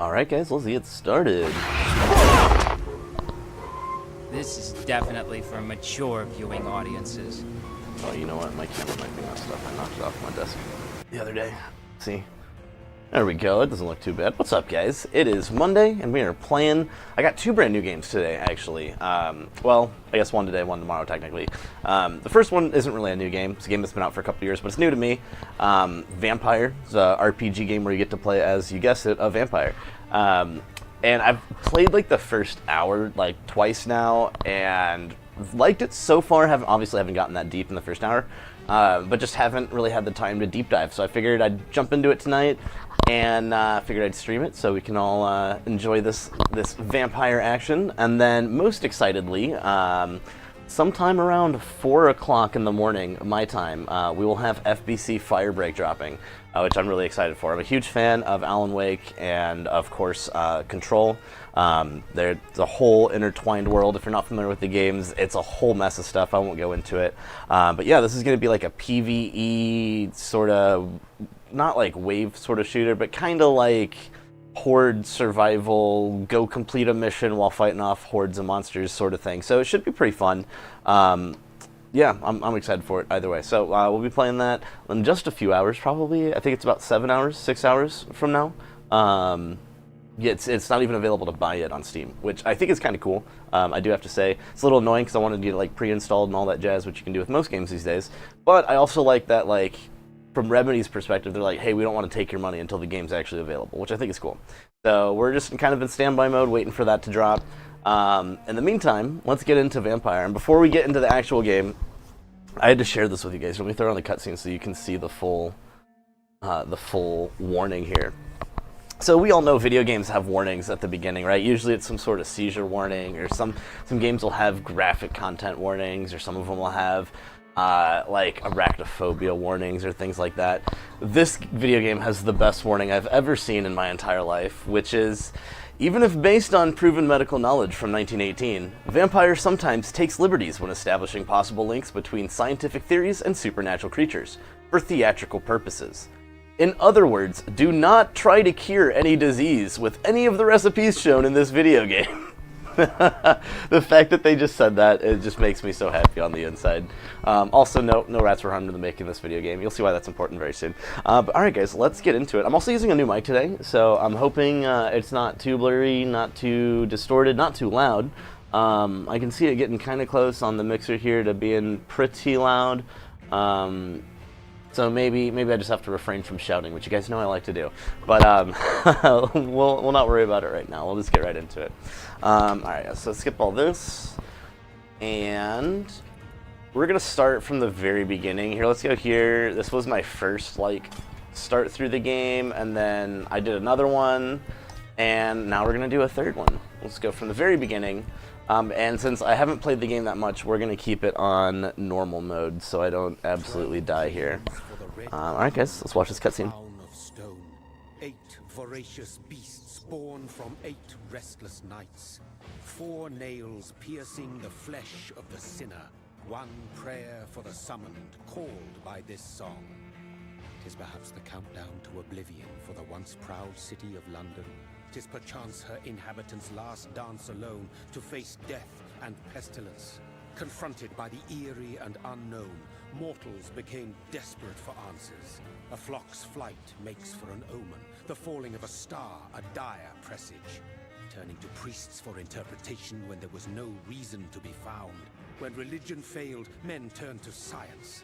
Alright guys, let's get started. This is definitely for mature viewing audiences. Oh, you know what? My camera might be messed up. I knocked it off my desk the other day. See? There we go. It doesn't look too bad. What's up, guys? It is Monday, and we are playing... I got two brand new games today, actually. Well, I guess one today, one tomorrow, technically. The first one isn't really a new game. It's a game that's been out for a couple years, but it's new to me. Vampyr. It's an RPG game where you get to play as, you guessed it, a vampire. And I've played, like, the first hour, like, twice now, and liked it so far. Obviously haven't gotten that deep in the first hour, but just haven't really had the time to deep dive. So I figured I'd jump into it tonight, and figured I'd stream it so we can all enjoy this vampire action. And then, most excitedly, sometime around 4 o'clock in the morning, my time, we will have FBC Firebreak dropping, which I'm really excited for. I'm a huge fan of Alan Wake and, of course, Control. There's a whole intertwined world. If you're not familiar with the games, it's a whole mess of stuff. I won't go into it. But yeah, this is going to be like a PvE sort of, not like wave sort of shooter, but kind of like horde survival, go complete a mission while fighting off hordes of monsters sort of thing. So it should be pretty fun. Yeah, I'm excited for it either way. So we'll be playing that in just a few hours, probably. I think it's about 7 hours, 6 hours from now. Yeah, it's not even available to buy yet on Steam, which I think is kind of cool. I do have to say, it's a little annoying because I wanted to get it like pre-installed and all that jazz, which you can do with most games these days. But I also like that, like, from Remedy's perspective, they're like, hey, we don't want to take your money until the game's actually available, which I think is cool. So we're just kind of in standby mode, waiting for that to drop. In the meantime, let's get into Vampyr. And before we get into the actual game, I had to share this with you guys. Let me throw on the cutscene so you can see the full warning here. So we all know video games have warnings at the beginning, right? Usually it's some sort of seizure warning, or some games will have graphic content warnings, or some of them will have like arachnophobia warnings or things like that. This video game has the best warning I've ever seen in my entire life, which is, even if based on proven medical knowledge from 1918, Vampyr sometimes takes liberties when establishing possible links between scientific theories and supernatural creatures for theatrical purposes. In other words, do not try to cure any disease with any of the recipes shown in this video game. The fact that they just said that, it just makes me so happy on the inside. Also, no rats were harmed in the making of this video game. You'll see why that's important very soon. But alright guys, let's get into it. I'm also using a new mic today, so I'm hoping it's not too blurry, not too distorted, not too loud. I can see it getting kind of close on the mixer here to being pretty loud. So maybe I just have to refrain from shouting, which you guys know I like to do. But we'll not worry about it right now. We'll just get right into it. Alright, so skip all this. And we're going to start from the very beginning. Here, let's go here. This was my first, like, start through the game. And then I did another one. And now we're going to do a third one. Let's go from the very beginning. And since I haven't played the game that much, we're going to keep it on normal mode so I don't absolutely die here. Alright guys, let's watch this cutscene. 8 voracious beasts born from 8 restless nights. 4 nails piercing the flesh of the sinner. 1 prayer for the summoned, called by this song. 'Tis perhaps the countdown to oblivion for the once proud city of London. 'Tis perchance her inhabitants' last dance alone to face death and pestilence. Confronted by the eerie and unknown, mortals became desperate for answers. A flock's flight makes for an omen, the falling of a star a dire presage. Turning to priests for interpretation when there was no reason to be found. When religion failed, men turned to science.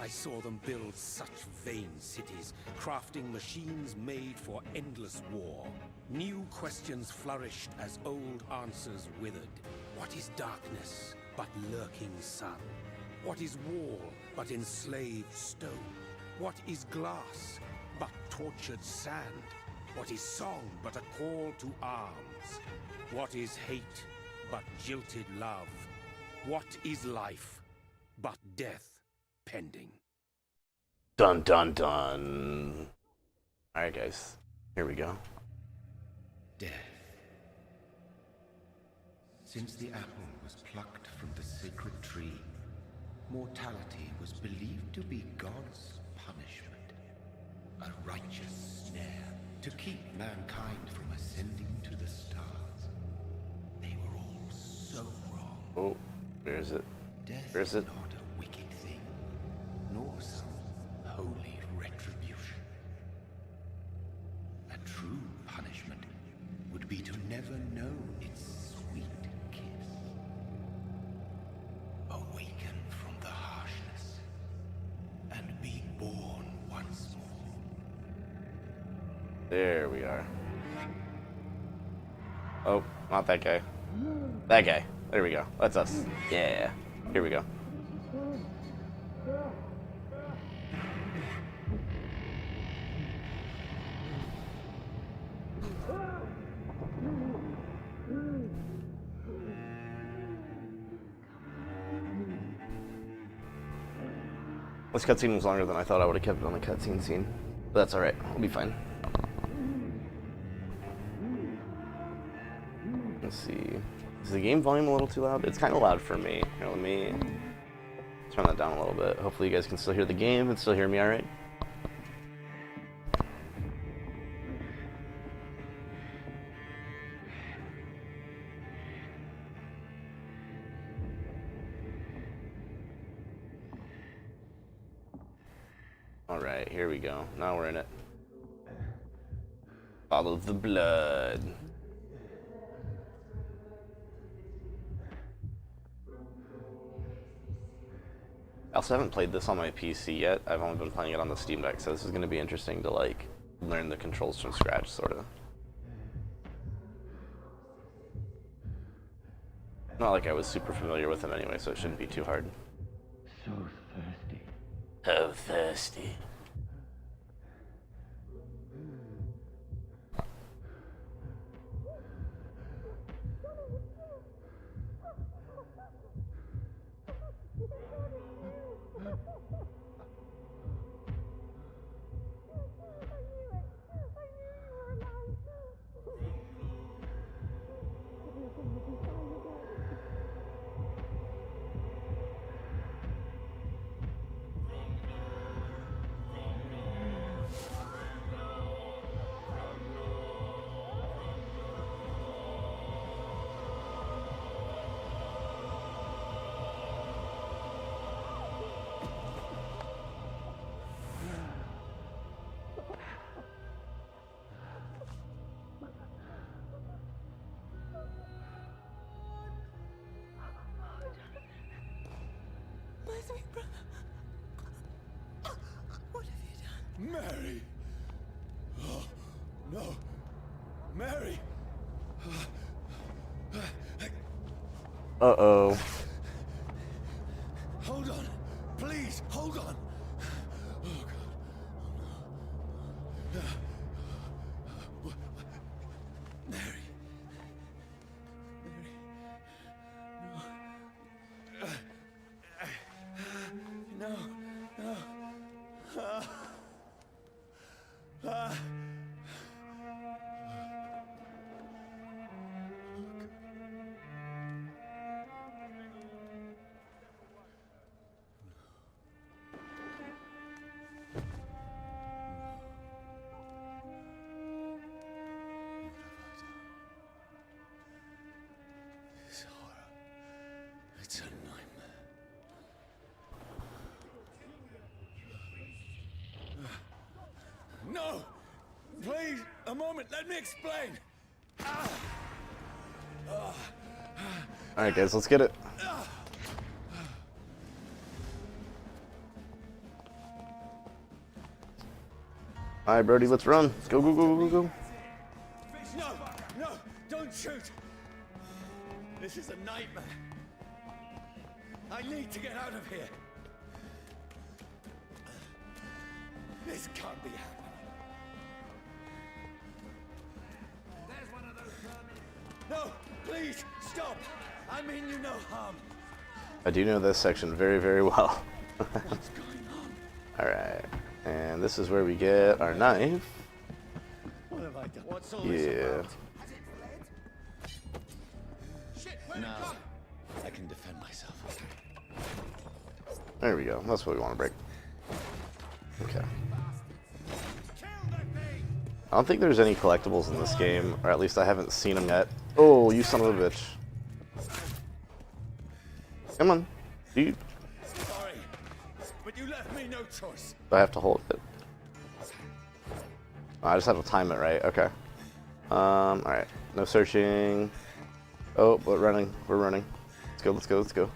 I saw them build such vain cities, crafting machines made for endless war. New questions flourished as old answers withered. What is darkness but lurking sun? What is wall but enslaved stone? What is glass but tortured sand? What is song but a call to arms? What is hate but jilted love? What is life but death pending? Dun dun dun. Alright guys, here we go. Death. Since the apple was plucked from the sacred tree, mortality was believed to be God's punishment. A righteous snare to keep mankind from ascending to the stars. They were all so wrong. Oh, where is it? Death Where is it? not a wicked thing, nor some holy retribution. A true punishment would be to never know its sweet kiss. Awaken from the harshness and be born once more. There we are. Oh, not that guy. That guy. There we go. That's us. Yeah. Here we go. This cutscene was longer than I thought. I would have kept it on the cutscene scene. But that's alright. We'll be fine. Let's see. Is the game volume a little too loud? It's kind of loud for me. Here, let me turn that down a little bit. Hopefully you guys can still hear the game and still hear me alright. Alright, here we go. Now we're in it. Follow the blood. I also haven't played this on my PC yet. I've only been playing it on the Steam Deck, so this is going to be interesting to like learn the controls from scratch, sort of. Not like I was super familiar with them anyway, so it shouldn't be too hard. So thirsty. Oh, thirsty. My sweet brother. What have you done? Mary! Oh, no. Mary! Uh-oh. Hold on. Please, hold on. Oh, God. Mary. No. No. This horror. It's a nightmare. No! Please, a moment, let me explain. Alright guys, let's get it. Alright Brody, let's run. Let's go, go, go, go, go. No, no, don't shoot. This is a nightmare. I need to get out of here. This can't be happening. There's one of those vermin. No, please, stop. I mean you no harm. I do know this section very, very well. What's going on? Alright. And this is where we get our knife. What have I done? What's all Yeah. this about? Shit, where'd it go? I can defend myself. There we go. That's what we want to break. Okay. I don't think there's any collectibles in this game, or at least I haven't seen them yet. Oh, you son of a bitch. Come on, dude. Sorry, but you left me no choice. Do I have to hold it? Oh, I just have to time it right. Okay. Alright. No searching. Oh, but running. We're running. Let's go, let's go, let's go.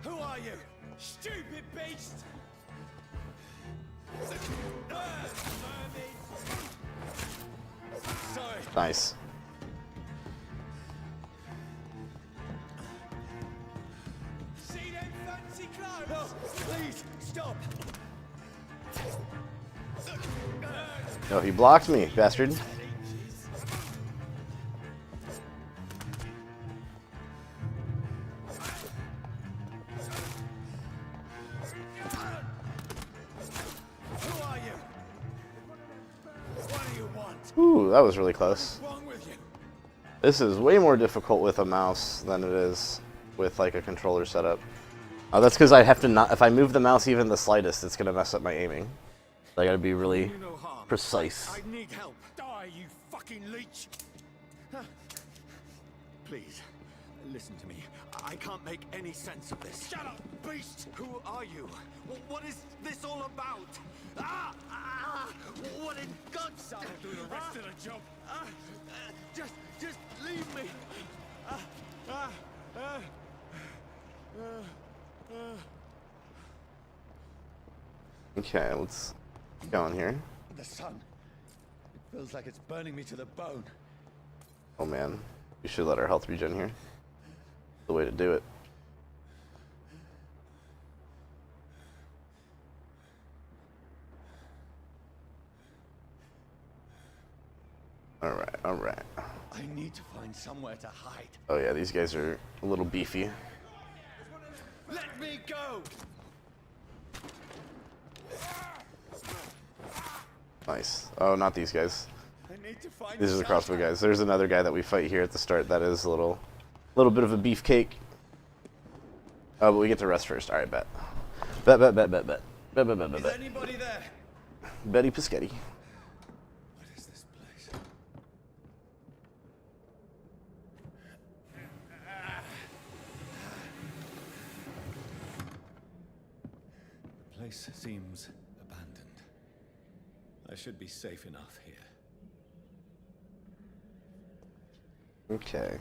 Who are you? Stupid beast! Sorry. Nice. See them fancy clothes? No, please, stop. No, he blocked me, bastard. Who are you? What do you want? Ooh, that was really close. What's wrong with you? This is way more difficult with a mouse than it is with like a controller setup. Oh, that's because I have to not. If I move the mouse even the slightest, it's gonna mess up my aiming. So I gotta be really You no harm. precise. I need help. Die, you fucking leech! Please, listen to me. I can't make any sense of this. Shut up, beast! Who are you? What is this all about? What in God's name? I'll do the rest of the job. Just leave me. Okay, let's get going here. The sun. It feels like it's burning me to the bone. Oh man, we should let our health regen here. The way to do it. Alright, alright. I need to find somewhere to hide. Oh yeah, these guys are a little beefy. Let me go! Nice. Oh, not these guys. I need to find These are the crossbow guys. There's another guy that we fight here at the start that is a little bit of a beefcake. Oh, but we get to rest first. Alright, bet. Bet. Is anybody there? Betty Pischetti. What is this place? The place seems abandoned. I should be safe enough here. Okay.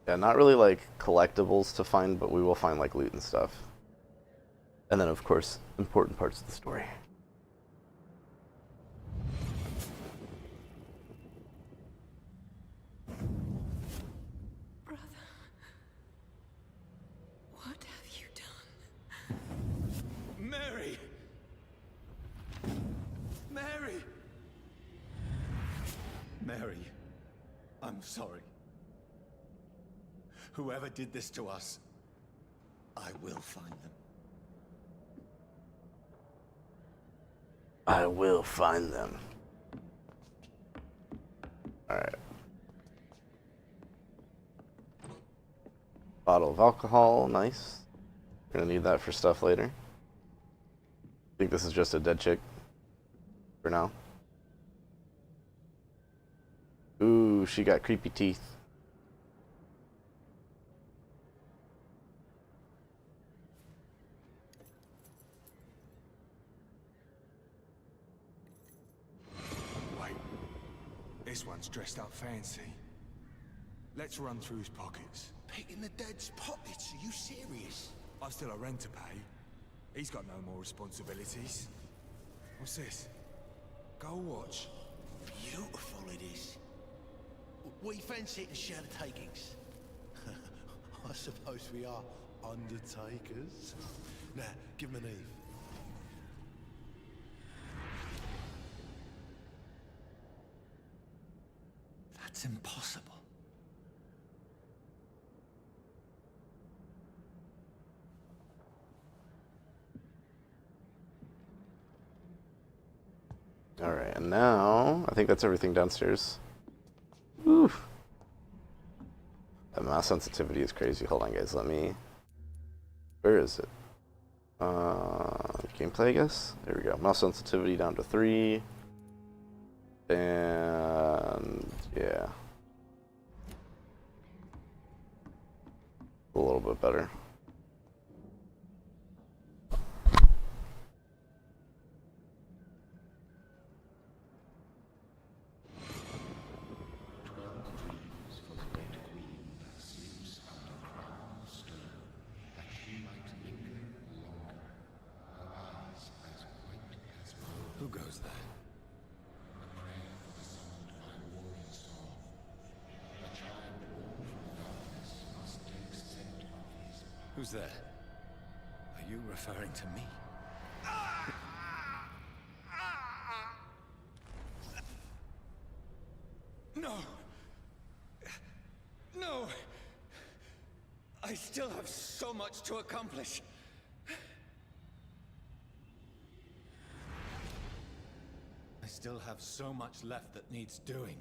Yeah, not really like collectibles to find, but we will find like loot and stuff. And then of course, important parts of the story. Brother. What have you done? Mary! Mary! Mary, I'm sorry. Whoever did this to us, I will find them. I will find them. Alright. Bottle of alcohol, nice. Gonna need that for stuff later. I think this is just a dead chick for now. Ooh, she got creepy teeth. Wait, this one's dressed up fancy. Let's run through his pockets. Picking the dead's pockets? Are you serious? I've still a rent to pay. He's got no more responsibilities. What's this? Gold watch. Beautiful it is. We fancy it and share the takings. I suppose we are undertakers. Now, give him an Eve. That's impossible. Alright, and now I think that's everything downstairs. Oof. The mouse sensitivity is crazy. Hold on, guys. Let me. Where is it? Gameplay, I guess. There we go. Mouse sensitivity down to 3. And yeah, a little bit better. Who goes there? Who's there? Are you referring to me? No! No! I still have so much to accomplish. I still have so much left that needs doing.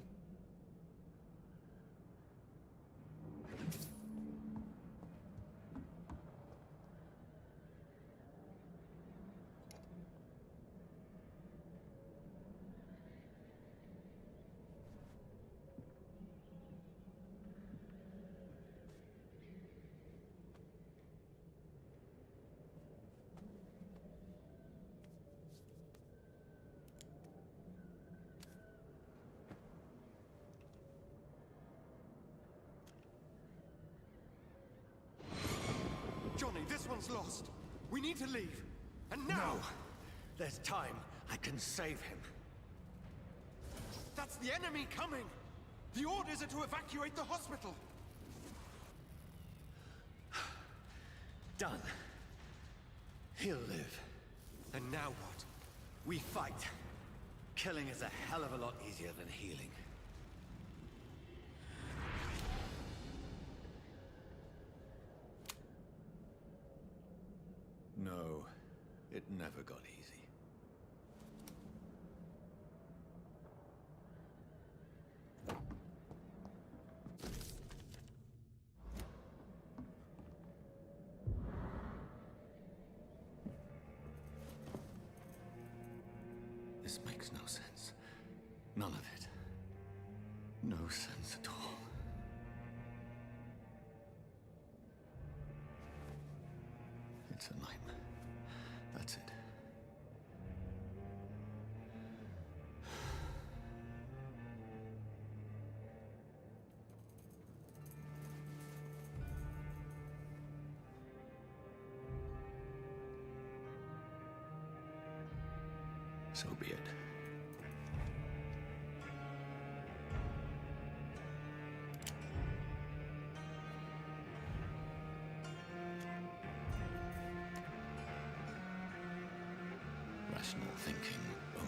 Johnny, this one's lost. We need to leave. And now! No! There's time. I can save him. That's the enemy coming! The orders are to evacuate the hospital! Done. He'll live. And now what? We fight. Killing is a hell of a lot easier than healing. No, it never got easy. This makes no sense. None of it. No sense at all. It's a nightmare. That's it. So be it. Rational thinking only.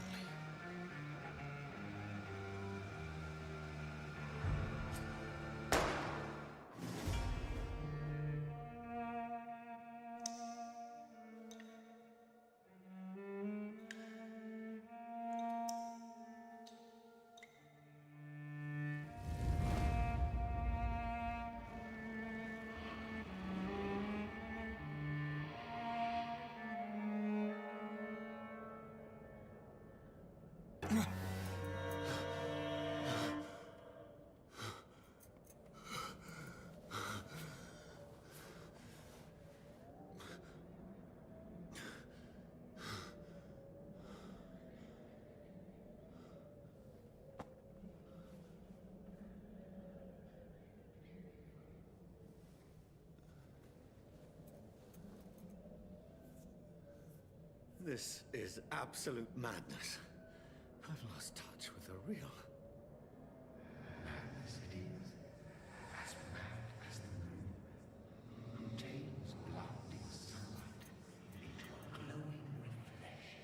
This is absolute madness. I've lost touch with the real. Madness it is, as mad as the moon, who takes blinding sunlight into a glowing reflection.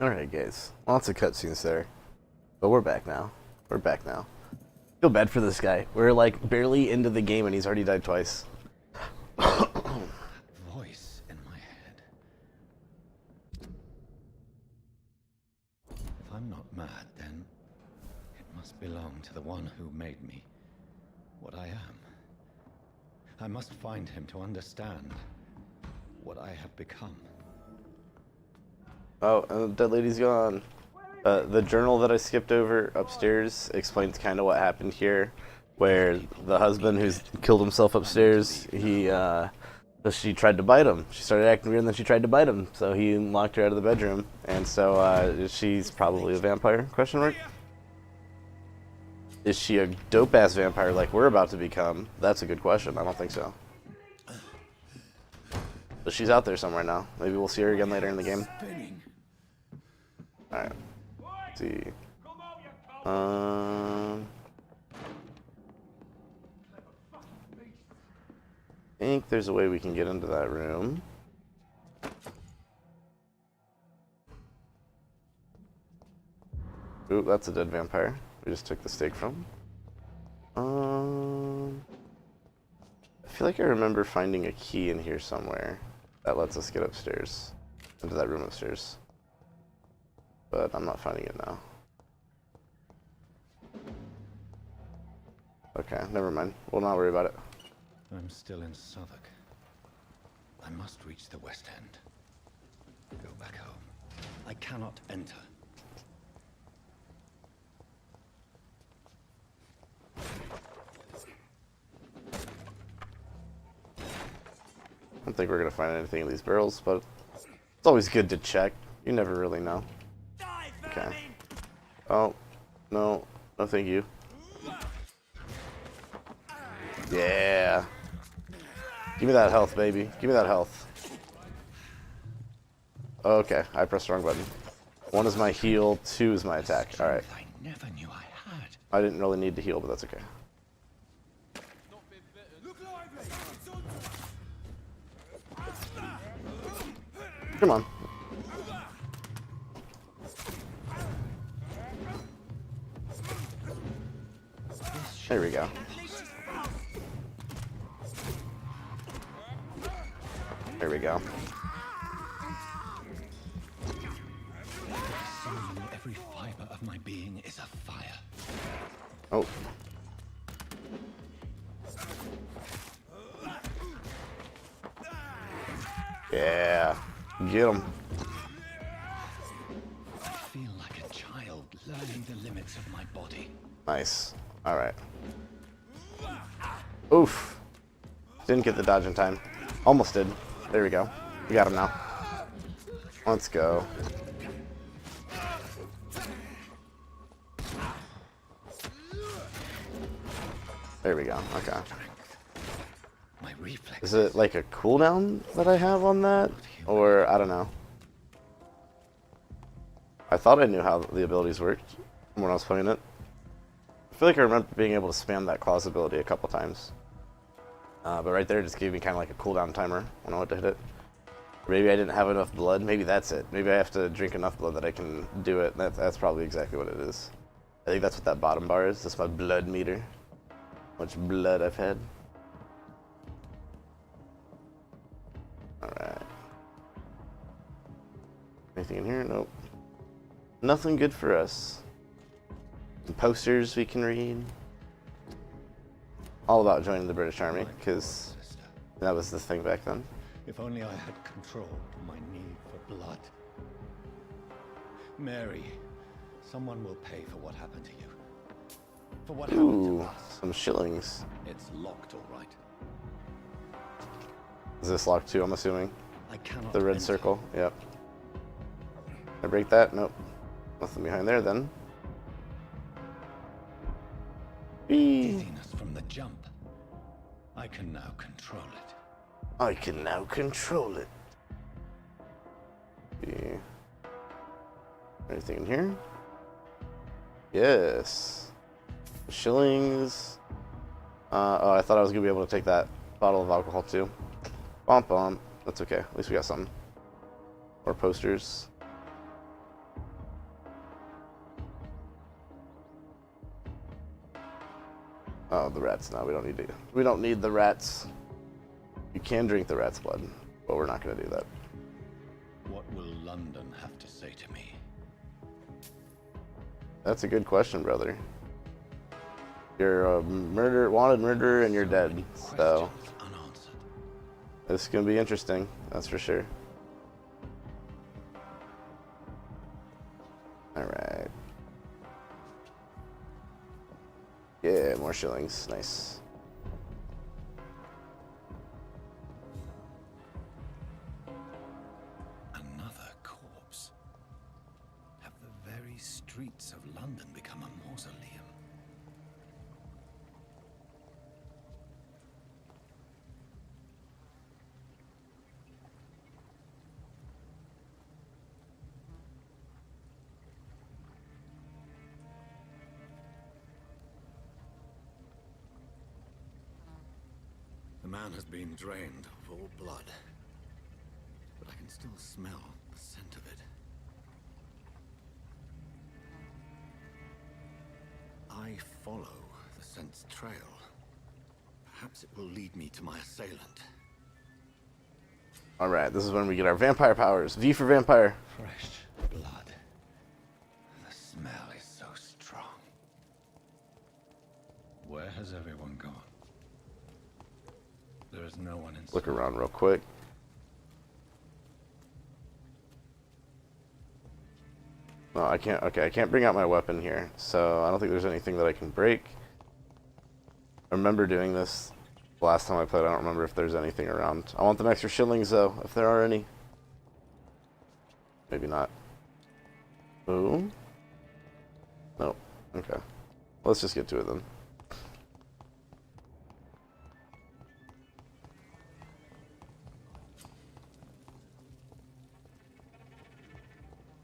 Alright, guys. Lots of cutscenes there. But we're back now. We're back now. Feel bad for this guy. We're like barely into the game and he's already died twice. Voice in my head. If I'm not mad, then it must belong to the one who made me what I am. I must find him to understand what I have become. Oh, and the dead lady's gone. The journal that I skipped over upstairs explains kind of what happened here, where the husband who's killed himself upstairs, she tried to bite him. She started acting weird and then she tried to bite him, so he locked her out of the bedroom. And so she's probably a vampire, question mark? Is she a dope-ass vampire like we're about to become? That's a good question. I don't think so. But she's out there somewhere now. Maybe we'll see her again later in the game. Alright. Let's see. I think there's a way we can get into that room. Ooh, that's a dead vampire. We just took the steak from. I feel like I remember finding a key in here somewhere that lets us get upstairs, into that room upstairs. But I'm not finding it now. Okay, never mind. We'll not worry about it. I'm still in Southwark. I must reach the West End. Go back home. I cannot enter. I don't think we're gonna find anything in these barrels, but it's always good to check. You never really know. Okay. Oh, no. No, thank you. Yeah. Give me that health, baby. Give me that health. Okay, I pressed the wrong button. 1 is my heal, 2 is my attack. Alright. I never knew I had. I didn't really need to heal, but that's okay. Come on. There we go. There we go. Every fiber of my being is a fire. Oh. Yeah. Get him. I feel like a child learning the limits of my body. Nice. Alright. Oof. Didn't get the dodge in time. Almost did. There we go. We got him now. Let's go. There we go. Okay. My reflex. Is it like a cooldown that I have on that? Or, I don't know. I thought I knew how the abilities worked when I was playing it. I feel like I remember being able to spam that claws ability a couple times. But right there just gave me kind of like a cooldown timer when I went to hit it. Or maybe I didn't have enough blood. Maybe that's it. Maybe I have to drink enough blood that I can do it. That's probably exactly what it is. I think that's what that bottom bar is. That's my blood meter. How much blood I've had. Alright. Anything in here? Nope. Nothing good for us. Some posters we can read. All about joining the British Army, because that was the thing back then. If only I had controlled my need for blood. Mary, someone will pay for what happened to you. For what happened to Ooh, us. some shillings. It's locked, all right. Is this locked too, I'm assuming? I cannot The red enter. circle, yep. Can I break that? Nope. Nothing behind there then. Whee! Dizziness from the jump. I can now control it. I can now control it. See. Anything in here? Yes. Shillings. Oh, I thought I was gonna be able to take that bottle of alcohol too. Bump bump. That's okay. At least we got something. More posters. Oh, the rats. No, we don't need to. We don't need the rats. You can drink the rat's blood, but we're not going to do that. What will London have to say to me? That's a good question, brother. You're a wanted murderer, and you're dead. So Questions unanswered. this is going to be interesting. That's for sure. All right. Yeah, more shillings. Nice. Another corpse. Have the very streets of London become a mausoleum? The man has been drained of all blood, but I can still smell the scent of it. I follow the scent's trail. Perhaps it will lead me to my assailant. All right, this is when we get our vampire powers. V for vampire. Fresh blood. The smell is so strong. Where has everyone gone? There is no one inside. Look around real quick. No, I can't. Okay, I can't bring out my weapon here, so I don't think there's anything that I can break. I remember doing this last time I played. I don't remember if there's anything around. I want them extra shillings, though, if there are any. Maybe not. Boom. Nope. Okay. Let's just get to it then.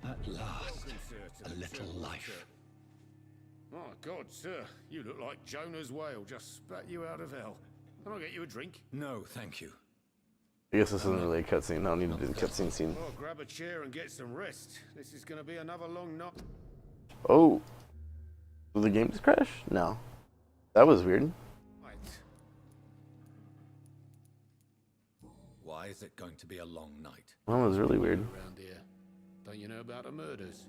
At last, a little life. My God, sir, you look like Jonah's whale just spat you out of hell. Can I get you a drink? No, thank you. I guess this isn't really a cutscene. No need to do the cutscene scene. Oh, grab a chair and get some rest. This is going to be another long night. Oh. Did the game just crash? No. That was weird. Why is it going to be a long night? That was really weird. Around here. Don't you know about the murders?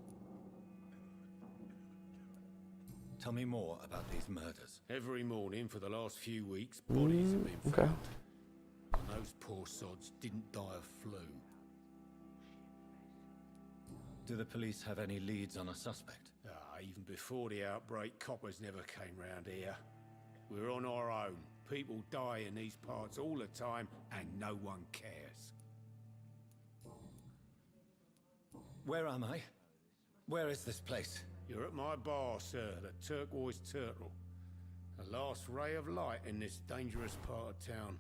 Tell me more about these murders. Every morning for the last few weeks, bodies have been okay. found. And those poor sods didn't die of flu. Do the police have any leads on a suspect? Even before the outbreak, coppers never came round here. We're on our own. People die in these parts all the time, and no one cares. Where am I? Where is this place? You're at my bar, sir, the Turquoise Turtle. The last ray of light in this dangerous part of town.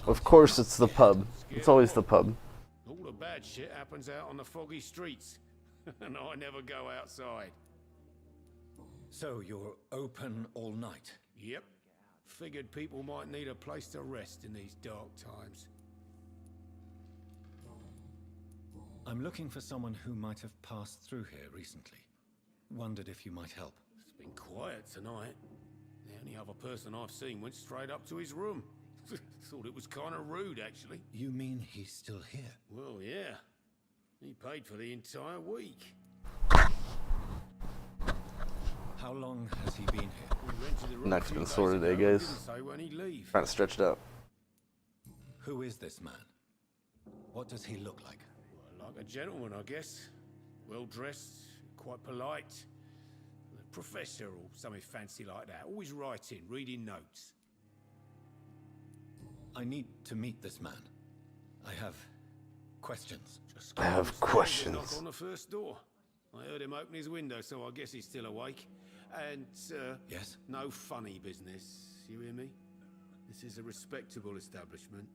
Of course it's the pub. It's always the pub. All the bad shit happens out on the foggy streets. And I never go outside. So you're open all night? Yep. Figured people might need a place to rest in these dark times. I'm looking for someone who might have passed through here recently. Wondered if you might help. It's been quiet tonight. The only other person I've seen went straight up to his room. Thought it was kind of rude, actually. You mean he's still here? Well, yeah. He paid for the entire week. How long has he been here? We rented the room Neck's a few been days sore today, ago, guys. didn't say when he'd leave. Trying to stretch it out. Who is this man? What does he look like? Well, like a gentleman, I guess. Well dressed, quite polite. A professor or something fancy like that. Always writing, reading notes. I need to meet this man. I have questions. Just I have upstairs and questions. knock on the first door. I heard him open his window, so I guess he's still awake. And, Yes? no funny business. You hear me? This is a respectable establishment.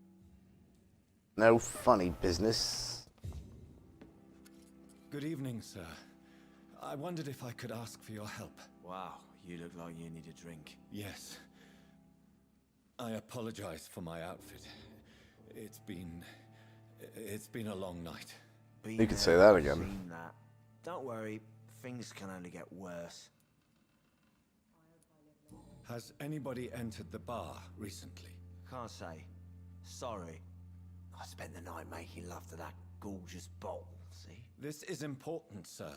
No funny business. Good evening, sir. I wondered if I could ask for your help. Wow, you look like you need a drink. Yes. I apologize for my outfit. It's been a long night. Been You could there, say that again. seen that. Don't worry, things can only get worse. Has anybody entered the bar recently? Can't say. Sorry. I spent the night making love to that gorgeous bottle, see? This is important, sir.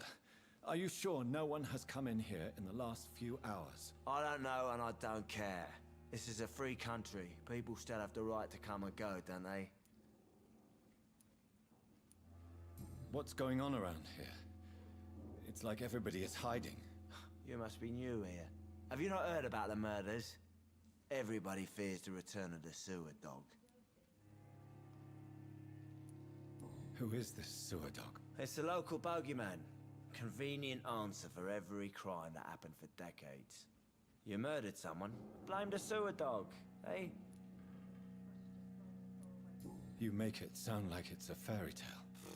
Are you sure no one has come in here in the last few hours? I don't know and I don't care. This is a free country. People still have the right to come and go, don't they? What's going on around here? It's like everybody is hiding. You must be new here. Have you not heard about the murders? Everybody fears the return of the sewer dog. Who is this sewer dog? It's the local bogeyman. Convenient answer for every crime that happened for decades. You murdered someone, blame the sewer dog, eh? You make it sound like it's a fairy tale.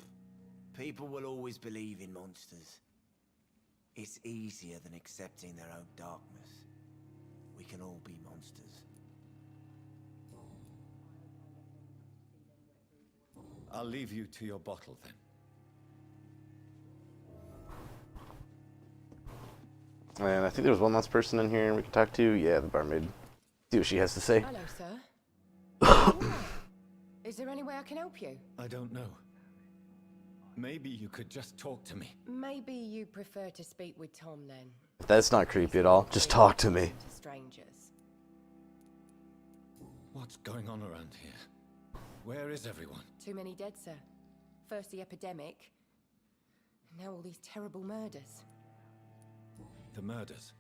People will always believe in monsters. It's easier than accepting their own darkness. We can all be monsters. I'll leave you to your bottle then. And I think there was one last person in here we could talk to. Yeah, the barmaid. See what she has to say. Hello, sir. Oh, is there any way I can help you? I don't know. Maybe you could just talk to me. Maybe you prefer to speak with Tom then. That's not creepy at all. Just talk to me. To strangers. What's going on around here? Where is everyone? Too many dead, sir. First the epidemic, and now all these terrible murders. The murders.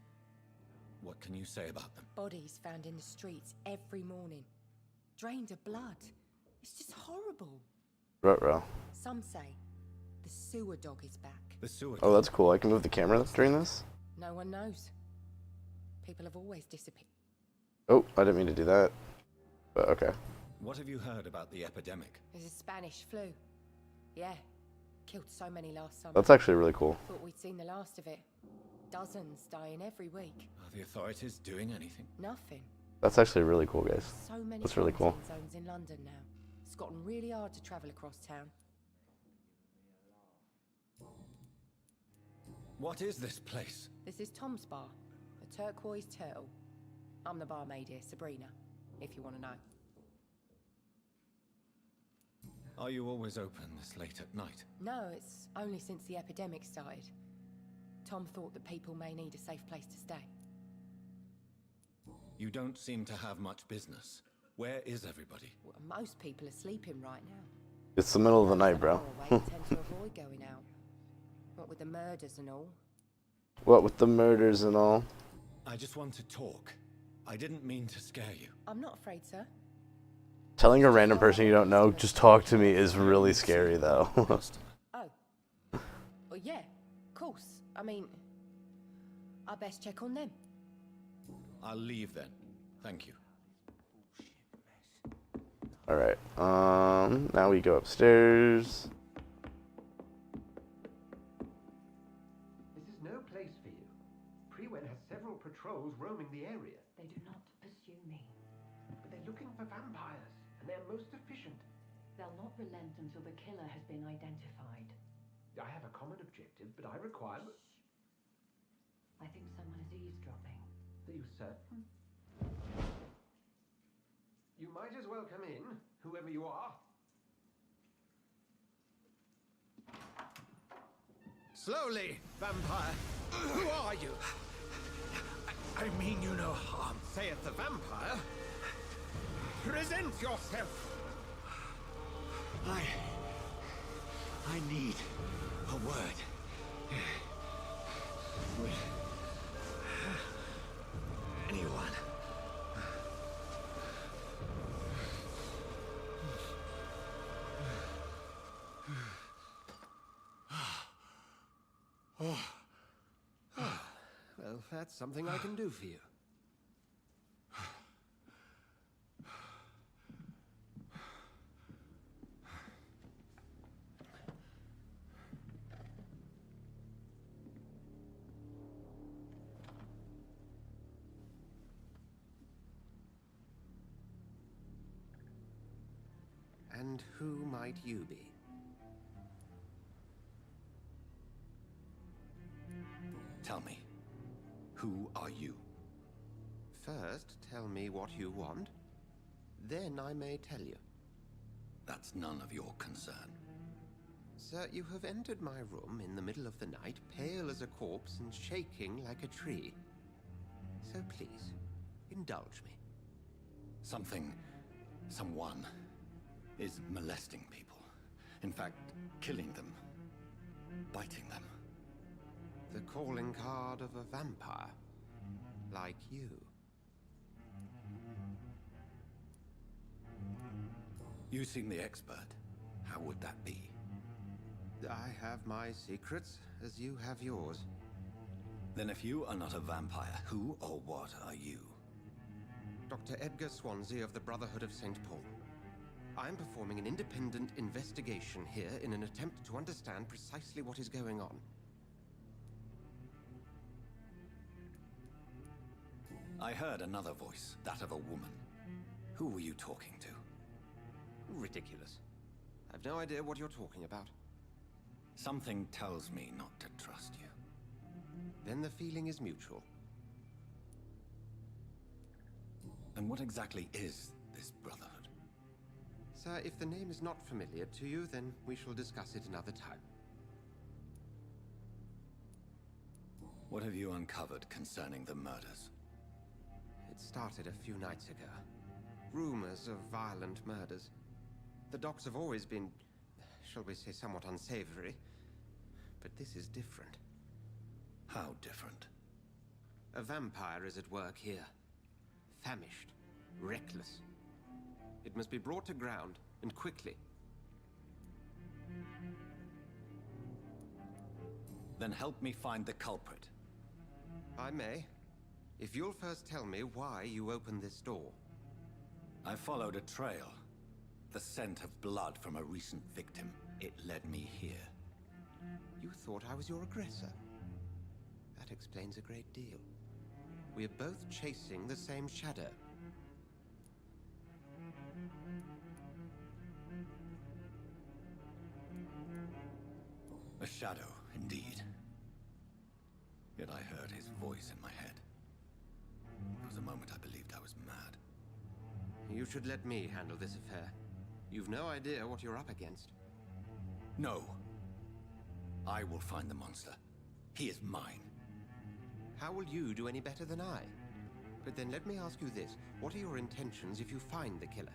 What can you say about them? Bodies found in the streets every morning. Drained of blood. It's just horrible. Ruh-roh. Some say the sewer dog is back. The sewer dog? Oh, that's cool. I can move the camera during this? No one knows. People have always disappeared. Oh, I didn't mean to do that. But okay. What have you heard about the epidemic? There's a Spanish flu. Yeah. Killed so many last summer. That's actually really cool. Thought we'd seen the last of it. Dozens dying every week. Are the authorities doing anything? Nothing. That's actually really cool, guys. So many That's really cool. quarantine zones in London now. It's gotten really hard to travel across town. What is this place? This is Tom's bar, the Turquoise Turtle. I'm the barmaid here, Sabrina, if you want to know. Are you always open this late at night? No, it's only since the epidemic started. Tom thought that people may need a safe place to stay. You don't seem to have much business. Where is everybody? Well, most people are sleeping right now. It's the middle of the night, bro. I tend to avoid going out. What with the murders and all. What with the murders and all? I just want to talk. I didn't mean to scare you. I'm not afraid, sir. Telling a random person you don't know, just talk to me is really scary, though. Oh. Well, yeah, of course. I mean, I best check on them. I'll leave then. Thank you. Alright, now we go upstairs. This is no place for you. Prewen has several patrols roaming the area. They do not pursue me. But they're looking for vampires, and they're most efficient. They'll not relent until the killer has been identified. I have a common objective, but I require... I think someone is eavesdropping. Are you certain? You might as well come in, whoever you are. Slowly, vampire. Who are you? I mean you no harm, saith the vampire. Present yourself. I need a word. With anyone. Well, that's something I can do for you. And who might you be? Tell me, who are you? First, tell me what you want. Then I may tell you. That's none of your concern. Sir, you have entered my room in the middle of the night, pale as a corpse and shaking like a tree. So please, indulge me. Someone is molesting people. In fact, killing them. Biting them. The calling card of a vampire. Like you. You seem the expert. How would that be? I have my secrets, as you have yours. Then if you are not a vampire, who or what are you? Dr. Edgar Swansea of the Brotherhood of St. Paul. I am performing an independent investigation here in an attempt to understand precisely what is going on. I heard another voice, that of a woman. Who were you talking to? Ridiculous. I've no idea what you're talking about. Something tells me not to trust you. Then the feeling is mutual. And what exactly is this Brotherhood? Sir, if the name is not familiar to you, then we shall discuss it another time. What have you uncovered concerning the murders? It started a few nights ago. Rumors of violent murders. The docks have always been, shall we say, somewhat unsavory. But this is different. How different? A vampire is at work here. Famished. Reckless. It must be brought to ground, and quickly. Then help me find the culprit. I may. If you'll first tell me why you opened this door. I followed a trail. The scent of blood from a recent victim. It led me here. You thought I was your aggressor. That explains a great deal. We are both chasing the same shadow. A shadow, indeed. Yet I heard his voice in my head. There was a moment I believed I was mad. You should let me handle this affair. You've no idea what you're up against. No. I will find the monster. He is mine. How will you do any better than I? But then let me ask you this. What are your intentions if you find the killer?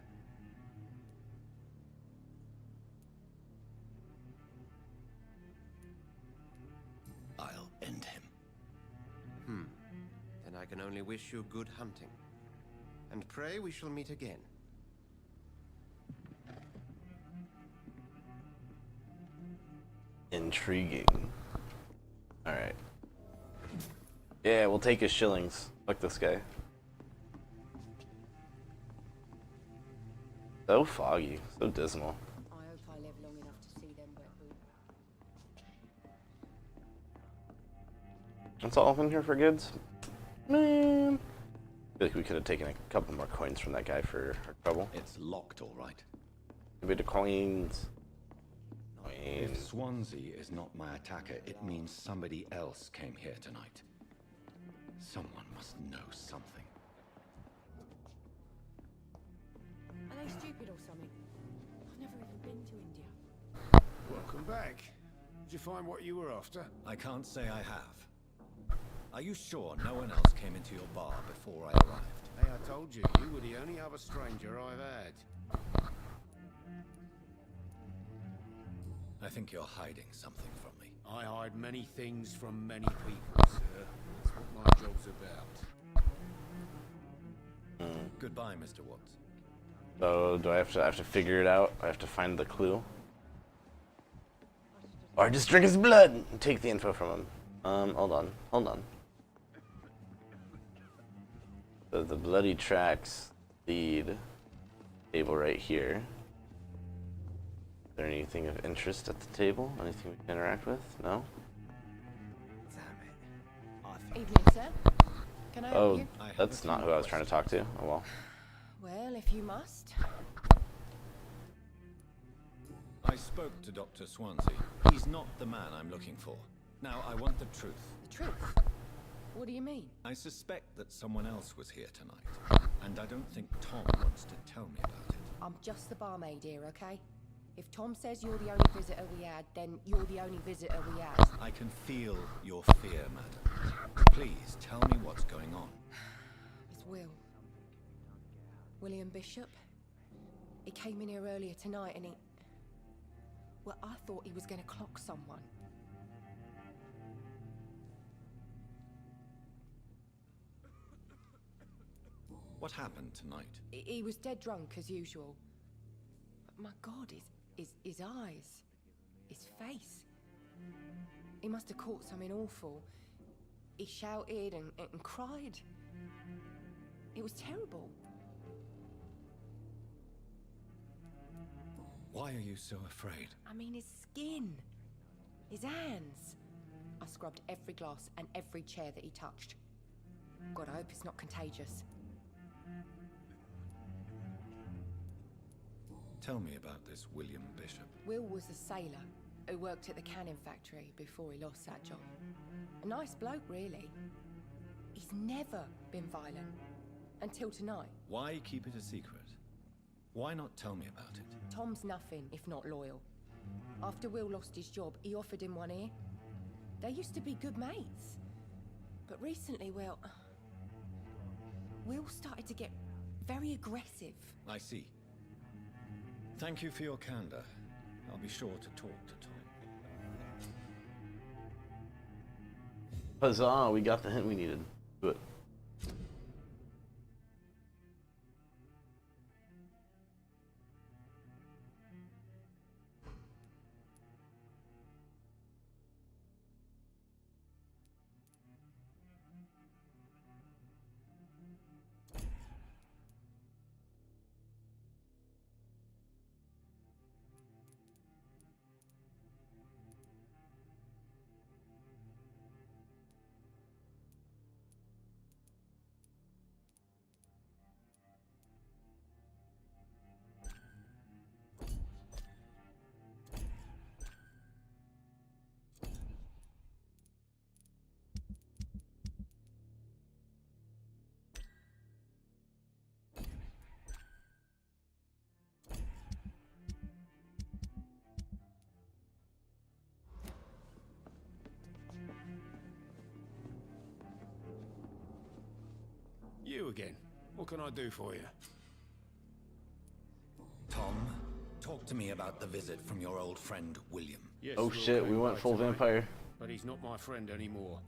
I'll end him. Then I can only wish you good hunting. And pray we shall meet again. Intriguing. Alright. Yeah, we'll take his shillings. Fuck this guy. So foggy. So dismal. I hope I live long enough to see them wet boots. That's all in here for goods? Man. I feel like we could have taken a couple more coins from that guy for our trouble. It's locked, all right. A bit of coins. If Swansea is not my attacker, it means somebody else came here tonight. Someone must know something. Are they stupid or something? I've never even been to India. Welcome back. Did you find what you were after? I can't say I have. Are you sure no one else came into your bar before I arrived? Hey, I told you, you were the only other stranger I've had. I think you're hiding something from me. I hide many things from many people, sir. That's what my job's about. Goodbye, Mr. Watts. So, do I have to figure it out? I have to find the clue? Or just drink his blood and take the info from him. Hold on. So the bloody tracks lead table right here. Is there anything of interest at the table? Anything we can interact with? No? Evening, sir. Can I help Oh, you? that's not who I was trying to talk to. Oh well. Well, if you must. I spoke to Dr. Swansea. He's not the man I'm looking for. Now, I want the truth. The truth? What do you mean? I suspect that someone else was here tonight, and I don't think Tom wants to tell me about it. I'm just the barmaid here, okay? If Tom says you're the only visitor we had, then you're the only visitor we had. I can feel your fear, madam. Please, tell me what's going on. It's Will. William Bishop. He came in here earlier tonight and he... Well, I thought he was going to clock someone. What happened tonight? He was dead drunk, as usual. But my God, his eyes. His face. He must have caught something awful. He shouted and cried. It was terrible. Why are you so afraid? I mean, his skin. His hands. I scrubbed every glass and every chair that he touched. God, I hope it's not contagious. Tell me about this William Bishop. Will was a sailor who worked at the cannon factory before he lost that job. A nice bloke, really. He's never been violent. Until tonight. Why keep it a secret? Why not tell me about it? Tom's nothing if not loyal. After Will lost his job, he offered him one ear. They used to be good mates. But recently, well... Will started to get very aggressive. I see. Thank you for your candor. I'll be sure to talk to Tom. Huzzah, we got the hint we needed. Do it. You again. What can I do for you? Tom, talk to me about the visit from your old friend, William. Yes, Oh shit, we went full vampire. But he's not my friend anymore.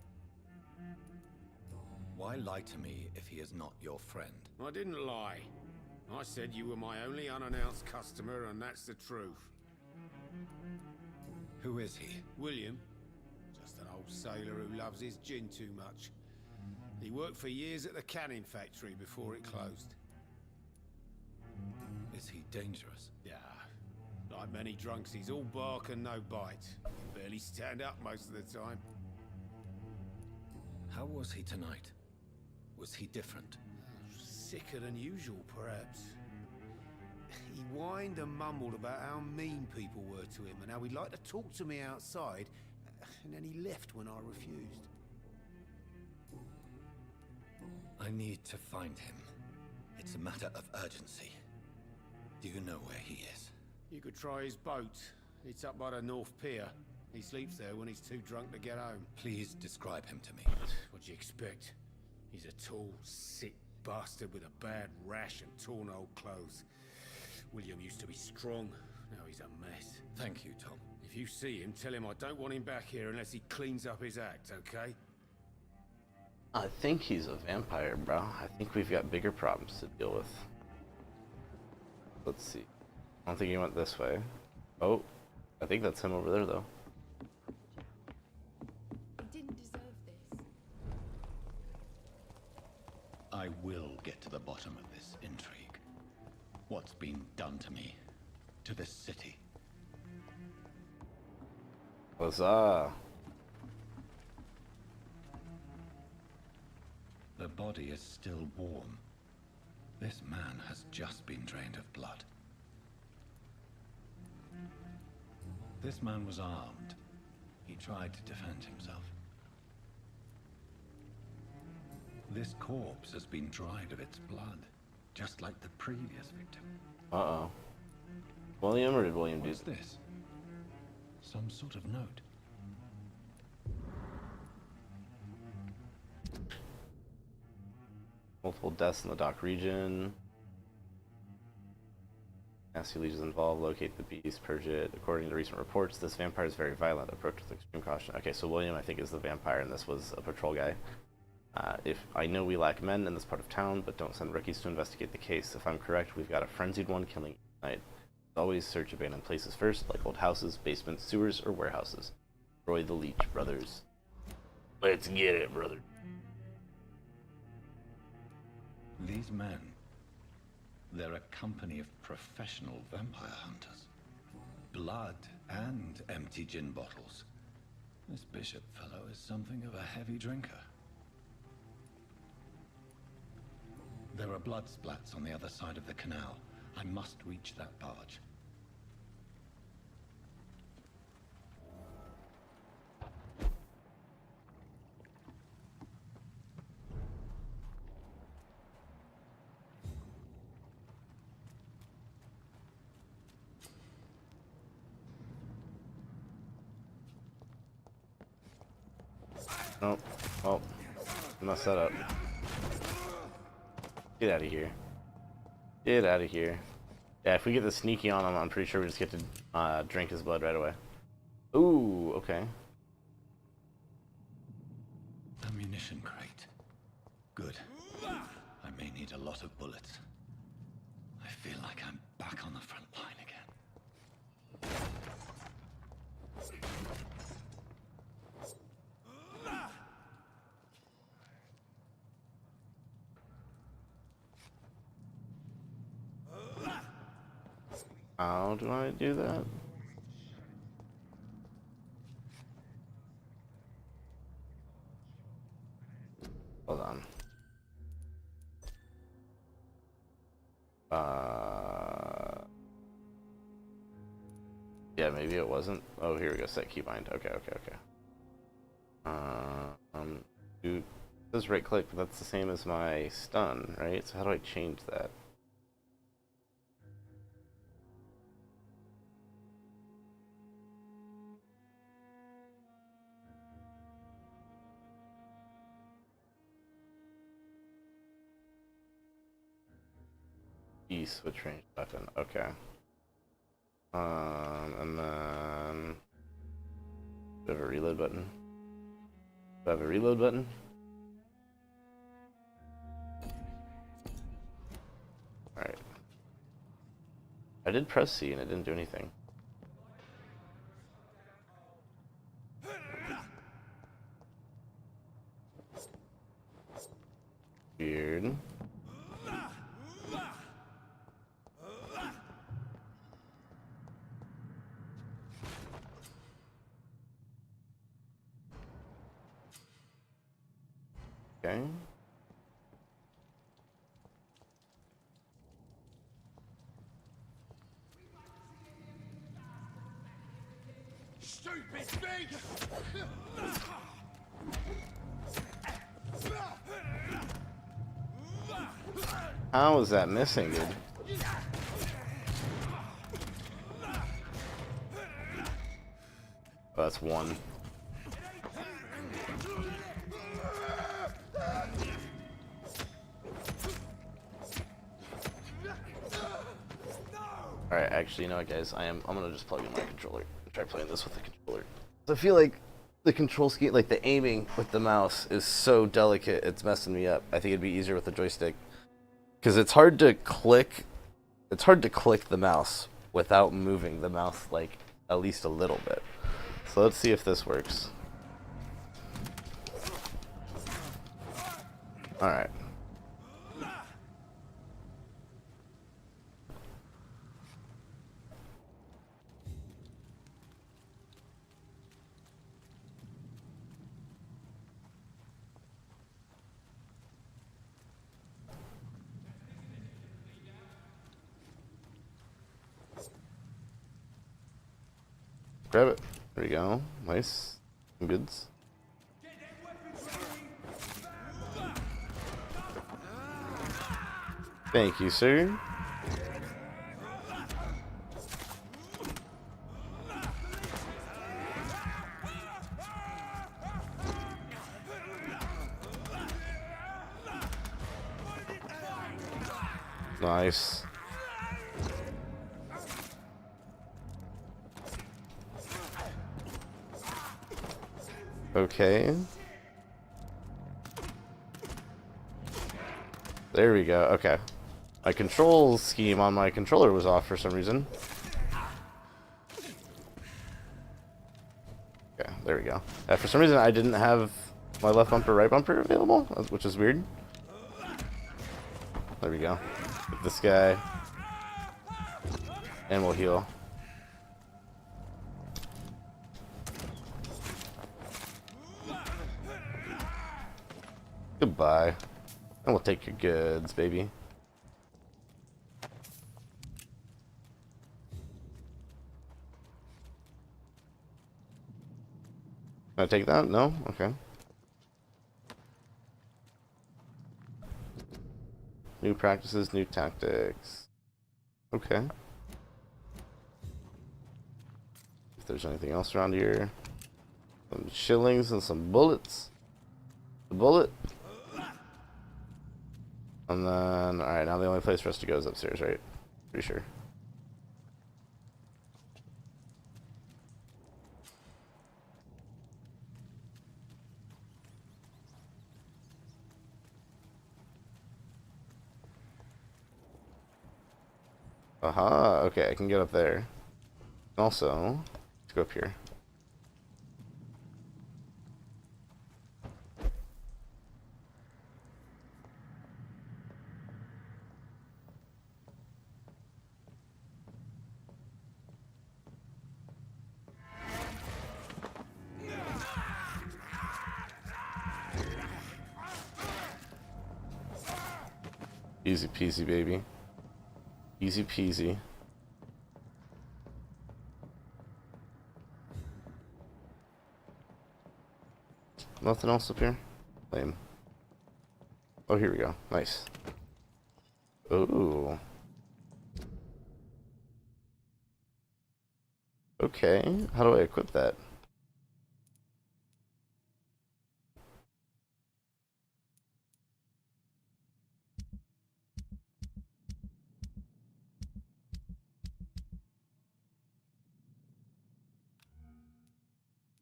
Why lie to me if he is not your friend? I didn't lie. I said you were my only unannounced customer, and that's the truth. Who is he? William. Just an old sailor who loves his gin too much. He worked for years at the cannon factory before it closed. Is he dangerous? Yeah. Like many drunks, he's all bark and no bite. Can barely stand up most of the time. How was he tonight? Was he different? Sicker than usual, perhaps. He whined and mumbled about how mean people were to him and how he'd like to talk to me outside, and then he left when I refused. I need to find him. It's a matter of urgency. Do you know where he is? You could try his boat. It's up by the North Pier. He sleeps there when he's too drunk to get home. Please describe him to me. What do you expect? He's a tall, sick bastard with a bad rash and torn old clothes. William used to be strong. Now he's a mess. Thank you, Tom. If you see him, tell him I don't want him back here unless he cleans up his act, okay? I think he's a vampire, bro. I think we've got bigger problems to deal with. Let's see. I don't think he went this way. Oh, I think that's him over there, though. He didn't deserve this. I will get to the bottom of this intrigue. What's been done to me? To this city? Huzzah. The body is still warm. This man has just been drained of blood. This man was armed. He tried to defend himself. This corpse has been dried of its blood, just like the previous victim. Uh-oh. William, or did William do What's this? Some sort of note. Multiple deaths in the dock region. Nasty legions involved. Locate the beast, purge it. According to recent reports, this vampire is very violent. Approach with extreme caution. Okay, so William, I think, is the vampire, and this was a patrol guy. If I know we lack men in this part of town, but don't send rookies to investigate the case. If I'm correct, we've got a frenzied one killing tonight. Always search abandoned places first, like old houses, basements, sewers, or warehouses. Roy the Leech brothers. Let's get it, brother. These men, they're a company of professional vampire hunters. Blood and empty gin bottles. This Bishop fellow is something of a heavy drinker. There are blood splats on the other side of the canal. I must reach that barge. Oh, oh, messed that up. Get out of here. Get out of here. Yeah, if we get the sneaky on him, I'm pretty sure we just get to drink his blood right away. Ooh, okay. Ammunition crate. Good. I may need a lot of bullets. I feel like I'm back on the front line again. How do I do that? Hold on. Yeah, maybe it wasn't. Oh, here we go. Set keybind. Okay. Dude, it says right click, but that's the same as my stun, right? So how do I change that? Switch range weapon. Okay. And then do I have a reload button? Do I have a reload button? Alright. I did press C and it didn't do anything. Weird. Okay. Stupid thing! How is that missing, dude? Oh, that's one. Alright, actually, you know what, guys? I'm gonna just plug in my controller and try playing this with the controller. So I feel like the control scheme, like the aiming with the mouse, is so delicate, it's messing me up. I think it'd be easier with the joystick. Because it's hard to click the mouse without moving the mouse, like, at least a little bit. So let's see if this works. Alright. Grab it. There we go. Nice. Some goods. Thank you, sir. Nice. Okay. There we go. Okay. My control scheme on my controller was off for some reason. Okay, there we go. For some reason I didn't have my left bumper, right bumper available, which is weird. There we go. Get this guy. And we'll heal. Goodbye. And we'll take your goods, baby. Can I take that? No? Okay. New practices, new tactics. Okay. If there's anything else around here. Some shillings and some bullets. The bullet. And then, alright, now the only place for us to go is upstairs, right? Pretty sure. Aha, okay, I can get up there. Also, let's go up here. Easy peasy, baby. Easy peasy. Nothing else up here? Lame. Oh, here we go. Nice. Ooh. Okay. How do I equip that?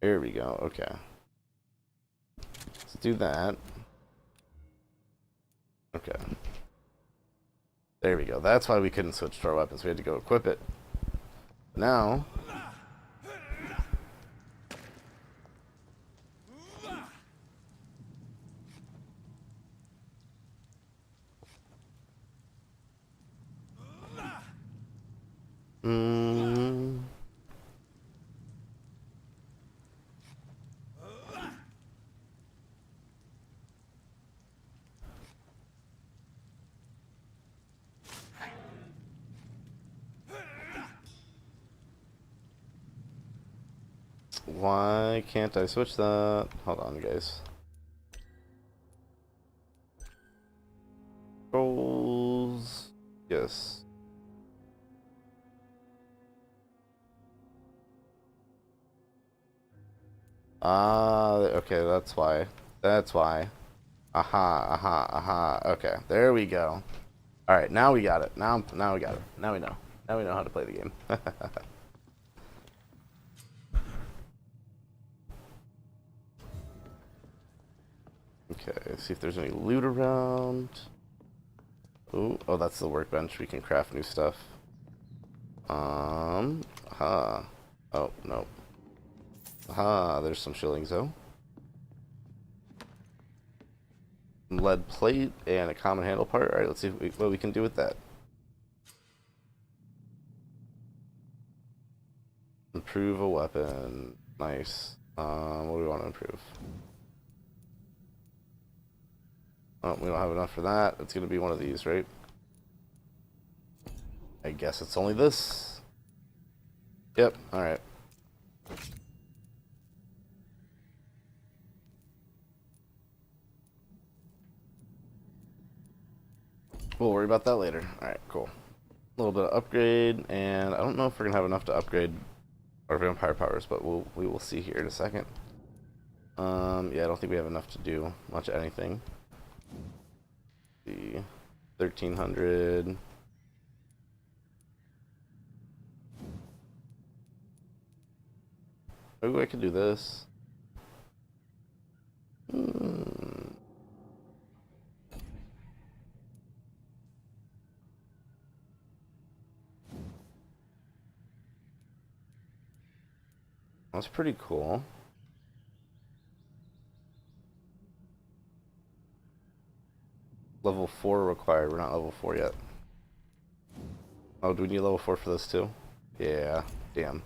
There we go. Okay. Let's do that. Okay. There we go. That's why we couldn't switch to our weapons. We had to go equip it. Now... Why can't I switch that? Hold on, guys. Controls. Yes. Ah, okay, that's why. That's why. Aha, aha, aha. Okay, there we go. All right, now we got it. Now we got it. Now we know. Now we know how to play the game. Okay, see if there's any loot around. Ooh, oh, that's the workbench. We can craft new stuff. Aha. Oh, no. Aha, there's some shillings, though. Lead plate and a common handle part. Alright, let's see what we can do with that. Improve a weapon. Nice. What do we want to improve? Oh, we don't have enough for that. It's going to be one of these, right? I guess it's only this. Yep, alright. We'll worry about that later. Alright, cool. A little bit of upgrade, and I don't know if we're gonna have enough to upgrade our vampire powers, but we will see here in a second. Yeah, I don't think we have enough to do much of anything. The 1300. Maybe I could do this. That's pretty cool. Level 4 required. We're not level 4 yet. Oh, do we need level 4 for this too? Yeah. Damn.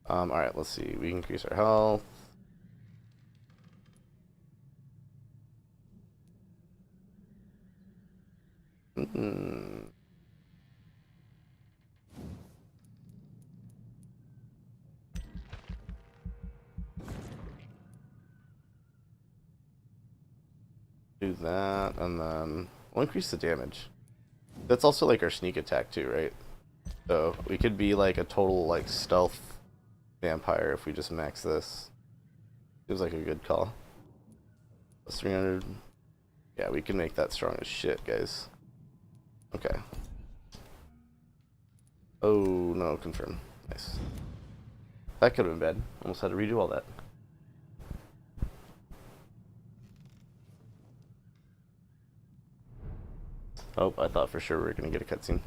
Alright, let's see. We increase our health. Do that, and then we'll increase the damage. That's also like our sneak attack too, right? So we could be like a total like stealth vampire if we just max this. Seems like a good call. Plus 300. Yeah, we can make that strong as shit, guys. Okay. Oh no, confirm. Nice. That could have been bad. Almost had to redo all that. Oh, I thought for sure we were gonna get a cutscene.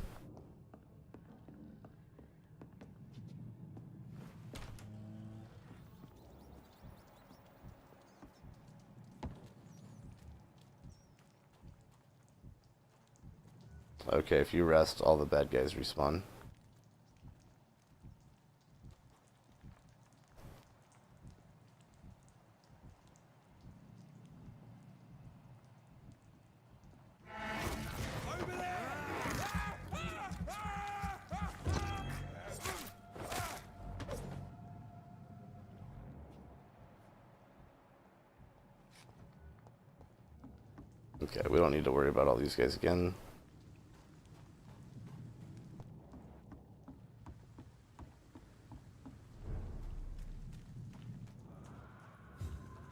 Okay, if you rest, all the bad guys respawn. Okay, we don't need to worry about all these guys again.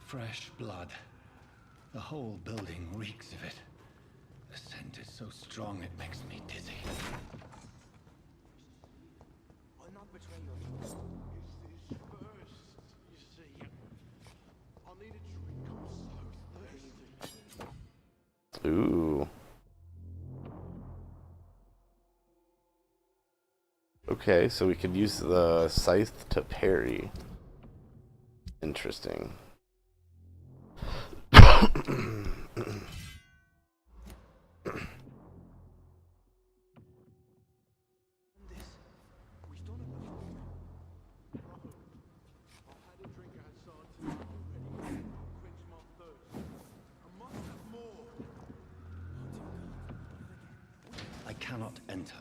Fresh blood. The whole building reeks of it. The scent is so strong it makes me dizzy. I'll not betray your trust. Is this first, you see? I need a drink, I'm so thirsty. Ooh. Okay, so we could use the scythe to parry. Interesting. I cannot enter.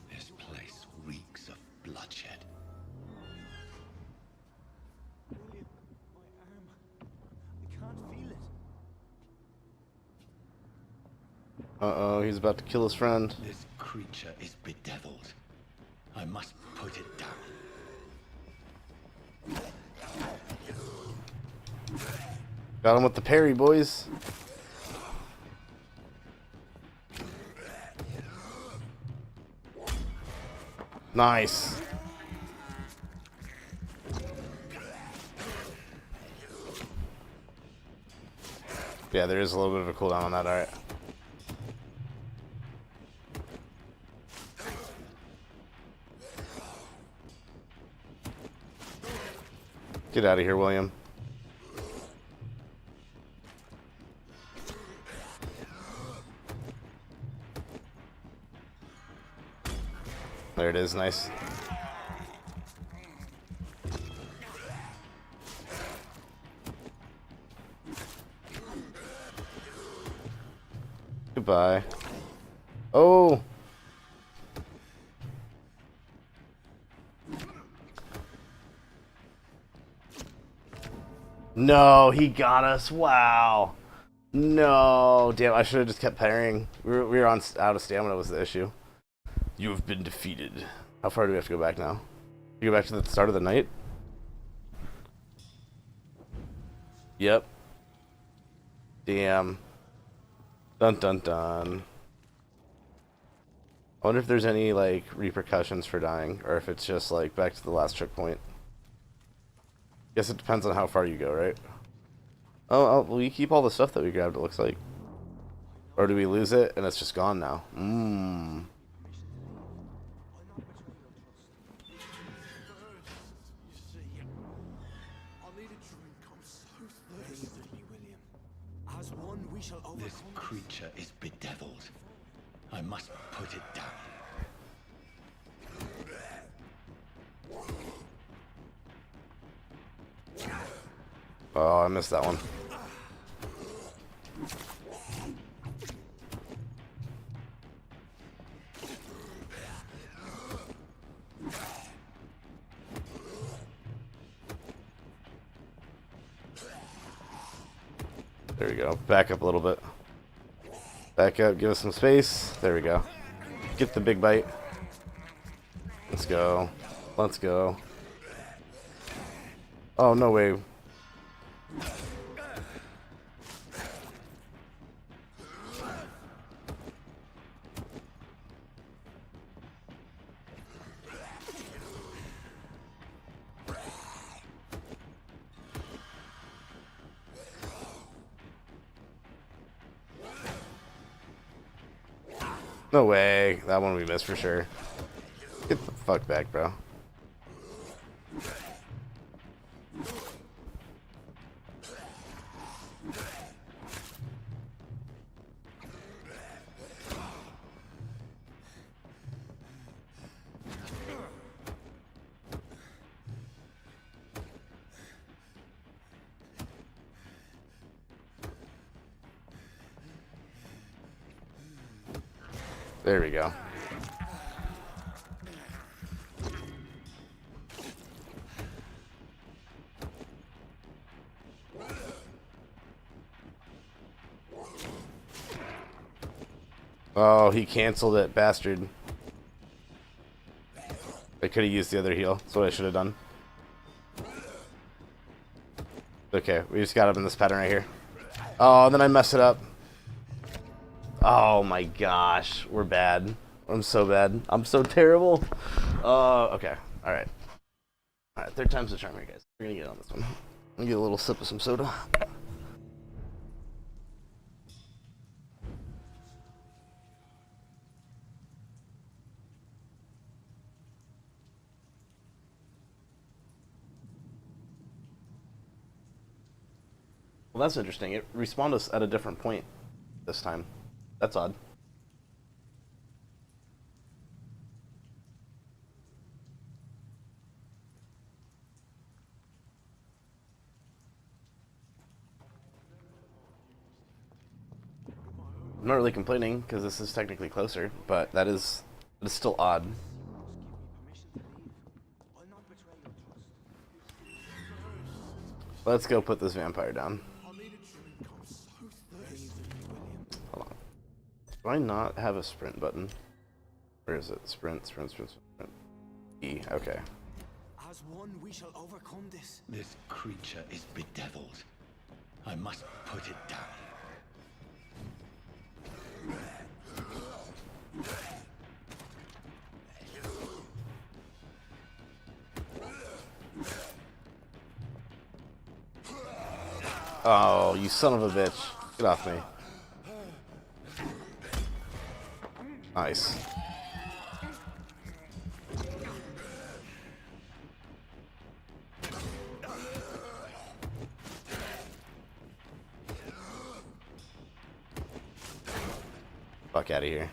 This place reeks of bloodshed. Uh-oh, he's about to kill his friend. This creature is bedeviled. I must put it down. Got him with the parry, boys. Nice. Yeah, there is a little bit of a cooldown on that, alright. Get out of here, William. There it is, nice. Goodbye. Oh! No, he got us. Wow. No, damn! I should have just kept parrying. We were on out of stamina was the issue. You have been defeated. How far do we have to go back now? You go back to the start of the night? Yep. Damn. Dun dun dun. I wonder if there's any like repercussions for dying, or if it's just like back to the last checkpoint. Guess it depends on how far you go, right? Oh, we keep all the stuff that we grabbed, it looks like. Or do we lose it and it's just gone now? Mmm. This creature is bedeviled. I must put it down. Oh, I missed that one. There we go. Back up a little bit. Back up, give us some space. There we go. Get the big bite. Let's go. Let's go. Oh, no way. No way. That one we missed for sure. Get the fuck back, bro. There we go. Oh, he canceled it, bastard. I could have used the other heal. That's what I should have done. Okay, we just got up in this pattern right here. Oh, and then I messed it up. Oh my gosh, we're bad. I'm so bad. I'm so terrible. Okay. Alright. Alright, third time's the charm here, guys. We're gonna get on this one. Let me get a little sip of some soda. Well, that's interesting. It respawned us at a different point this time. That's odd. I'm not really complaining because this is technically closer, but it's still odd. Let's go put this vampire down. Hold on. Do I not have a sprint button? Where is it? Sprint, sprint, sprint, sprint. E, okay. As one, we shall overcome this. This creature is bedeviled. I must put it down. Oh, you son of a bitch. Get off me. Nice. Fuck out of here.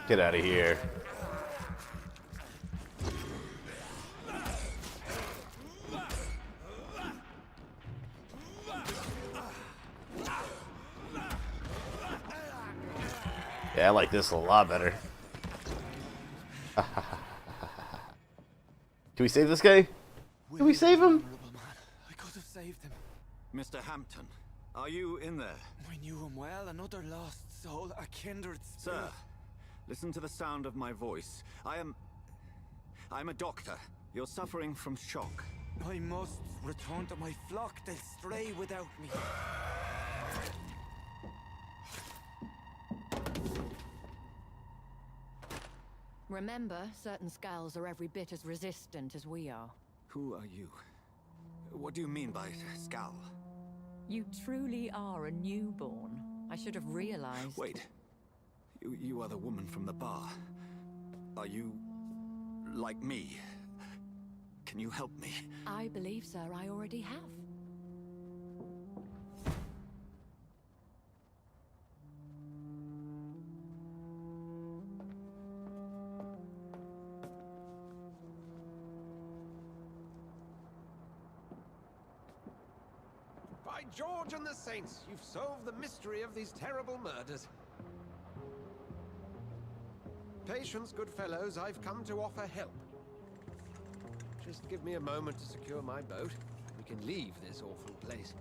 Get out of here. Yeah, I like this a lot better. Can we save this guy? Can we save him? I could have saved him. Mr. Hampton, are you in there? I knew him well, another lost soul, a kindred spirit. Sir, listen to the sound of my voice. I'm a doctor. You're suffering from shock. I must return to my flock. They'll stray without me. Remember, certain skulls are every bit as resistant as we are. Who are you? What do you mean by Skal? You truly are a newborn. I should have realized. Wait. You are the woman from the bar. Are you... like me? Can you help me? I believe, sir, I already have. By George and the Saints, you've solved the mystery of these terrible murders. Patience, good fellows, I've come to offer help. Just give me a moment to secure my boat. We can leave this awful place.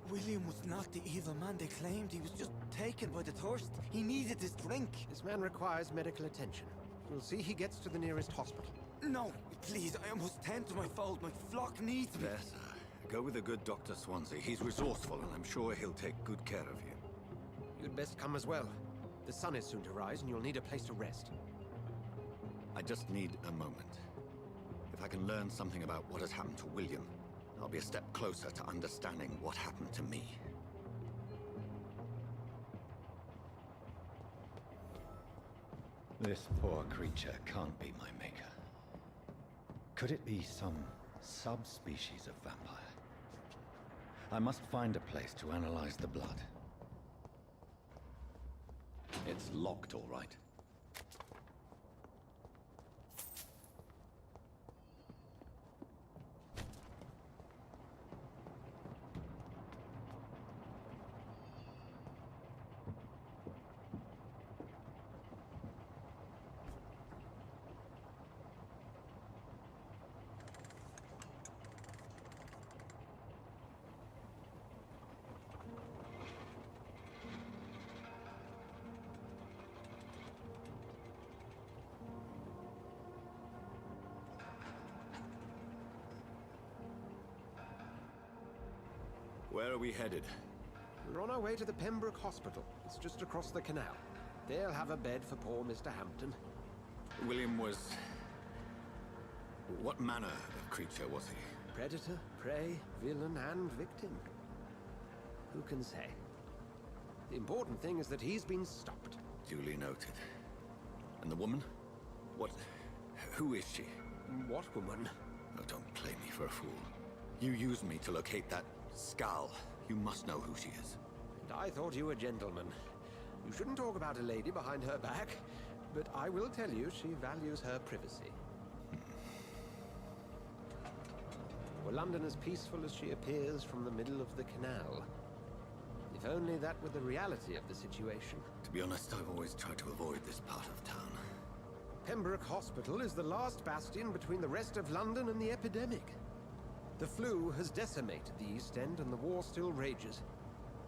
William was not the evil man they claimed. He was just taken by the thirst. He needed this drink. This man requires medical attention. We'll see he gets to the nearest hospital. No, please, I must tend to my fold. My flock needs me. There, sir. Go with the good Dr. Swansea. He's resourceful, and I'm sure he'll take good care of you. You'd best come as well. The sun is soon to rise, and you'll need a place to rest. I just need a moment. If I can learn something about what has happened to William, I'll be a step closer to understanding what happened to me. This poor creature can't be my maker. Could it be some subspecies of vampire? I must find a place to analyze the blood. It's locked, all right. Where are we headed? We're on our way to the Pembroke Hospital. It's just across the canal. They'll have a bed for poor Mr. Hampton. William was... what manner of creature was he? Predator, prey, villain, and victim. Who can say? The important thing is that he's been stopped. Duly noted. And the woman? What... who is she? What woman? Oh, don't play me for a fool. You used me to locate that Skal. You must know who she is. And I thought you a gentleman. You shouldn't talk about a lady behind her back, but I will tell you she values her privacy. Were London as peaceful as she appears from the middle of the canal? If only that were the reality of the situation. To be honest, I've always tried to avoid this part of town. Pembroke Hospital is the last bastion between the rest of London and the epidemic. The flu has decimated the East End and the war still rages.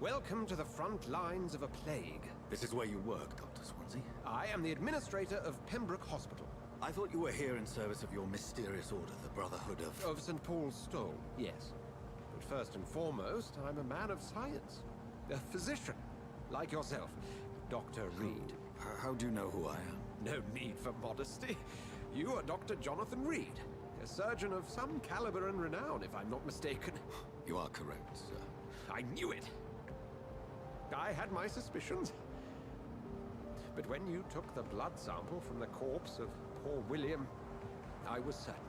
Welcome to the front lines of a plague. This is where you work, Dr. Swansea? I am the administrator of Pembroke Hospital. I thought you were here in service of your mysterious order, the Brotherhood of... Of St. Paul's Stole, yes. But first and foremost, I'm a man of science. A physician, like yourself, Dr. Reed. How do you know who I am? No need for modesty. You are Dr. Jonathan Reed, a surgeon of some caliber and renown, if I'm not mistaken. You are correct, sir. I knew it. I had my suspicions. But when you took the blood sample from the corpse of poor William, I was certain.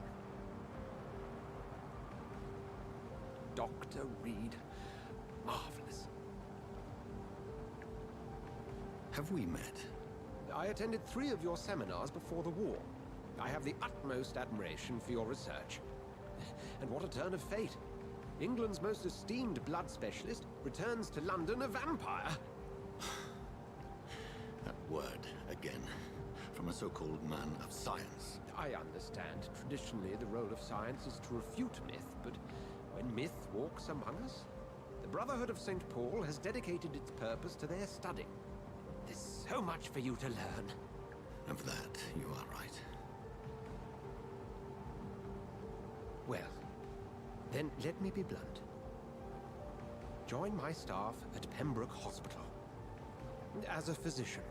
Dr. Reed. Marvelous. Have we met? I attended 3 of your seminars before the war. I have the utmost admiration for your research. And what a turn of fate. England's most esteemed blood specialist returns to London a vampire. word again. From a so-called man of science. I understand. Traditionally, the role of science is to refute myth, but when myth walks among us, the Brotherhood of St. Paul has dedicated its purpose to their study. There's so much for you to learn. Of that, you are right. Well, then let me be blunt. Join my staff at Pembroke Hospital. As a physician.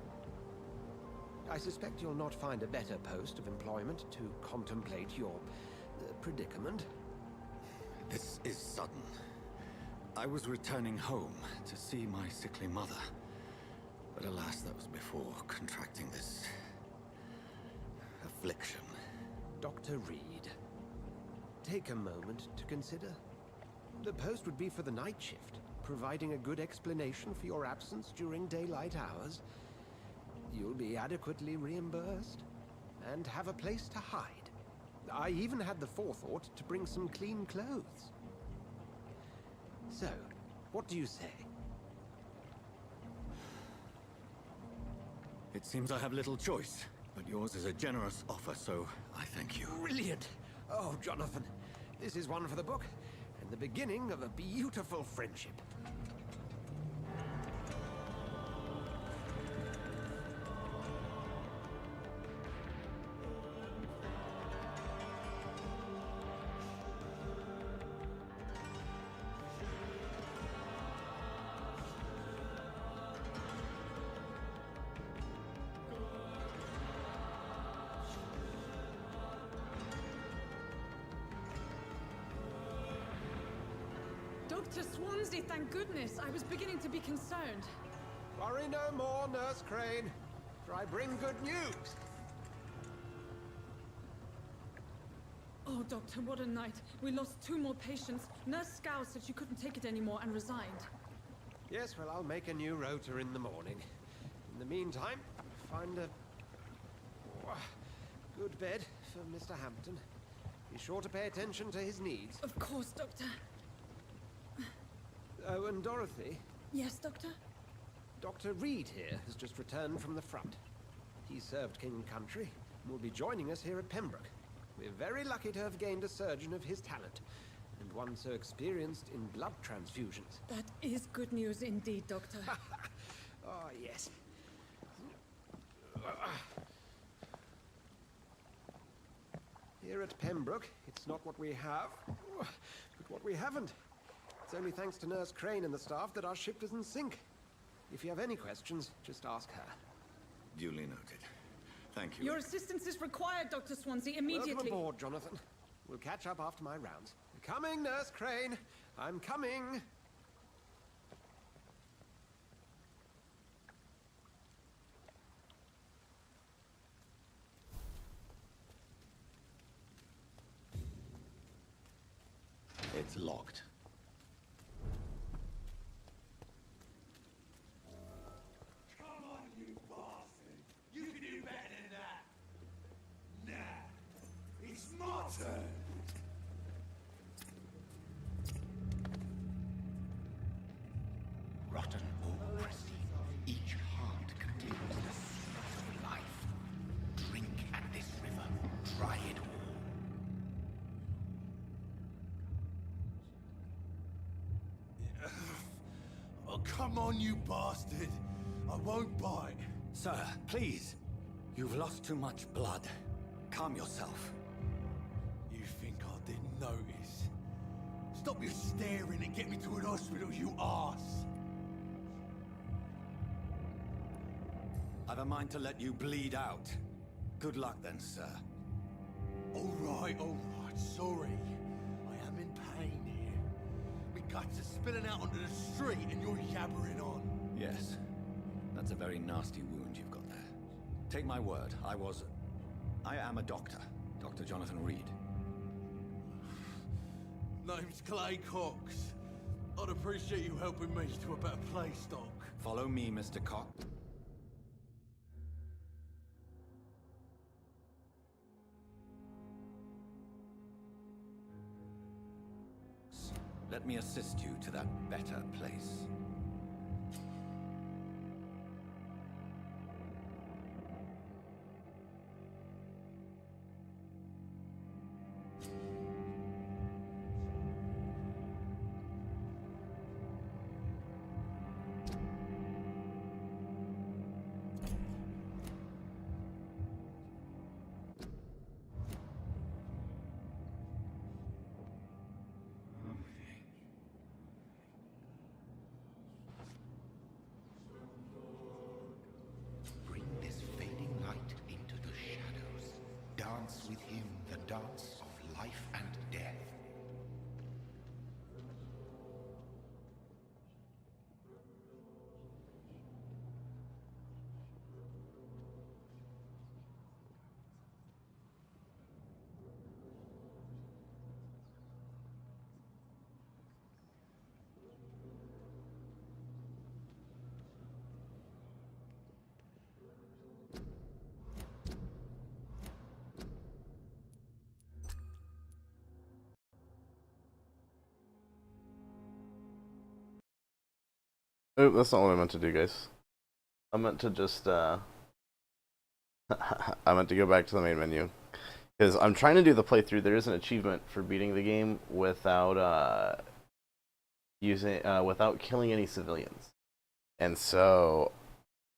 I suspect you'll not find a better post of employment to contemplate your predicament. This is sudden. I was returning home to see my sickly mother. But alas, that was before contracting this affliction. Dr. Reed, take a moment to consider. The post would be for the night shift, providing a good explanation for your absence during daylight hours. You'll be adequately reimbursed, and have a place to hide. I even had the forethought to bring some clean clothes. So, what do you say? It seems I have little choice, but yours is a generous offer, so I thank you. Brilliant! Oh, Jonathan, this is one for the book, and the beginning of a beautiful friendship. Dr. Swansea, thank goodness. I was beginning to be concerned. Worry no more, Nurse Crane, for I bring good news. Oh, Doctor, what a night. We lost 2 more patients. Nurse Scow said she couldn't take it anymore and resigned. Yes, well, I'll make a new rota in the morning. In the meantime, find a good bed for Mr. Hampton. Be sure to pay attention to his needs. Of course, Doctor. Oh, and Dorothy? Yes, Doctor? Dr. Reed here has just returned from the front. He served King and Country and will be joining us here at Pembroke. We're very lucky to have gained a surgeon of his talent, and one so experienced in blood transfusions. That is good news indeed, Doctor. Oh, yes. Here at Pembroke, it's not what we have, but what we haven't. It's only thanks to Nurse Crane and the staff that our ship doesn't sink. If you have any questions, just ask her. Duly noted. Thank you. Your assistance is required, Dr. Swansea, immediately. Welcome aboard, Jonathan. We'll catch up after my rounds. Coming, Nurse Crane. I'm coming. It's locked. Come on, you bastard! You can do better than that! Nah, it's my turn! Rotten or crusty, each heart contains the source of life. Drink at this river, try it all. Oh, come on, you bastard! I won't bite. Sir, please. You've lost too much blood. Calm yourself. You think I didn't notice? Stop your staring and get me to an hospital, you arse! I've a mind to let you bleed out. Good luck then, sir. All right, sorry. I am in pain here. My guts are spilling out onto the street and you're yabbering on. Yes. That's a very nasty wound you've got there. Take my word, I am a doctor. Dr. Jonathan Reed. Name's Clay Cox. I'd appreciate you helping me to a better place, Doc. Follow me, Mr. Cox. Let me assist you to that better place. dance of life and death. Oh, that's not what I meant to do, guys. I meant to just, I meant to go back to the main menu. Because I'm trying to do the playthrough. There is an achievement for beating the game without, without killing any civilians. And so,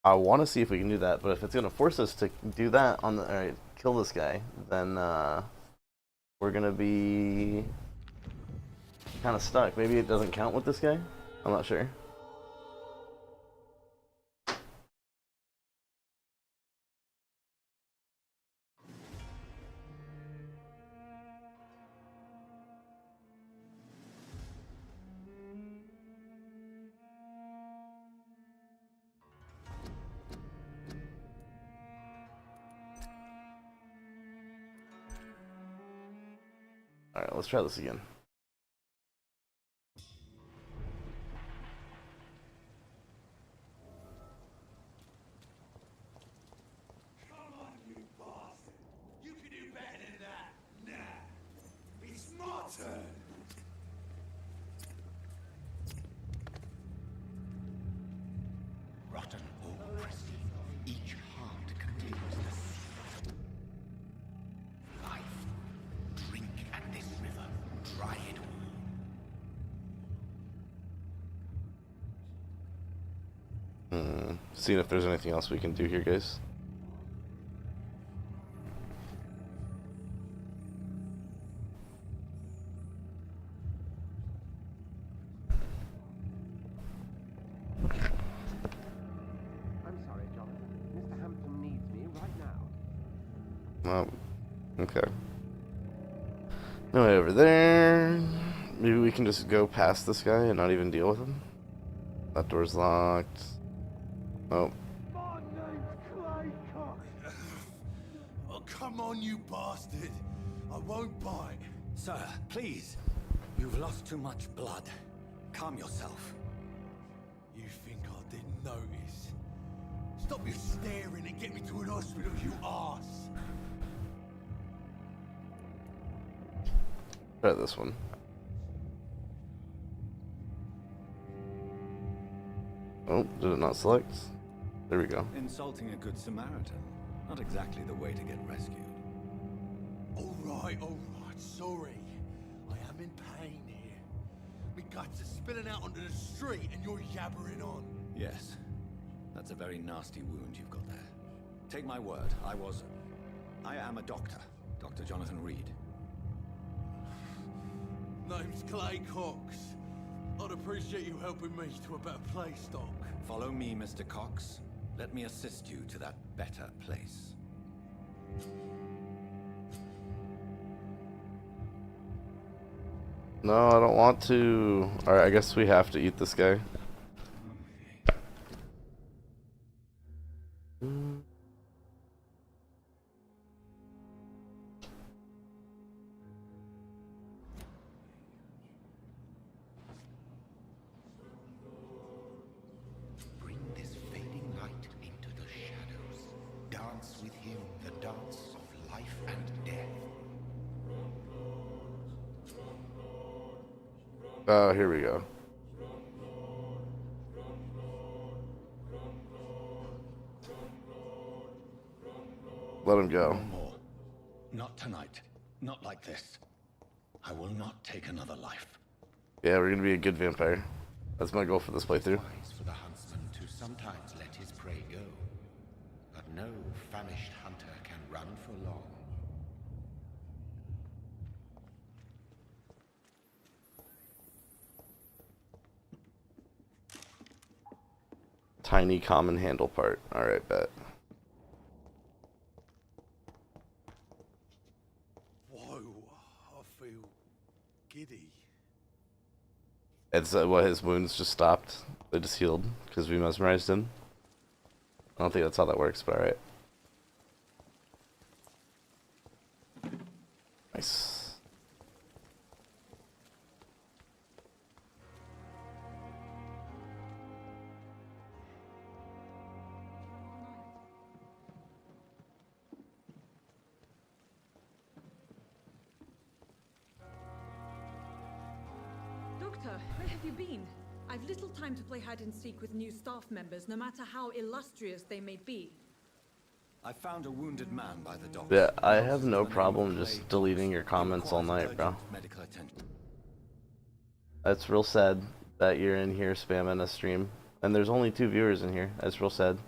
I want to see if we can do that. But if it's going to force us to do that on the, or kill this guy, then, we're going to be kind of stuck. Maybe it doesn't count with this guy? I'm not sure. Alright, let's try this again. Come on, you bastard! You can do better than that! Nah! It's my turn! Rotten or pristine, each heart contains the seed of life. Drink at this river, dry it all. Seeing if there's anything else we can do here, guys. I'm sorry, John. Mr. Hampton needs me right now. Okay. No way over there. Maybe we can just go past this guy and not even deal with him. That door's locked. Oh. My name's Claycock! Oh, come on, you bastard! I won't bite. Sir, please. You've lost too much blood. Calm yourself. You think I didn't notice? Stop your staring and get me to an hospital, you arse! Try this one. Oh, did it not select? There we go. Insulting a good Samaritan. Not exactly the way to get rescued. Alright, sorry. I am in pain here. My guts are spilling out onto the street and you're yabbering on. Yes. That's a very nasty wound you've got there. Take my word, I am a doctor. Dr. Jonathan Reed. Name's Clay Cox. I'd appreciate you helping me to a better place, Doc. Follow me, Mr. Cox. Let me assist you to that better place. No, I don't want to. Alright, I guess we have to eat this guy. Bring this fading light into the shadows. Dance with him the dance of life and death. Oh, here we go. Let him go. No more. Not tonight. Not like this. I will not take another life. Yeah, we're gonna be a good vampire. That's my goal for this playthrough. Wise for the huntsman to sometimes let his prey go. But no famished hunter can run for long. Tiny common handle part. Alright, bet. Why giddy. It's what, his wounds just stopped. They just healed because we mesmerized him. I don't think that's how that works, but alright. Nice. Doctor, where have you been? I've little time to play hide and seek with new staff members, no matter how illustrious they may be. I found a wounded man by the docks. Yeah, I have no problem just deleting your comments all night, bro. Medical attention. That's real sad that you're in here spamming a stream. And there's only 2 viewers in here. That's real sad.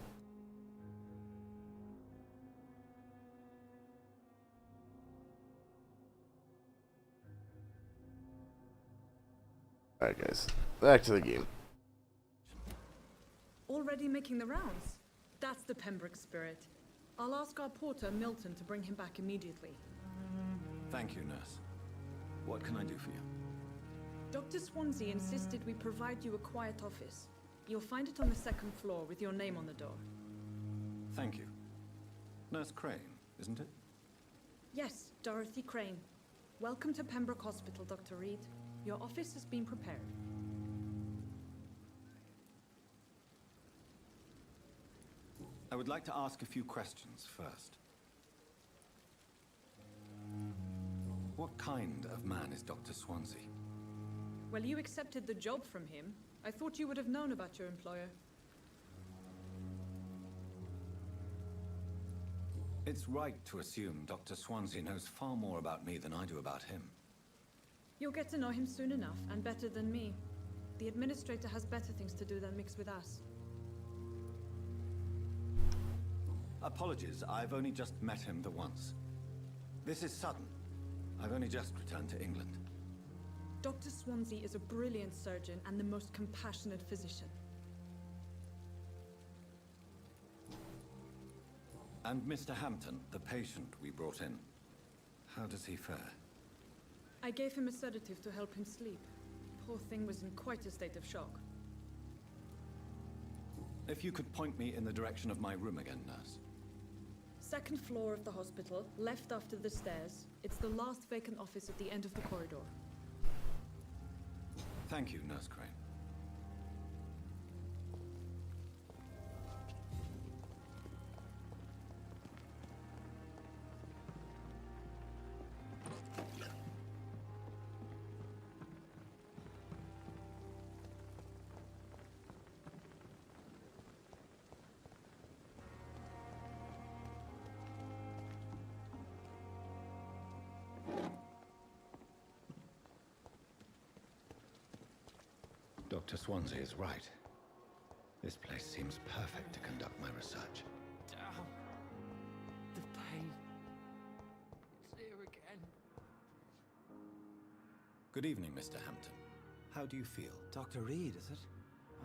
Alright guys, back to the game. Already making the rounds? That's the Pembroke spirit. I'll ask our porter, Milton, to bring him back immediately. Thank you, nurse. What can I do for you? Dr. Swansea insisted we provide you a quiet office. You'll find it on the 2nd floor with your name on the door. Thank you. Nurse Crane, isn't it? Yes, Dorothy Crane. Welcome to Pembroke Hospital, Dr. Reed. Your office has been prepared. I would like to ask a few questions first. What kind of man is Dr. Swansea? Well, you accepted the job from him. I thought you would have known about your employer. It's right to assume Dr. Swansea knows far more about me than I do about him. You'll get to know him soon enough, and better than me. The administrator has better things to do than mix with us. Apologies, I've only just met him the once. This is sudden. I've only just returned to England. Dr. Swansea is a brilliant surgeon and the most compassionate physician. And Mr. Hampton, the patient we brought in, how does he fare? I gave him a sedative to help him sleep. Poor thing was in quite a state of shock. If you could point me in the direction of my room again, nurse. 2nd floor of the hospital, left after the stairs. It's the last vacant office at the end of the corridor. Thank you, Nurse Crane. Dr. Swansea is right. This place seems perfect to conduct my research. Damn. The pain. It's here again. Good evening, Mr. Hampton. How do you feel? Dr. Reed, is it?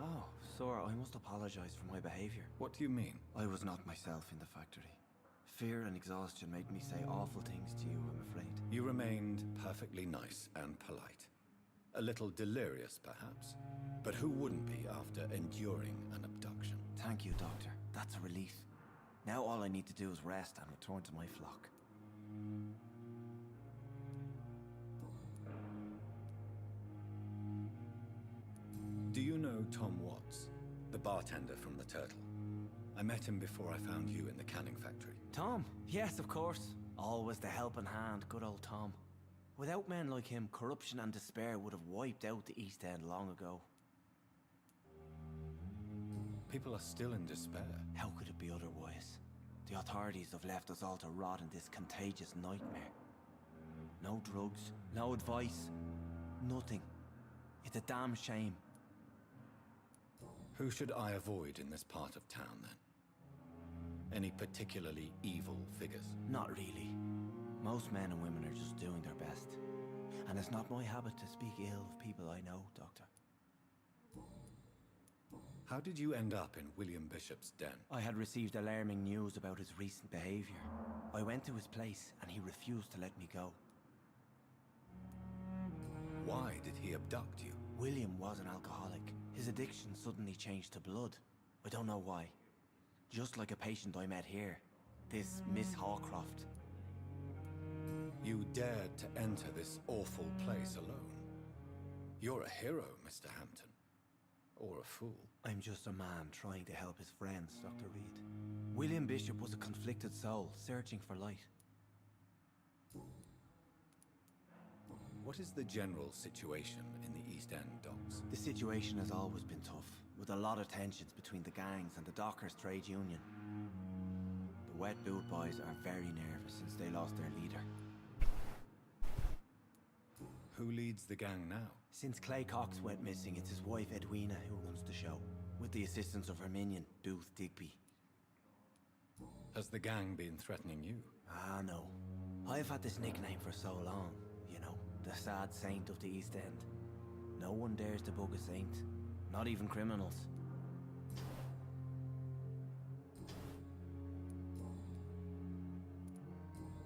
Oh, sir, I must apologize for my behavior. What do you mean? I was not myself in the factory. Fear and exhaustion made me say awful things to you, I'm afraid. You remained perfectly nice and polite. A little delirious, perhaps. But who wouldn't be after enduring an abduction? Thank you, Doctor. That's a relief. Now all I need to do is rest and return to my flock. Do you know Tom Watts, the bartender from the Turtle? I met him before I found you in the canning factory. Tom? Yes, of course. Always the helping hand, good old Tom. Without men like him, corruption and despair would have wiped out the East End long ago. People are still in despair. How could it be otherwise? The authorities have left us all to rot in this contagious nightmare. No drugs, no advice, nothing. It's a damn shame. Who should I avoid in this part of town, then? Any particularly evil figures? Not really. Most men and women are just doing their best. And it's not my habit to speak ill of people I know, Doctor. How did you end up in William Bishop's den? I had received alarming news about his recent behavior. I went to his place and he refused to let me go. did he abduct you? William was an alcoholic. His addiction suddenly changed to blood. I don't know why. Just like a patient I met here. This Miss Hawcroft. You dared to enter this awful place alone. You're a hero, Mr. Hampton. Or a fool. I'm just a man trying to help his friends, Dr. Reed. William Bishop was a conflicted soul, searching for light. What is the general situation in the East End docks? The situation has always been tough, with a lot of tensions between the gangs and the Dockers Trade Union. The Wet Boot Boys are very nervous since they lost their leader. Who leads the gang now? Since Clay Cox went missing, it's his wife Edwina who runs the show, with the assistance of her minion, Booth Digby. Has the gang been threatening you? Ah, no. I've had this nickname for so long, you know, the sad saint of the East End. No one dares to bug a saint, not even criminals.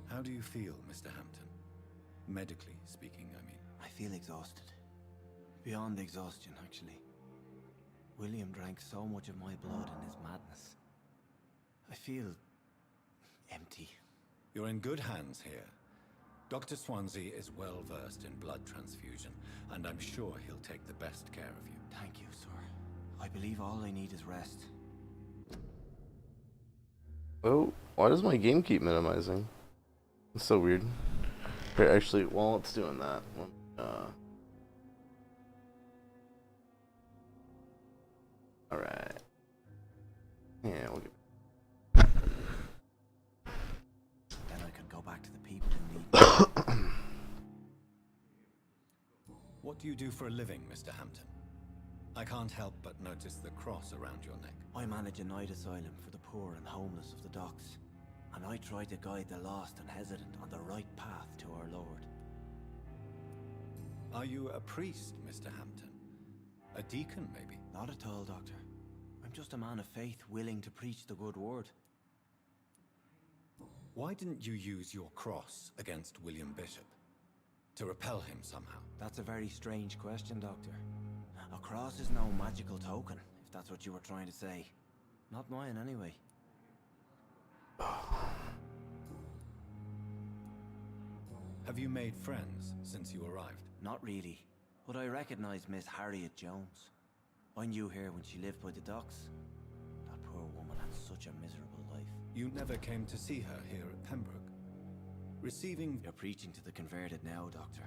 How do you feel, Mr. Hampton? Medically speaking, I mean. I feel exhausted. Beyond exhaustion, actually. William drank so much of my blood in his madness. I feel empty. You're in good hands here. Dr. Swansea is well versed in blood transfusion, and I'm sure he'll take the best care of you. Thank you, sir. I believe all I need is rest. Oh, why does my game keep minimizing? It's so weird. Here, actually, while it's doing that, alright. Yeah, we'll get. Then I can go back to the people who need me. What do you do for a living, Mr. Hampton? I can't help but notice the cross around your neck. I manage a night asylum for the poor and homeless of the docks, and I try to guide the lost and hesitant on the right path to our Lord. Are you a priest, Mr. Hampton? A deacon, maybe? Not at all, Doctor. I'm just a man of faith willing to preach the good word. Why didn't you use your cross against William Bishop? To repel him somehow? That's a very strange question, Doctor. A cross is no magical token, if that's what you were trying to say. Not mine, anyway. Have you made friends since you arrived? Not really, but I recognize Miss Harriet Jones. I knew her when she lived by the docks. That poor woman had such a miserable life. You never came to see her here at Pembroke? Receiving... You're preaching to the converted now, Doctor.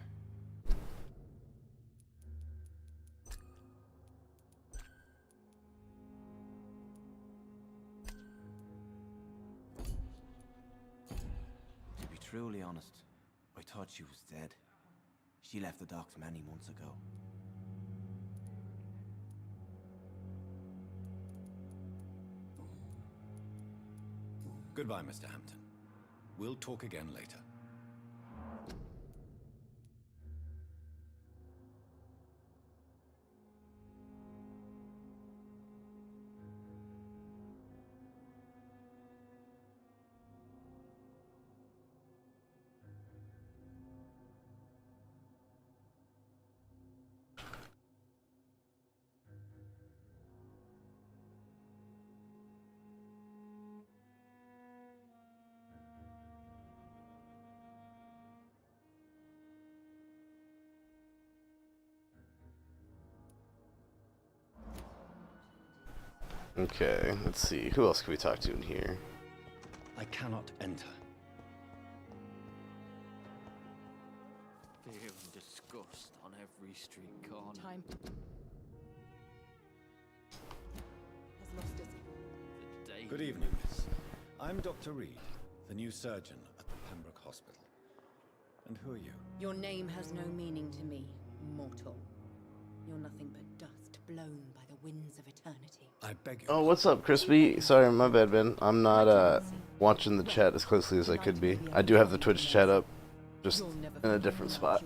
To be truly honest, I thought she was dead. She left the docks many months ago. Goodbye, Mr. Hampton. We'll talk again later. Okay, let's see. Who else can we talk to in here? I cannot enter. Fear and disgust on every street corner. Time has lost us. Good evening, miss. I'm Dr. Reed, the new surgeon at the Pembroke Hospital. And who are you? Your name has no meaning to me, mortal. You're nothing but dust blown by the winds of eternity. I beg you. Oh, what's up, Crispy? Sorry, my bad, Ben. I'm not watching the chat as closely as I could be. I do have the Twitch chat up, just in a different spot.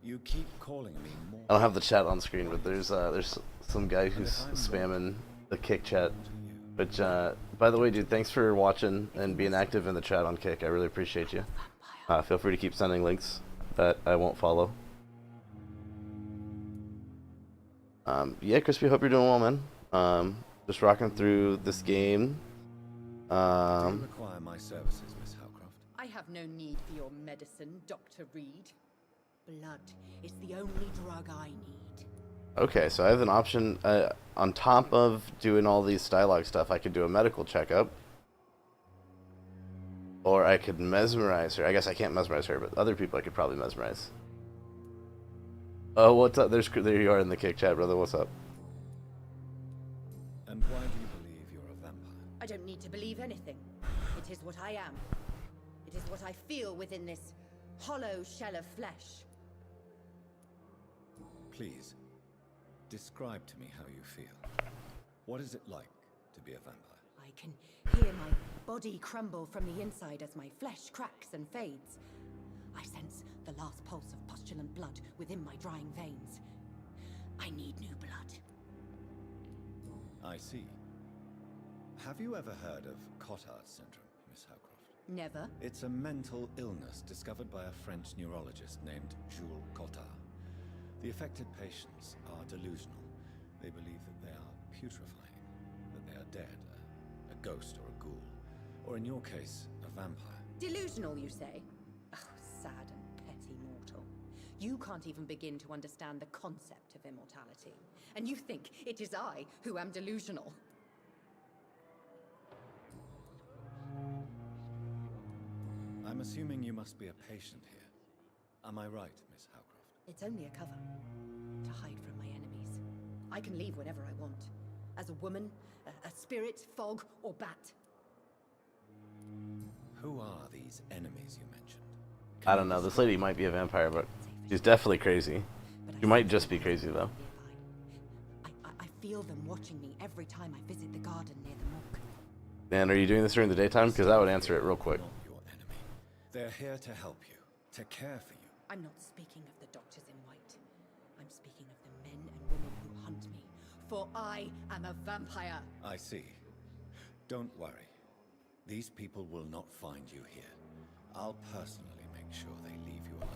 You keep calling me more. I don't have the chat on screen, but there's some guy who's spamming the Kick chat. Which, by the way, dude, thanks for watching and being active in the chat on Kick. I really appreciate you. Feel free to keep sending links that I won't follow. Yeah, Crispy, hope you're doing well, man. Just rocking through this game. Do you require my services, Miss Howcroft? I have no need for your medicine, Dr. Reed. Blood is the only drug I need. Okay, so I have an option. On top of doing all these dialogue stuff, I could do a medical checkup. Or I could mesmerize her. I guess I can't mesmerize her, but other people I could probably mesmerize. Oh, what's up? There you are in the kick chat, brother. What's up? And why do you believe you're a vampire? I don't need to believe anything. It is what I am. It is what I feel within this hollow shell of flesh. Please, describe to me how you feel. What is it like to be a vampire? I can hear my body crumble from the inside as my flesh cracks and fades. I sense the last pulse of postulant blood within my drying veins. I need new blood. I see. Have you ever heard of Cotard syndrome, Miss Howcroft? Never. It's a mental illness discovered by a French neurologist named Jules Cotard. The affected patients are delusional. They believe that they are putrefying, that they are dead, a ghost or a ghoul, or in your case, a vampire. Delusional, you say? Oh, sad and petty mortal. You can't even begin to understand the concept of immortality. And you think it is I who am delusional. I'm assuming you must be a patient here. Am I right, Miss Howcroft? It's only a cover. To hide from my enemies. I can leave whenever I want. As a woman, a spirit, fog, or bat. Who are these enemies you mentioned? I don't know. This lady might be a vampire, but she's definitely crazy. She might just be crazy, though. I feel them watching me every time I visit the garden near the morgue. Man, are you doing this during the daytime? Because I would answer it real quick. Your enemy. They're here to help you, to care for you. I'm not speaking of the doctors in white. I'm speaking of the men and women who hunt me. For I am a vampire. I see. Don't worry. These people will not find you here. I'll personally make sure they leave you alone.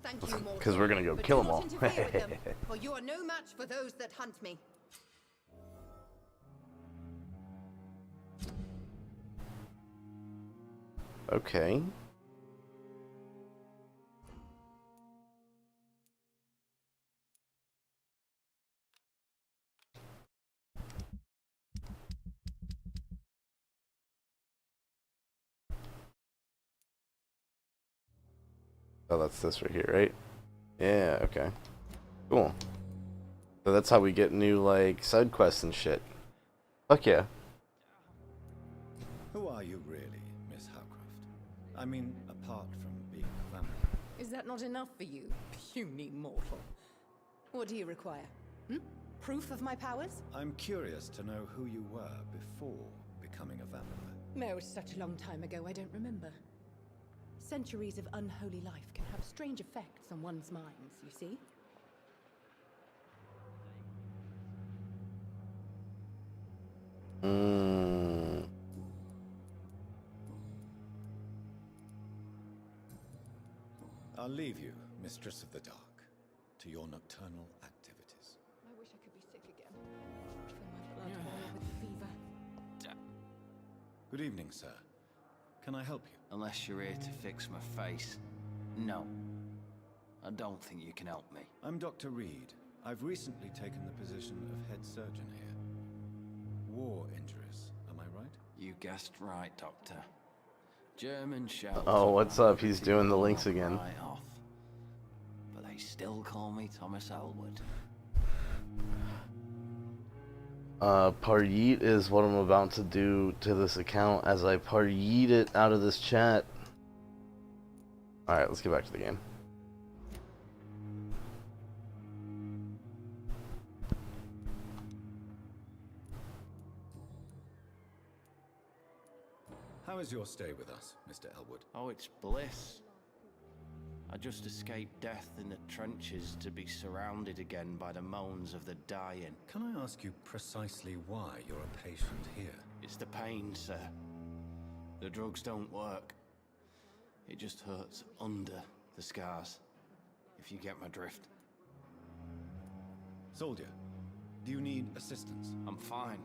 Thank you, mortal. Because we're gonna go But kill do them not all. interfere with them, for you are no match for those that hunt me. Okay. Oh, that's this right here, right? Yeah, okay. Cool. So that's how we get new, like, side quests and shit. Fuck yeah. Who are you really, Miss Howcroft? I mean, apart from being a vampire. Is that not enough for you, puny mortal? What do you require? Proof of my powers? I'm curious to know who you were before becoming a vampire. It was such a long time ago, I don't remember. Centuries of unholy life can have strange effects on one's minds, you see? I'll leave you, Mistress of the Dark, to your nocturnal activities. I wish I could be sick again. I feel my blood boil with fever. Good evening, sir. Can I help you? Unless you're here to fix my face. No. I don't think you can help me. I'm Dr. Reed. I've recently taken the position of head surgeon here. War injuries, am I right? You guessed right, Doctor. German shells. Oh, what's up? He's doing the links again. Right off. But they still call me Thomas Elwood. Paryeet is what I'm about to do to this account as I paryeet it out of this chat. Alright, let's get back to the game. How is your stay with us, Mr. Elwood? Oh, it's bliss. I just escaped death in the trenches to be surrounded again by the moans of the dying. Can I ask you precisely why you're a patient here? It's the pain, sir. The drugs don't work. It just hurts under the scars, if you get my drift. Soldier, Do you need assistance? I'm fine.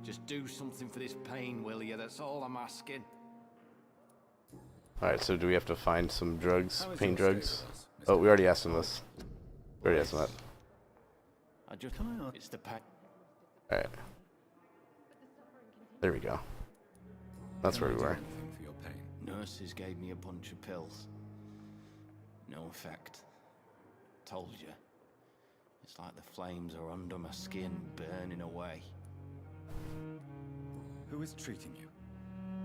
Just do something for this pain, will you? That's all I'm asking. Alright, so do we have to find some drugs? How is Pain your drugs? stay with us, Oh, Mr. we already asked him this. We already asked him that. I just... It's the pain. Alright. There we go. That's where we were. For your pain? Nurses gave me a bunch of pills. No effect. Told you. It's like the flames are under my skin, burning away. Who is treating you?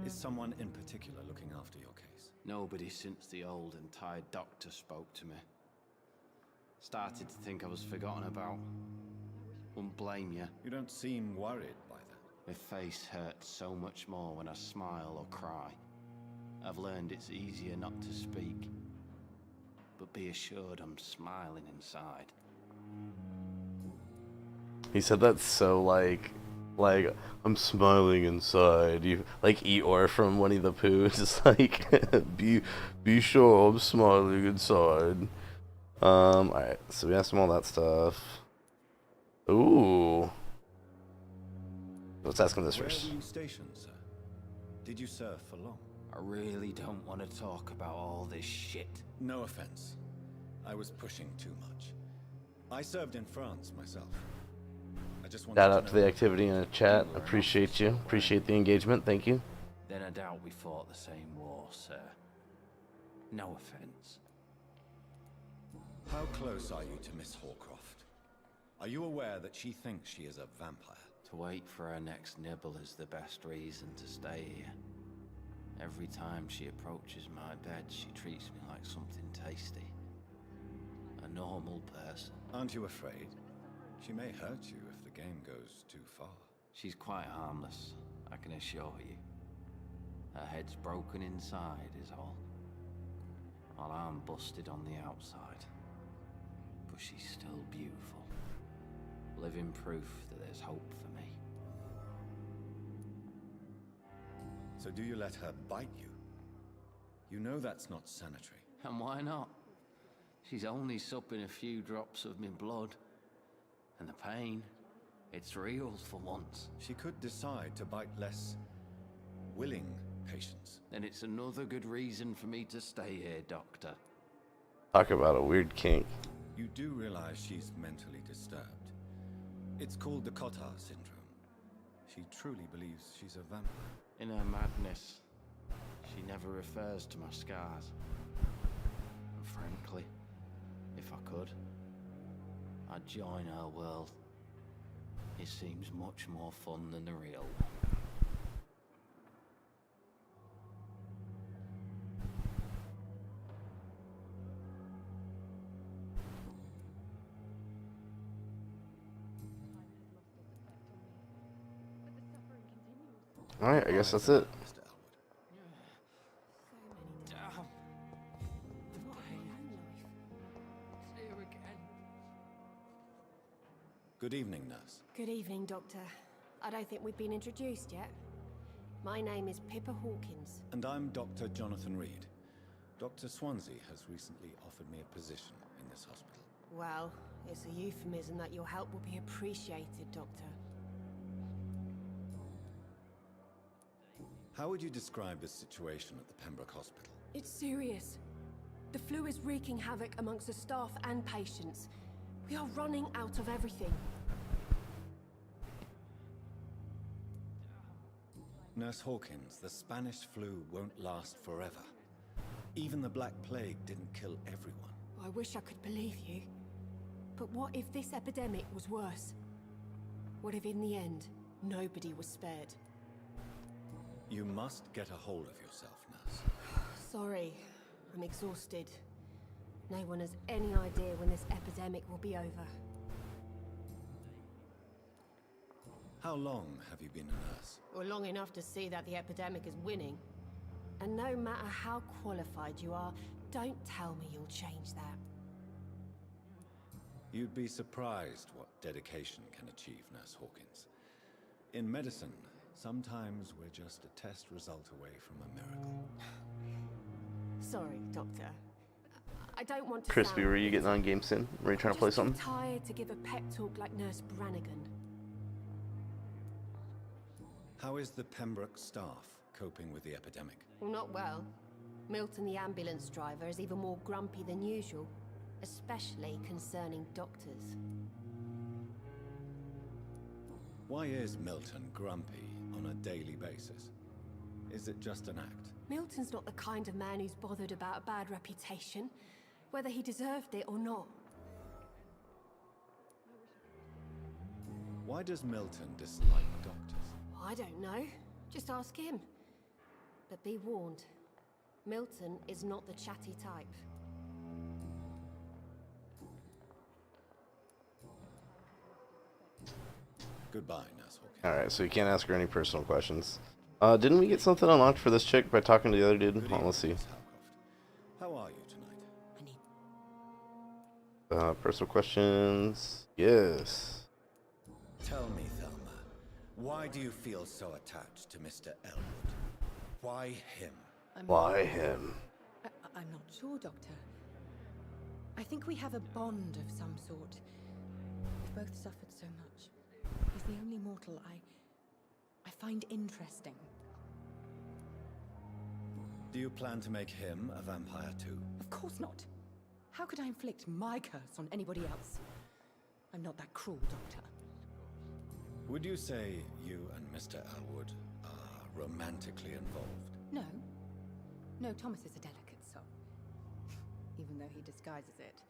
Is someone in particular looking after your case? Nobody since the old and tired doctor spoke to me. Started to think I was forgotten about. Wouldn't blame you. You don't seem worried by that. My face hurts so much more when I smile or cry. I've learned it's easier not to speak. But be assured I'm smiling inside. He said that so like I'm smiling inside. You like Eeyore from Winnie the Pooh, just like be sure I'm smiling inside. Alright, so we asked him all that stuff. Ooh. Let's ask him this first. Where were you stationed, sir? Did you serve for long? I really don't want to talk about all this shit. No offense. I was pushing too much. I served in France myself. I just wanted Shout out to to the know activity in the chat. Appreciate you. Appreciate the engagement. Thank you. Then I doubt we fought the same war, sir. No offense. How close are you to Miss Horcroft? Are you aware that she thinks she is a vampire? To wait for her next nibble is the best reason to stay here. Every time she approaches my bed, she treats me like something tasty. A normal person. Aren't you afraid? She may hurt you if the game goes too far. She's quite harmless, I can assure you. Her head's broken inside is all. While I'm busted on the outside. But she's still beautiful. Living proof that there's hope for me. So do you let her bite you? You know that's not sanitary. And why not? She's only supping a few drops of my blood. And the pain, it's real for once. She could decide to bite less willing patients. Then it's another good reason for me to stay here, Doctor. Talk about a weird kink. You do realize she's mentally disturbed. It's called the Cotard syndrome. She truly believes she's a vampire. In her madness, she never refers to my scars. And frankly, if I could, I'd join her world. It seems much more fun than the real one. Alright, I guess that's it. Good evening, nurse. Good evening, Doctor. I don't think we've been introduced yet. My name is Pippa Hawkins. And I'm Dr. Jonathan Reed. Dr. Swansea has recently offered me a position in this hospital. Well, it's a euphemism that your help will be appreciated, Doctor. How would you describe the situation at the Pembroke Hospital? It's serious. The flu is wreaking havoc amongst the staff and patients. We are running out of everything. Nurse Hawkins, the Spanish flu won't last forever. Even the Black Plague didn't kill everyone. I wish I could believe you. But what if this epidemic was worse? What if in the end, nobody was spared? You must get a hold of yourself, nurse. Sorry, I'm exhausted. No one has any idea when this epidemic will be over. How long have you been a nurse? Well, long enough to see that the epidemic is winning. And no matter how qualified you are, don't tell me you'll change that. You'd be surprised what dedication can achieve, Nurse Hawkins. In medicine, sometimes we're just a test result away from a miracle. Sorry, Doctor. I don't want to Crispy, sound were you getting on game soon? Were you trying to play just too something? tired to give a pep talk like Nurse Brannigan. How is the Pembroke staff coping with the epidemic? Well, not well. Milton, the ambulance driver, is even more grumpy than usual, especially concerning doctors. Why is Milton grumpy on a daily basis? Is it just an act? Milton's not the kind of man who's bothered about a bad reputation, whether he deserved it or not. Why does Milton dislike doctors? I don't know. Just ask him. But be warned, Milton is not the chatty type. Goodbye, Nurse Hawkins. Alright, so you can't ask her any personal questions. Didn't we get something unlocked for this chick by talking to the other dude? Hold on, let's see. How are you tonight? Personal questions. Yes. Tell me, Thelma, why do you feel so attached to Mr. Elwood? Why him? Why him? I'm not sure, Doctor. I think we have a bond of some sort. We've both suffered so much. He's the only mortal I find interesting. Do you plan to make him a vampire too? Of course not. How could I inflict my curse on anybody else? I'm not that cruel, Doctor. Would you say you and Mr. Elwood are romantically involved? No. No, Thomas is a delicate soul. Even though he disguises it.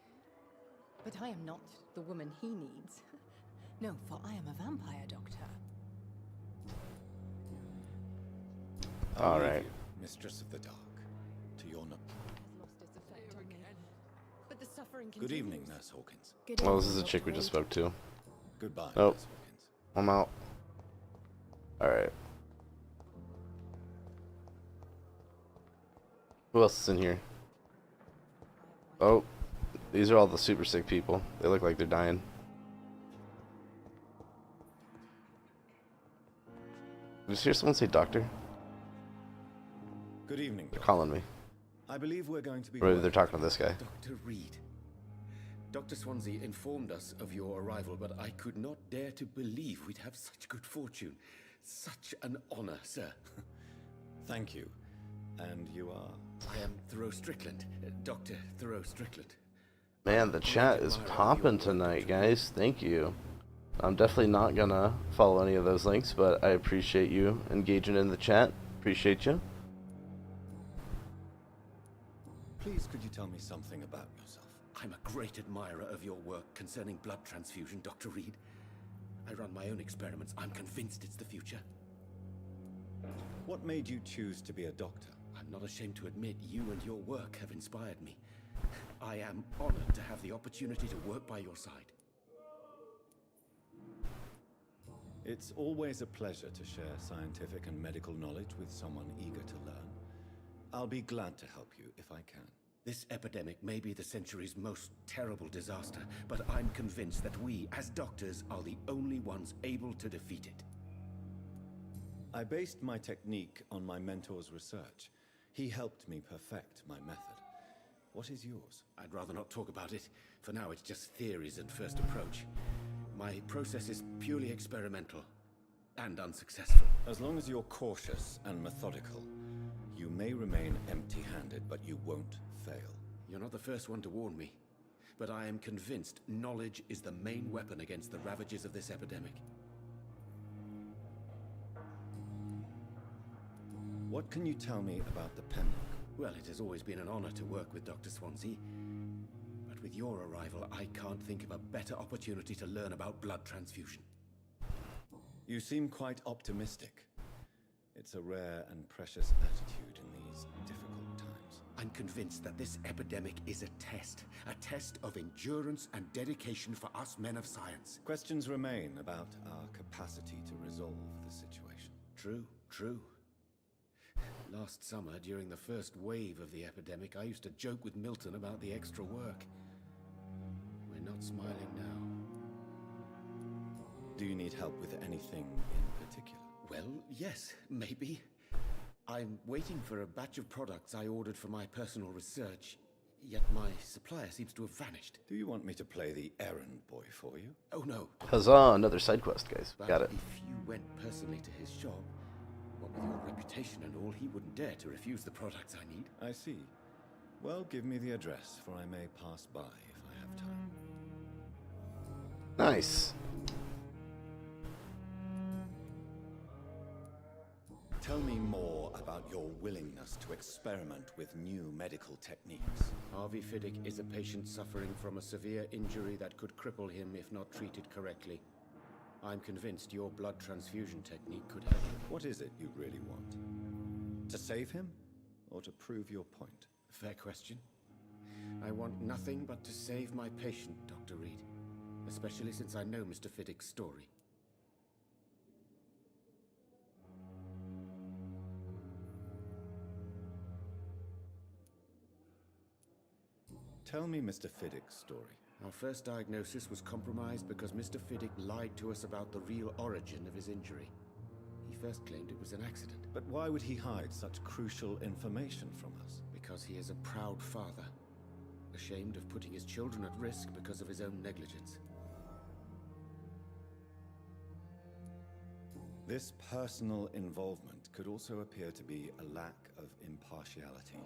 But I am not the woman he needs. No, for I am a vampire, Doctor. All right. Mistress of the Dark, to your number. Lost its effect on me. But the suffering Good continues. evening, Nurse Hawkins. Well, this is a chick we just spoke to. Goodbye, Nope. Nurse Hawkins. I'm out. Alright. Who else is in here? Oh, these are all the super sick people. They look like they're dying. Did you just hear someone say doctor? Good evening. They're calling me. I believe we're going to be. Or maybe they're talking to this guy. Dr. Reed. Dr. Swansea informed us of your arrival, but I could not dare to believe we'd have such good fortune. Such an honor, sir. Thank you. And you are? I am Thoreau Strickland, Dr. Thoreau Strickland. Man, the chat is popping tonight, guys. Thank you. I'm definitely not gonna follow any of those links, but I appreciate you engaging in the chat. Appreciate you. Please, could you tell me something about yourself? I'm a great admirer of your work concerning blood transfusion, Dr. Reed. I run my own experiments. I'm convinced it's the future. What made you choose to be a doctor? I'm not ashamed to admit you and your work have inspired me. I am honored to have the opportunity to work by your side. It's always a pleasure to share scientific and medical knowledge with someone eager to learn. I'll be glad to help you if I can. This epidemic may be the century's most terrible disaster, but I'm convinced that we, as doctors, are the only ones able to defeat it. I based my technique on my mentor's research. He helped me perfect my method. What is yours? I'd rather not talk about it. For now, it's just theories and first approach. My process is purely experimental and unsuccessful. As long as you're cautious and methodical, you may remain empty-handed, but you won't fail. You're not the first one to warn me, but I am convinced knowledge is the main weapon against the ravages of this epidemic. What can you tell me about the Pembroke? Well, it has always been an honor to work with Dr. Swansea. But with your arrival, I can't think of a better opportunity to learn about blood transfusion. You seem quite optimistic. It's a rare and precious attitude in these difficult times. I'm convinced that this epidemic is a test of endurance and dedication for us men of science. Questions remain about our capacity to resolve the situation. True. Last summer, during the first wave of the epidemic, I used to joke with Milton about the extra work. We're not smiling now. Do you need help with anything in particular? Well, yes, maybe. I'm waiting for a batch of products I ordered for my personal research. Yet my supplier seems to have vanished. Do you want me to play the errand boy for you? Oh no. Huzzah, another side quest, guys. But Got it. if you went personally to his shop, what with your reputation and all, he wouldn't dare to refuse the products I need. I see. Well, give me the address, for I may pass by if I have time. Nice. Tell me more about your willingness to experiment with new medical techniques. Harvey Fiddick is a patient suffering from a severe injury that could cripple him if not treated correctly. I'm convinced your blood transfusion technique could help him. What is it you really want? To save him, or to prove your point? Fair question. I want nothing but to save my patient, Dr. Reed. Especially since I know Mr. Fiddick's story. Tell me Mr. Fiddick's story. Our first diagnosis was compromised because Mr. Fiddick lied to us about the real origin of his injury. He first claimed it was an accident. But why would he hide such crucial information from us? Because he is a proud father, ashamed of putting his children at risk because of his own negligence. This personal involvement could also appear to be a lack of impartiality.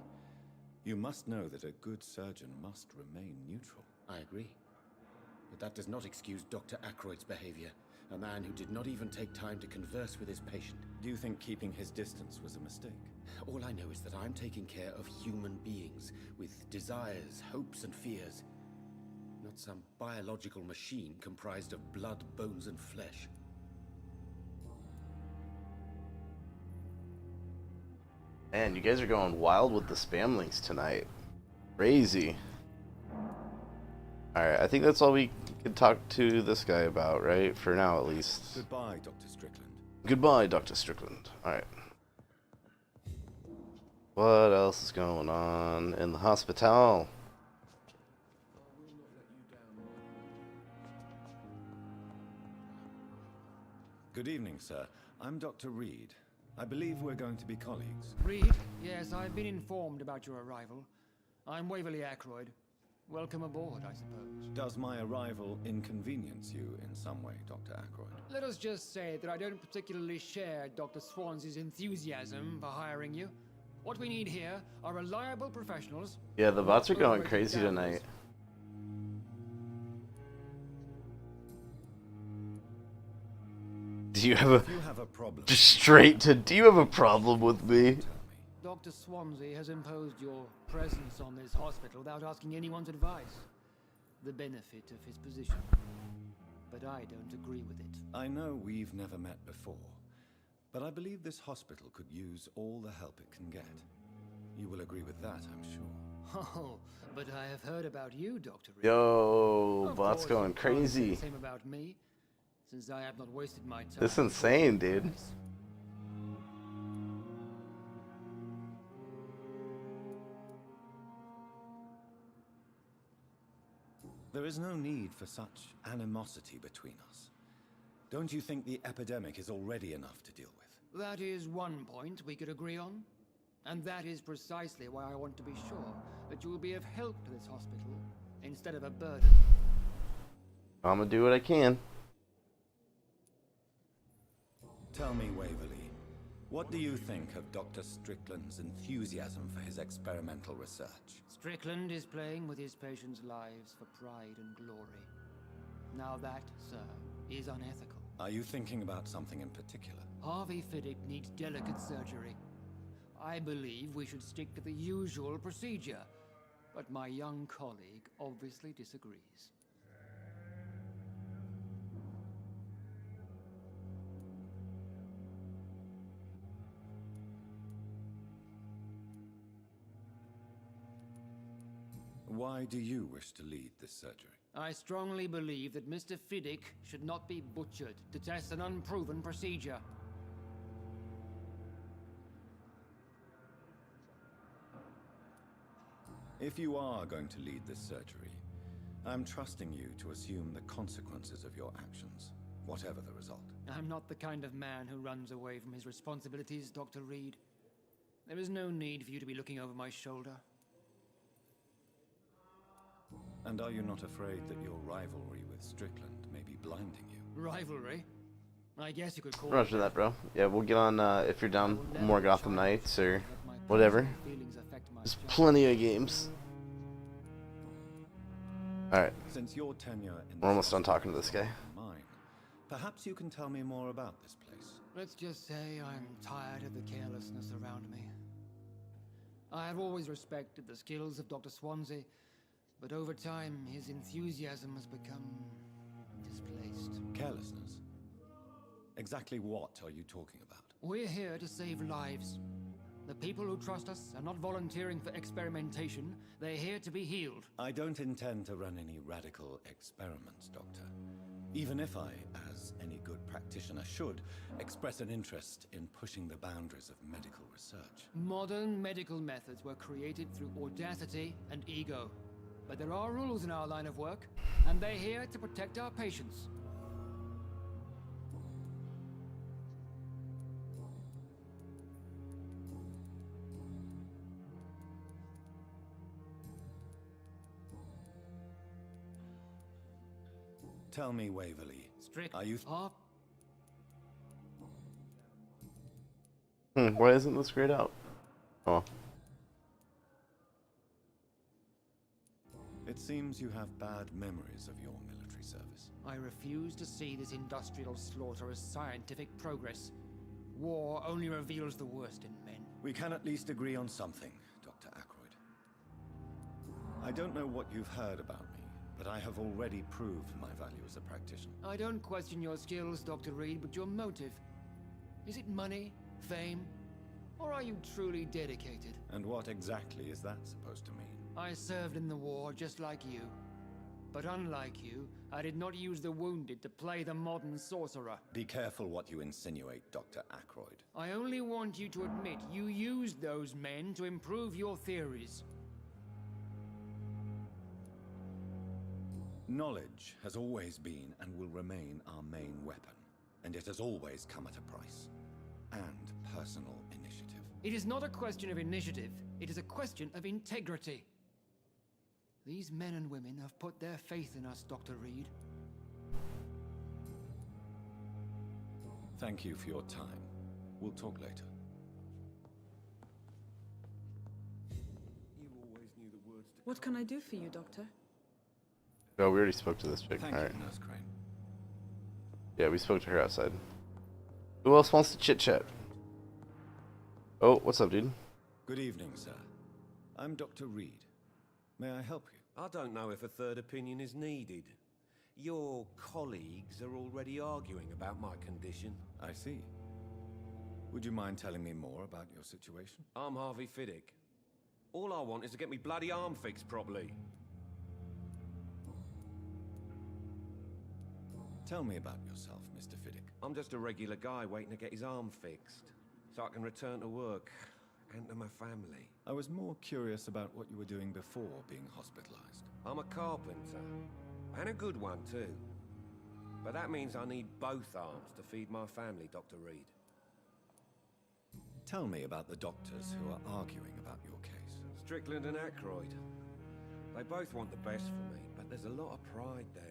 You must know that a good surgeon must remain neutral. I agree. But that does not excuse Dr. Ackroyd's behavior, a man who did not even take time to converse with his patient. Do you think keeping his distance was a mistake? All I know is that I'm taking care of human beings with desires, hopes, and fears. Not some biological machine comprised of blood, bones, and flesh. Man, you guys are going wild with the spam links tonight. Crazy. Alright, I think that's all we could talk to this guy about, right? For now, at least. Goodbye, Dr. Strickland. Goodbye, Dr. Strickland. Alright. What else is going on in the hospital? Good evening, sir. I'm Dr. Reed. I believe we're going to be colleagues. Reed? Yes, I've been informed about your arrival. I'm Waverly Ackroyd. Welcome aboard, I suppose. Does my arrival inconvenience you in some way, Dr. Ackroyd? Let us just say that I don't particularly share Dr. Swans's enthusiasm for hiring you. What we need here are reliable professionals. Yeah, the bots are going crazy tonight. Do you have a problem? Just straight to, do you have a problem with me? Dr. Swansea has imposed your presence on this hospital without asking anyone's advice. The benefit of his position. But I don't agree with it. I know we've never met before, but I believe this hospital could use all the help it can get. You will agree with that, I'm sure. Oh, but I have heard about you, Dr. Reed. Yo, bots going crazy. Same about me, since I have not wasted my time. This is insane, dude. There is no need for such animosity between us. Don't you think the epidemic is already enough to deal with? That is one point we could agree on. And that is precisely why I want to be sure that you will be of help to this hospital instead of a burden. I'm gonna do what I can. Tell me, Waverly, what do you think of Dr. Strickland's enthusiasm for his experimental research? Strickland is playing with his patients' lives for pride and glory. Now that, sir, is unethical. Are you thinking about something in particular? Harvey Fiddick needs delicate surgery. I believe we should stick to the usual procedure, but my young colleague obviously disagrees. Why do you wish to lead this surgery? I strongly believe that Mr. Fiddick should not be butchered to test an unproven procedure. If you are going to lead this surgery, I'm trusting you to assume the consequences of your actions, whatever the result. I'm not the kind of man who runs away from his responsibilities, Dr. Reed. There is no need for you to be looking over my shoulder. And are you not afraid that your rivalry with Strickland may be blinding you? Rivalry? I guess you could call Roger that, bro. Yeah, we'll get on if you're down more Gotham Knights or whatever. There's plenty of games. Alright. Since your tenure in We're almost done talking to this guy. mine, perhaps you can tell me more about this place. Let's just say I'm tired of the carelessness around me. I have always respected the skills of Dr. Swansea, but over time his enthusiasm has become displaced. Carelessness? Exactly what are you talking about? We're here to save lives. The people who trust us are not volunteering for experimentation. They're here to be healed. I don't intend to run any radical experiments, Doctor. Even if I, as any good practitioner should, express an interest in pushing the boundaries of medical research. Modern medical methods were created through audacity and ego. But there are rules in our line of work, and they're here to protect our patients. Tell me, Waverly, are you... Why isn't this grayed out? Oh. It seems you have bad memories of your military service. I refuse to see this industrial slaughter as scientific progress. War only reveals the worst in men. We can at least agree on something, Dr. Ackroyd. I don't know what you've heard about me, but I have already proved my value as a practitioner. I don't question your skills, Dr. Reed, but your motive. Is it money, fame, or are you truly dedicated? And what exactly is that supposed to mean? I served in the war just like you. But unlike you, I did not use the wounded to play the modern sorcerer. Be careful what you insinuate, Dr. Ackroyd. I only want you to admit you used those men to improve your theories. Knowledge has always been and will remain our main weapon, and it has always come at a price. And personal initiative. It is not a question of initiative, it is a question of integrity. These men and women have put their faith in us, Dr. Reed. Thank you for your time. We'll talk later. You always knew the words to... What can I do for you, Doctor? Oh, we already spoke to this chick. Thank Alright. you, Nurse Crane. Yeah, we spoke to her outside. Who else wants to chit-chat? Oh, what's up, dude? Good evening, sir. I'm Dr. Reed. May I help you? I don't know if a third opinion is needed. Your colleagues are already arguing about my condition. I see. Would you mind telling me more about your situation? I'm Harvey Fiddick. All I want is to get me bloody arm fixed properly. Tell me about yourself, Mr. Fiddick. I'm just a regular guy waiting to get his arm fixed, so I can return to work and to my family. I was more curious about what you were doing before being hospitalized. I'm a carpenter, and a good one too. But that means I need both arms to feed my family, Dr. Reed. Tell me about the doctors who are arguing about your case. Strickland and Ackroyd. They both want the best for me, but there's a lot of pride there.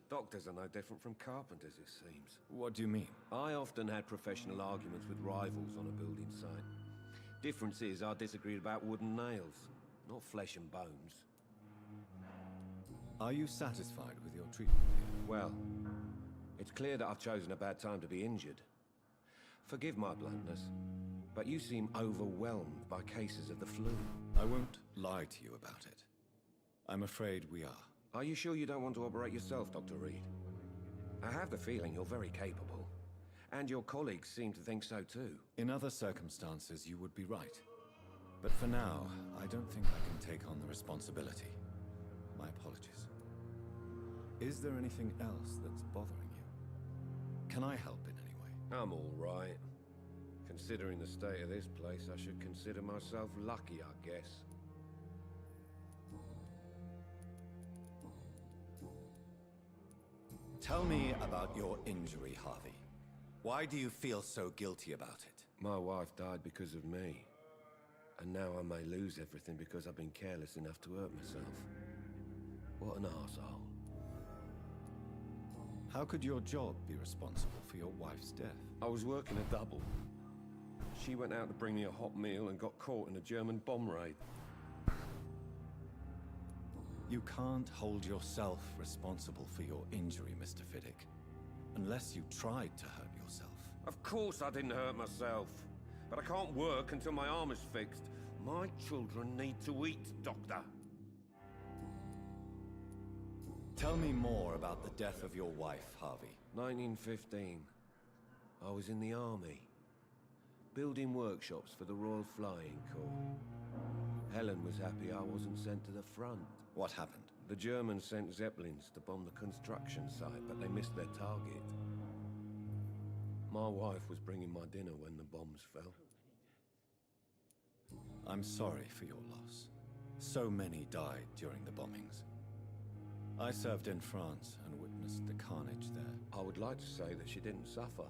Doctors are no different from carpenters, it seems. What do you mean? I often had professional arguments with rivals on a building site. Difference is I disagreed about wooden nails, not flesh and bones. Are you satisfied with your treatment here? Well, it's clear that I've chosen a bad time to be injured. Forgive my bluntness, but you seem overwhelmed by cases of the flu. I won't lie to you about it. I'm afraid we are. Are you sure you don't want to operate yourself, Dr. Reed? I have the feeling you're very capable. And your colleagues seem to think so too. In other circumstances, you would be right. But for now, I don't think I can take on the responsibility. My apologies. Is there anything else that's bothering you? Can I help in any way? I'm all right. Considering the state of this place, I should consider myself lucky, I guess. Tell me about your injury, Harvey. Why do you feel so guilty about it? My wife died because of me. And now I may lose everything because I've been careless enough to hurt myself. What an arsehole. How could your job be responsible for your wife's death? I was working a double. She went out to bring me a hot meal and got caught in a German bomb raid. You can't hold yourself responsible for your injury, Mr. Fiddick. Unless you tried to hurt yourself. Of course I didn't hurt myself. But I can't work until my arm is fixed. My children need to eat, Doctor. Tell me more about the death of your wife, Harvey. 1915. I was in the army. Building workshops for the Royal Flying Corps. Helen was happy I wasn't sent to the front. What happened? The Germans sent Zeppelins to bomb the construction site, but they missed their target. My wife was bringing my dinner when the bombs fell. I'm sorry for your loss. So many died during the bombings. I served in France and witnessed the carnage there. I would like to say that she didn't suffer.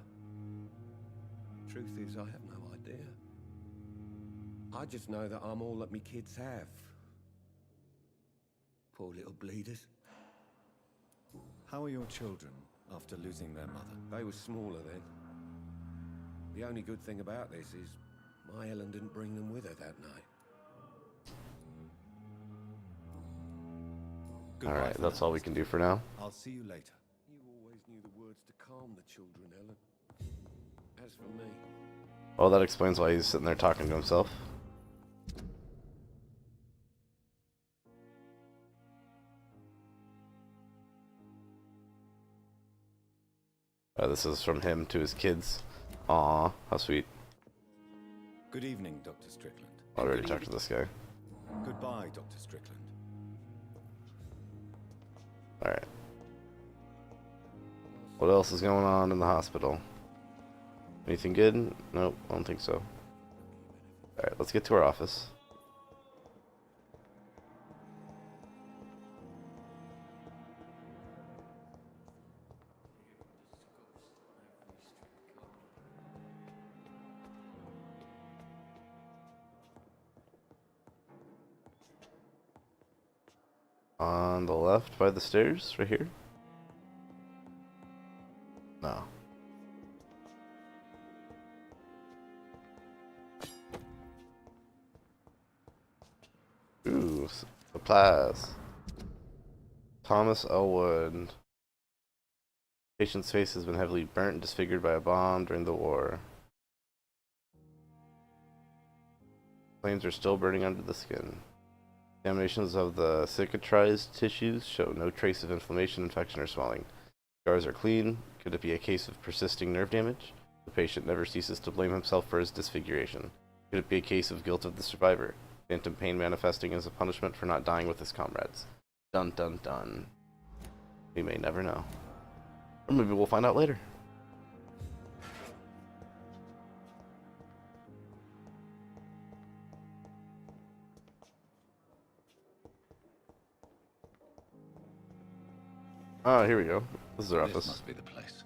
Truth is, I have no idea. I just know that I'm all that me kids have. Poor little bleeders. How are your children after losing their mother? They were smaller then. The only good thing about this is my Helen didn't bring them with her that night. Alright, that's all we can do for now. I'll see you later. You always knew the words to calm the children, Helen. As for me... Well, that explains why he's sitting there talking to himself. This is from him to his kids. Aw, how sweet. Good evening, Dr. Strickland. I already talked to this guy. Goodbye, Dr. Strickland. Alright. What else is going on in the hospital? Anything good? Nope, I don't think so. Alright, let's get to our office. On the left by the stairs, right here? No. Ooh, supplies. Thomas Elwood. Patient's face has been heavily burnt and disfigured by a bomb during the war. Flames are still burning under the skin. Examinations of the cicatrized tissues show no trace of inflammation, infection, or swelling. Scars are clean. Could it be a case of persisting nerve damage? The patient never ceases to blame himself for his disfiguration. Could it be a case of guilt of the survivor? Phantom pain manifesting as a punishment for not dying with his comrades. Dun dun dun. We may never know. Or maybe we'll find out later. Ah, here we go. This is our office. This must be the place.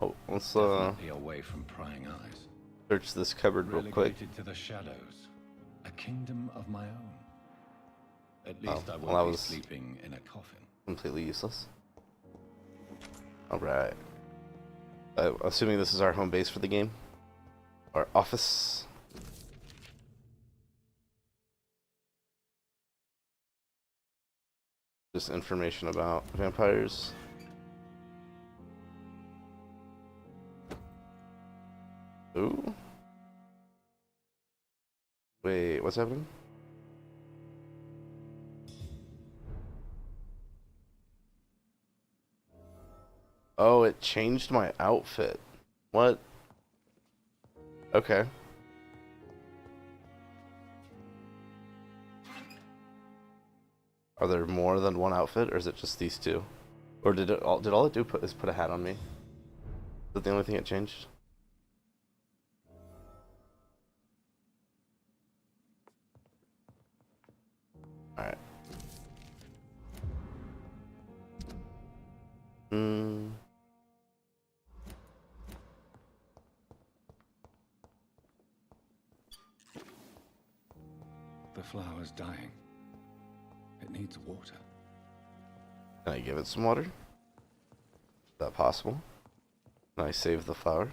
Oh, let's Definitely away from prying eyes. search this cupboard real quick. Relegated to the shadows. A kingdom of my own. At least I well, won't that be was sleeping in a coffin. completely useless. Alright. Assuming this is our home base for the game. Our office. Just information about vampires. Ooh. Wait, what's happening? Oh, it changed my outfit. What? Okay. Are there more than one outfit, or is it just these two? Or did all it do is put a hat on me? Is that the only thing it changed? Alright. The flower's dying. It needs water. Can I give it some water? Is that possible? Can I save the flower?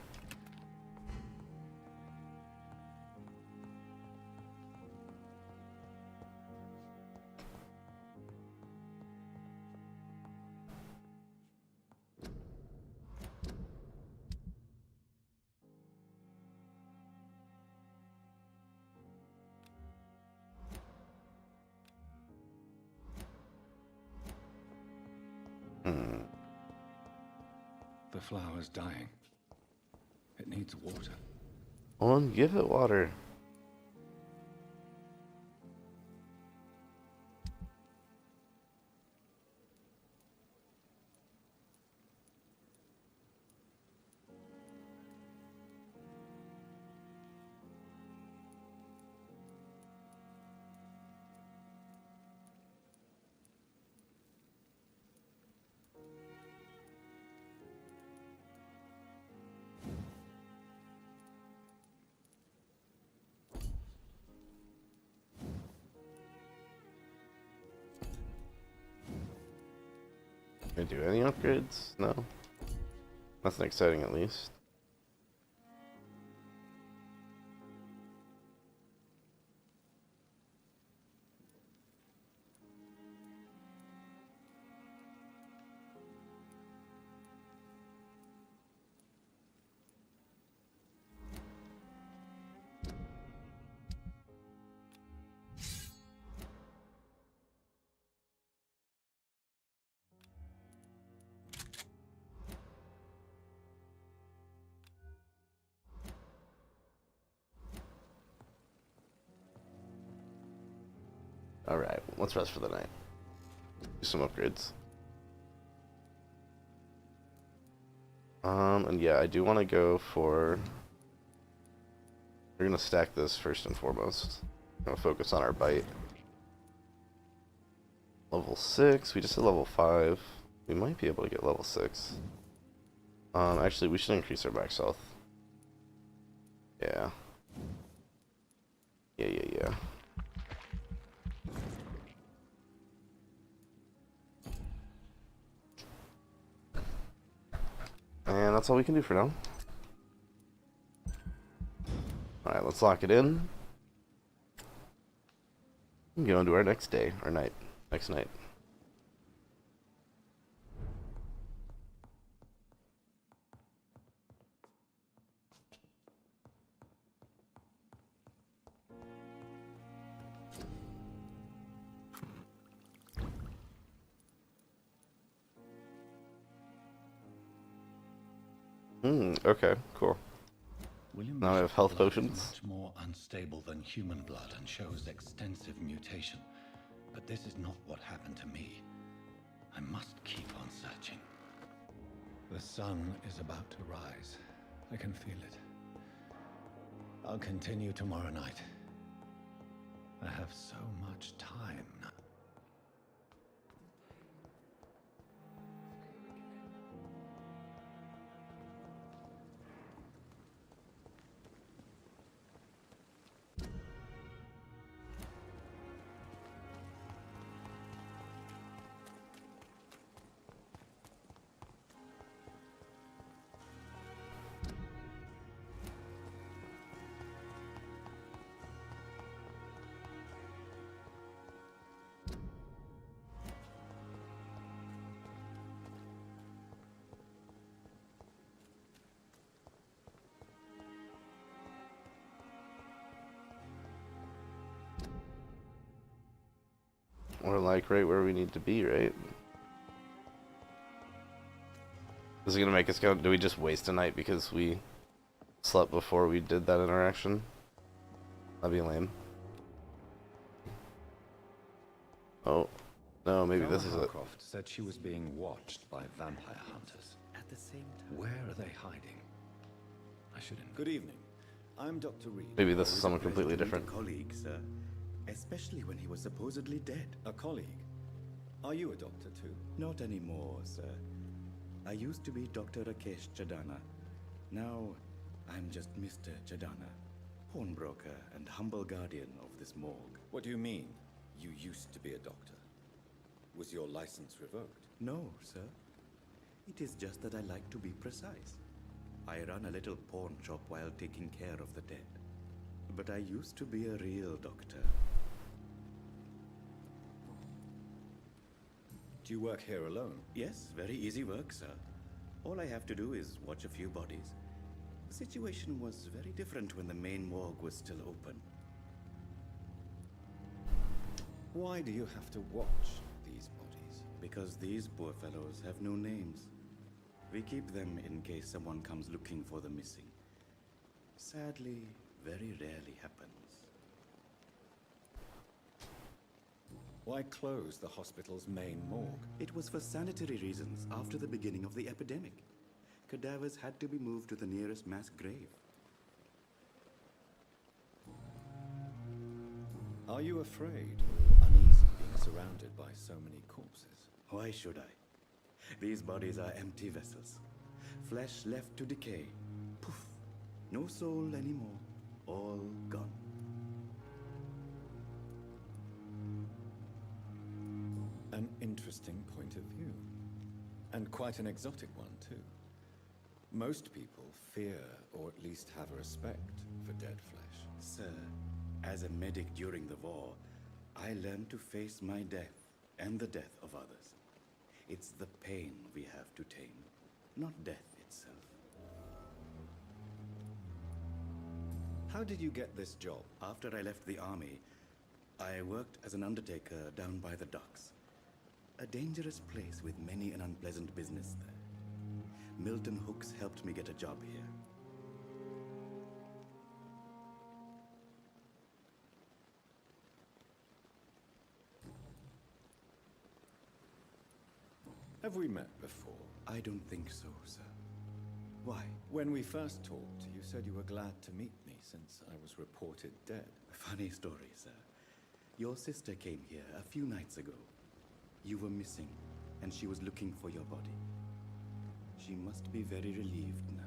The flower's dying. It needs water. Well, give it water. Can I do any upgrades? No. Nothing exciting, at least. Alright, let's rest for the night. Do some upgrades. And yeah, I do want to go for... We're going to stack this first and foremost. I'm going to focus on our bite. Level 6, we just hit level 5. We might be able to get level 6. Actually, we should increase our max health. Yeah. Yeah. And that's all we can do for now. Alright, let's lock it in. And go into our next day, or night. Next night. Okay, cool. Now I have health potions. Much more unstable than human blood and shows extensive mutation. But this is not what happened to me. I must keep on searching. The sun is about to rise. I can feel it. I'll continue tomorrow night. I have so much time now. We're like right where we need to be, right? Is it gonna make us go? Do we just waste a night because we slept before we did that interaction? That'd be lame. Oh, no, maybe this is it. Harcroft said she was being watched by vampire hunters. At the same time. Where are they hiding? I shouldn't. Good evening. I'm Dr. Reed. Maybe this is someone completely different. A colleague, sir. Especially when he was supposedly dead. A colleague? Are you a doctor too? Not anymore, sir. I used to be Dr. Rakesh Chadana. Now, I'm just Mr. Chadana, pawnbroker and humble guardian of this morgue. What do you mean, you used to be a doctor? Was your license revoked? No, sir. It is just that I like to be precise. I run a little pawn shop while taking care of the dead. But I used to be a real doctor. Do you work here alone? Yes, very easy work, sir. All I have to do is watch a few bodies. The situation was very different when the main morgue was still open. Why do you have to watch these bodies? Because these poor fellows have no names. We keep them in case someone comes looking for the missing. Sadly, very rarely happens. Why close the hospital's main morgue? It was for sanitary reasons after the beginning of the epidemic. Cadavers had to be moved to the nearest mass grave. Are you afraid or uneasy being surrounded by so many corpses? Why should I? These bodies are empty vessels. Flesh left to decay. Poof. No soul anymore. All gone. An interesting point of view. And quite an exotic one, too. Most people fear, or at least have a respect, for dead flesh. Sir, as a medic during the war, I learned to face my death and the death of others. It's the pain we have to tame, not death itself. How did you get this job? After I left the army, I worked as an undertaker down by the docks. A dangerous place with many an unpleasant business there. Milton Hooks helped me get a job here. Have we met before? I don't think so, sir. Why? When we first talked, you said you were glad to meet me since I was reported dead. Funny story, sir. Your sister came here a few nights ago. You were missing, and she was looking for your body. She must be very relieved now.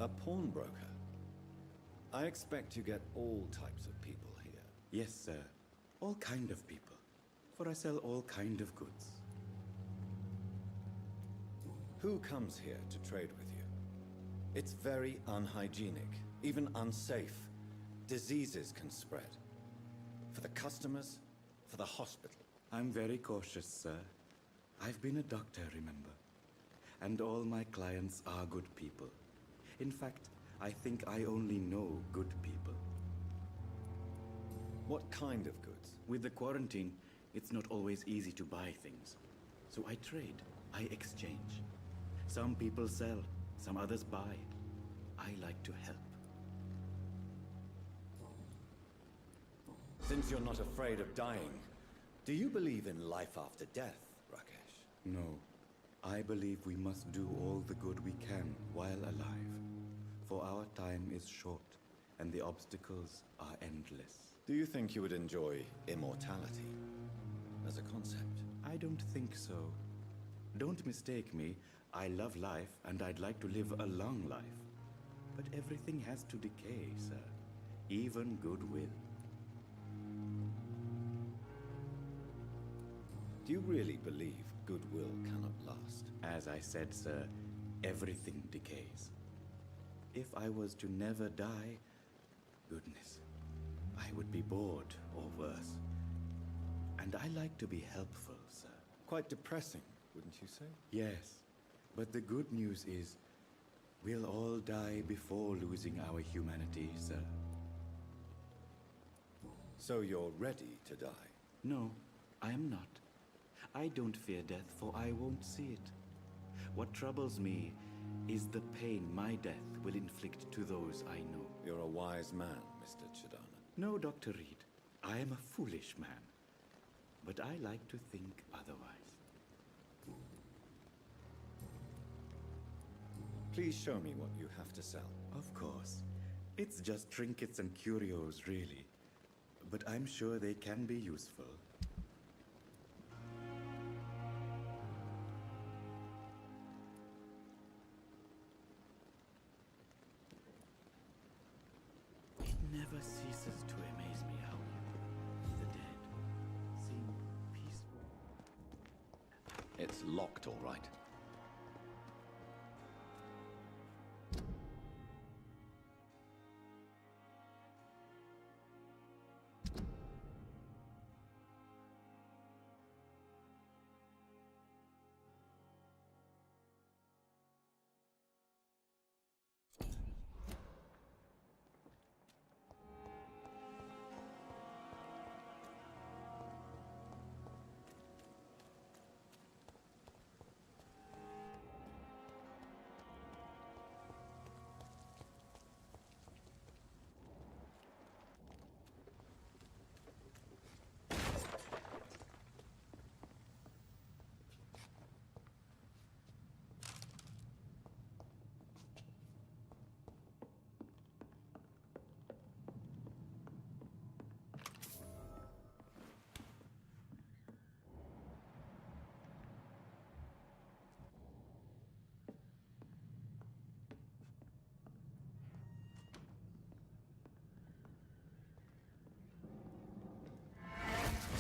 A pawnbroker? I expect you get all types of people here. Yes, sir. All kind of people. For I sell all kind of goods. Who comes here to trade with you? It's very unhygienic, even unsafe. Diseases can spread. For the customers, for the hospital. I'm very cautious, sir. I've been a doctor, remember? And all my clients are good people. In fact, I think I only know good people. What kind of goods? With the quarantine, it's not always easy to buy things. So I trade, I exchange. Some people sell, some others buy. I like to help. Since you're not afraid of dying, do you believe in life after death, Rakesh? No. I believe we must do all the good we can while alive. For our time is short, and the obstacles are endless. Do you think you would enjoy immortality as a concept? I don't think so. Don't mistake me. I love life, and I'd like to live a long life. But everything has to decay, sir. Even goodwill. Do you really believe goodwill cannot last? As I said, sir, everything decays. If I was to never die, goodness, I would be bored or worse. And I like to be helpful, sir. Quite depressing, wouldn't you say? Yes, but the good news is we'll all die before losing our humanity, sir. So you're ready to die? No, I am not. I don't fear death, for I won't see it. What troubles me is the pain my death will inflict to those I know. You're a wise man, Mr. Chidana. No, Dr. Reed. I am a foolish man. But I like to think otherwise. Please show me what you have to sell. Of course. It's just trinkets and curios, really. But I'm sure they can be useful. never ceases to amaze me how the dead seem peaceful. It's locked, all right.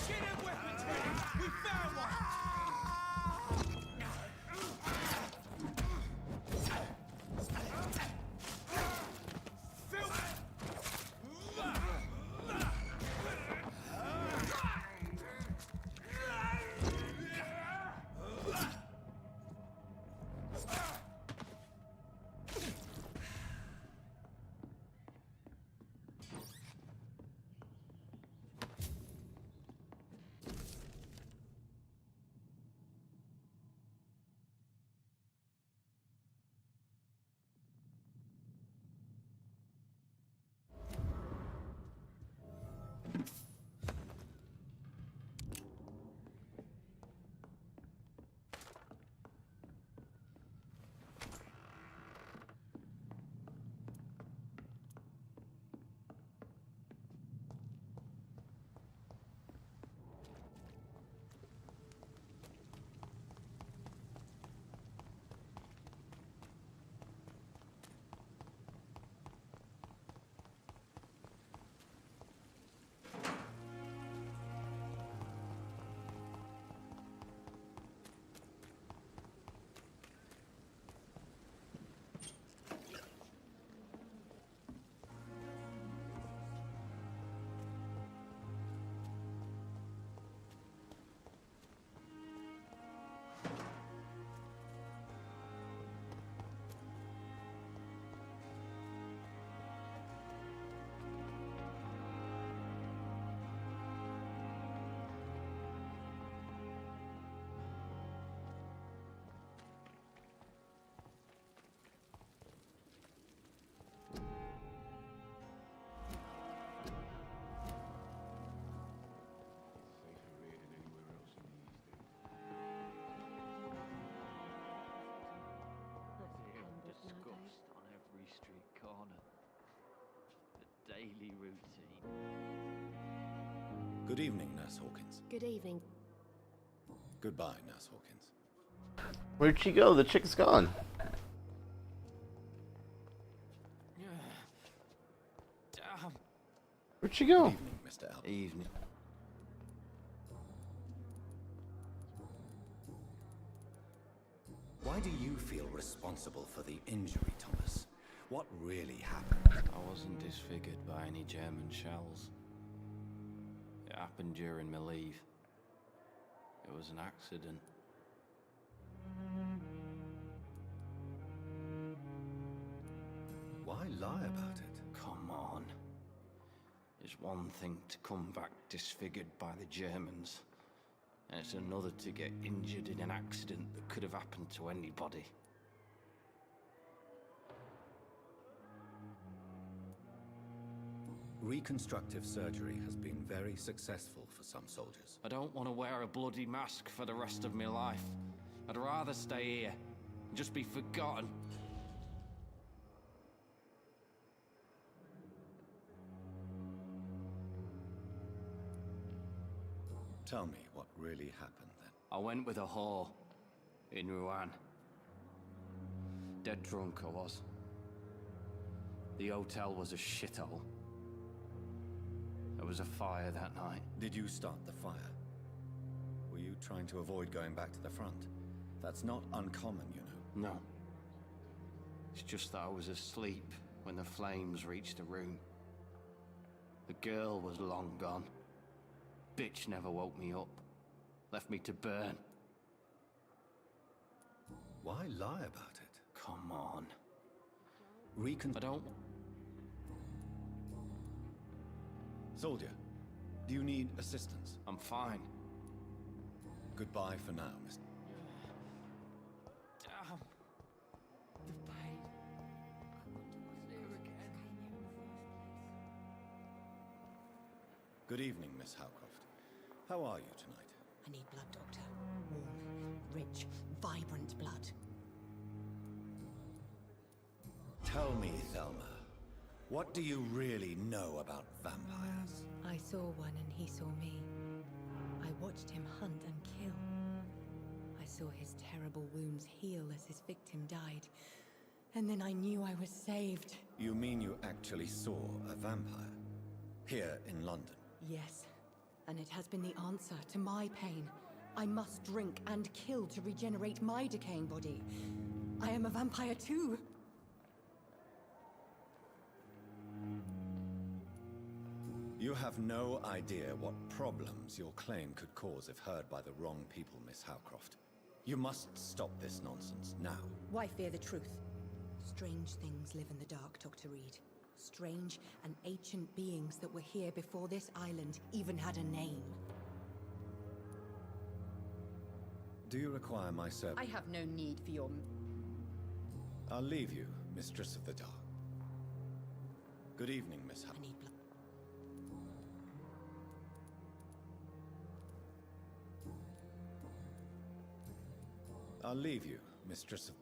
Get them weapons ready! We found one! Discussed on every street corner. The daily routine. Good evening, Nurse Hawkins. Good evening. Goodbye, Nurse Hawkins. Where'd she go? The chick's gone. Damn. Where'd she go? Good evening, Mr. Albert. Evening. Why do you feel responsible for the injury, Thomas? What really happened? I wasn't disfigured by any German shells. It happened during my leave. It was an accident. Why lie about it? Come on. It's one thing to come back disfigured by the Germans, and it's another to get injured in an accident that could have happened to anybody. Reconstructive surgery has been very successful for some soldiers. I don't want to wear a bloody mask for the rest of my life. I'd rather stay here and just be forgotten. Tell me what really happened then. I went with a whore in Rouen. Dead drunk I was. The hotel was a shithole. There was a fire that night. Did you start the fire? Were you trying to avoid going back to the front? That's not uncommon, you know. No. It's just that I was asleep when the flames reached the room. The girl was long gone. Bitch never woke me up. Left me to burn. Why lie about it? Come on. I don't... Soldier, do you need assistance? I'm fine. Goodbye for now, Mr. Damn. The pain. I wonder what's there again. Good evening, Miss Howcroft. How are you tonight? I need blood, Doctor. Warm, rich, vibrant blood. Tell me, Thelma, what do you really know about vampires? I saw one and he saw me. I watched him hunt and kill. I saw his terrible wounds heal as his victim died. And then I knew I was saved. You mean you actually saw a vampire? Here in London? Yes. And it has been the answer to my pain. I must drink and kill to regenerate my decaying body. I am a vampire too. You have no idea what problems your claim could cause if heard by the wrong people, Miss Howcroft. You must stop this nonsense now. Why fear the truth? Strange things live in the dark, Dr. Reed. Strange and ancient beings that were here before this island even had a name. Do you require my service? I have no need for your... I'll leave you, Mistress of the Dark. Good evening, Miss Howcroft. I'll leave you, Mistress of...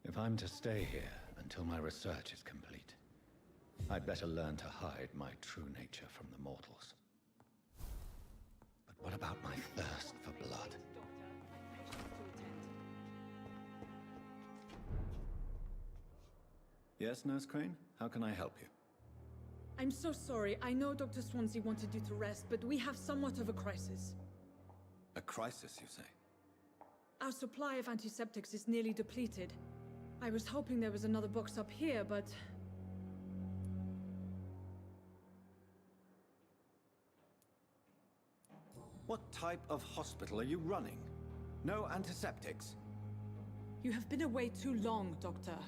If I'm to stay here until my research is complete, I'd better learn to hide my true nature from the mortals. But what about my thirst for blood? Yes, Nurse Crane? How can I help you? I'm so sorry. I know Dr. Swansea wanted you to rest, but we have somewhat of a crisis. A crisis, you say? Our supply of antiseptics is nearly depleted. I was hoping there was another box up here, but... What type of hospital are you running? No antiseptics? You have been away too long, Doctor.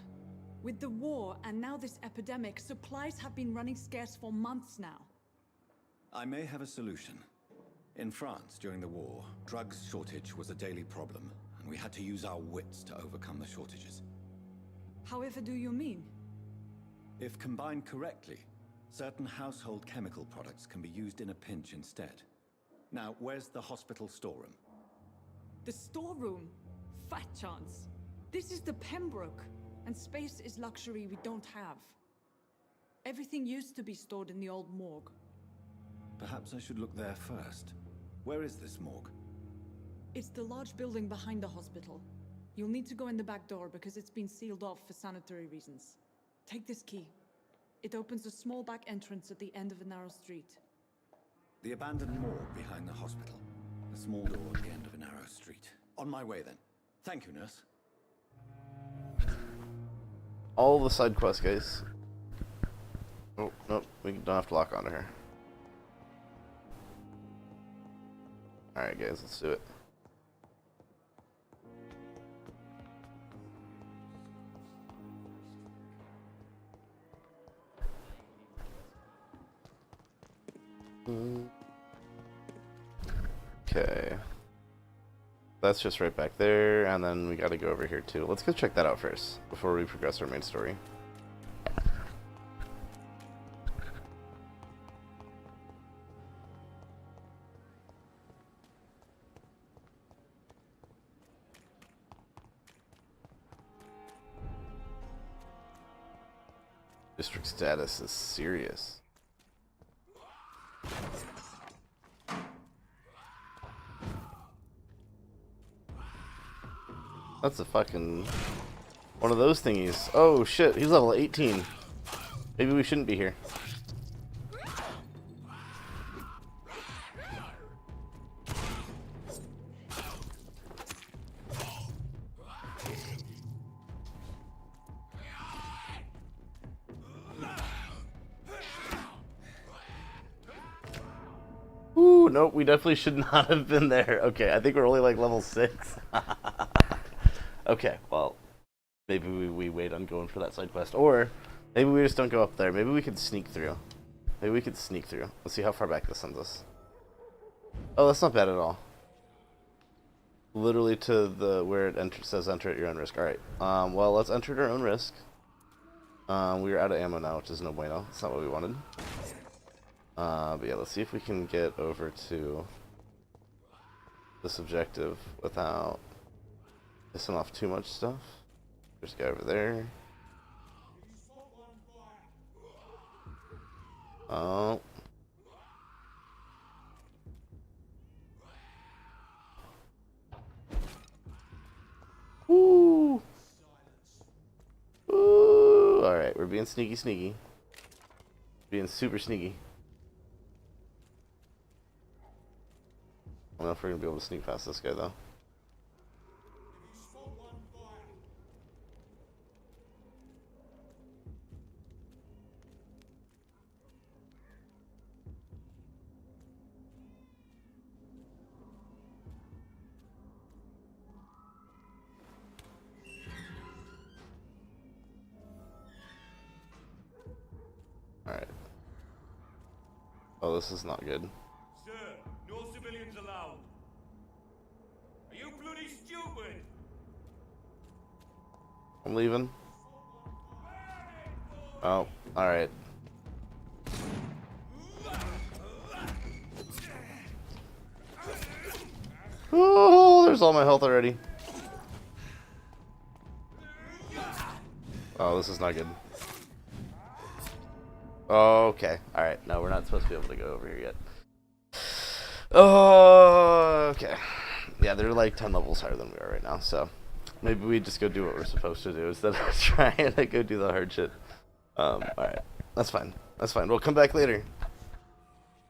With the war and now this epidemic, supplies have been running scarce for months now. I may have a solution. In France, during the war, drugs shortage was a daily problem, and we had to use our wits to overcome the shortages. However do you mean? If combined correctly, certain household chemical products can be used in a pinch instead. Now, where's the hospital storeroom? The storeroom? Fat chance. This is the Pembroke, and space is luxury we don't have. Everything used to be stored in the old morgue. Perhaps I should look there first. Where is this morgue? It's the large building behind the hospital. You'll need to go in the back door because it's been sealed off for sanitary reasons. Take this key. It opens a small back entrance at the end of a narrow street. The abandoned morgue behind the hospital. A small door at the end of a narrow street. On my way then. Thank you, nurse. all the side quests, guys. Oh, nope, we don't have to lock onto her. Alright, guys, let's do it. Okay. That's just right back there, and then we gotta go over here too. Let's go check that out first, before we progress our main story. District status is serious. That's a fucking one of those thingies. Oh shit, he's level 18. Maybe we shouldn't be here. Ooh, nope, we definitely should not have been there. Okay, I think we're only like level 6. Okay, well, maybe we wait on going for that side quest. Or maybe we just don't go up there. Maybe we could sneak through. Maybe we could sneak through. Let's see how far back this sends us. Oh, that's not bad at all. Literally to the where it says enter at your own risk. Alright, well, let's enter at our own risk. We're out of ammo now, which is no bueno. That's not what we wanted. But yeah, let's see if we can get over to this objective without pissing off too much stuff. There's a guy over there. Oh. Woo! Woo! Alright, we're being sneaky. Being super sneaky. I don't know if we're gonna be able to sneak past this guy though. Alright. Oh, this is not good. Sir, no civilians allowed. Are you bloody stupid? I'm leaving. Oh, alright. Oh, there's all my health already. Oh, this is not good. Okay, alright. No, we're not supposed to be able to go over here yet. Oh, okay. Yeah, they're like 10 levels higher than we are right now, so maybe we just go do what we're supposed to do instead of trying to go do the hard shit. Alright. That's fine. That's fine. We'll come back later.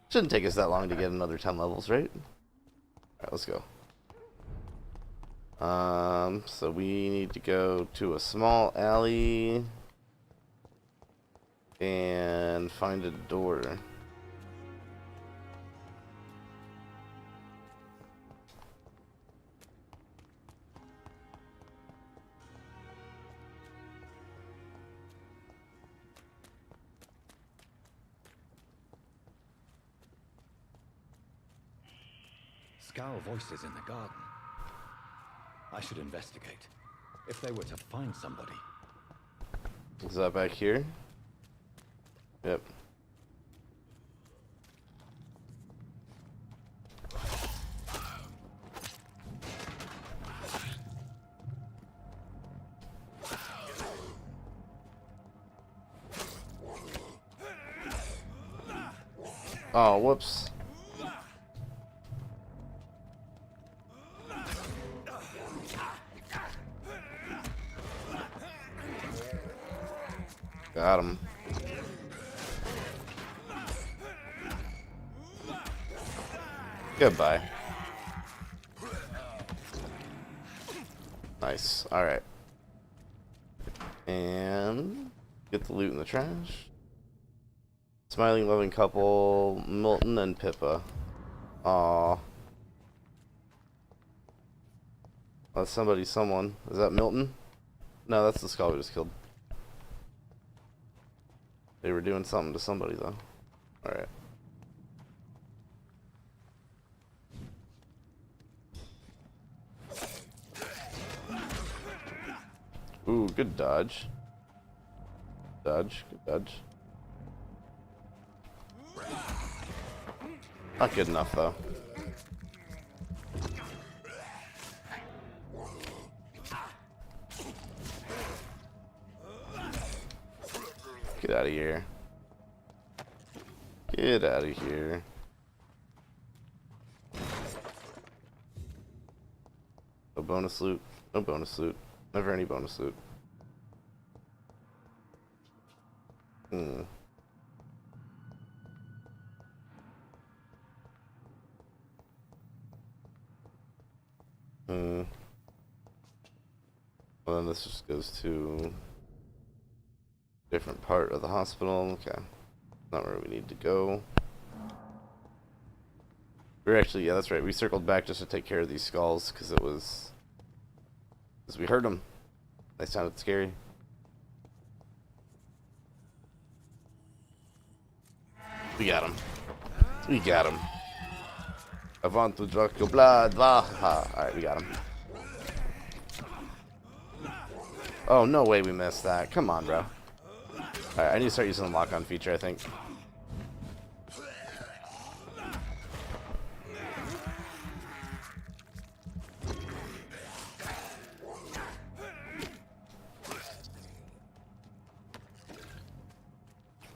Shouldn't take us that long to get another 10 levels, right? Alright, let's go. So we need to go to a small alley and find a door. Scowl voices in the garden. I should investigate. If they were to find somebody. Is that back here? Yep. Oh, whoops. Got him. Goodbye. Nice. Alright. And get the loot in the trash. Smiling, loving couple, Milton and Pippa. Aww. That's someone. Is that Milton? No, that's the skull we just killed. They were doing something to somebody, though. Alright. Ooh, good dodge. Dodge, good dodge. Not good enough, though. Get out of here. Get out of here. No bonus loot. No bonus loot. Never any bonus loot. Well, then this just goes to a different part of the hospital. Okay. Not where we need to go. We're actually, yeah, that's right. We circled back just to take care of these skulls because it was... because we heard them. They sounded scary. We got him. We got him. I want to drink your blood. Alright, we got him. Oh, no way we missed that. Come on, bro. Alright, I need to start using the lock-on feature, I think.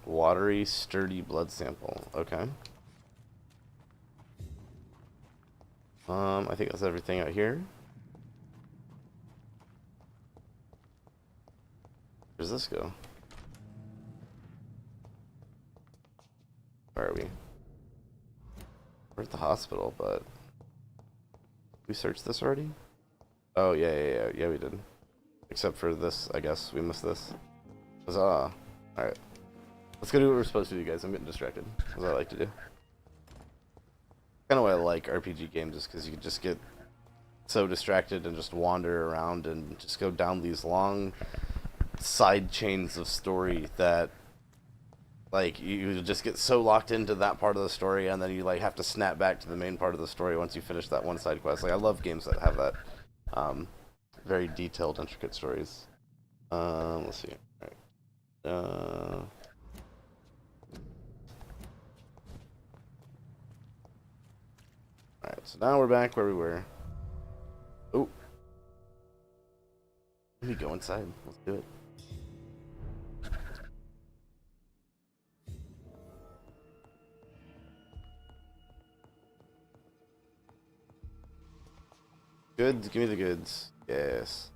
Watery, sturdy blood sample. Okay. I think that's everything out here. Where does this go? Where are we? We're at the hospital, but... we searched this already? Oh, yeah, we did. Except for this, I guess. We missed this. Huzzah. Alright. Let's go do what we're supposed to do, guys. I'm getting distracted. That's what I like to do. Kind of why I like RPG games, is because you can just get so distracted and just wander around and just go down these long side chains of story that, like, you just get so locked into that part of the story, and then you like have to snap back to the main part of the story once you finish that one side quest. Like, I love games that have that very detailed, intricate stories. Let's see. All right. Alright, so now we're back where we were. Oh. Let me go inside. Let's do it. Goods, give me the goods. Yes.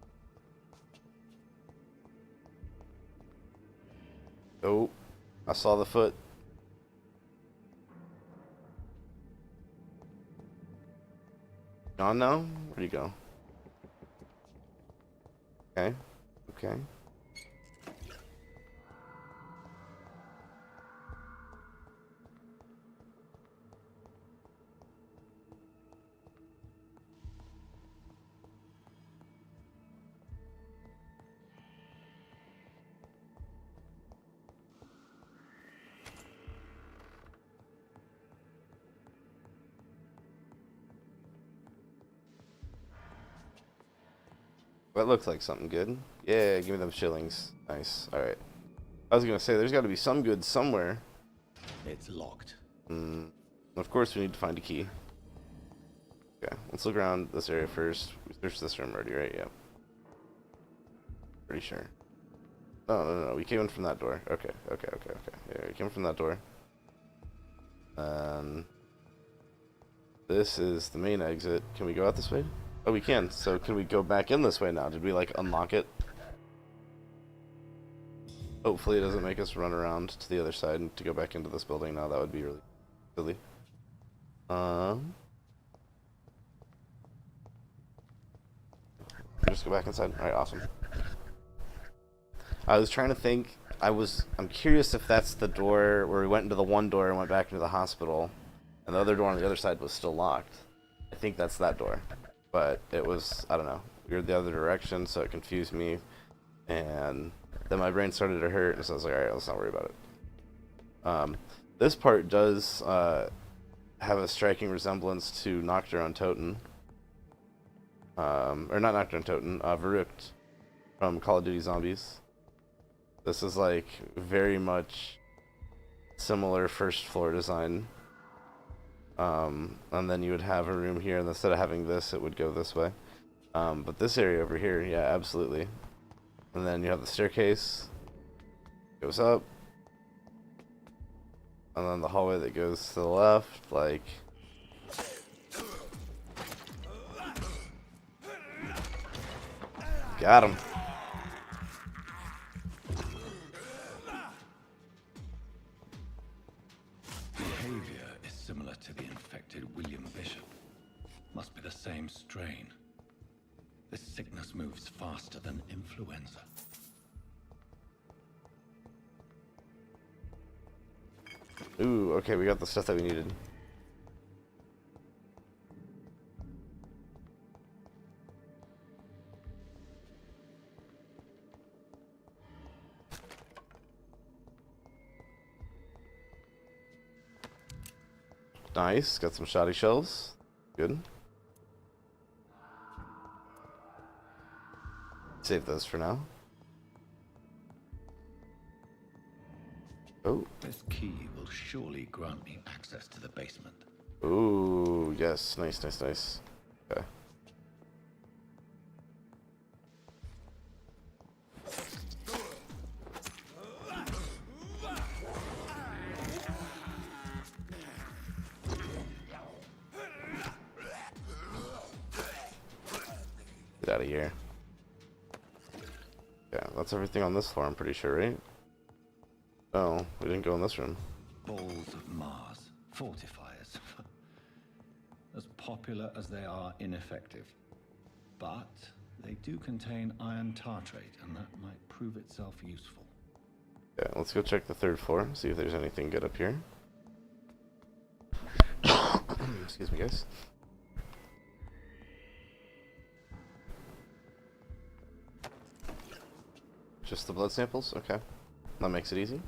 Oh, I saw the foot. Gone now? Where'd he go? Okay. Okay. That looks like something good. Yeah, give me them shillings. Nice. Alright. I was gonna say, there's gotta be some goods somewhere. It's locked. Of course we need to find a key. Okay, let's look around this area first. We searched this room already, right? Yep. Pretty sure. No. We came in from that door. Okay. Yeah, we came from that door. This is the main exit. Can we go out this way? Oh, we can. So can we go back in this way now? Did we, like, unlock it? Hopefully it doesn't make us run around to the other side and to go back into this building now. That would be really silly. Just go back inside. Alright, awesome. I was trying to think. I'm curious if that's the door where we went into the one door and went back into the hospital, and the other door on the other side was still locked. I think that's that door, but it was, I don't know, weird the other direction, so it confused me, and then my brain started to hurt, and so I was like, all right, let's not worry about it. This part does have a striking resemblance to Nocturne on Toten, or not Nocturne on Toten, Verrucht from Call of Duty Zombies. This is like very much similar first floor design. And then you would have a room here, and instead of having this, it would go this way. But this area over here, yeah, absolutely. And then you have the staircase, goes up, and then the hallway that goes to the left, like. Got him. Behavior is similar to the infected William Bishop. Must be the same strain. This sickness moves faster than influenza. Ooh, okay, we got the stuff that we needed. Nice, got some shoddy shells. Good. Save those for now. Oh. This key will surely grant me access to the basement. Ooh, yes, nice, nice, nice. Okay. Get out of here. Yeah, that's everything on this floor, I'm pretty sure, right? Oh, we didn't go in this room. Balls of Mars, fortifiers. As popular as they are ineffective. But they do contain iron tartrate, and that might prove itself useful. Yeah, let's go check the third floor, see if there's anything good up here. Excuse me, guys. Just the blood samples? Okay. That makes it easy.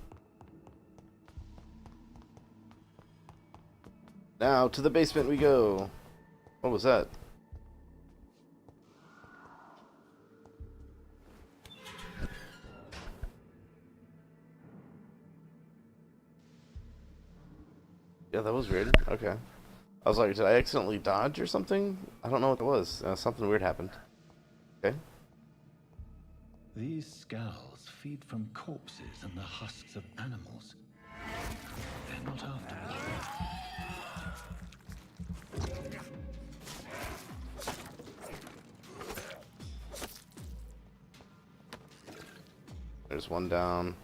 Now, to the basement we go. What was that? Yeah, that was weird. Okay. I was like, did I accidentally dodge or something? I don't know what it was. Something weird happened. Okay. These skulls feed from corpses and the husks of animals. They're not after blood. There's one down.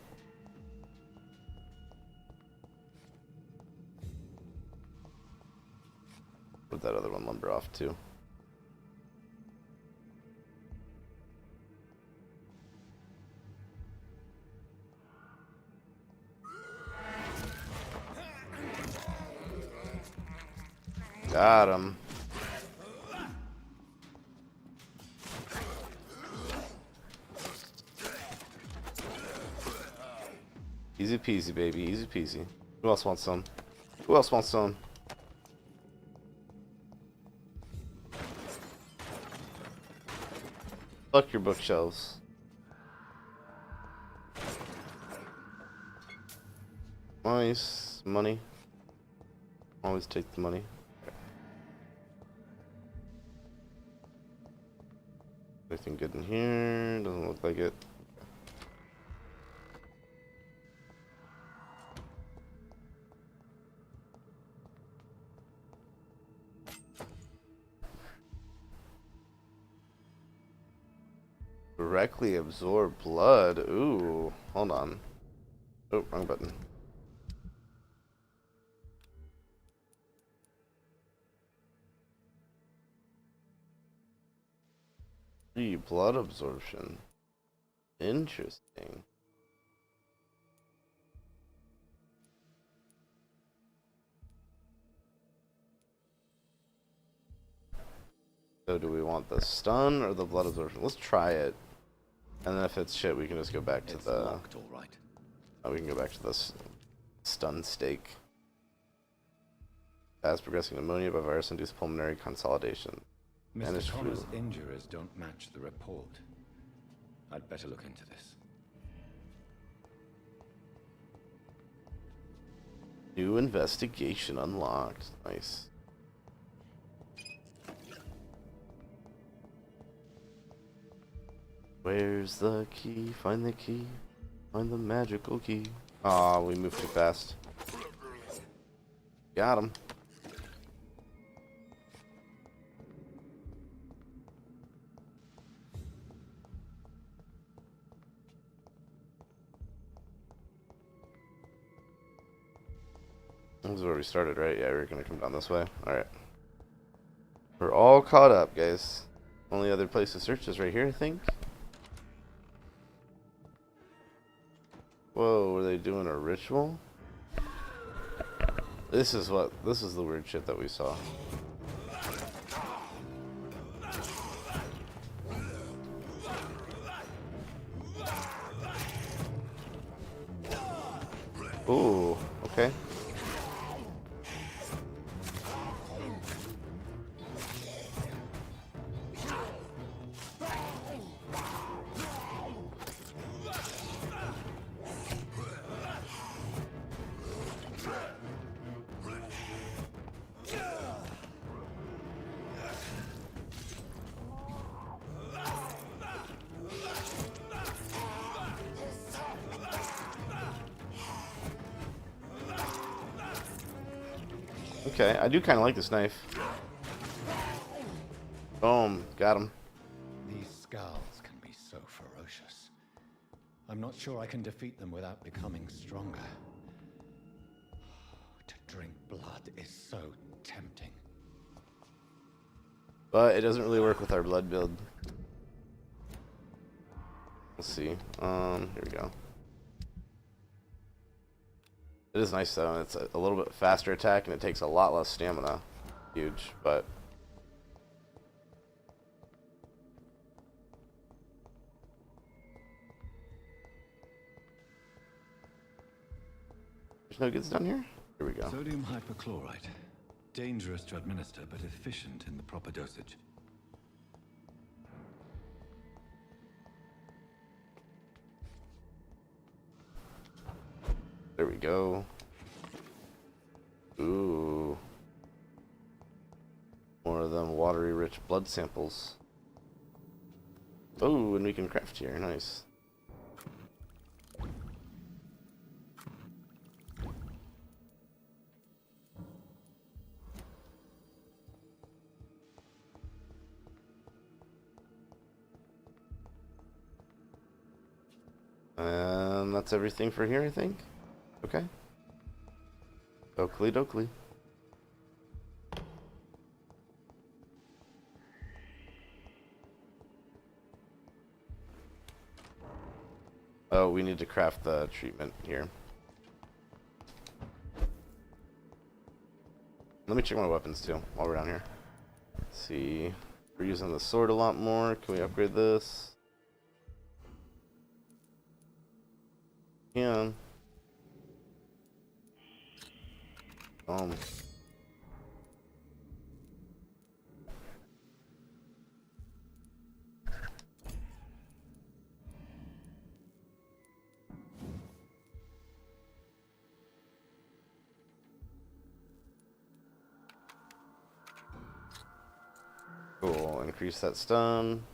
Would that other one lumber off too? Got him. Easy peasy, baby. Easy peasy. Who else wants some? Who else wants some? Fuck your bookshelves. Nice. Money. Always take the money. Anything good in here? Doesn't look like it. Directly absorb blood. Ooh, hold on. Oh, wrong button. Blood absorption. Interesting. So do we want the stun or the blood absorption? Let's try it. And then if it's shit, we can just go back to the... locked, all right. Oh, we can go back to this stun stake. Fast progressing pneumonia by virus-induced pulmonary consolidation. Mr. Connor's injuries don't match the report. I'd better look into this. New investigation unlocked. Nice. Where's the key? Find the key. Find the magical key. Aw, we moved too fast. Got him. This is where we started, right? Yeah, we're gonna come down this way. Alright. We're all caught up, guys. Only other place to search is right here, I think. Whoa, were they doing a ritual? This is the weird shit that we saw. Ooh, okay. Okay, I do kind of like this knife. Boom, got him. These scowls can be so ferocious. I'm not sure I can defeat them without becoming stronger. To drink blood is so tempting. But it doesn't really work with our blood build. Let's see. Here we go. It is nice though. It's a little bit faster attack and it takes a lot less stamina. Huge, but there's no goods down here? Here we go. Sodium hypochlorite. Dangerous to administer, but efficient in the proper dosage. There we go. Ooh. More of them watery rich blood samples. Oh, and we can craft here. Nice. And that's everything for here, I think. Okay. Oakley dokley. Oh, we need to craft the treatment here. Let me check my weapons too while we're down here. Let's see. We're using the sword a lot more. Can we upgrade this? Yeah. Cool. Increase that stun.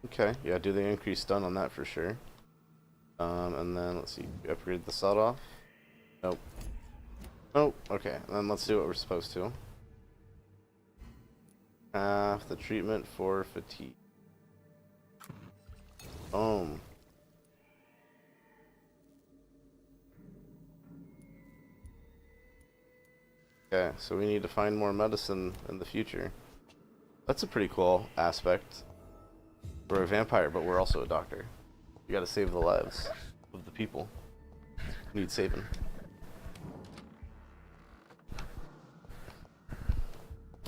Okay, yeah, do they increase stun on that for sure. And then let's see, upgrade the sawed off. Nope. Nope. Okay, and then let's do what we're supposed to. Half the treatment for fatigue. Boom. Okay, so we need to find more medicine in the future. That's a pretty cool aspect. We're a vampire, but we're also a doctor. You gotta save the lives of the people who need saving.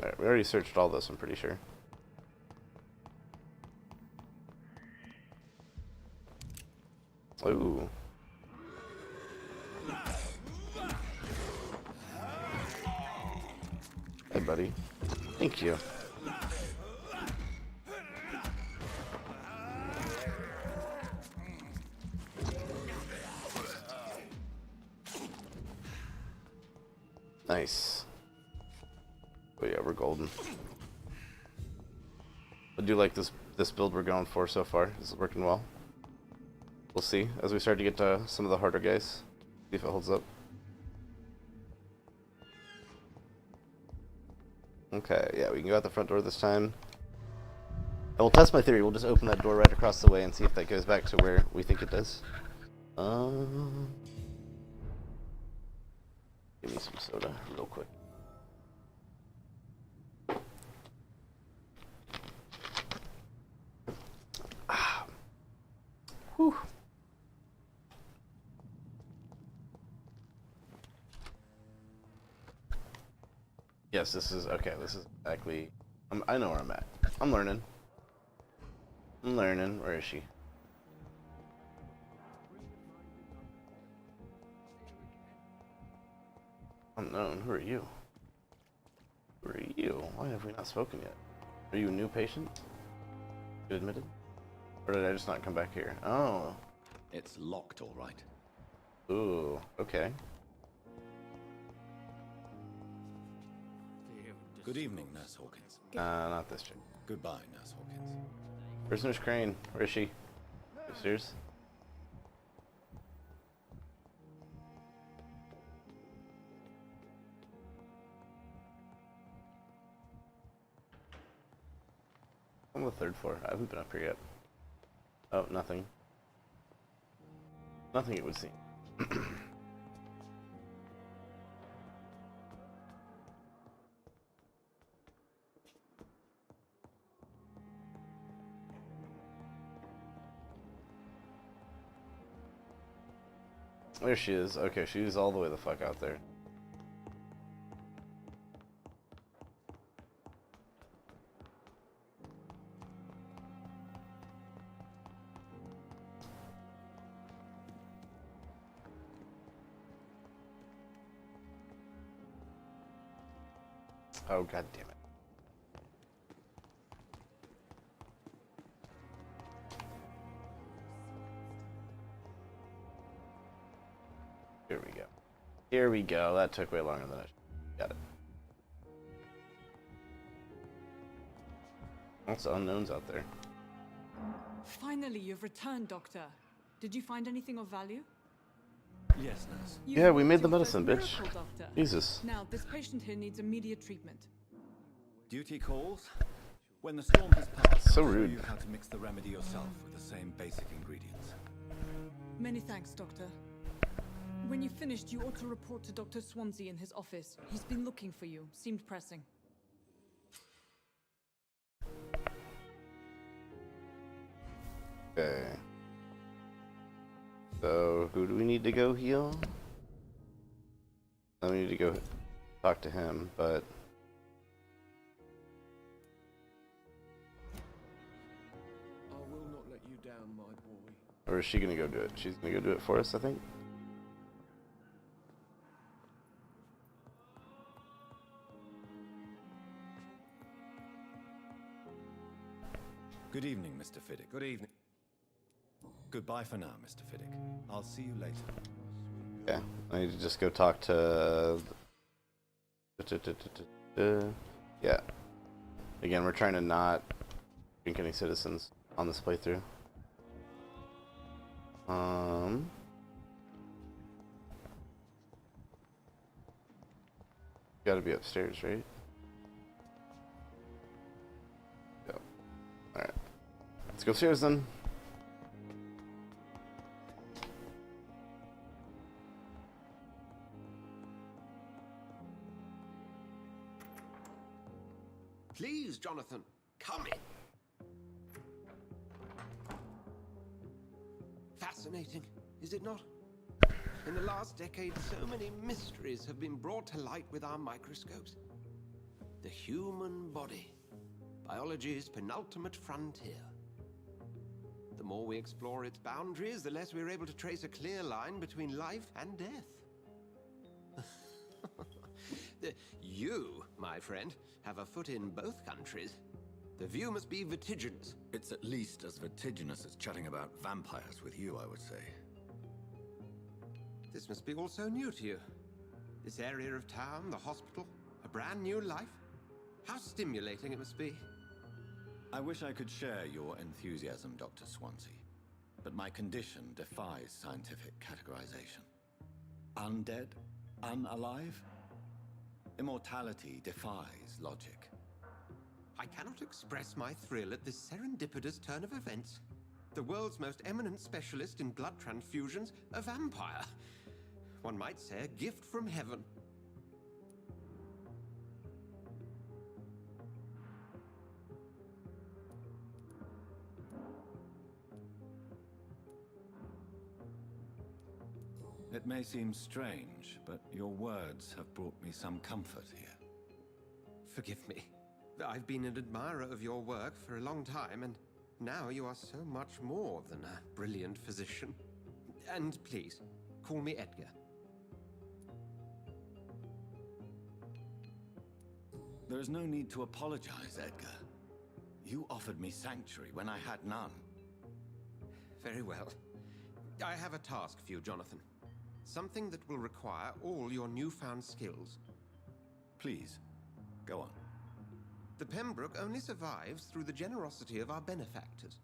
Alright, we already searched all this, I'm pretty sure. Ooh. Hey, buddy. Thank you. Nice. Oh yeah, we're golden. I do like this build we're going for so far. This is working well. We'll see as we start to get to some of the harder guys. See if it holds up. Okay, yeah, we can go out the front door this time. And we'll test my theory. We'll just open that door right across the way and see if that goes back to where we think it does. Give me some soda real quick. Whew. Yes, this is okay. This is exactly. I know where I'm at. I'm learning. Where is she? Unknown. Who are you? Who are you? Why have we not spoken yet? Are you a new patient? You admitted? Or did I just not come back here? Oh. It's locked, all right. Ooh, okay. Good evening, Nurse Hawkins. Not this chick. Goodbye, Nurse Hawkins. Where's Nurse Crane? Where is she? Upstairs? I'm on the 3rd floor. I haven't been up here yet. Oh, nothing. Nothing it would seem. There she is. Okay, she's all the way the fuck out there. Oh, god damn it. Here we go. Here we go. That took way longer than I should. Got it. Lots of unknowns out there. Finally, you've returned, Doctor. Did you find anything of value? Yes, nurse. Yeah, we made the medicine, bitch. Miracle, Doctor. Jesus. Now, this patient here needs immediate treatment. Duty calls. When the storm has passed, So I'll show rude. you how to mix the remedy yourself with the same basic ingredients. Many thanks, Doctor. When you've finished, you ought to report to Dr. Swansea in his office. He's been looking for you. Seemed pressing. Okay. So, who do we need to go heal? I need to go talk to him, but... I will not let you down, my boy. Or is she gonna go do it? She's gonna go do it for us, I think? Good evening, Mr. Fiddick. Good evening. Goodbye for now, Mr. Fiddick. I'll see you later. Yeah, I need to just go talk to... Yeah. Again, we're trying to not drink any citizens on this playthrough. Gotta be upstairs, right? Yep. Alright. Let's go upstairs then. Please, Jonathan, come in. Fascinating, is it not? In the last decade, so many mysteries have been brought to light with our microscopes. The human body, biology's penultimate frontier. The more we explore its boundaries, the less we're able to trace a clear line between life and death. You, my friend, have a foot in both countries. The view must be vertiginous. It's at least as vertiginous as chatting about vampires with you, I would say. This must be all so new to you. This area of town, the hospital, a brand new life. How stimulating it must be. I wish I could share your enthusiasm, Dr. Swansea, but my condition defies scientific categorization. Undead? Unalive? Immortality defies logic. I cannot express my thrill at this serendipitous turn of events. The world's most eminent specialist in blood transfusions, a vampire. One might say a gift from heaven. It may seem strange, but your words have brought me some comfort here. Forgive me. I've been an admirer of your work for a long time, and now you are so much more than a brilliant physician. And please, call me Edgar. There is no need to apologize, Edgar. You offered me sanctuary when I had none. Very well. I have a task for you, Jonathan. Something that will require all your newfound skills. Please, go on. The Pembroke only survives through the generosity of our benefactors.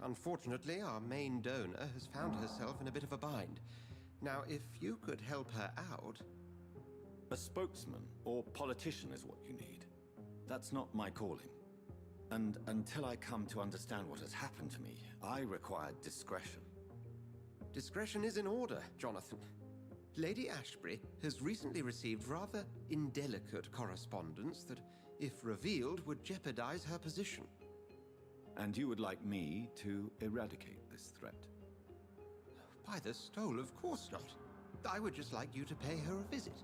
Unfortunately, our main donor has found herself in a bit of a bind. Now, if you could help her out... A spokesman or politician is what you need. That's not my calling. And until I come to understand what has happened to me, I require discretion. Discretion is in order, Jonathan. Lady Ashbury has recently received rather indelicate correspondence that, if revealed, would jeopardize her position. And you would like me to eradicate this threat? By the stole, of course not. I would just like you to pay her a visit.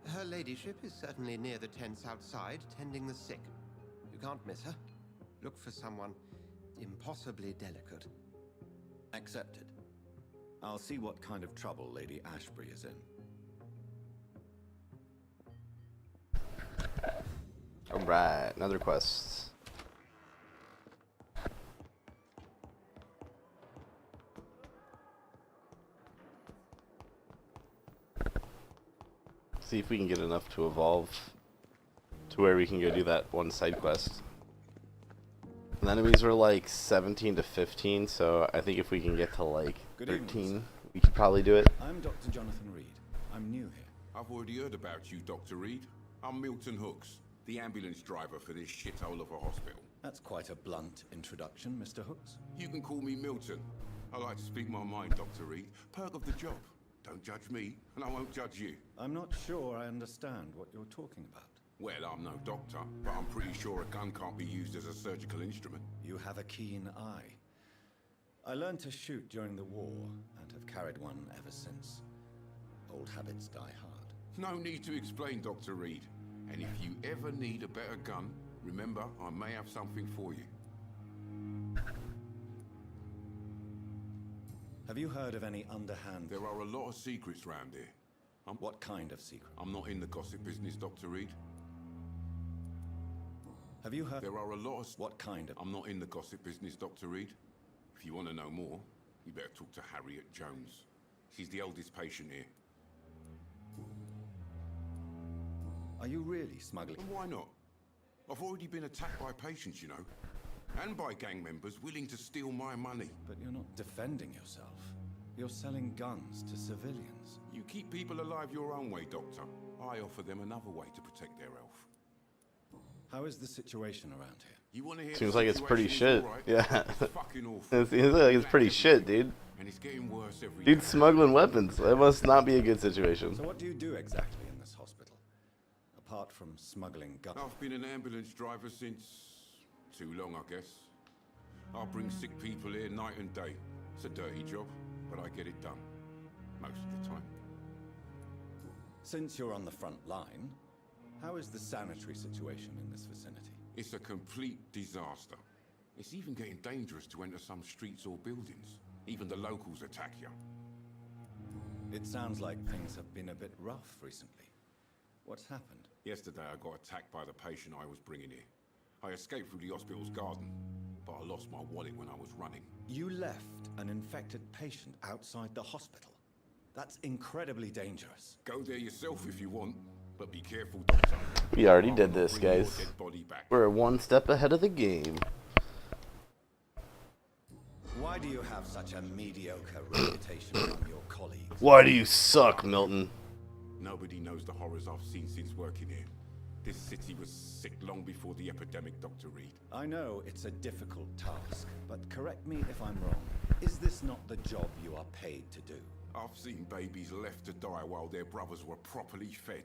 Her ladyship is certainly near the tents outside, tending the sick. You can't miss her. Look for someone impossibly delicate. Accepted. I'll see what kind of trouble Lady Ashbury is in. Alright, another quest. See if we can get enough to evolve to where we can go do that one side quest. And the enemies were like 17 to 15, so I think if we can get to like 13, we could probably do it. I'm Dr. Jonathan Reed. I'm new here. I've already heard about you, Dr. Reed. I'm Milton Hooks, the ambulance driver for this shithole of a hospital. That's quite a blunt introduction, Mr. Hooks. You can call me Milton. I like to speak my mind, Dr. Reed. Perk of the job. Don't judge me, and I won't judge you. I'm not sure I understand what you're talking about. Well, I'm no doctor, but I'm pretty sure a gun can't be used as a surgical instrument. You have a keen eye. I learned to shoot during the war, and have carried one ever since. Old habits die hard. No need to explain, Dr. Reed. And if you ever need a better gun, remember, I may have something for you. Have you heard of any underhand... There are a lot of secrets round here. What kind of secret? I'm not in the gossip business, Dr. Reed. Have you heard... There are a lot of... What kind of... I'm not in the gossip business, Dr. Reed. If you want to know more, you better talk to Harriet Jones. She's the oldest patient here. Are you really smuggling? And why not? I've already been attacked by patients, you know. And by gang members willing to steal my money. But you're not defending yourself. You're selling guns to civilians. You keep people alive your own way, Doctor. I offer them another way to protect their health. How is the situation around here? You want to hear? Seems like it's pretty shit. Right? Yeah. It's fucking awful. It seems like it's pretty shit, dude. And it's getting worse every Dude's day. smuggling weapons. That must not be a good situation. So what do you do exactly in this hospital? apart from smuggling gun. I've been an ambulance driver since... too long, I guess. I bring sick people here night and day. It's a dirty job, but I get it done. Most of the time. Since you're on the front line, how is the sanitary situation in this vicinity? It's a complete disaster. It's even getting dangerous to enter some streets or buildings. Even the locals attack you. It sounds like things have been a bit rough recently. What's happened? Yesterday I got attacked by the patient I was bringing here. I escaped through the hospital's garden, but I lost my wallet when I was running. You left an infected patient outside the hospital? That's incredibly dangerous. Go there yourself if you want, but be careful, Doctor. We already did this, guys. We're one step ahead of the game. Why do you have such a mediocre reputation among your colleagues? Why do you suck, Milton? Nobody knows the horrors I've seen since working here. This city was sick long before the epidemic, Dr. Reed. I know it's a difficult task, but correct me if I'm wrong. Is this not the job you are paid to do? I've seen babies left to die while their brothers were properly fed.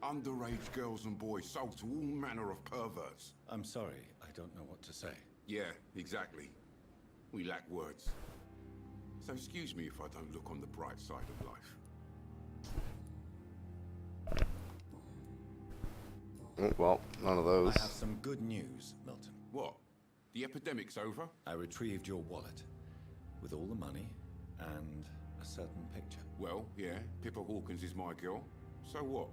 Underage girls and boys sold to all manner of perverts. I'm sorry, I don't know what to say. Yeah, exactly. We lack words. So excuse me if I don't look on the bright side of life. Well, none of those. I have some good news, Milton. What? The epidemic's over? I retrieved your wallet with all the money and a certain picture. Well, yeah, Pippa Hawkins is my girl. So what?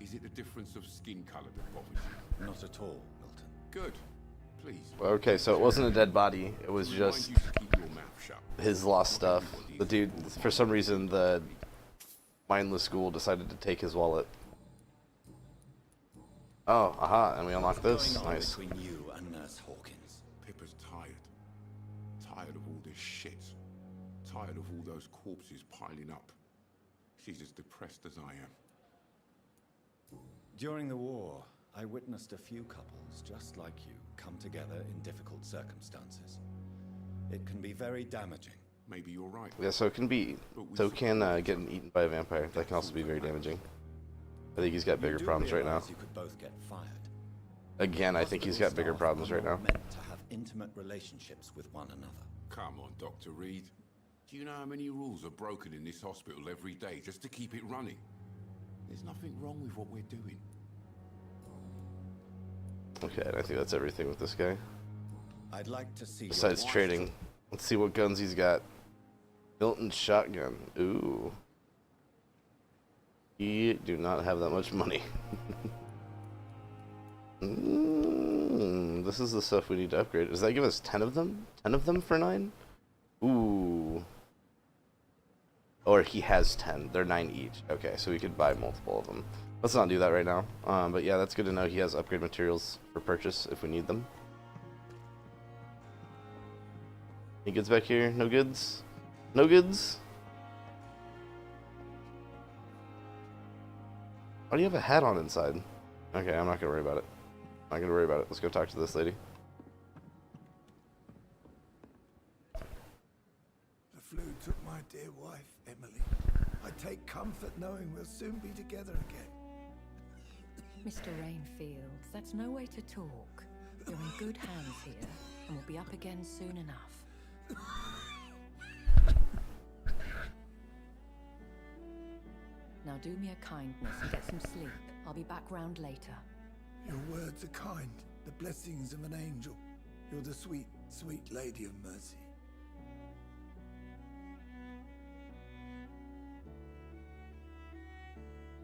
Is it the difference of skin colour that bothers you? Not at all, Milton. Good. Please. Okay, so it wasn't a dead body. It was just his lost stuff. The dude, for some reason, the mindless ghoul decided to take his wallet. Oh, aha, and we unlock this. Nice. Between you and Nurse Hawkins. Pippa's tired. Tired of all this shit. Tired of all those corpses piling up. She's as depressed as I am. During the war, I witnessed a few couples just like you come together in difficult circumstances. It can be very damaging. Maybe you're right. Yeah, so it can be. So can getting eaten by a vampire. That can also be very damaging. I think he's got bigger problems right now. You could both get fired. Again, I think he's got bigger problems right now. Meant to have intimate relationships with one another. Come on, Dr. Reed. Do you know how many rules are broken in this hospital every day just to keep it running? There's nothing wrong with what we're doing. Okay, I think that's everything with this guy. I'd like to see. Besides trading, let's see what guns he's got. Milton's shotgun. Ooh. You do not have that much money. This is the stuff we need to upgrade. Does that give us 10 of them? 10 of them for 9? Ooh. Or he has 10. They're 9 each. Okay, so we could buy multiple of them. Let's not do that right now. But yeah, that's good to know. He has upgrade materials for purchase if we need them. Any goods back here? No goods? No goods? Why do you have a hat on inside? Okay, I'm not gonna worry about it. I'm not gonna worry about it. Let's go talk to this lady. The flu took my dear wife, Emily. I take comfort knowing we'll soon be together again. Mr. Rainfield, that's no way to talk. You're in good hands here, and we'll be up again soon enough. Now do me a kindness and get some sleep. I'll be back round later. Your words are kind, the blessings of an angel. You're the sweet, sweet lady of mercy.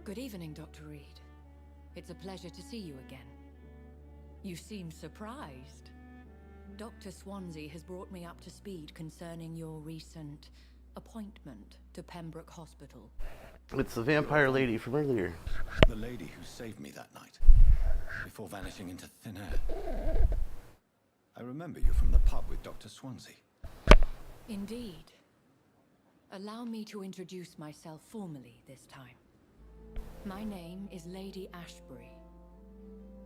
Good evening, Dr. Reed. It's a pleasure to see you again. You seem surprised. Dr. Swansea has brought me up to speed concerning your recent appointment to Pembroke Hospital. It's the vampire lady from earlier. The lady who saved me that night, before vanishing into thin air. I remember you from the pub with Dr. Swansea. Indeed. Allow me to introduce myself formally this time. My name is Lady Ashbury.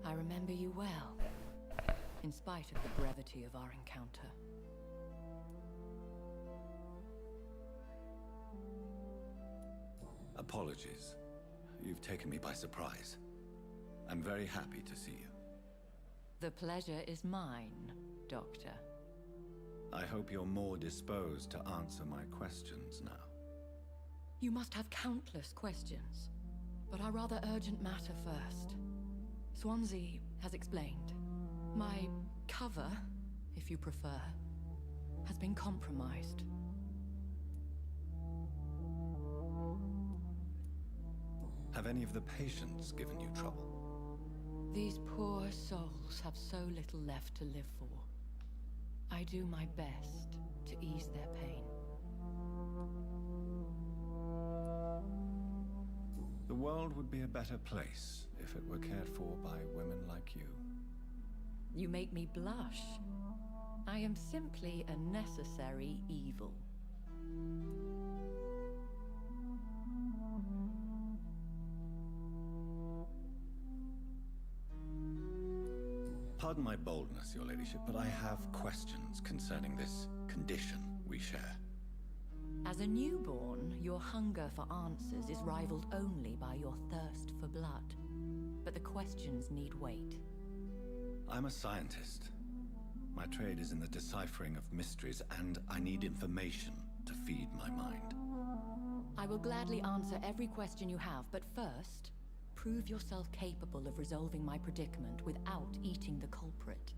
I remember you well, in spite of the brevity of our encounter. Apologies. You've taken me by surprise. I'm very happy to see you. The pleasure is mine, Doctor. I hope you're more disposed to answer my questions now. You must have countless questions, but our rather urgent matter first. Swansea has explained. My cover, if you prefer, has been compromised. Have any of the patients given you trouble? These poor souls have so little left to live for. I do my best to ease their pain. The world would be a better place if it were cared for by women like you. You make me blush. I am simply a necessary evil. Pardon my boldness, Your Ladyship, but I have questions concerning this condition we share. As a newborn, your hunger for answers is rivaled only by your thirst for blood. But the questions need wait. I'm a scientist. My trade is in the deciphering of mysteries, and I need information to feed my mind. I will gladly answer every question you have, but first, prove yourself capable of resolving my predicament without eating the culprit.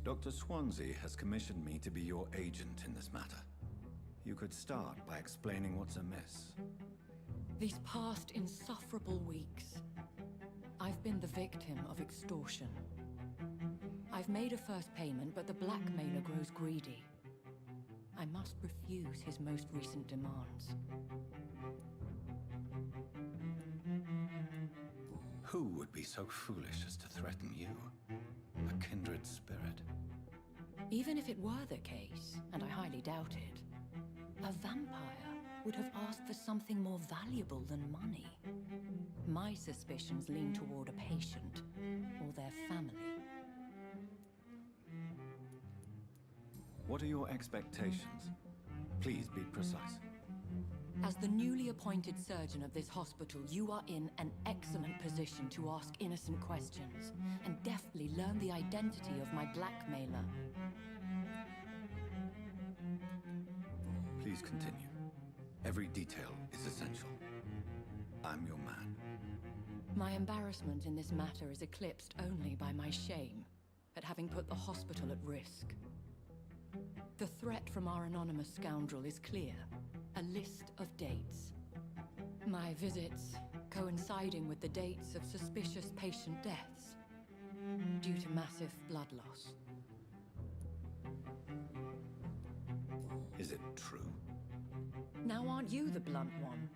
Dr. Swansea has commissioned me to be your agent in this matter. You could start by explaining what's amiss. These past insufferable weeks, I've been the victim of extortion. I've made a first payment, but the blackmailer grows greedy. I must refuse his most recent demands. Who would be so foolish as to threaten you? A kindred spirit. Even if it were the case, and I highly doubt it, a vampire would have asked for something more valuable than money. My suspicions lean toward a patient or their family. What are your expectations? Please be precise. As the newly appointed surgeon of this hospital, you are in an excellent position to ask innocent questions and deftly learn the identity of my blackmailer. Please continue. Every detail is essential. I'm your man. My embarrassment in this matter is eclipsed only by my shame at having put the hospital at risk. The threat from our anonymous scoundrel is clear. A list of dates. My visits coinciding with the dates of suspicious patient deaths due to massive blood loss. Is it true? Now aren't you the blunt one?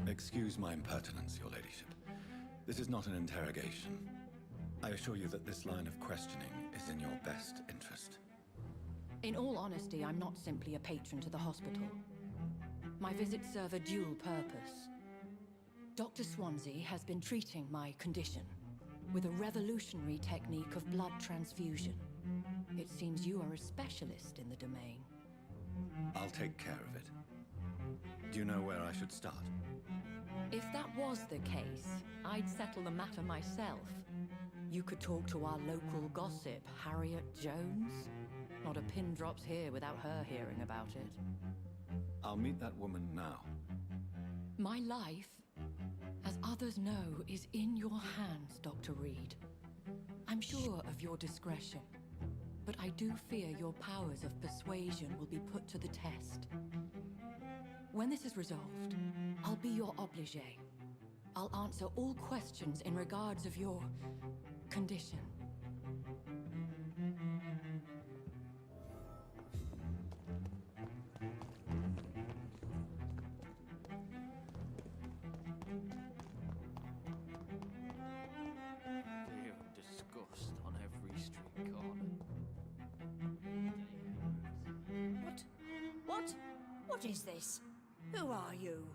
Excuse my impertinence, Your Ladyship. This is not an interrogation. I assure you that this line of questioning is in your best interest. In all honesty, I'm not simply a patron to the hospital. My visits serve a dual purpose. Dr. Swansea has been treating my condition with a revolutionary technique of blood transfusion. It seems you are a specialist in the domain. I'll take care of it. Do you know where I should start? If that was the case, I'd settle the matter myself. You could talk to our local gossip, Harriet Jones. Not a pin drops here without her hearing about it. I'll meet that woman now. My life, as others know, is in your hands, Dr. Reed. I'm sure of your discretion, but I do fear your powers of persuasion will be put to the test. When this is resolved, I'll be your obligé. I'll answer all questions in regards of your condition. On every street corner. What is this? Who are you?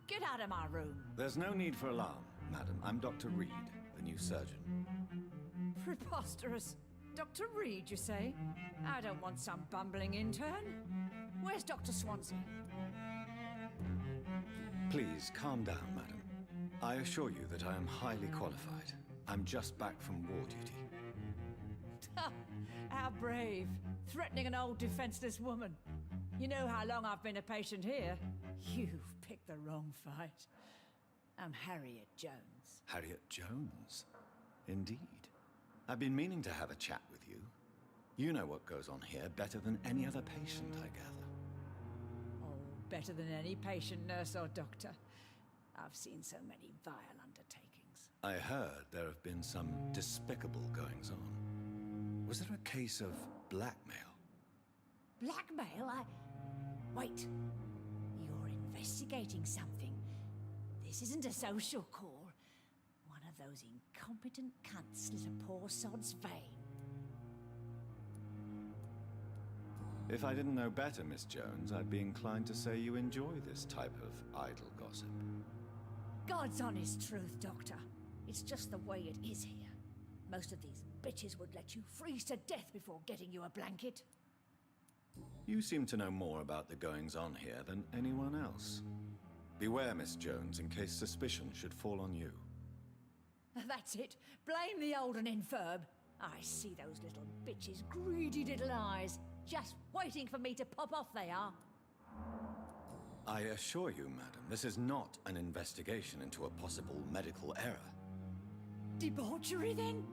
Get out of my room. There's no need for alarm, madam. I'm Dr. Reed, the new surgeon. Preposterous. Dr. Reed, you say? I don't want some bumbling intern. Where's Dr. Swansea? Please, calm down, madam. I assure you that I am highly qualified. I'm just back from war duty. How brave. Threatening an old defenseless woman. You know how long I've been a patient here? You've picked the wrong fight. I'm Harriet Jones. Harriet Jones? Indeed. I've been meaning to have a chat with you. You know what goes on here better than any other patient, I gather. Oh, better than any patient, nurse or doctor. I've seen so many vile undertakings. I heard there have been some despicable goings-on. Was there a case of blackmail? Blackmail? Wait. You're investigating something. This isn't a social call. One of those incompetent cunts slit a poor sod's vein. If I didn't know better, Miss Jones, I'd be inclined to say you enjoy this type of idle gossip. God's honest truth, Doctor. It's just the way it is here. Most of these bitches would let you freeze to death before getting you a blanket. You seem to know more about the goings-on here than anyone else. Beware, Miss Jones, in case suspicion should fall on you. That's it. Blame the old and infirm. I see those little bitches' greedy little eyes. Just waiting for me to pop off they are. I assure you, madam, this is not an investigation into a possible medical error. Debauchery, then?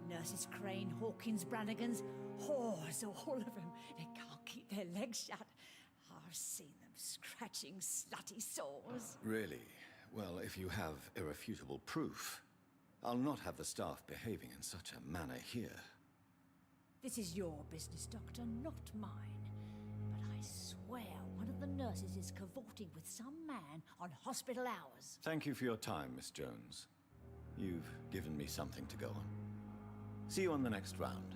Nurses Crane, Hawkins, Brannigans, whores, all of them. They can't keep their legs shut. I've seen them scratching slutty sores. Really? Well, if you have irrefutable proof, I'll not have the staff behaving in such a manner here. This is your business, Doctor, not mine. But I swear one of the nurses is cavorting with some man on hospital hours. Thank you for your time, Miss Jones. You've given me something to go on. See you on the next round.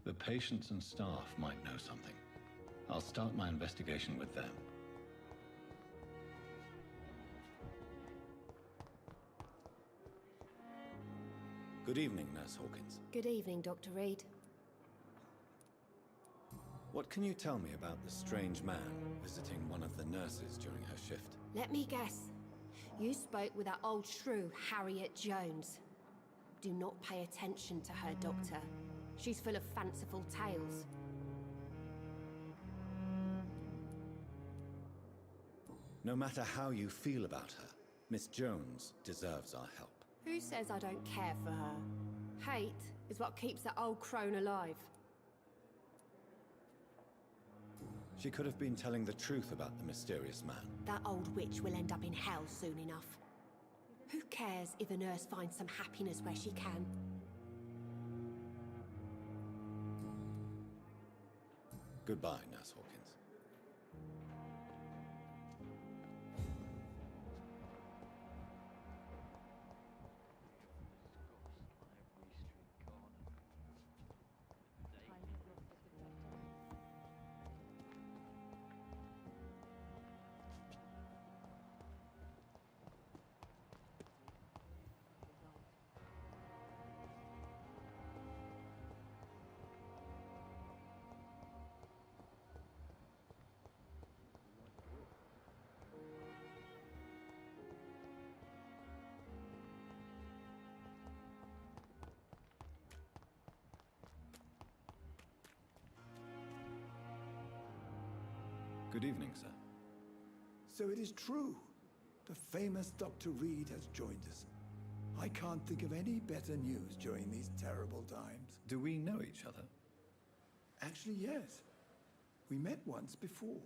The patients and staff might know something. I'll start my investigation with them. Good evening, Nurse Hawkins. Good evening, Dr. Reed. What can you tell me about the strange man visiting one of the nurses during her shift? Let me guess. You spoke with that old shrew, Harriet Jones. Do not pay attention to her, Doctor. She's full of fanciful tales. No matter how you feel about her, Miss Jones deserves our help. Who says I don't care for her? Hate is what keeps that old crone alive. She could have been telling the truth about the mysterious man. That old witch will end up in hell soon enough. Who cares if a nurse finds some happiness where she can? Goodbye, Nurse Hawkins. Good evening, sir. So it is true. The famous Dr. Reed has joined us. I can't think of any better news during these terrible times. Do we know each other? Actually, yes. We met once before,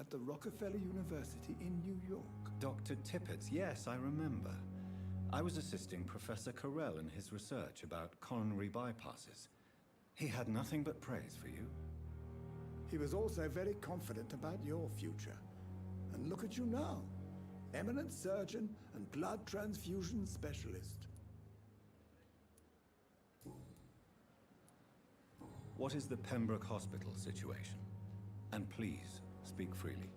at the Rockefeller University in New York. Dr. Tippett, yes, I remember. I was assisting Professor Carell in his research about coronary bypasses. He had nothing but praise for you. He was also very confident about your future. And look at you now. Eminent surgeon and blood transfusion specialist. What is the Pembroke Hospital situation? And please, speak freely.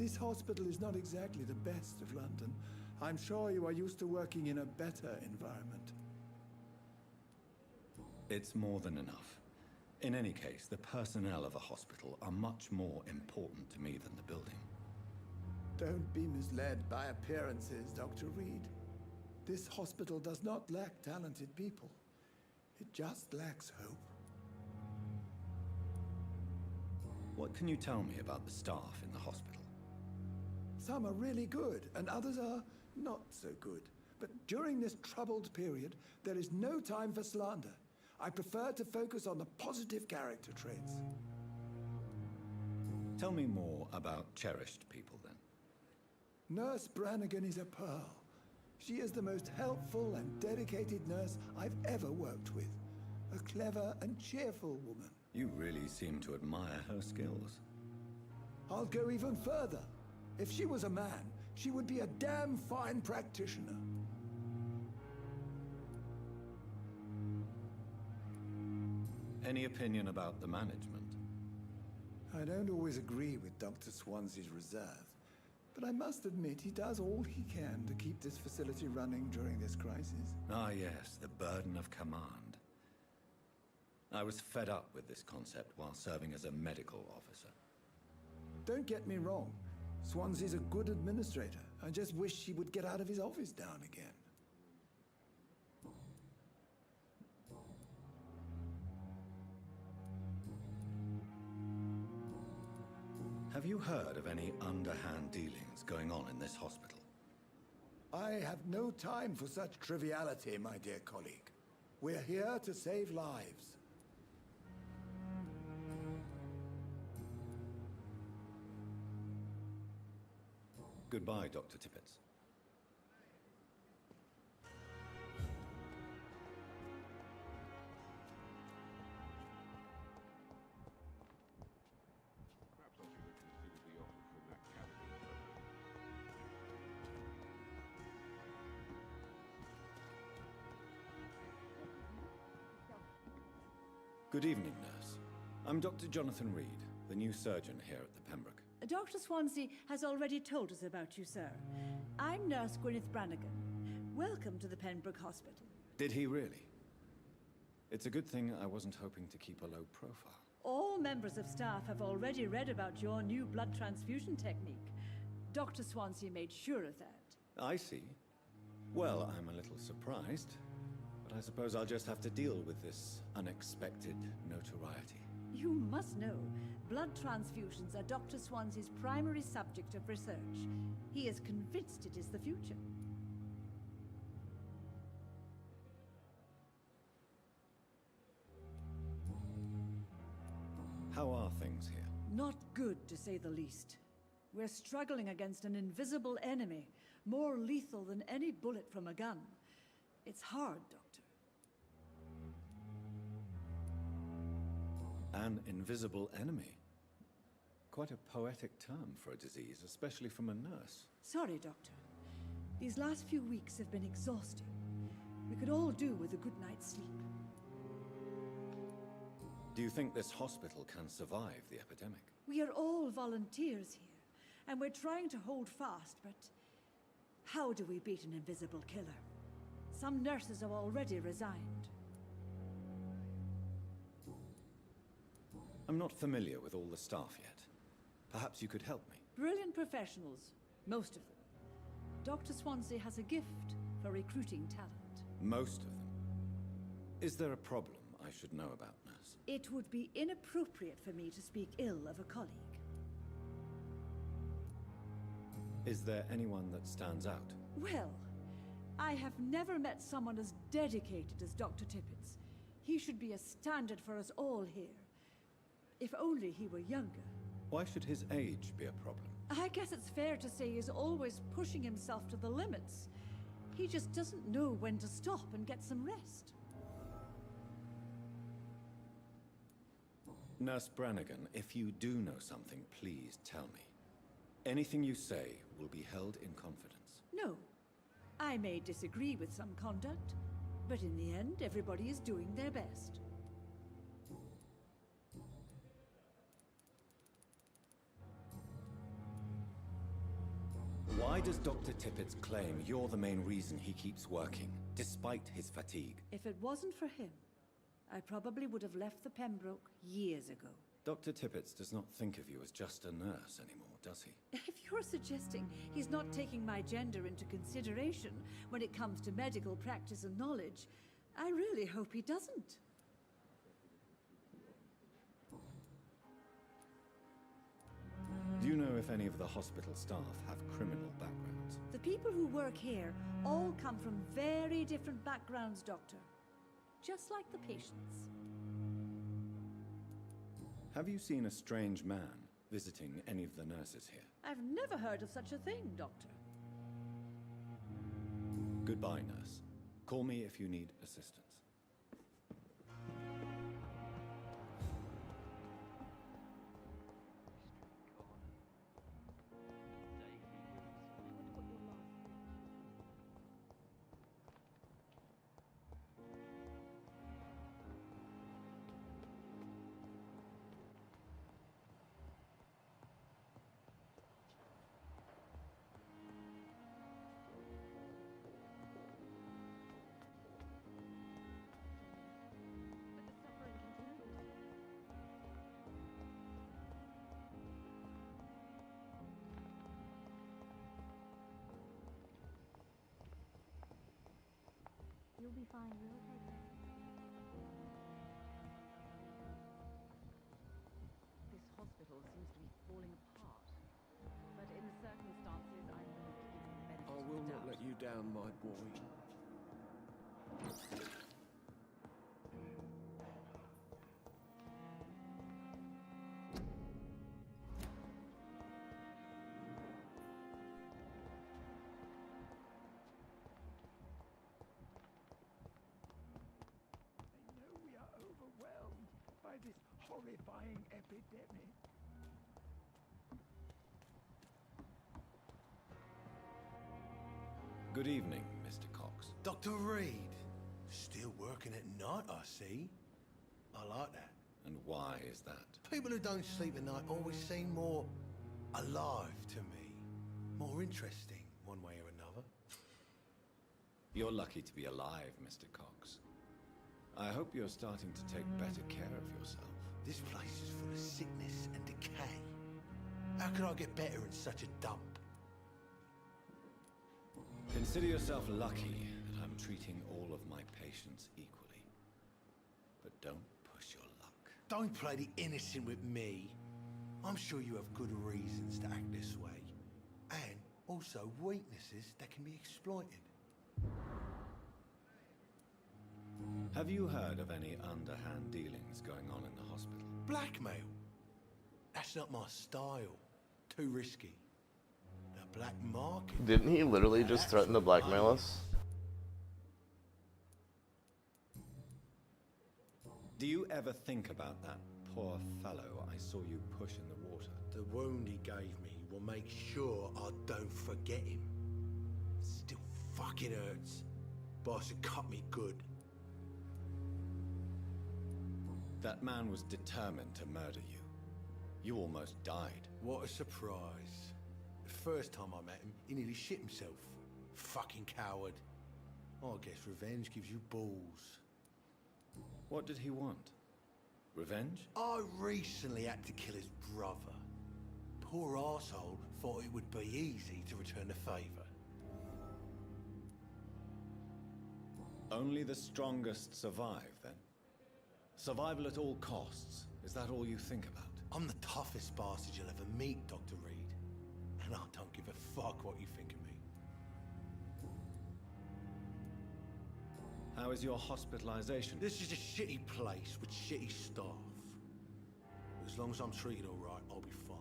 This hospital is not exactly the best of London. I'm sure you are used to working in a better environment. It's more than enough. In any case, the personnel of a hospital are much more important to me than the building. Don't be misled by appearances, Dr. Reed. This hospital does not lack talented people. It just lacks hope. What can you tell me about the staff in the hospital? Some are really good, and others are not so good. But during this troubled period, there is no time for slander. I prefer to focus on the positive character traits. Tell me more about cherished people, then. Nurse Brannigan is a pearl. She is the most helpful and dedicated nurse I've ever worked with. A clever and cheerful woman. You really seem to admire her skills. I'll go even further. If she was a man, she would be a damn fine practitioner. Any opinion about the management? I don't always agree with Dr. Swansea's reserve, but I must admit he does all he can to keep this facility running during this crisis. Ah, yes, the burden of command. I was fed up with this concept while serving as a medical officer. Don't get me wrong. Swansea's a good administrator. I just wish he would get out of his office down again. Have you heard of any underhand dealings going on in this hospital? I have no time for such triviality, my dear colleague. We're here to save lives. Goodbye, Dr. Tippett. Perhaps I should have considered the offer from that cabinet Good evening, nurse. I'm Dr. Jonathan Reed, the new surgeon here at the Pembroke. Dr. Swansea has already told us about you, sir. I'm Nurse Gwyneth Brannigan. Welcome to the Pembroke Hospital. Did he really? It's a good thing I wasn't hoping to keep a low profile. All members of staff have already read about your new blood transfusion technique. Dr. Swansea made sure of that. I see. Well, I'm a little surprised, but I suppose I'll just have to deal with this unexpected notoriety. You must know, blood transfusions are Dr. Swansea's primary subject of research. He is convinced it is the future. How are things here? Not good, to say the least. We're struggling against an invisible enemy, more lethal than any bullet from a gun. It's hard, Doctor. An invisible enemy? Quite a poetic term for a disease, especially from a nurse. Sorry, Doctor. These last few weeks have been exhausting. We could all do with a good night's sleep. Do you think this hospital can survive the epidemic? We are all volunteers here, and we're trying to hold fast, but how do we beat an invisible killer? Some nurses have already resigned. I'm not familiar with all the staff yet. Perhaps you could help me. Brilliant professionals, most of them. Dr. Swansea has a gift for recruiting talent. Most of them. Is there a problem I should know about, nurse? It would be inappropriate for me to speak ill of a colleague. Is there anyone that stands out? Well, I have never met someone as dedicated as Dr. Tippett's. He should be a standard for us all here. If only he were younger. Why should his age be a problem? I guess it's fair to say he's always pushing himself to the limits. He just doesn't know when to stop and get some rest. Nurse Brannigan, if you do know something, please tell me. Anything you say will be held in confidence. No. I may disagree with some conduct, but in the end, everybody is doing their best. does Dr. Tippett claim you're the main reason he keeps working, despite his fatigue? If it wasn't for him, I probably would have left the Pembroke years ago. Dr. Tippett does not think of you as just a nurse anymore, does he? If you're suggesting he's not taking my gender into consideration when it comes to medical practice and knowledge, I really hope he doesn't. Do you know if any of the hospital staff have criminal backgrounds? The people who work here all come from very different backgrounds, Doctor. Just like the patients. Have you seen a strange man visiting any of the nurses here? I've never heard of such a thing, Doctor. Goodbye, nurse. Call me if you need assistance. You'll be fine, we'll take it. This hospital seems to be falling apart. But in the circumstances, I'm willing to give you the benefit I of will the not doubt. let you down, my boy. We are overwhelmed by this horrifying epidemic. Good evening, Mr. Cox. Dr. Reed, still working at night, I see. I like that. And why is that? People who don't sleep at night always seem more alive to me. More interesting, one way or another. You're lucky to be alive, Mr. Cox. I hope you're starting to take better care of yourself. This place is full of sickness and decay. How could I get better in such a dump? Consider yourself lucky that I'm treating all of my patients equally. But don't push your luck. Don't play the innocent with me. I'm sure you have good reasons to act this way. And also weaknesses that can be exploited. Have you heard of any underhand dealings going on in the hospital? Blackmail? That's not my style. Too risky. The black market. Didn't he literally just threaten to blackmail us? Do you ever think about that poor fellow I saw you push in the water? The wound he gave me will make sure I don't forget him. Still fucking hurts. Boss had cut me good. That man was determined to murder you. You almost died. What a surprise. The first time I met him, he nearly shit himself. Fucking coward. I guess revenge gives you balls. What did he want? Revenge? I recently had to kill his brother. Poor arsehole thought it would be easy to return the favour. Only the strongest survive, then? Survival at all costs. Is that all you think about? I'm the toughest bastard you'll ever meet, Dr. Reed. And I don't give a fuck what you think of me. How is your hospitalization? This is a shitty place with shitty staff. As long as I'm treated all right, I'll be fine.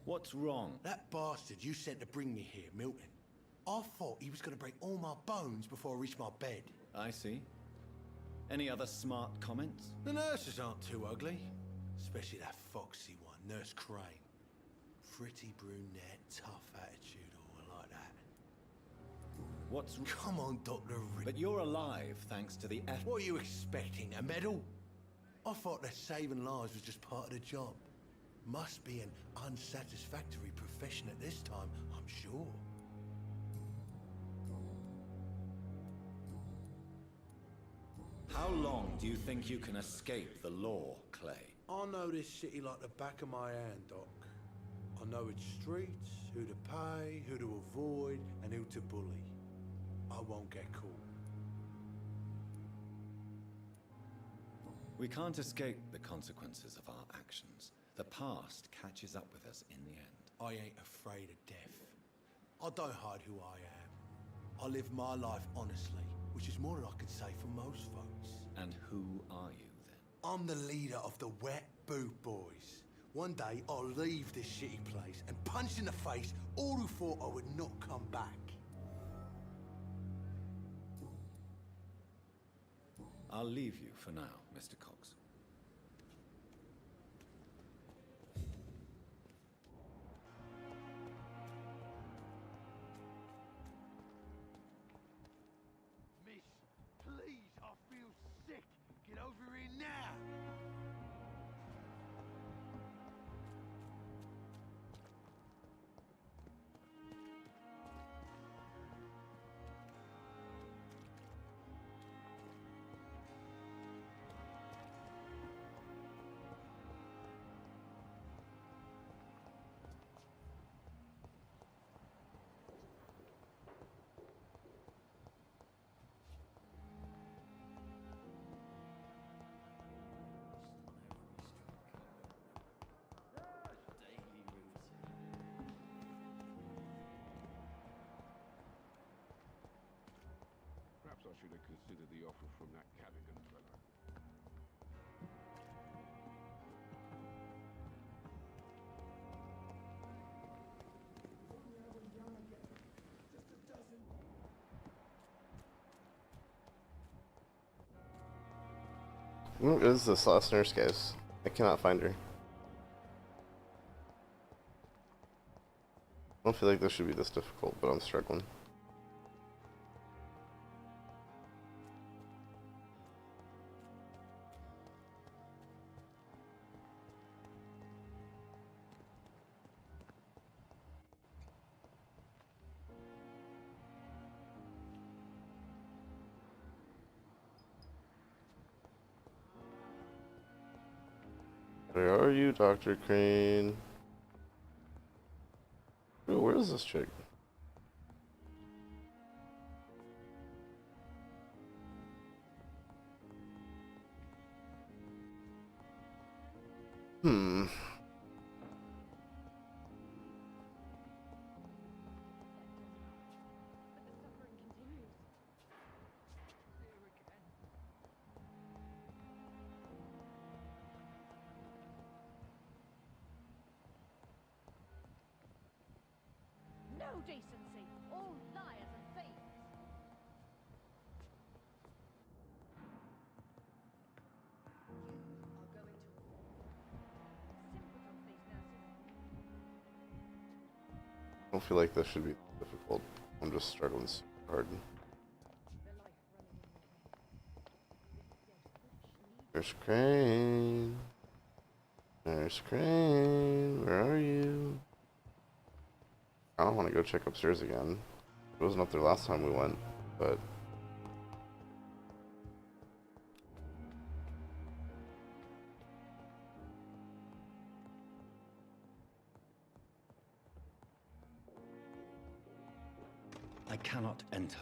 What's wrong? That bastard you sent to bring me here, Milton. I thought he was going to break all my bones before I reached my bed. I see. Any other smart comments? The nurses aren't too ugly. Especially that foxy one, Nurse Crane. Pretty brunette, tough attitude, all like that. What's... Come on, Dr. Reed. But you're alive, thanks to the F... What are you expecting, a medal? I thought that saving lives was just part of the job. Must be an unsatisfactory profession at this time, I'm sure. How long do you think you can escape the law, Clay? I know this city like the back of my hand, Doc. I know its streets, who to pay, who to avoid, and who to bully. I won't get caught. We can't escape the consequences of our actions. The past catches up with us in the end. I ain't afraid of death. I don't hide who I am. I live my life honestly, which is more than I can say for most folks. And who are you, then? I'm the leader of the Wet Boot Boys. One day, I'll leave this shitty place and punch in the face all who thought I would not come back. I'll leave you for now, Mr. Cox. Miss, please, I feel sick. Get over here now. Perhaps I should have considered the offer from that Cadigan fella. Who is this last nurse, guys? I cannot find her. I don't feel like this should be this difficult, but I'm struggling. Where are you, Dr. Crane? Oh, where is this chick? Hmm. No decency, all liars and thieves. You are going to sympathize these nurses. I don't feel like this should be difficult. I'm just struggling super hard. Nurse Crane. Nurse Crane, where are you? I don't want to go check upstairs again. It wasn't up there last time we went, but... I cannot enter.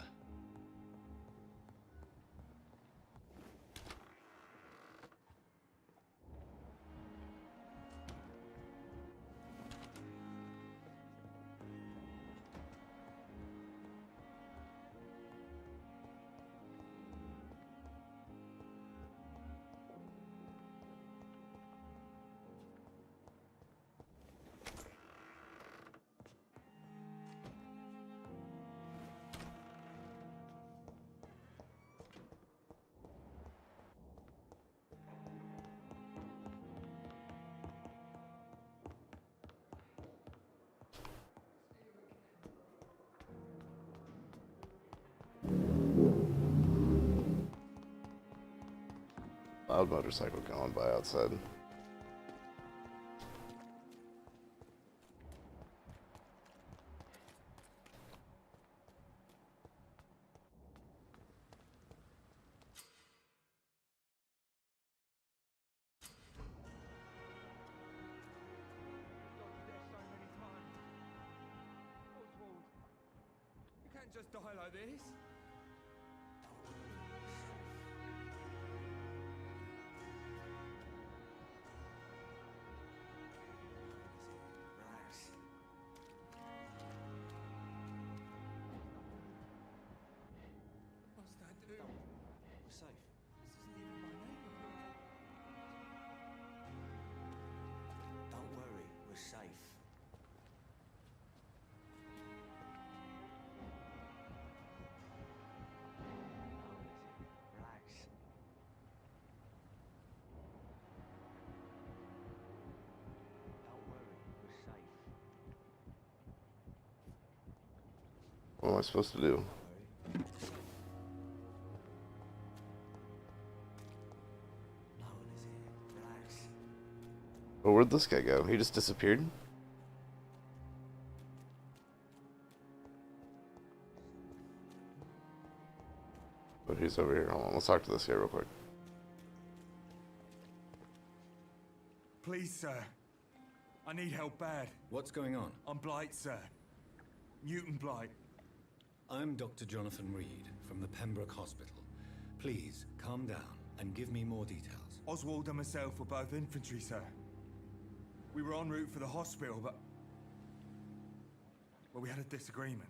Loud motorcycle going by outside. can't just die like this. Relax. What's that do? We're safe. This isn't even my neighborhood. Don't worry, we're safe. Relax. Don't worry, we're safe. What am I supposed to do? Oh, where'd this guy go? He just disappeared? But he's over here. Hold on, let's talk to this guy real quick. Please, sir. I need help bad. What's going on? I'm Blight, sir. Newton Blight. I'm Dr. Jonathan Reed from the Pembroke Hospital. Please, calm down and give me more details. Oswald and myself were both infantry, sir. We were en route for the hospital, but... well, we had a disagreement.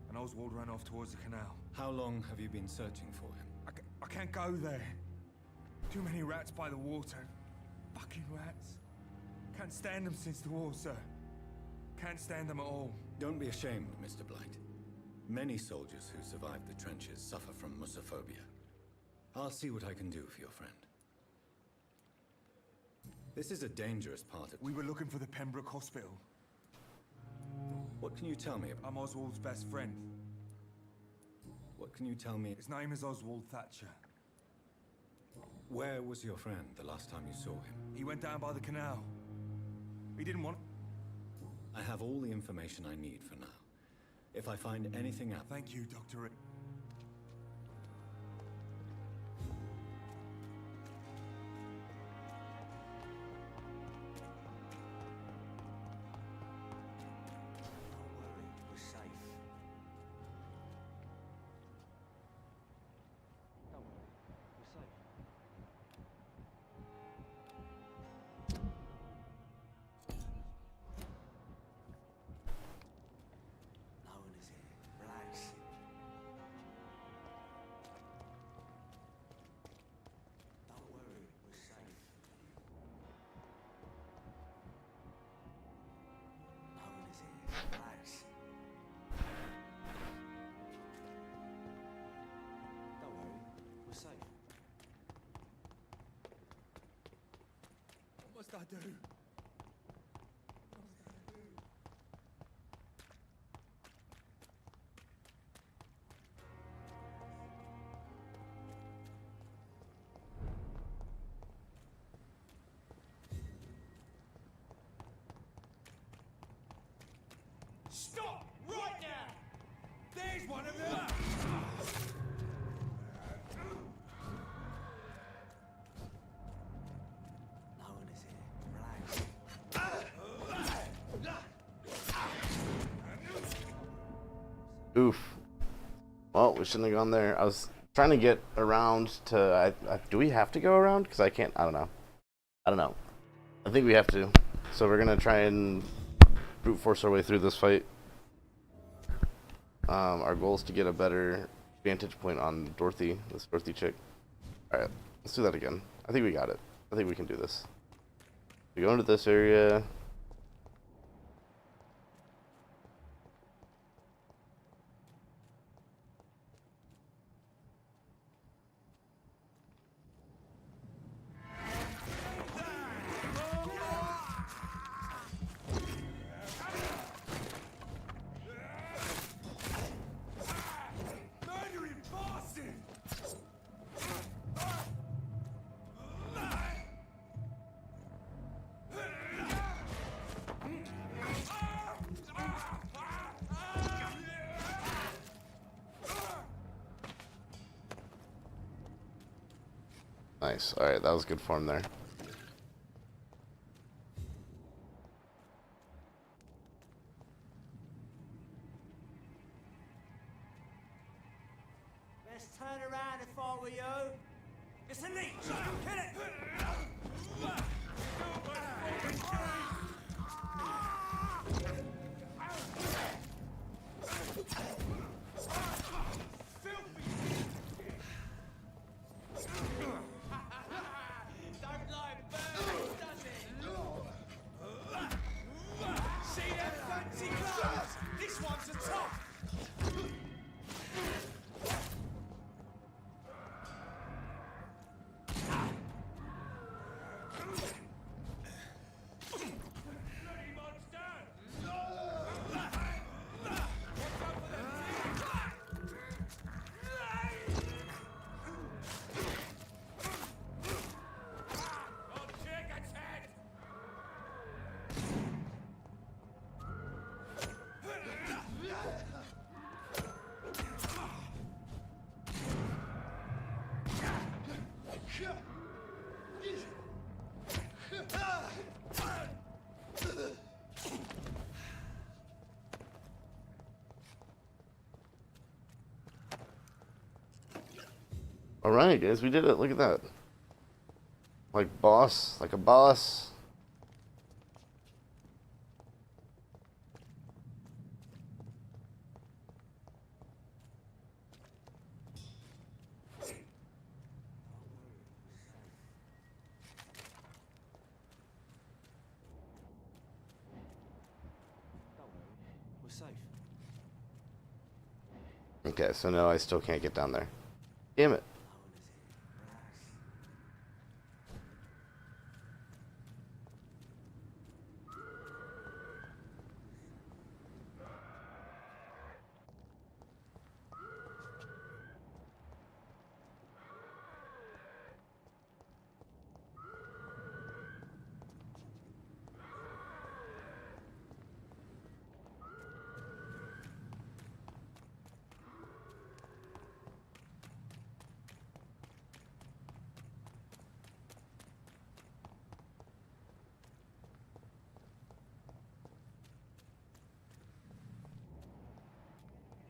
And Oswald ran off towards the canal. How long have you been searching for him? I can't go there. Too many rats by the water. Fucking rats. Can't stand them since the war, sir. Can't stand them at all. Don't be ashamed, Mr. Blight. Many soldiers who survived the trenches suffer from musophobia. I'll see what I can do for your friend. This is a dangerous part of... We were looking for the Pembroke Hospital. What can you tell me about... I'm Oswald's best friend. What can you tell me... His name is Oswald Thatcher. Where was your friend the last time you saw him? He went down by the canal. He didn't want... I have all the information I need for now. If I find anything out... Thank you, Dr. What must I do? Stop right now! There's one of them! No one is here. Relax. Oof. Well, we shouldn't have gone there. I was trying to get around to... do we have to go around? Because I can't... I don't know. I think we have to. So we're going to try and brute force our way through this fight. Our goal is to get a better vantage point on Dorothy, this Dorothy chick. Alright, let's do that again. I think we got it. I think we can do this. We go into this area. Nice. Alright, that was good form there. Alright, guys, we did it. Look at that. Like boss, like a boss. We're safe. Okay, so no, I still can't get down there. Damn it.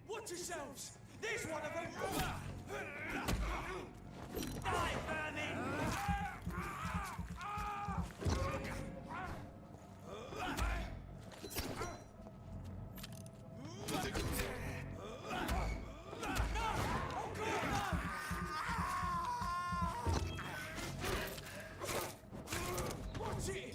Watch yourselves! There's one of them! Die, vermin! Watch it!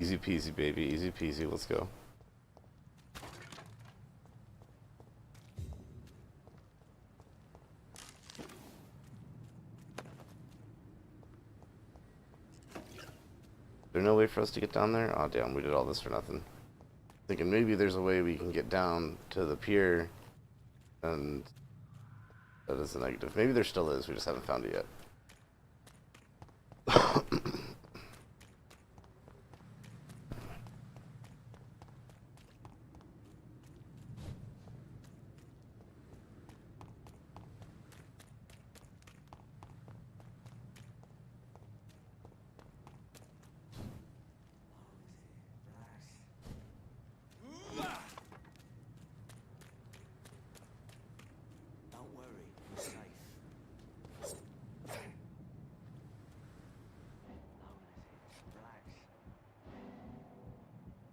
Easy peasy, baby. Easy peasy. Let's go. There's no way for us to get down there? Oh, damn. We did all this for nothing. Thinking maybe there's a way we can get down to the pier. And that is a negative. Maybe there still is. We just haven't found it yet. Don't worry, we're safe. Don't worry, we're safe.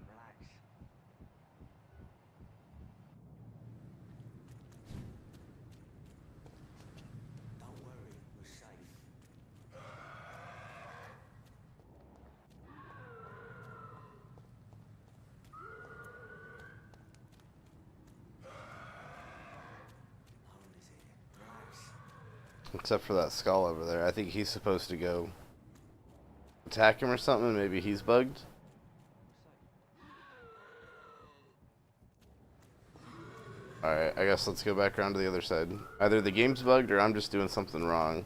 Relax. Don't worry, we're safe. Except for that skull over there. I think he's supposed to go attack him or something. Maybe he's bugged. Alright, I guess let's go back around to the other side. Either the game's bugged or I'm just doing something wrong.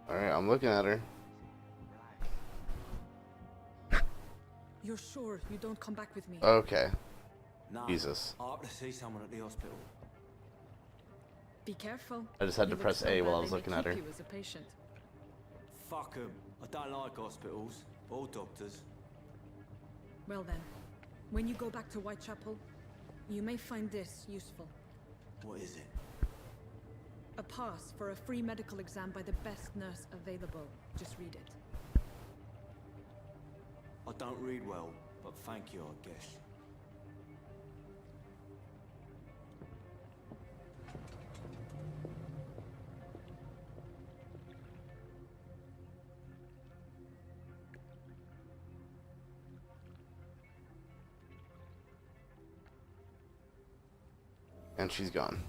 Alright, I'm looking at her. You're sure you don't come back with me? Okay. Nah, Jesus. I ought to see someone at the hospital. Be careful. I just had You to look press so A while bad I was they may looking at keep her. you as a patient. Fuck 'em. I don't like hospitals or doctors. Well then, when you go back to Whitechapel, you may find this useful. What is it? A pass for a free medical exam by the best nurse available. Just read it. I don't read well, but thank you, I guess. And she's gone.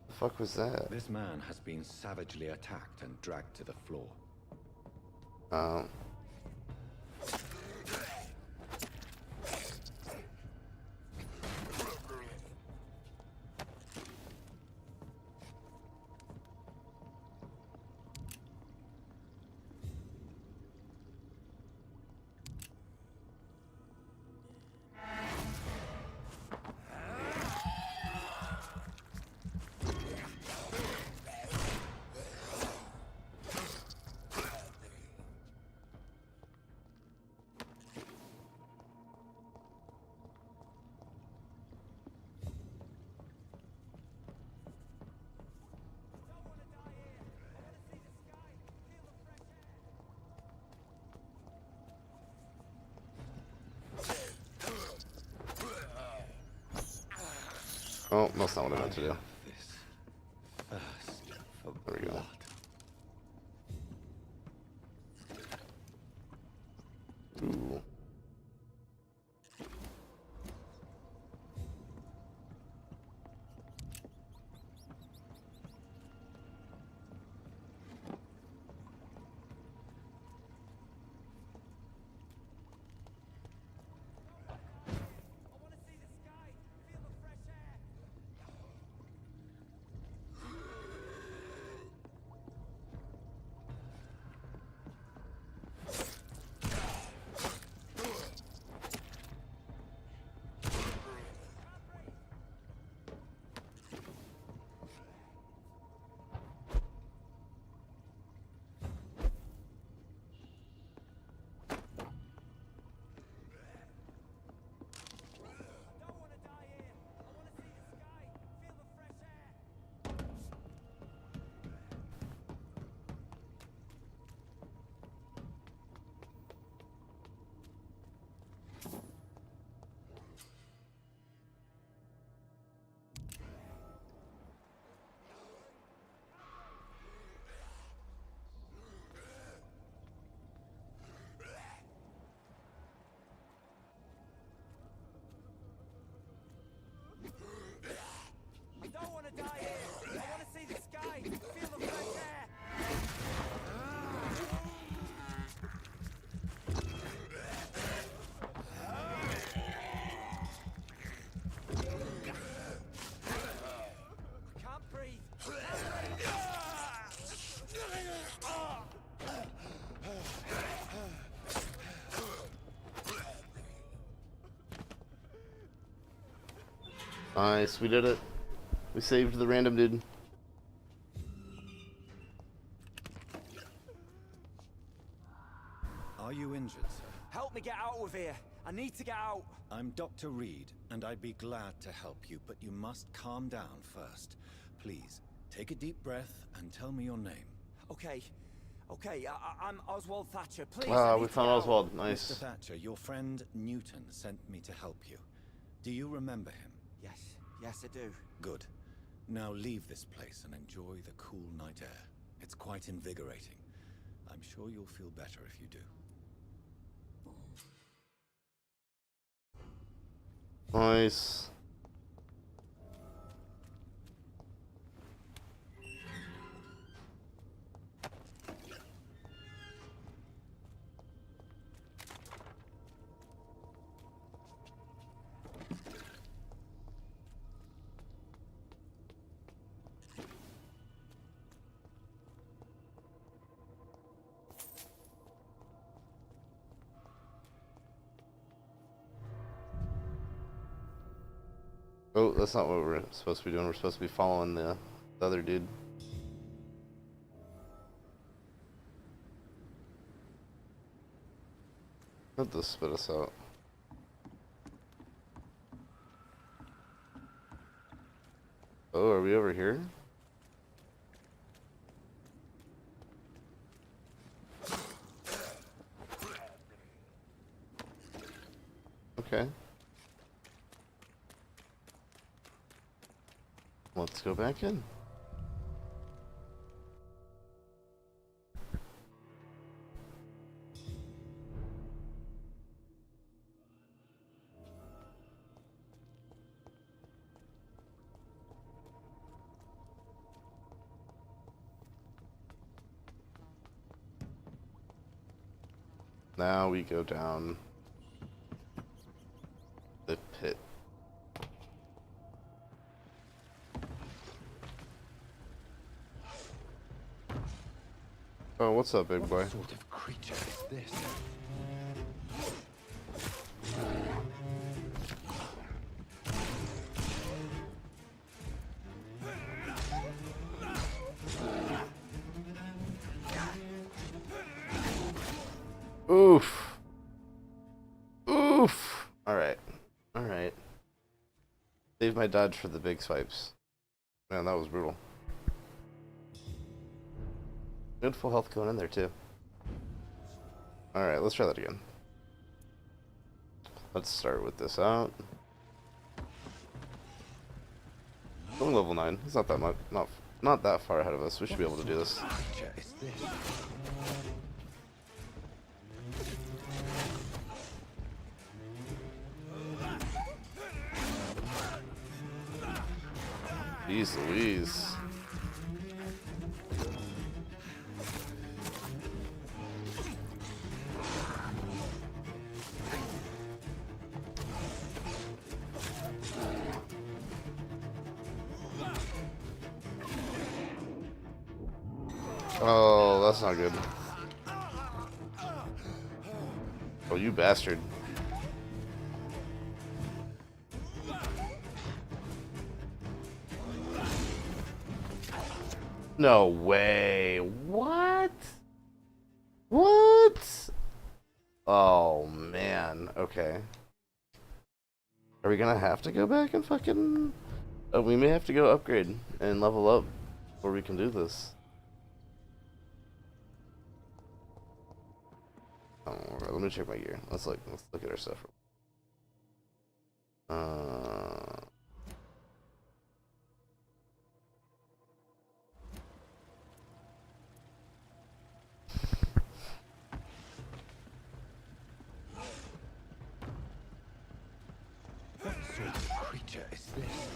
The fuck was that? This man has been savagely attacked and dragged to the floor. Oh, that's not what I meant to do. There we go. Ooh. Nice, we did it. We saved the random dude. Are you injured, sir? Help me get out of here. I need to get out. I'm Dr. Reed, and I'd be glad to help you, but you must calm down first. Please, take a deep breath and tell me your name. Okay. Okay, I'm Oswald Thatcher. Please. We found Oswald. Nice. Mr. Thatcher, your friend Newton sent me to help you. Do you remember him? Yes, I do. Good. Now leave this place and enjoy the cool night air. It's quite invigorating. I'm sure you'll feel better if you do. Nice. Oh, that's not what we're supposed to be doing. We're supposed to be following the other dude. Let this spit us out. Oh, are we over here? Okay. Let's go back in. Now we go down the pit. Oh, what's up, big boy? What sort of creature is this? Oof. Oof. Alright. Alright. Save my dodge for the big swipes. Man, that was brutal. Good full health going in there too. Alright, let's try that again. Let's start with this out. Going level 9. He's not that much, not that far ahead of us. We should be able to do this. Jeez Louise. Oh, that's not good. Oh, you bastard. No way. What? What? Oh, man. Okay. Are we gonna have to go back and fucking... Oh, we may have to go upgrade and level up before we can do this. Oh, let me check my gear. Let's look at our stuff. What sort of creature is this?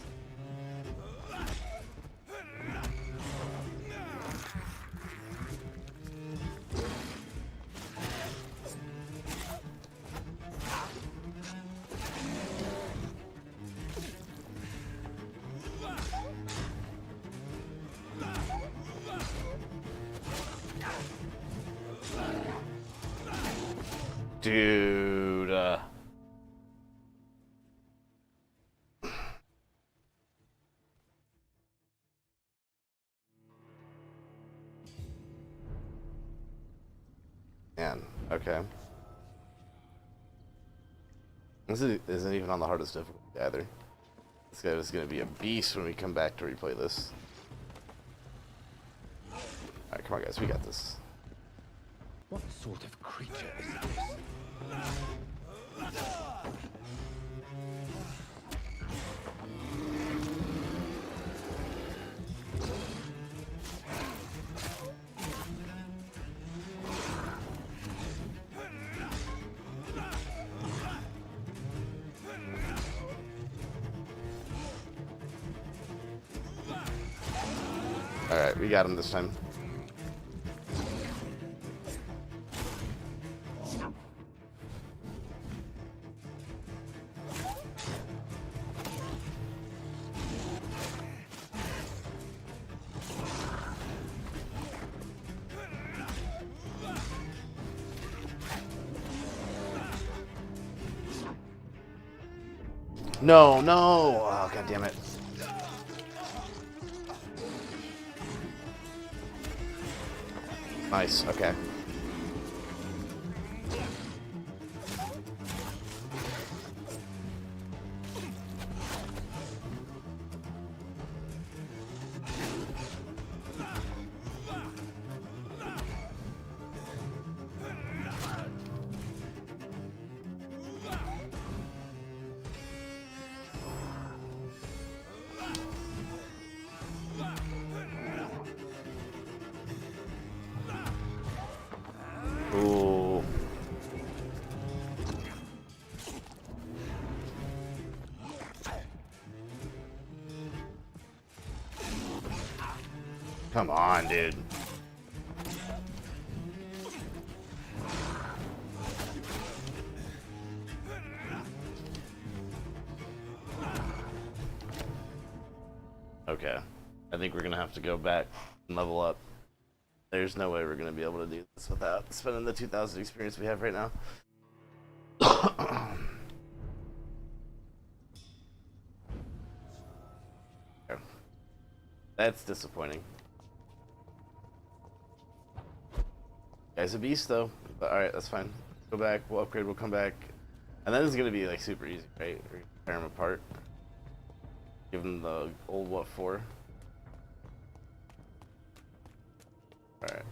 Dude. Man, okay. This isn't even on the hardest difficulty either. This guy is going to be a beast when we come back to replay this. Alright, come on guys, we got this. What sort of creature is this? Alright, we got him this time. No, no! Oh, god damn it. Nice, okay. Ooh. Come on, dude. Okay. I think we're gonna have to go back and level up. There's no way we're gonna be able to do this without spending the 2,000 experience we have right now. That's disappointing. Guy's a beast though. But alright, that's fine. Go back, we'll upgrade, we'll come back. And then it's gonna be like super easy, right? We're gonna tear them apart. Give them the old what for. Alright.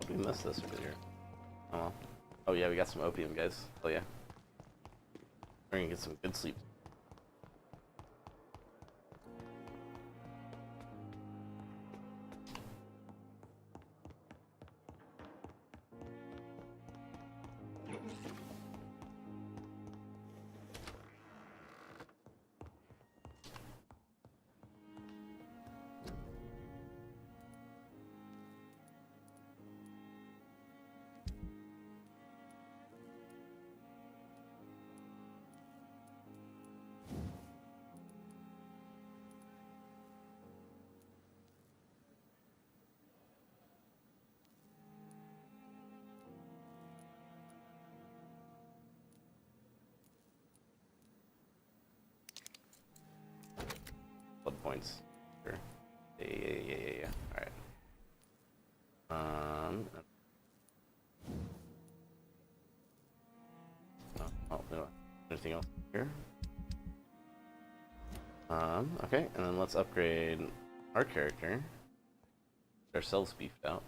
We missed this earlier. Oh well. Oh yeah, we got some opium, guys. Oh yeah. We're gonna get some good sleep. Blood points. Sure. Yeah. Alright. We don't have anything else here. Okay, and then let's upgrade our character. Ourselves beefed out.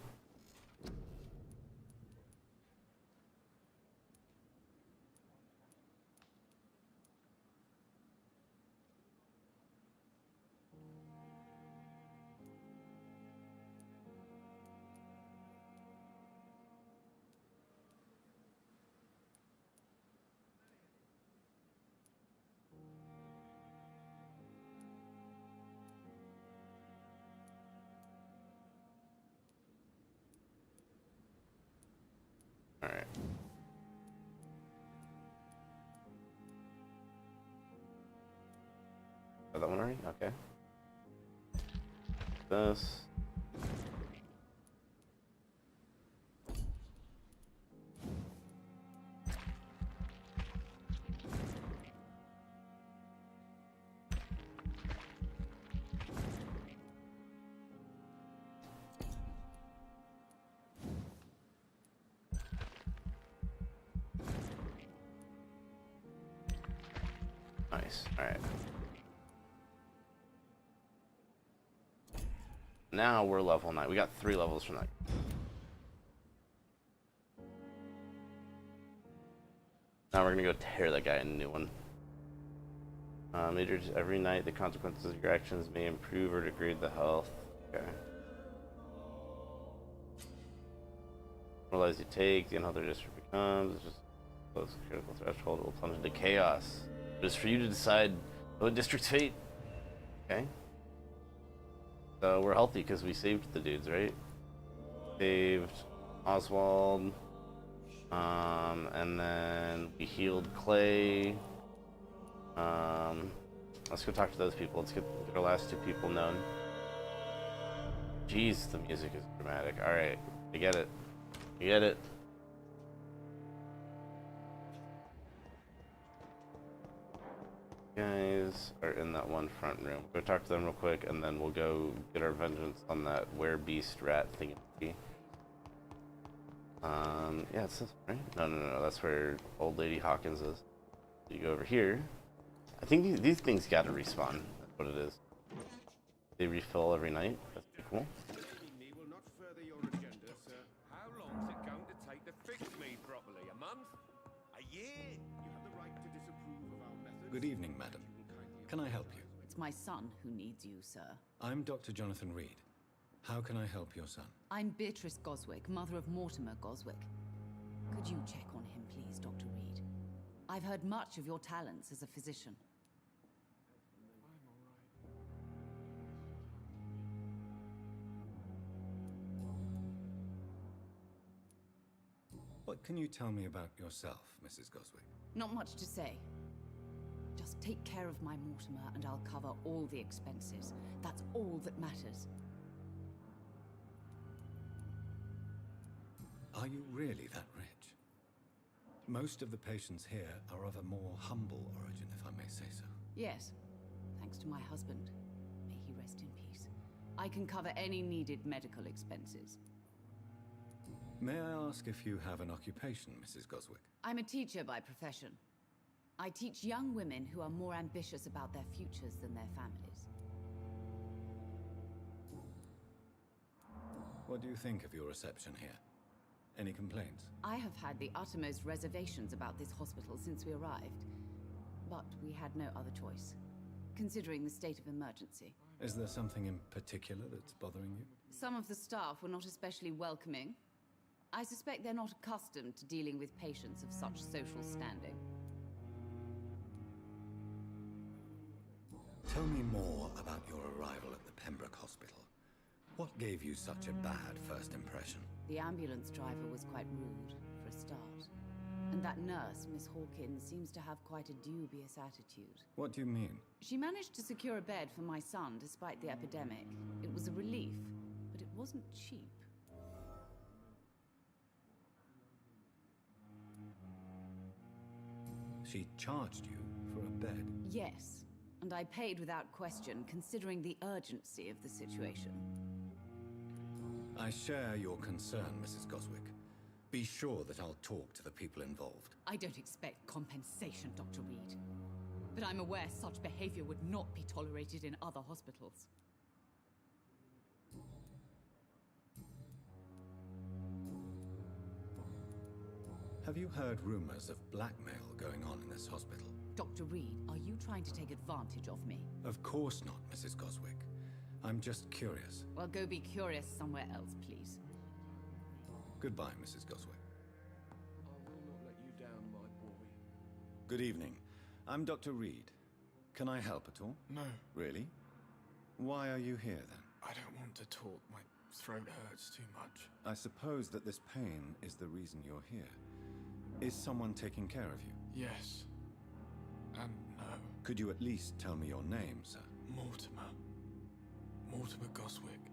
Alright. Oh, that one already? Okay. This. Nice. Alright. Now we're level 9. We got 3 levels from that. Now we're gonna go tear that guy a new one. Major, every night the consequences of your actions may improve or degrade the health. Okay. Realize you take, the unhealthy district becomes, it's just close critical threshold, it will plunge into chaos. It is for you to decide what district's fate. Okay. So we're healthy because we saved the dudes, right? Saved Oswald. And then we healed Clay. Let's go talk to those people. Let's get our last 2 people known. Jeez, the music is dramatic. Alright, I get it. I get it. Guys are in that one front room. Go talk to them real quick, and then we'll go get our vengeance on that werebeast rat thingy. Yeah, it's this, right? No, that's where old lady Hawkins is. You go over here. I think these things gotta respawn. That's what it is. They refill every night. That's pretty cool. How long's it going to take to fix me properly? A month? A year? You have the right to disapprove of our methods. Good evening, madam. Can I help you? It's my son who needs you, sir. I'm Dr. Jonathan Reed. How can I help your son? I'm Beatrice Goswick, mother of Mortimer Goswick. Could you check on him, please, Dr. Reed? I've heard much of your talents as a physician. What can you tell me about yourself, Mrs. Goswick? Not much to say. Just take care of my Mortimer and I'll cover all the expenses. That's all that matters. Are you really that rich? Most of the patients here are of a more humble origin, if I may say so. Yes, thanks to my husband. May he rest in peace. I can cover any needed medical expenses. May I ask if you have an occupation, Mrs. Goswick? I'm a teacher by profession. I teach young women who are more ambitious about their futures than their families. What do you think of your reception here? Any complaints? I have had the uttermost reservations about this hospital since we arrived. But we had no other choice, considering the state of emergency. Is there something in particular that's bothering you? Some of the staff were not especially welcoming. I suspect they're not accustomed to dealing with patients of such social standing. Tell me more about your arrival at the Pembroke Hospital. What gave you such a bad first impression? The ambulance driver was quite rude, for a start. And that nurse, Miss Hawkins, seems to have quite a dubious attitude. What do you mean? She managed to secure a bed for my son despite the epidemic. It was a relief, but it wasn't cheap. She charged you for a bed? Yes, and I paid without question, considering the urgency of the situation. I share your concern, Mrs. Goswick. Be sure that I'll talk to the people involved. I don't expect compensation, Dr. Reed. But I'm aware such behavior would not be tolerated in other hospitals. Have you heard rumors of blackmail going on in this hospital? Dr. Reed, are you trying to take advantage of me? Of course not, Mrs. Goswick. I'm just curious. Well, go be curious somewhere else, please. Goodbye, Mrs. Goswick. I will not let you down, my boy. Good evening. I'm Dr. Reed. Can I help at all? No. Really? Why are you here, then? I don't want to talk. My throat hurts too much. I suppose that this pain is the reason you're here. Is someone taking care of you? Yes. And no. Could you at least tell me your name, sir? Mortimer. Mortimer Goswick.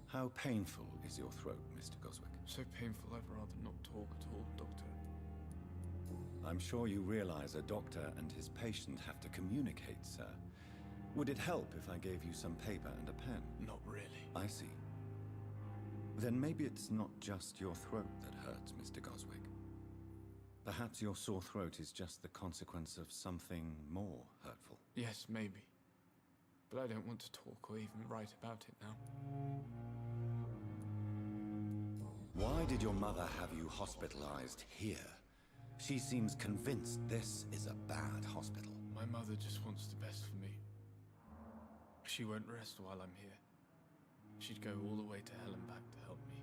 How painful is your throat, Mr. Goswick? So painful I'd rather not talk at all, Doctor. I'm sure you realize a doctor and his patient have to communicate, sir. Would it help if I gave you some paper and a pen? Not really. I see. Then maybe it's not just your throat that hurts, Mr. Goswick. Perhaps your sore throat is just the consequence of something more hurtful. Yes, maybe. But I don't want to talk or even write about it now. Why did your mother have you hospitalized here? She seems convinced this is a bad hospital. My mother just wants the best for me. She won't rest while I'm here. She'd go all the way to hell and back to help me.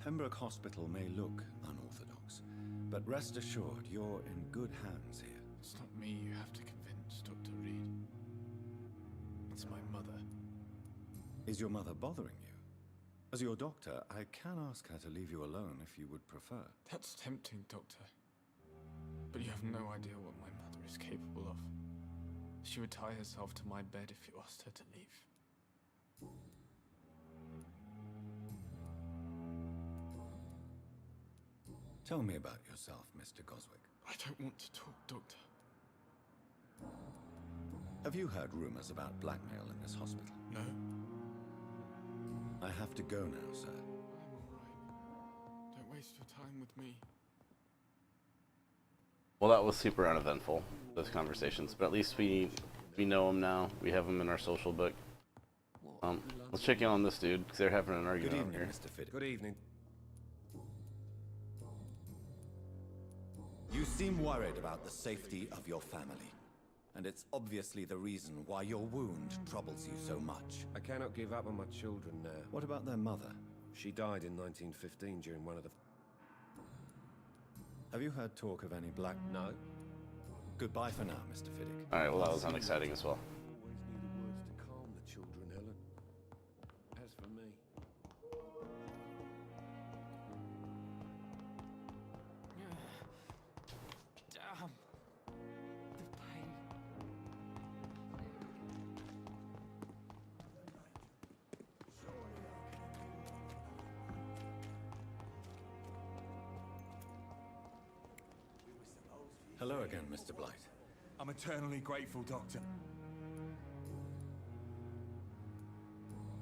Pembroke Hospital may look unorthodox, but rest assured you're in good hands here. It's not me you have to convince, Dr. Reed. It's my mother. Is your mother bothering you? As your doctor, I can ask her to leave you alone if you would prefer. That's tempting, Doctor. But you have no idea what my mother is capable of. She would tie herself to my bed if you asked her to leave. Tell me about yourself, Mr. Goswick. I don't want to talk, Doctor. Have you heard rumors about blackmail in this hospital? No. I have to go now, sir. I'm alright. Don't waste your time with me. Well, that was super uneventful, those conversations, but at least we know him now. We have him in our social book. Let's check in on this dude, because they're having an argument over here. Mr. Fiddick. Good evening. You seem worried about the safety of your family, and it's obviously the reason why your wound troubles you so much. I cannot give up on my children now. What about their mother? She died in 1915 during one of the... Have you heard talk of any black... No. Goodbye for now, Mr. Fiddick. Alright, well that was unexciting as well. Always needed words to calm the children, Helen. As for me... Damn. The pain. Hello again, Mr. Blight. I'm eternally grateful, Doctor.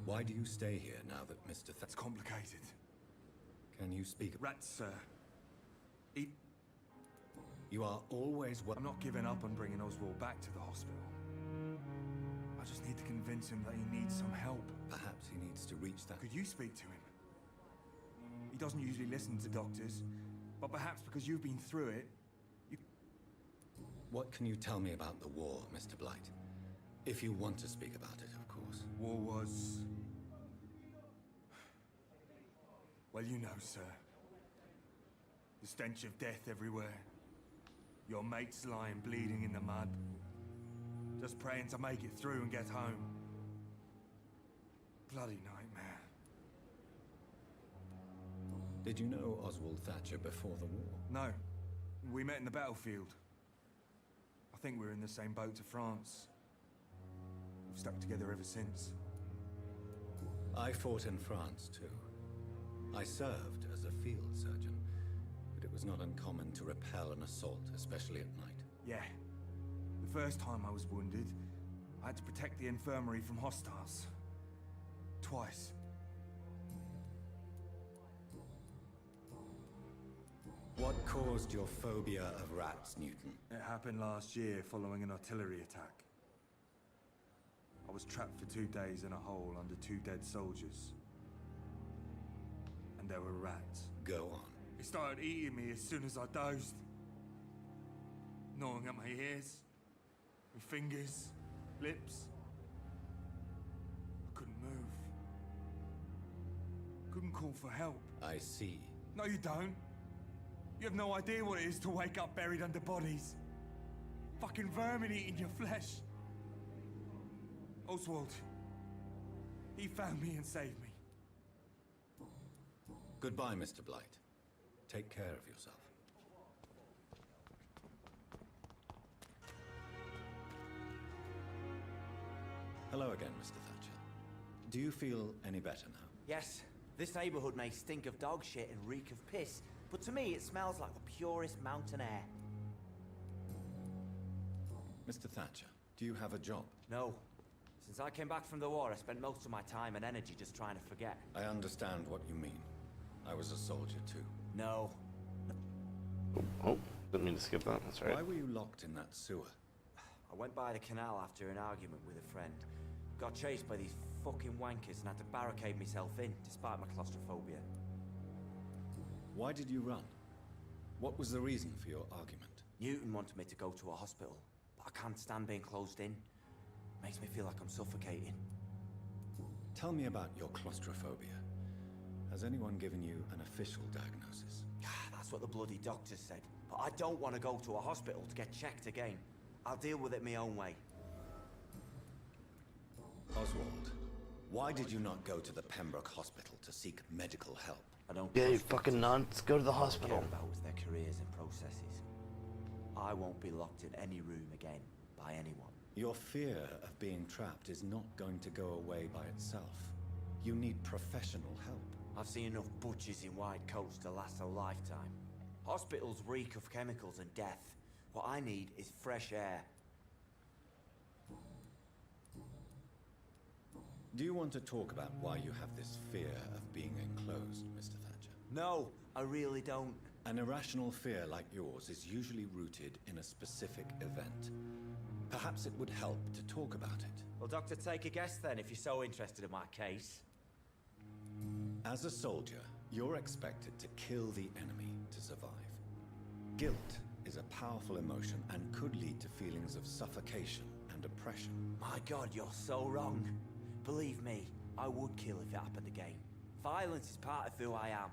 Why do you stay here now that Mr. It's complicated. Can you speak? Rats, sir. You are always... I'm not giving up on bringing Oswald back to the hospital. I just need to convince him that he needs some help. Perhaps he needs to reach that... Could you speak to him? He doesn't usually listen to doctors, but perhaps because you've been through it, What can you tell me about the war, Mr. Blight? If you want to speak about it, of course. War was... Well, you know, sir. The stench of death everywhere. Your mates lying bleeding in the mud. Just praying to make it through and get home. Bloody nightmare. Did you know Oswald Thatcher before the war? No. We met in the battlefield. I think we're in the same boat to France. We've stuck together ever since. I fought in France, too. I served as a field surgeon, but it was not uncommon to repel an assault, especially at night. Yeah. The first time I was wounded, I had to protect the infirmary from hostiles. Twice. What caused your phobia of rats, Newton? It happened last year following an artillery attack. I was trapped for 2 days in a hole under 2 dead soldiers. And there were rats. Go on. It started eating me as soon as I dozed. Gnawing at my ears, my fingers, lips. I couldn't move. Couldn't call for help. I see. No, you don't. You have no idea what it is to wake up buried under bodies. Fucking vermin eating your flesh. Oswald. He found me and saved me. Goodbye, Mr. Blight. Take care of yourself. Hello again, Mr. Thatcher. Do you feel any better now? Yes, this neighborhood may stink of dog shit and reek of piss, but to me it smells like the purest mountain air. Mr. Thatcher, do you have a job? No. Since I came back from the war, I spent most of my time and energy just trying to forget. I understand what you mean. I was a soldier too. No. Oh, didn't mean to skip that. That's right. Why were you locked in that sewer? I went by the canal after an argument with a friend. Got chased by these fucking wankers and had to barricade myself in, despite my claustrophobia. Why did you run? What was the reason for your argument? Newton wanted me to go to a hospital, but I can't stand being closed in. Makes me feel like I'm suffocating. Tell me about your claustrophobia. Has anyone given you an official diagnosis? That's what the bloody doctor said. But I don't want to go to a hospital to get checked again. I'll deal with it my own way. Oswald, why did you not go to the Pembroke Hospital to seek medical help? I don't. Yeah, you fucking nuts. Go to the hospital. All I care about is their careers and processes. I won't be locked in any room again by anyone. Your fear of being trapped is not going to go away by itself. You need professional help. I've seen enough butchers in white coats to last a lifetime. Hospitals reek of chemicals and death. What I need is fresh air. Do you want to talk about why you have this fear of being enclosed, Mr. Thatcher? No, I really don't. An irrational fear like yours is usually rooted in a specific event. Perhaps it would help to talk about it. Well, Doctor, take a guess then, if you're so interested in my case. As a soldier, you're expected to kill the enemy to survive. Guilt is a powerful emotion and could lead to feelings of suffocation and oppression. My God, you're so wrong. Believe me, I would kill if it happened again. Violence is part of who I am.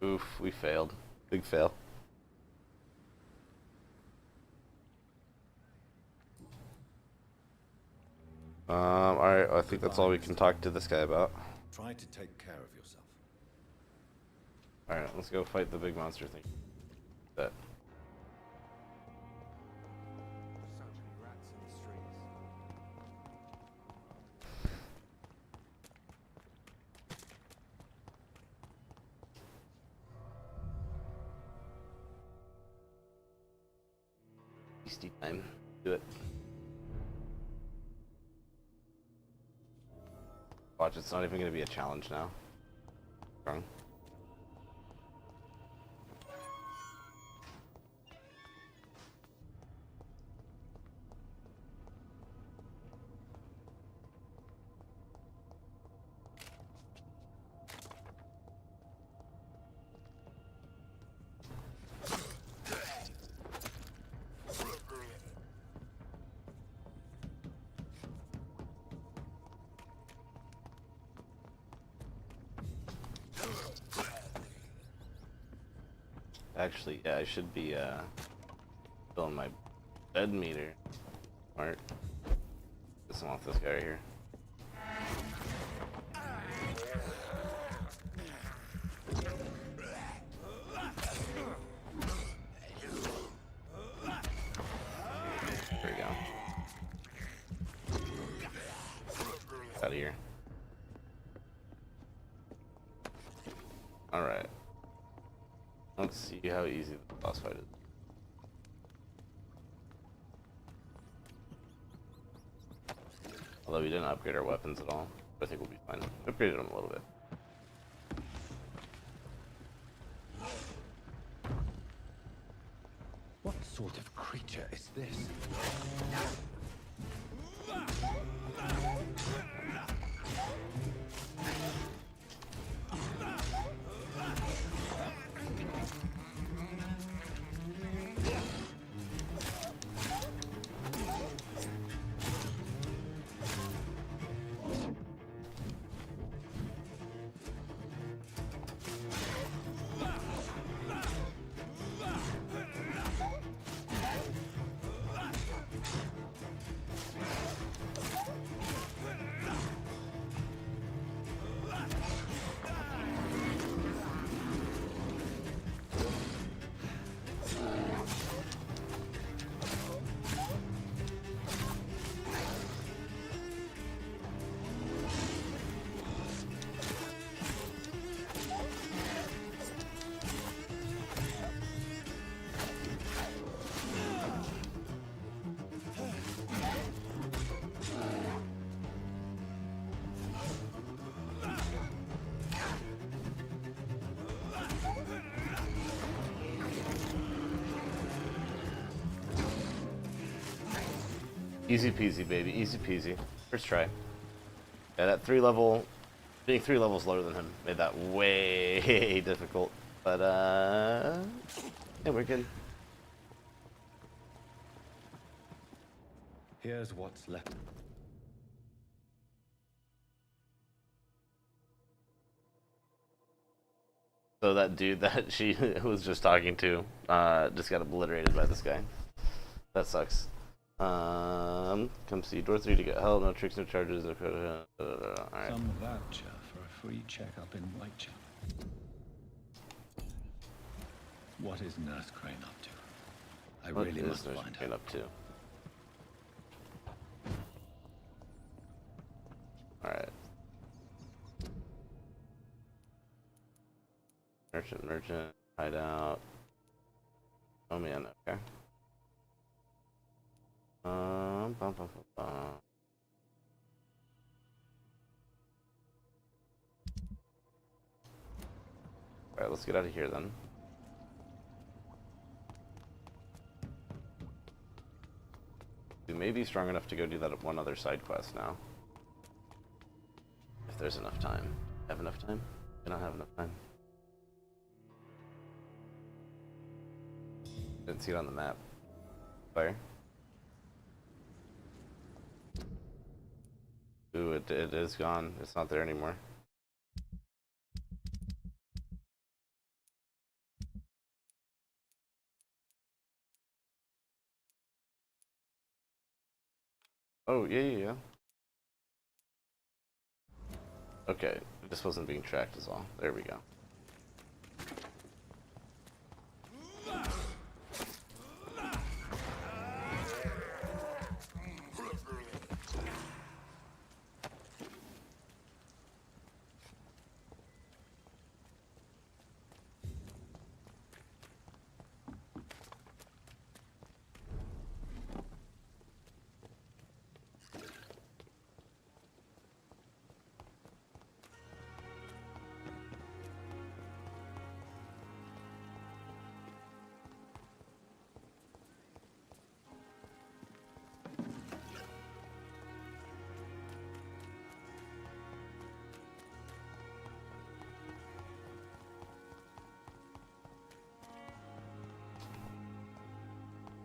Oof, we failed. Big fail. Alright, I think that's all we can talk to this guy about. Try to take care of yourself. Alright, let's go fight the big monster thing. That. So many rats in the streets. Beastie time. Do it. Watch, it's not even going to be a challenge now. Wrong. Actually, yeah, I should be filling my bed meter. Smart. Just off this guy right here. There we go. Out of here. All right. Let's see how easy the boss fight is. Although we didn't upgrade our weapons at all, but I think we'll be fine. Upgraded them a little bit. What sort of creature is this? Easy peasy, baby. Easy peasy. First try. Yeah, that 3 level... Being 3 levels lower than him made that way difficult. But, yeah, we're good. Here's what's left. So that dude that she was just talking to just got obliterated by this guy. That sucks. Come see Dorothy to get help. No tricks, no charges. Alright. Some voucher for a free checkup in Whitechapel. What is Nurse Crane up to? I really must find her. Up to? Alright. Merchant, hideout. Oh man, okay. Bum, bum, bum, bum. Alright, let's get out of here then. We may be strong enough to go do that one other side quest now. If there's enough time. Have enough time? I don't have enough time. Didn't see it on the map. Fire. Ooh, it is gone. It's not there anymore. Oh, yeah. Okay, this wasn't being tracked is all. There we go.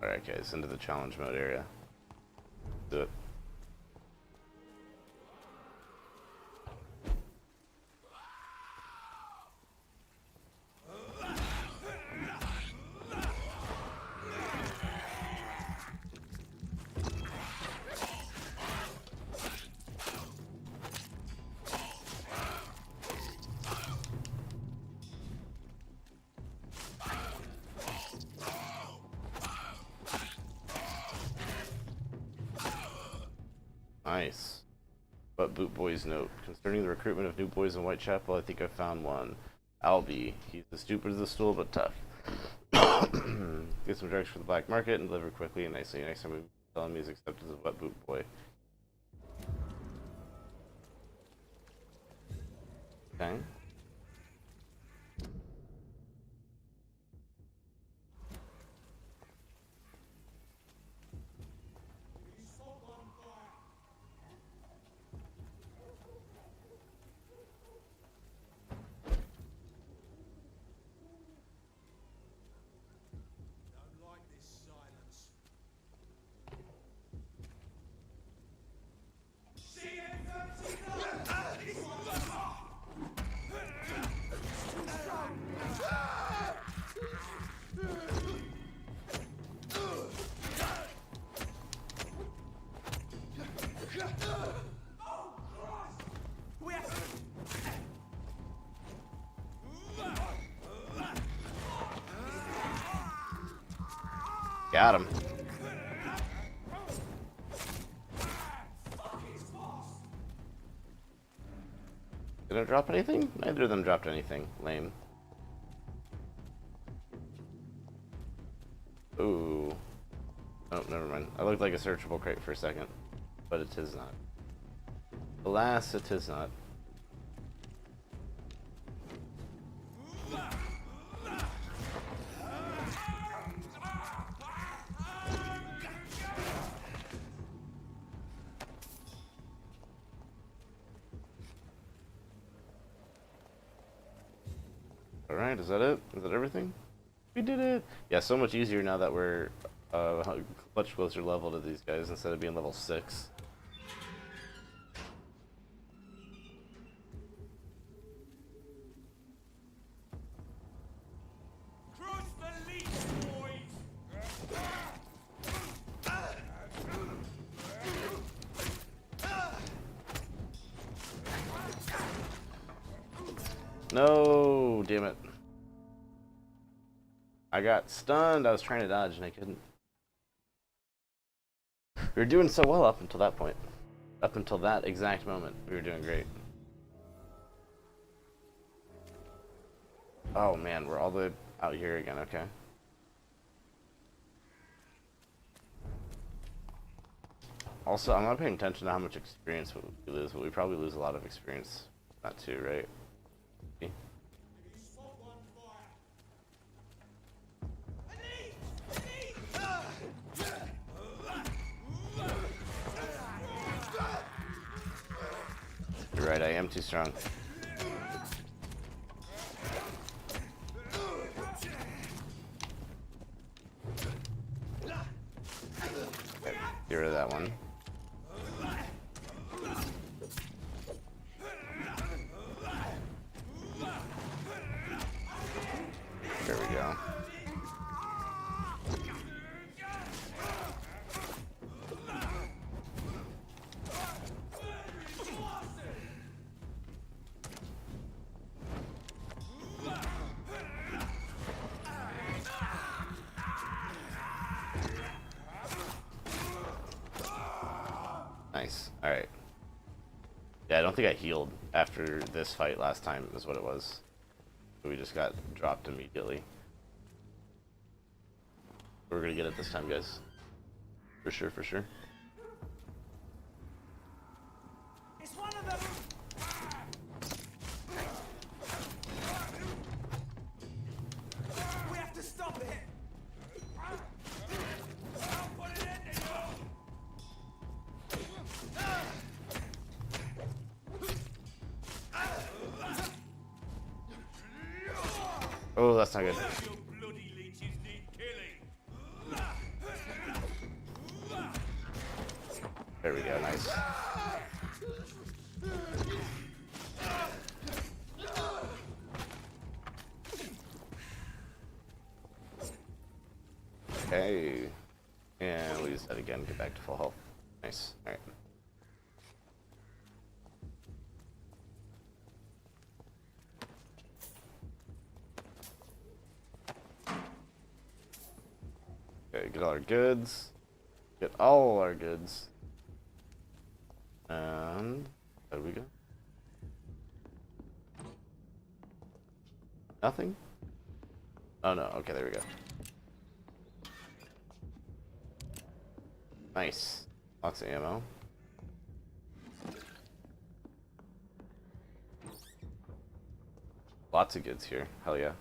Alright guys, into the challenge mode area. Do it. Nice. But Boot Boy's note. Concerning the recruitment of new boys in Whitechapel, I think I found one. Albie. He's as stupid as a stool, but tough. Get some drugs for the black market and deliver quickly and nicely. Next time we tell him he's accepted as a wet Boot Boy. Okay. Got him. Did I drop anything? Neither of them dropped anything. Lame. Ooh. Oh, never mind. I looked like a searchable crate for a second, but it is not. Alas, it is not. Alright, is that it? Is that everything? We did it! Yeah, so much easier now that we're much closer level to these guys instead of being level 6. Crush the leech, boys! No, damn it. I got stunned. I was trying to dodge and I couldn't. We were doing so well up until that point. Up until that exact moment, we were doing great. Oh man, we're all the way out here again, okay. Also, I'm not paying attention to how much experience we lose, but we probably lose a lot of experience. That too, right? You're right, I am too strong. Okay, get rid of that one. There we go. Nice. Alright. Yeah, I don't think I healed after this fight last time, is what it was. We just got dropped immediately. We're gonna get it this time, guys. For sure, for sure. It's one of them! We have to stop it! I'll put an end to you! Oh, that's not good. Your bloody leeches need killing! There we go, nice. Okay. And we'll use that again, get back to full health. Nice. Alright. Okay, get all our goods. Get all our goods. And there we go. Nothing? Oh no, okay, there we go. Nice. Lots of ammo. Lots of goods here. Hell yeah.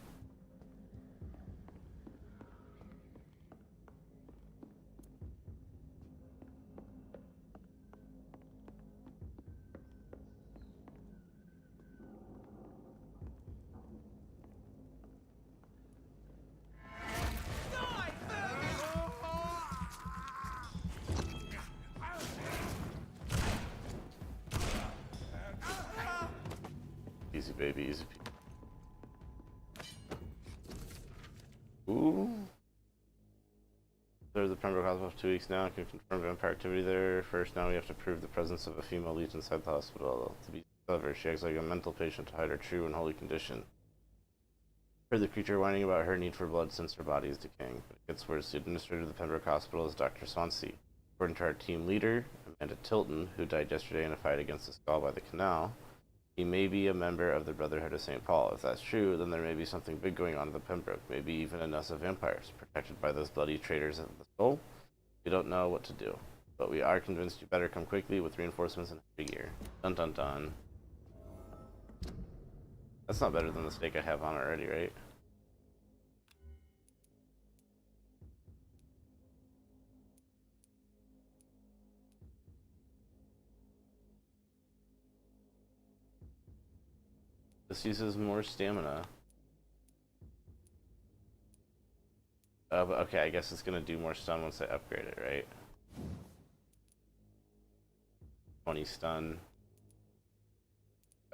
Easy, baby, easy. Ooh. There's the Pembroke Hospital for 2 weeks now. I can confirm vampire activity there. First, now we have to prove the presence of a female leech inside the hospital. To be clever, she acts like a mental patient to hide her true and holy condition. Heard the creature whining about her need for blood since her body is decaying. But it gets worse. The administrator of the Pembroke Hospital is Dr. Swansea. According to our team leader, Amanda Tilton, who died yesterday in a fight against the skull by the canal, he may be a member of the Brotherhood of St. Paul. If that's true, then there may be something big going on in the Pembroke. Maybe even a nest of vampires, protected by those bloody traitors of the soul. We don't know what to do, but we are convinced you better come quickly with reinforcements and heavy gear. Dun dun dun. That's not better than the stake I have on already, right? This uses more stamina. But okay, I guess it's gonna do more stun once I upgrade it, right? 20 stun.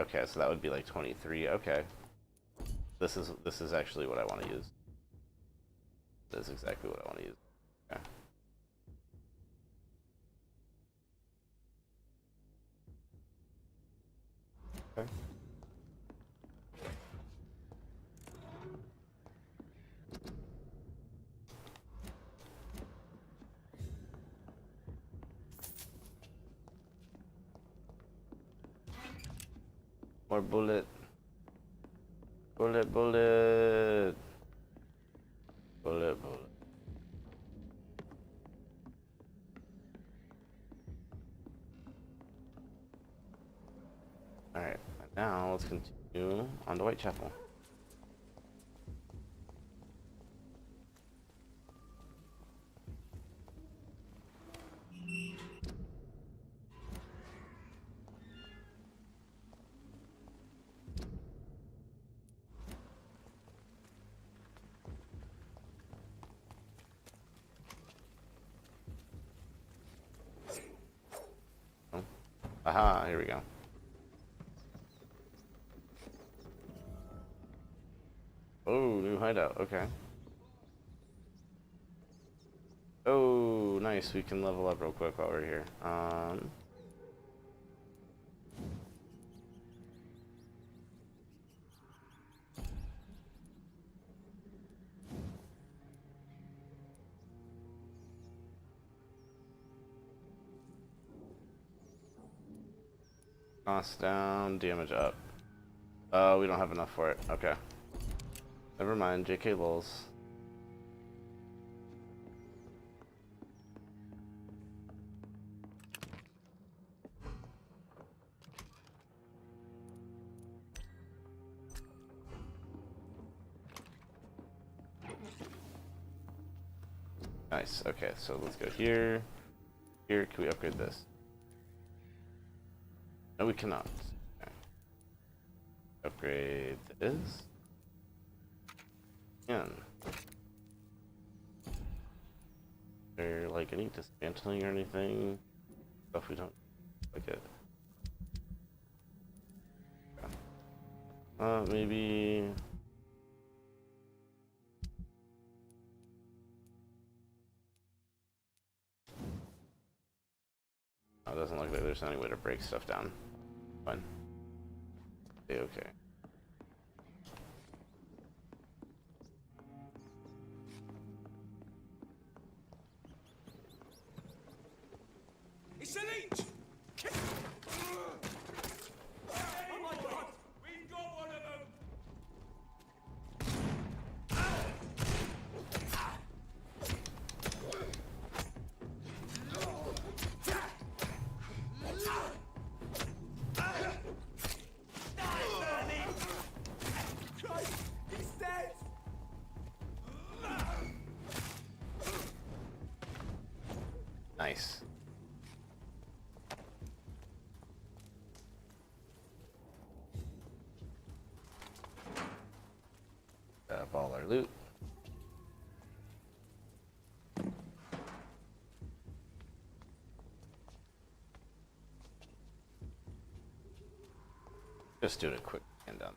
Okay, so that would be like 23. Okay. This is actually what I want to use. That's exactly what I want to use. Okay. Okay. More bullet. Bullet, bullet. Bullet, bullet. Alright, now let's continue on to Whitechapel. Aha, here we go. Oh, new hideout, okay. Oh, nice, we can level up real quick while we're here. Cost down, damage up. We don't have enough for it. Okay. Never mind, JK lols. Nice, okay, so let's go here. Here, can we upgrade this? No, we cannot. Okay. Upgrade this. And there like any dismantling or anything? Stuff we don't like it. Okay. Maybe. Oh, it doesn't look like there's any way to break stuff down. Fine. Okay. It's an inch! Oh my god! We've got one of them! He's dead! Nice. Up all our loot. Just doing a quick scan down.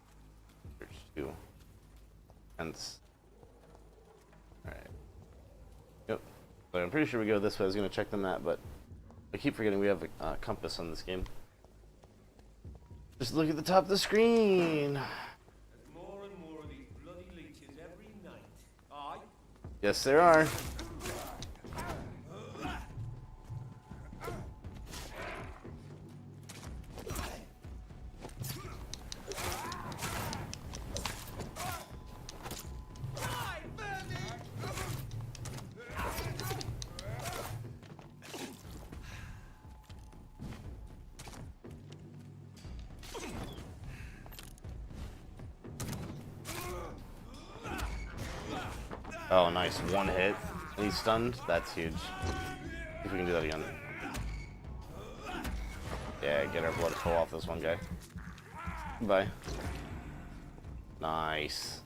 Search 2. Hence. Alright. Yep. But I'm pretty sure we go this way. I was going to check the map, but I keep forgetting we have a compass on this game. Just look at the top of the screen. More and more of these bloody leeches every night. Aye? Yes, there are. Oh, nice. One hit. And he's stunned. That's huge. If we can do that again. Yeah, get our blood full off this one guy. Bye. Nice.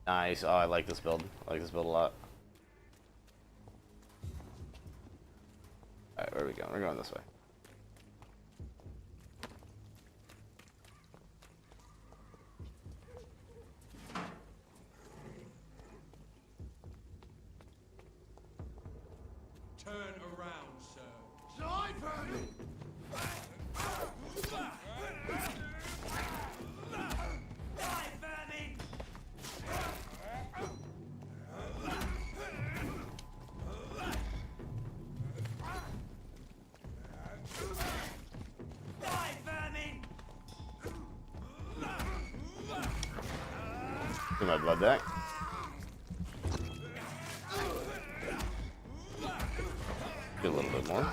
Nice. Oh, I like this build. I like this build a lot. Alright, where are we going? We're going this way. Turn around, sir. Get my blood back. Get a little bit more.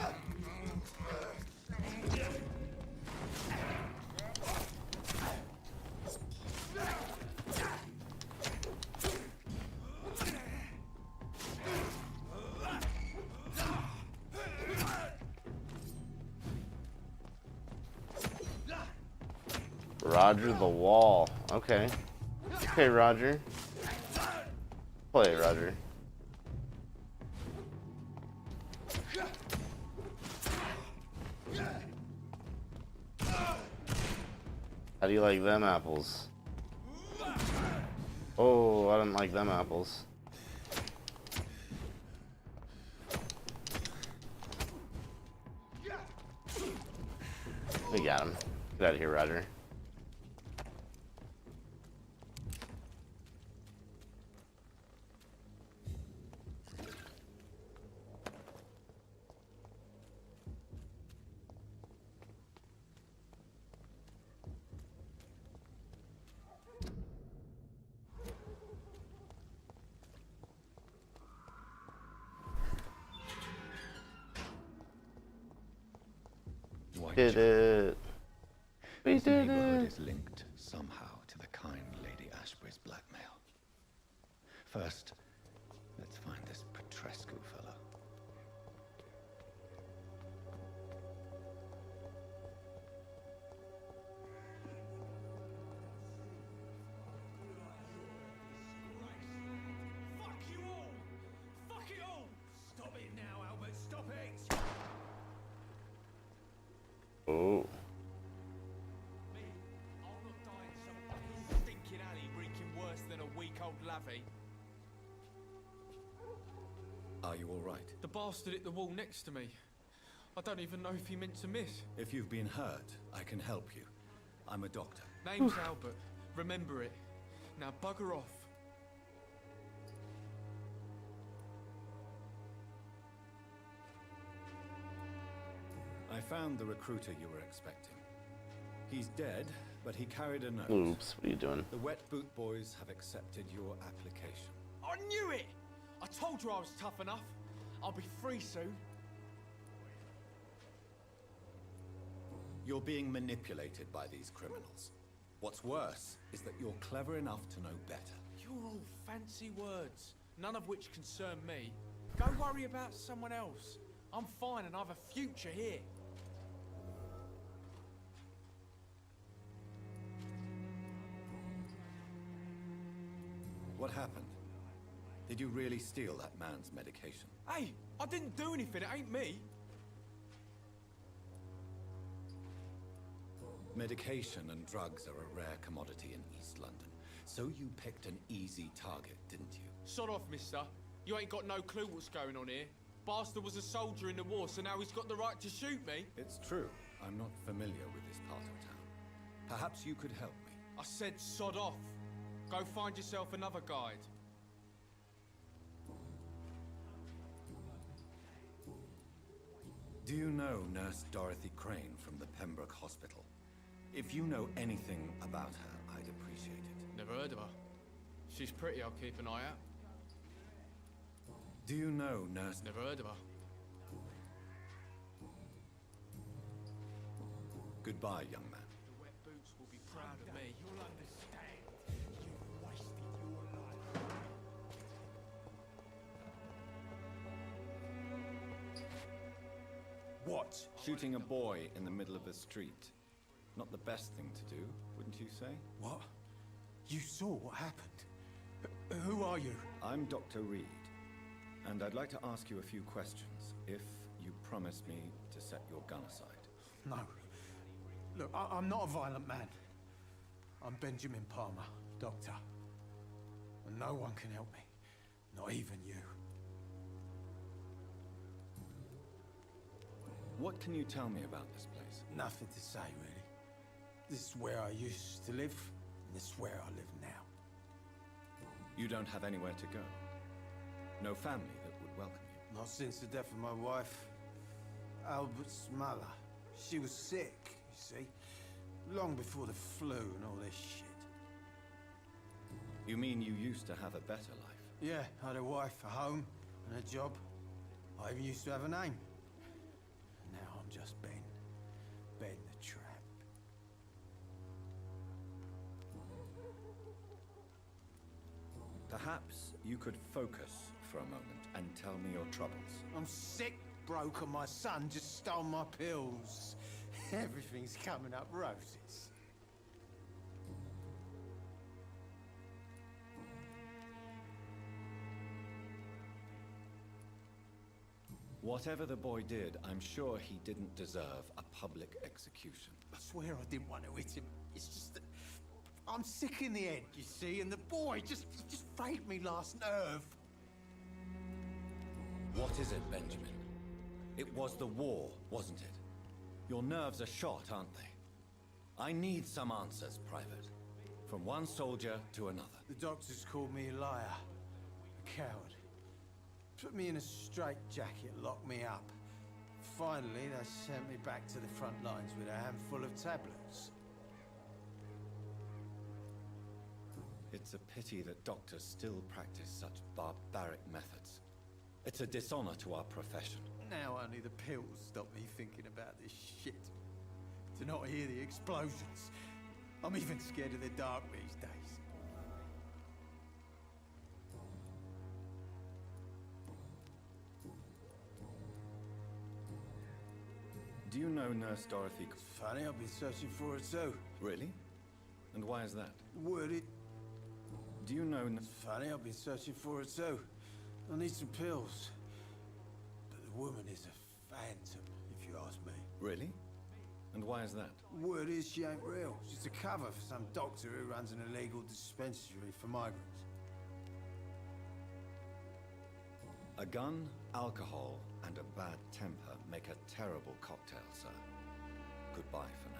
Roger the wall. Okay. Okay, Roger. Play, Roger. How do you like them apples? Oh, I didn't like them apples. We got him. Get out of here, Roger. Did it. We This did neighborhood it. is linked somehow to the kind Lady Ashbury's blackmail. First, let's find this Petrescu fellow. Fuck you all! Fuck it all! Stop it now, Albert, stop it! Oh. I'll not die in some fucking stinking alley reeking worse than a week-old lavvy. Are you all right? The bastard hit the wall next to me. I don't even know if he meant to miss. If you've been hurt, I can help you. I'm a doctor. Name's Albert. Remember it. Now bugger off. I found the recruiter you were expecting. He's dead, but he carried a note. Oops, what are you doing? The Wet Boot Boys have accepted your application. I knew it! I told you I was tough enough. I'll be free soon. You're being manipulated by these criminals. What's worse is that you're clever enough to know better. You're all fancy words, none of which concern me. Go worry about someone else. I'm fine and I have a future here. What happened? Did you really steal that man's medication? Hey, I didn't do anything, it ain't me. Medication and drugs are a rare commodity in East London. So you picked an easy target, didn't you? Sod off, mister. You ain't got no clue what's going on here. Bastard was a soldier in the war, so now he's got the right to shoot me. It's true. I'm not familiar with this part of town. Perhaps you could help me. I said sod off. Go find yourself another guide. Do you know Nurse Dorothy Crane from the Pembroke Hospital? If you know anything about her, I'd appreciate it. Never heard of her. She's pretty, I'll keep an eye out. Do you know Nurse... Never heard of her. Goodbye, young man. The Wet Boots will be proud of me. You'll understand. You've wasted your life. What? Shooting a boy in the middle of the street. Not the best thing to do, wouldn't you say? What? You saw what happened? Who are you? I'm Dr. Reed, and I'd like to ask you a few questions, if you promise me to set your gun aside. No. Look, I'm not a violent man. I'm Benjamin Palmer, doctor. And no one can help me. Not even you. What can you tell me about this place? Nothing to say, really. This is where I used to live, and this is where I live now. You don't have anywhere to go? No family that would welcome you? Not since the death of my wife, Albert's mother. She was sick, you see. Long before the flu and all this shit. You mean you used to have a better life? Yeah, I had a wife, a home, and a job. I even used to have a name. And now I'm just Ben. Ben the Tramp. Perhaps you could focus for a moment and tell me your troubles. I'm sick, broke, and my son just stole my pills. Everything's coming up roses. Whatever the boy did, I'm sure he didn't deserve a public execution. I swear I didn't want to hit him. It's just that I'm sick in the head, you see, and the boy just frayed me last nerve. What is it, Benjamin? It was the war, wasn't it? Your nerves are shot, aren't they? I need some answers, Private. From one soldier to another. The doctors called me a liar, a coward. Put me in a straitjacket, locked me up. Finally, they sent me back to the front lines with a handful of tablets. It's a pity that doctors still practice such barbaric methods. It's a dishonor to our profession. Now only the pills stop me thinking about this shit. To not hear the explosions. I'm even scared of the dark these days. Do you know Nurse Dorothy? Funny, I've been searching for her too. Really? And why is that? Would it? Do you know... Funny, I've been searching for her too. I need some pills. But the woman is a phantom, if you ask me. Really? And why is that? Word is she ain't real. She's a cover for some doctor who runs an illegal dispensary for migrants. A gun, alcohol, and a bad temper make a terrible cocktail, sir. Goodbye for now.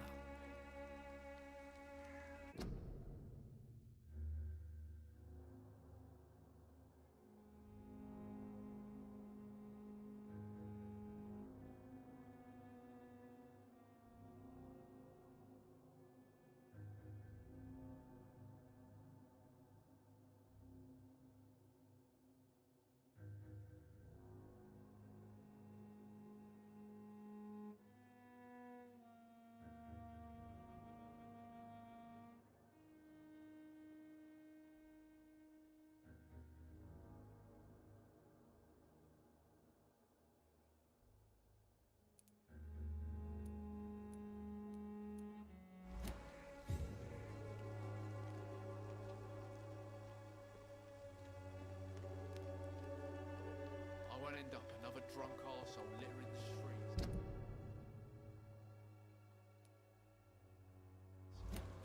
I won't end up another drunk arsehole littering the streets.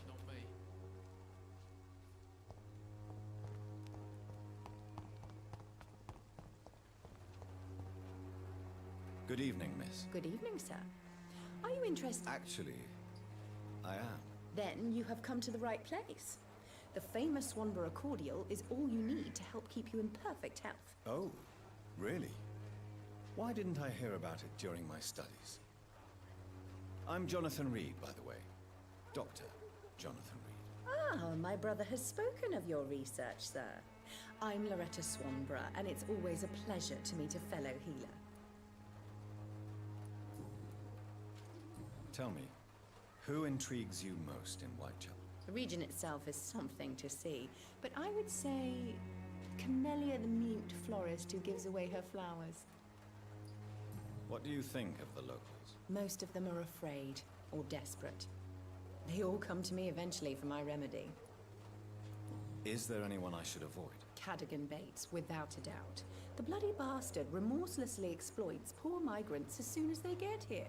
Not me. Good evening, miss. Good evening, sir. Are you interested? Actually, I am. Then you have come to the right place. The famous Swanborough cordial is all you need to help keep you in perfect health. Oh, really? Why didn't I hear about it during my studies? I'm Jonathan Reed, by the way. Dr. Jonathan Reed. Ah, my brother has spoken of your research, sir. I'm Loretta Swanborough, and it's always a pleasure to meet a fellow healer. Tell me, who intrigues you most in Whitechapel? The region itself is something to see, but I would say Camellia the mute florist who gives away her flowers. What do you think of the locals? Most of them are afraid or desperate. They all come to me eventually for my remedy. Is there anyone I should avoid? Cadogan Bates, without a doubt. The bloody bastard remorselessly exploits poor migrants as soon as they get here.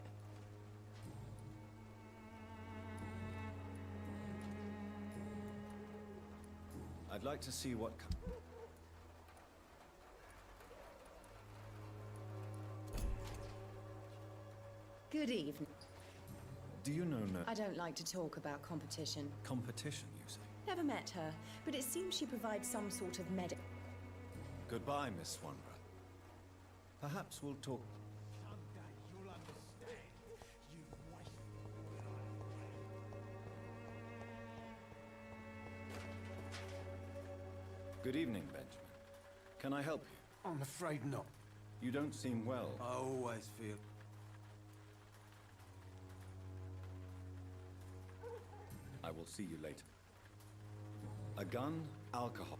I'd like to see what... Good evening. Do you know no... I don't like to talk about competition. Competition, you say? Never met her, but it seems she provides some sort of Goodbye, Miss Swanborough. Perhaps we'll talk... Good evening, Benjamin. Can I help you? I'm afraid not. You don't seem well. I always feel... I will see you later. A gun, alcohol.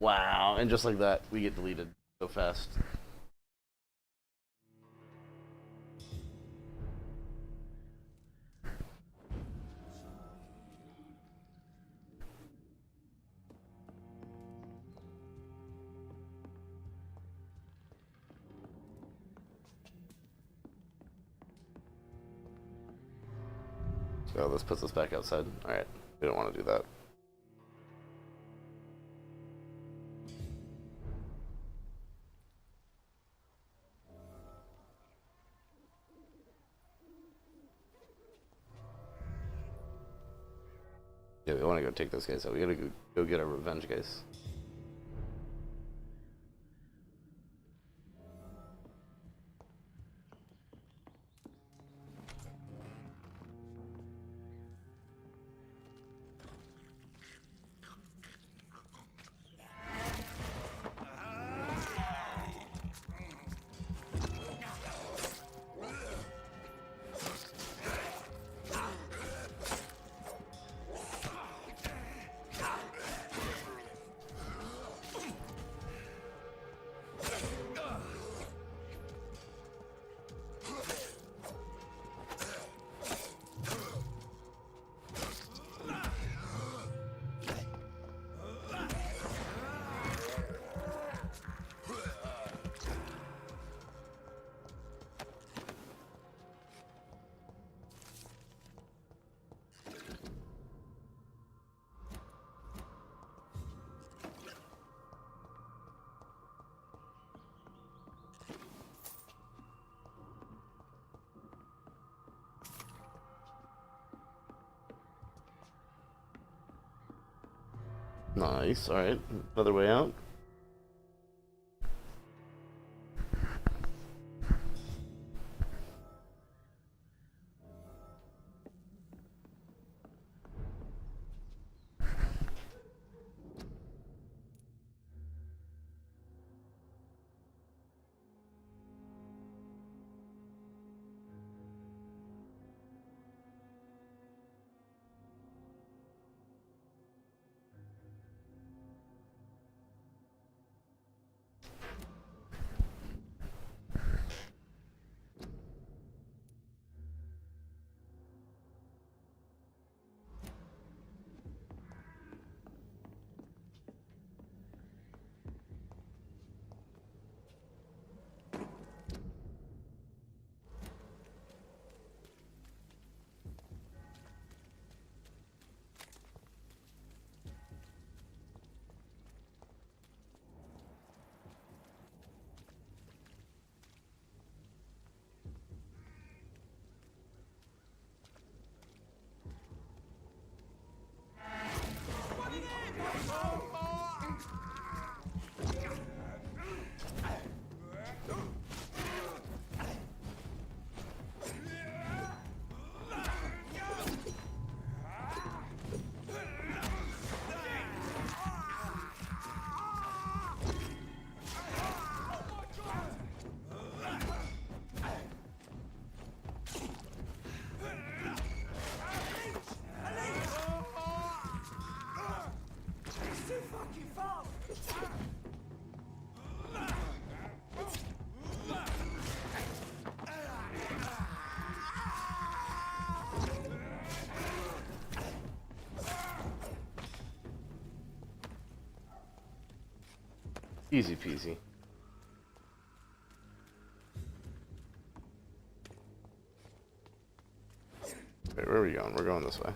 Wow, and just like that, we get deleted so fast. So this puts us back outside. Alright, we don't want to do that. Yeah, we want to go take those guys out. We gotta go get our revenge, guys. Nice. All right, another way out. Easy peasy. Wait, where are we going? We're going this way.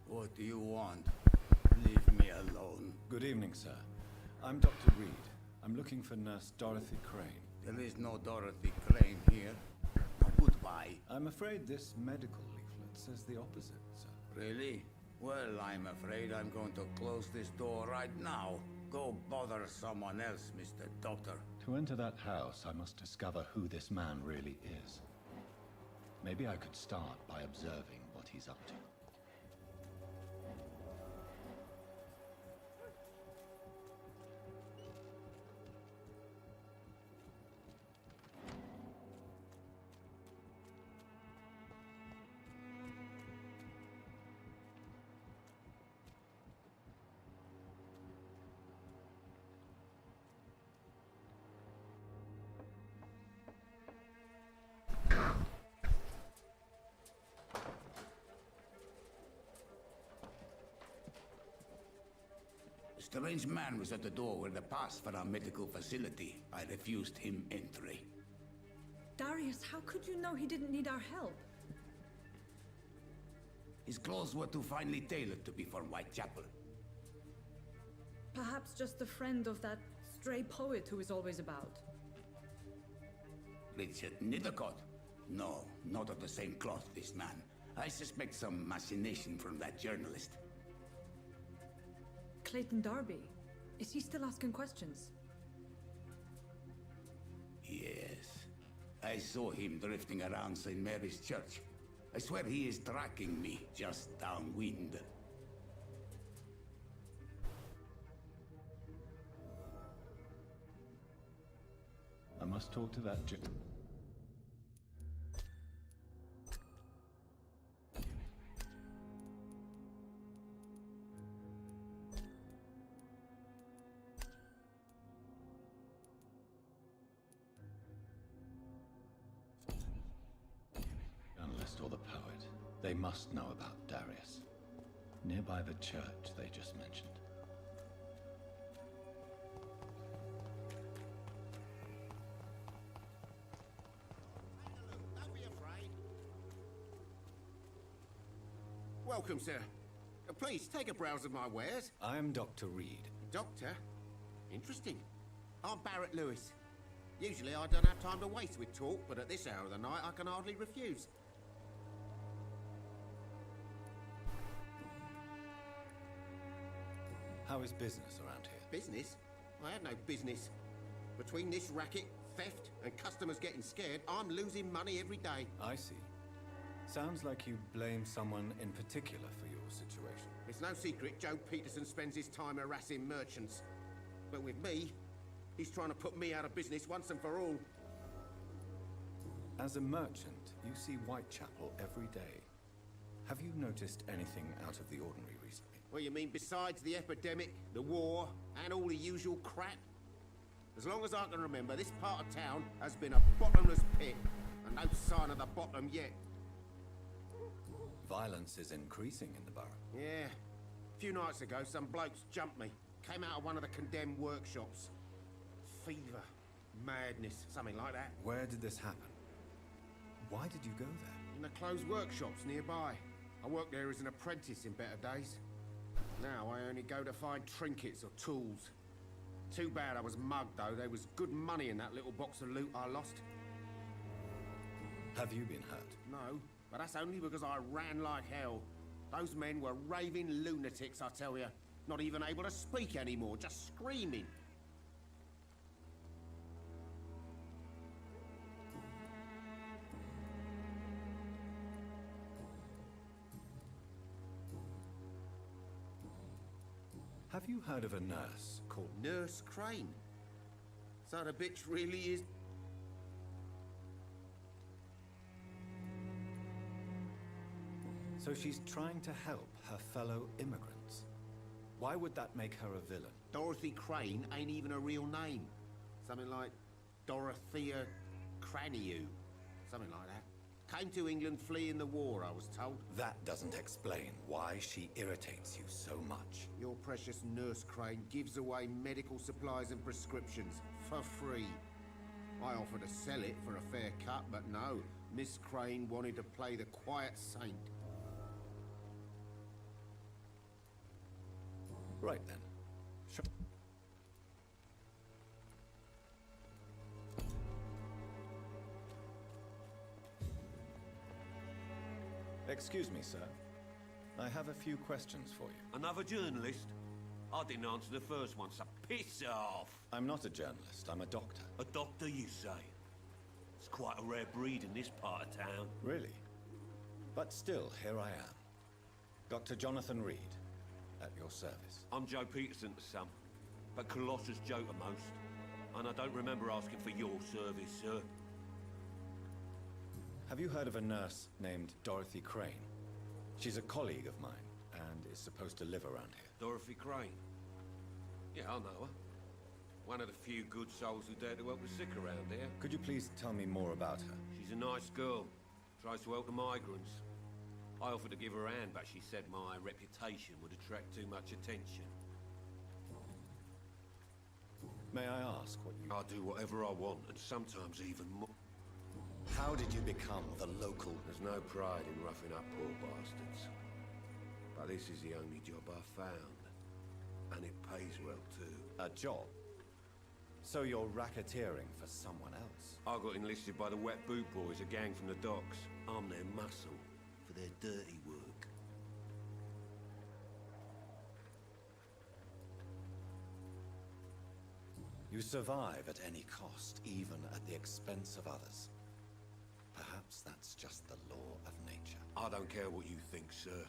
What do you want? Leave me alone. Good evening, sir. I'm Dr. Reed. I'm looking for Nurse Dorothy Crane. There is no Dorothy Crane here. Now, goodbye. I'm afraid this medical leaflet says the opposite, sir. Really? Well, I'm afraid I'm going to close this door right now. Go bother someone else, Mr. Doctor. To enter that house, I must discover who this man really is. Maybe I could start by observing what he's up to. A strange man was at the door with a pass for our medical facility. I refused him entry. Darius, how could you know he didn't need our help? His clothes were too finely tailored to be for Whitechapel. Perhaps just a friend of that stray poet who is always about. Richard Nithercott? No, not of the same cloth, this man. I suspect some machination from that journalist. Clayton Darby. Is he still asking questions? Yes. I saw him drifting around St. Mary's Church. I swear he is tracking me just downwind. I must talk to that They must know about Darius. Nearby the church they just mentioned. Don't be afraid. Welcome, sir. Please, take a browse of my wares. I am Dr. Reed. Doctor? Interesting. I'm Barrett Lewis. Usually I don't have time to waste with talk, but at this hour of the night I can hardly refuse. How is business around here? Business? I have no business. Between this racket, theft, and customers getting scared, I'm losing money every day. I see. Sounds like you blame someone in particular for your situation. It's no secret Joe Peterson spends his time harassing merchants. But with me, he's trying to put me out of business once and for all. As a merchant, you see Whitechapel every day. Have you noticed anything out of the ordinary recently? What you mean besides the epidemic, the war, and all the usual crap? As long as I can remember, this part of town has been a bottomless pit, and no sign of the bottom yet. Violence is increasing in the borough. Yeah. A few nights ago, some blokes jumped me. Came out of one of the condemned workshops. Fever, madness, something like that. Where did this happen? Why did you go there? In the closed workshops nearby. I worked there as an apprentice in better days. Now I only go to find trinkets or tools. Too bad I was mugged, though. There was good money in that little box of loot I lost. Have you been hurt? No, but that's only because I ran like hell. Those men were raving lunatics, I tell you. Not even able to speak anymore, just screaming. Have you heard of a nurse called Nurse Crane? So the bitch really is... So she's trying to help her fellow immigrants. Why would that make her a villain? Dorothy Crane ain't even a real name. Something like Dorothea Craniu. Something like that. Came to England fleeing the war, I was told. That doesn't explain why she irritates you so much. Your precious Nurse Crane gives away medical supplies and prescriptions for free. I offered to sell it for a fair cut, but no. Miss Crane wanted to play the quiet saint. Right then. Sure. Excuse me, sir. I have a few questions for you. Another journalist? I didn't answer the first one, so piss off! I'm not a journalist, I'm a doctor. A doctor, you say? It's quite a rare breed in this part of town. Really? But still, here I am. Dr. Jonathan Reed, at your service. I'm Joe Peterson to some, but Colossus Joe to most. And I don't remember asking for your service, sir. Have you heard of a nurse named Dorothy Crane? She's a colleague of mine, and is supposed to live around here. Dorothy Crane? Yeah, I know her. One of the few good souls who dare to help the sick around here. Could you please tell me more about her? She's a nice girl. Tries to help the migrants. I offered to give her a hand, but she said my reputation would attract too much attention. May I ask what you... I do whatever I want, and sometimes even more. How did you become the local... There's no pride in roughing up poor bastards. But this is the only job I've found. And it pays well, too. A job? So you're racketeering for someone else? I got enlisted by the Wet Boot Boys, a gang from the docks. I'm their muscle for their dirty work. You survive at any cost, even at the expense of others. Perhaps that's just the law of nature. I don't care what you think, sir.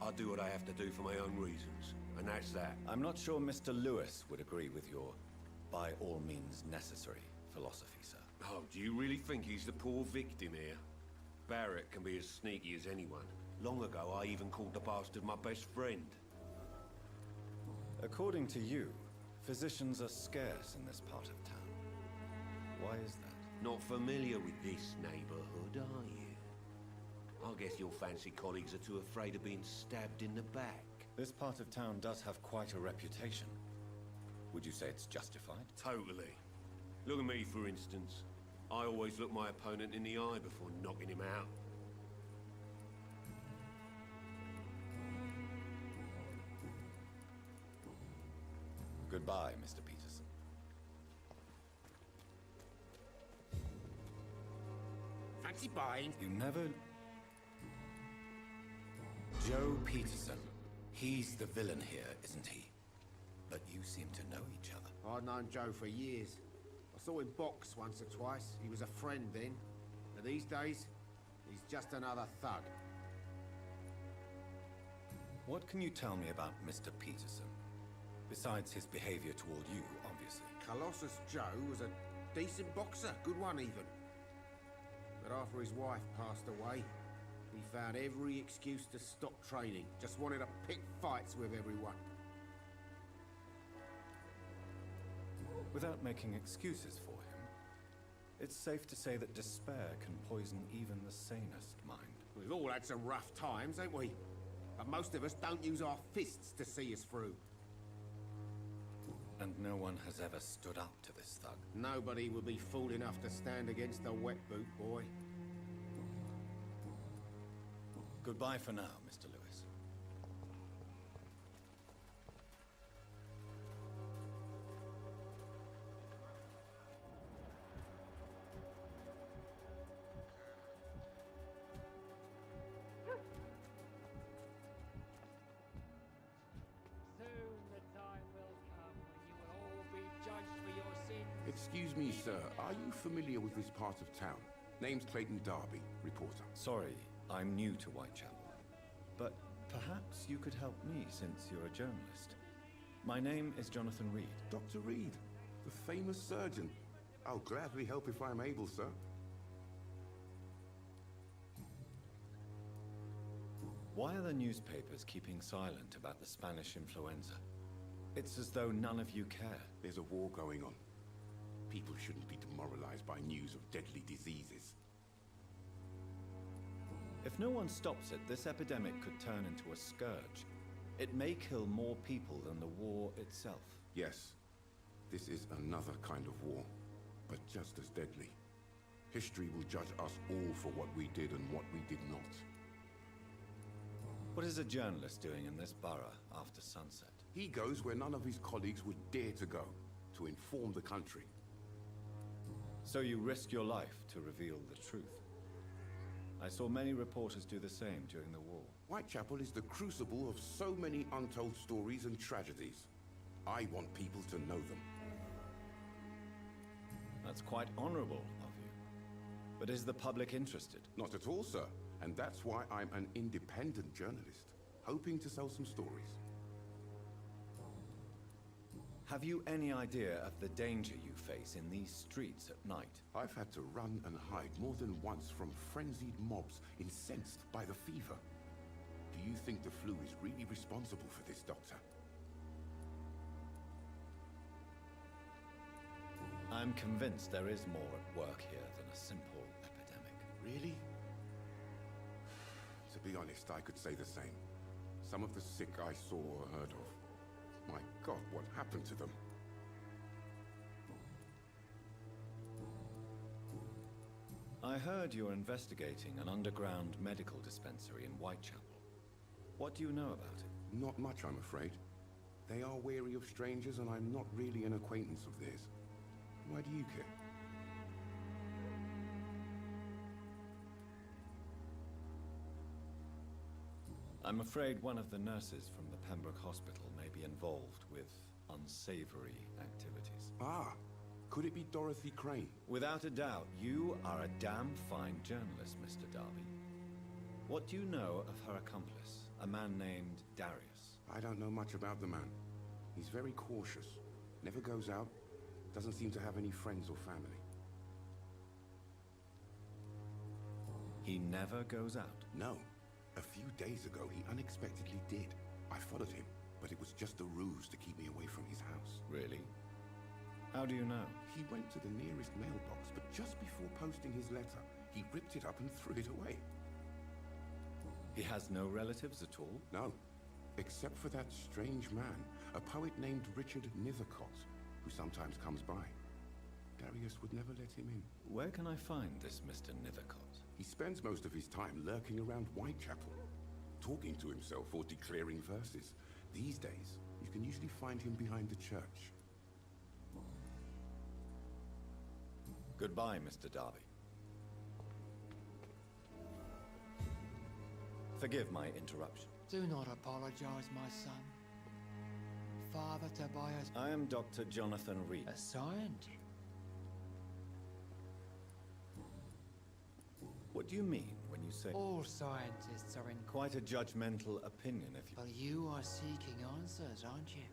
I do what I have to do for my own reasons, and that's that. I'm not sure Mr. Lewis would agree with your by all means necessary philosophy, sir. Oh, do you really think he's the poor victim here? Barrett can be as sneaky as anyone. Long ago, I even called the bastard my best friend. According to you, physicians are scarce in this part of town. Why is that? Not familiar with this neighborhood, are you? I guess your fancy colleagues are too afraid of being stabbed in the back. This part of town does have quite a reputation. Would you say it's justified? Totally. Look at me, for instance. I always look my opponent in the eye before knocking him out. Goodbye, Mr. Peterson. Fancy buying? You never... Joe Peterson. He's the villain here, isn't he? But you seem to know each other. I've known Joe for years. I saw him box once or twice. He was a friend then. But these days, he's just another thug. What can you tell me about Mr. Peterson? Besides his behavior toward you, obviously. Colossus Joe was a decent boxer, good one even. But after his wife passed away, he found every excuse to stop training. Just wanted to pick fights with everyone. Without making excuses for him, it's safe to say that despair can poison even the sanest mind. We've all had some rough times, ain't we? But most of us don't use our fists to see us through. And no one has ever stood up to this thug. Nobody would be fool enough to stand against a wet boot boy. Goodbye for now, Mr. Lewis. Excuse me, sir. Are you familiar with this part of town? Name's Clayton Darby, reporter. Sorry, I'm new to Whitechapel. But perhaps you could help me since you're a journalist. My name is Jonathan Reed. Dr. Reed, the famous surgeon. I'll gladly help if I'm able, sir. Why are the newspapers keeping silent about the Spanish influenza? It's as though none of you care. There's a war going on. People shouldn't be demoralized by news of deadly diseases. If no one stops it, this epidemic could turn into a scourge. It may kill more people than the war itself. Yes, this is another kind of war, but just as deadly. History will judge us all for what we did and what we did not. What is a journalist doing in this borough after sunset? He goes where none of his colleagues would dare to go, to inform the country. So you risk your life to reveal the truth. I saw many reporters do the same during the war. Whitechapel is the crucible of so many untold stories and tragedies. I want people to know them. That's quite honorable of you. But is the public interested? Not at all, sir. And that's why I'm an independent journalist, hoping to sell some stories. Have you any idea of the danger you face in these streets at night? I've had to run and hide more than once from frenzied mobs incensed by the fever. Do you think the flu is really responsible for this, Doctor? I'm convinced there is more at work here than a simple epidemic. Really? To be honest, I could say the same. Some of the sick I saw or heard of. My God, what happened to them? I heard you're investigating an underground medical dispensary in Whitechapel. What do you know about it? Not much, I'm afraid. They are wary of strangers, and I'm not really an acquaintance of theirs. Why do you care? I'm afraid one of the nurses from the Pembroke Hospital may be involved with unsavory activities. Ah, could it be Dorothy Crane? Without a doubt, you are a damn fine journalist, Mr. Darby. What do you know of her accomplice, a man named Darius? I don't know much about the man. He's very cautious, never goes out, doesn't seem to have any friends or family. He never goes out? No. A few days ago, he unexpectedly did. I followed him, but it was just a ruse to keep me away from his house. Really? How do you know? He went to the nearest mailbox, but just before posting his letter, he ripped it up and threw it away. He has no relatives at all? No, except for that strange man, a poet named Richard Nithercott, who sometimes comes by. Darius would never let him in. Where can I find this Mr. Nithercott? He spends most of his time lurking around Whitechapel, talking to himself or declaring verses. These days, you can usually find him behind the church. Goodbye, Mr. Darby. Forgive my interruption. Do not apologize, my son. Father Tobias... I am Dr. Jonathan Reed. A scientist? What do you mean when you say... All scientists are in... Quite a judgmental opinion, if you... But you are seeking answers, aren't you?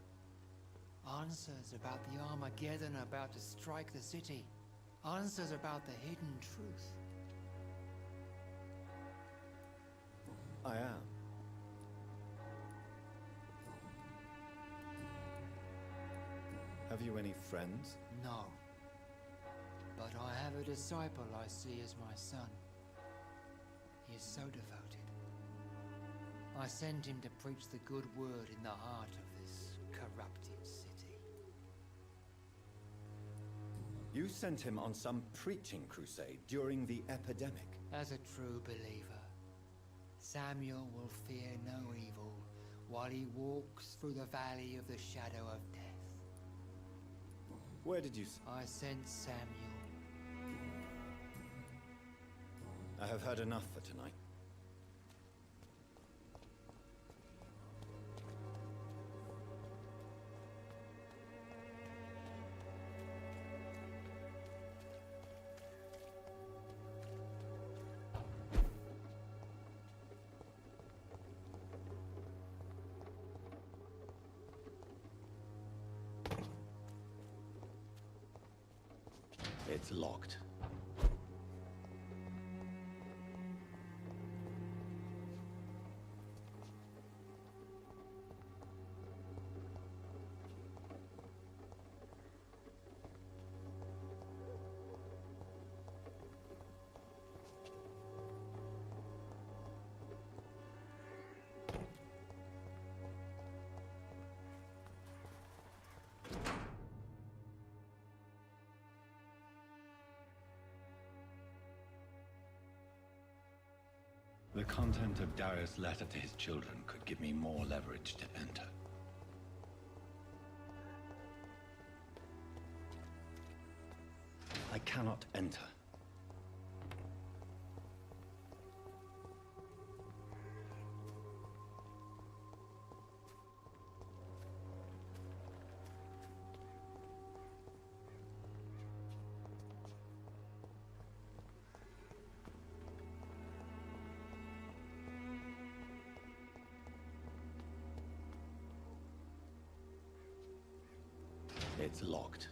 Answers about the Armageddon about to strike the city. Answers about the hidden truth. I am. Have you any friends? No. But I have a disciple I see as my son. He is so devoted. I sent him to preach the good word in the heart of this corrupted city. You sent him on some preaching crusade during the epidemic. As a true believer, Samuel will fear no evil while he walks through the valley of the shadow of death. Where did you... I sent Samuel. I have heard enough for tonight. It's locked. The content of Darius' letter to his children could give me more leverage to enter. I cannot enter. It's locked.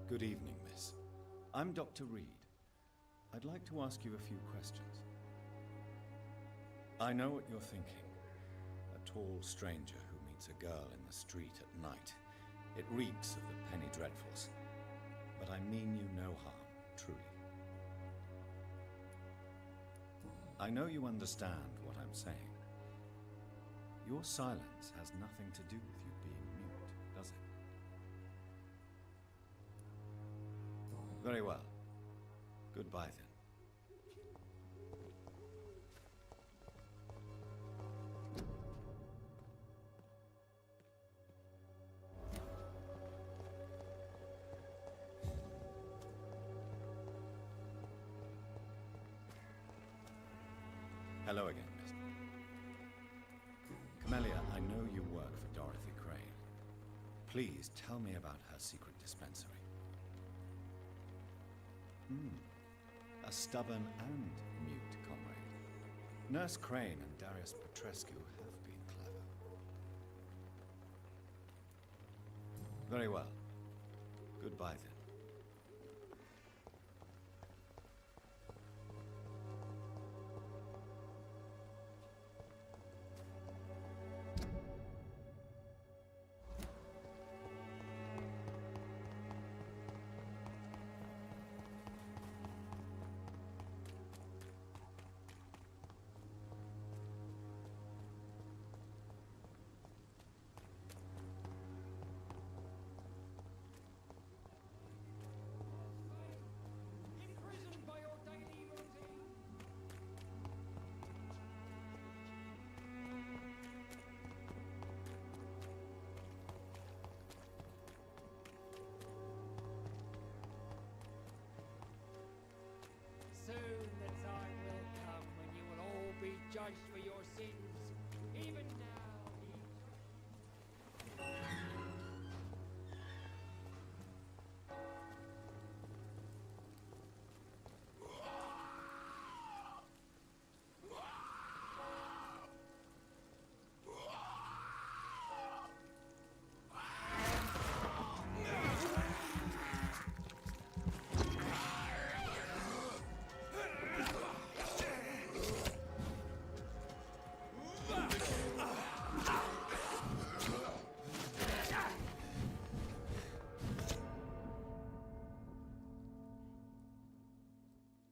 Good evening, miss. I'm Dr. Reed. I'd like to ask you a few questions. I know what you're thinking. A tall stranger who meets a girl in the street at night. It reeks of the penny dreadfuls. But I mean you no harm, truly. I know you understand what I'm saying. Your silence has nothing to do with you being mute, does it? Very well. Goodbye then. Hello again, miss. Camellia, I know you work for Dorothy Crane. Please tell me about her secret dispensary. A stubborn and mute comrade. Nurse Crane and Darius Petrescu have been clever. Very well. Goodbye then. judged for your sins. Even now,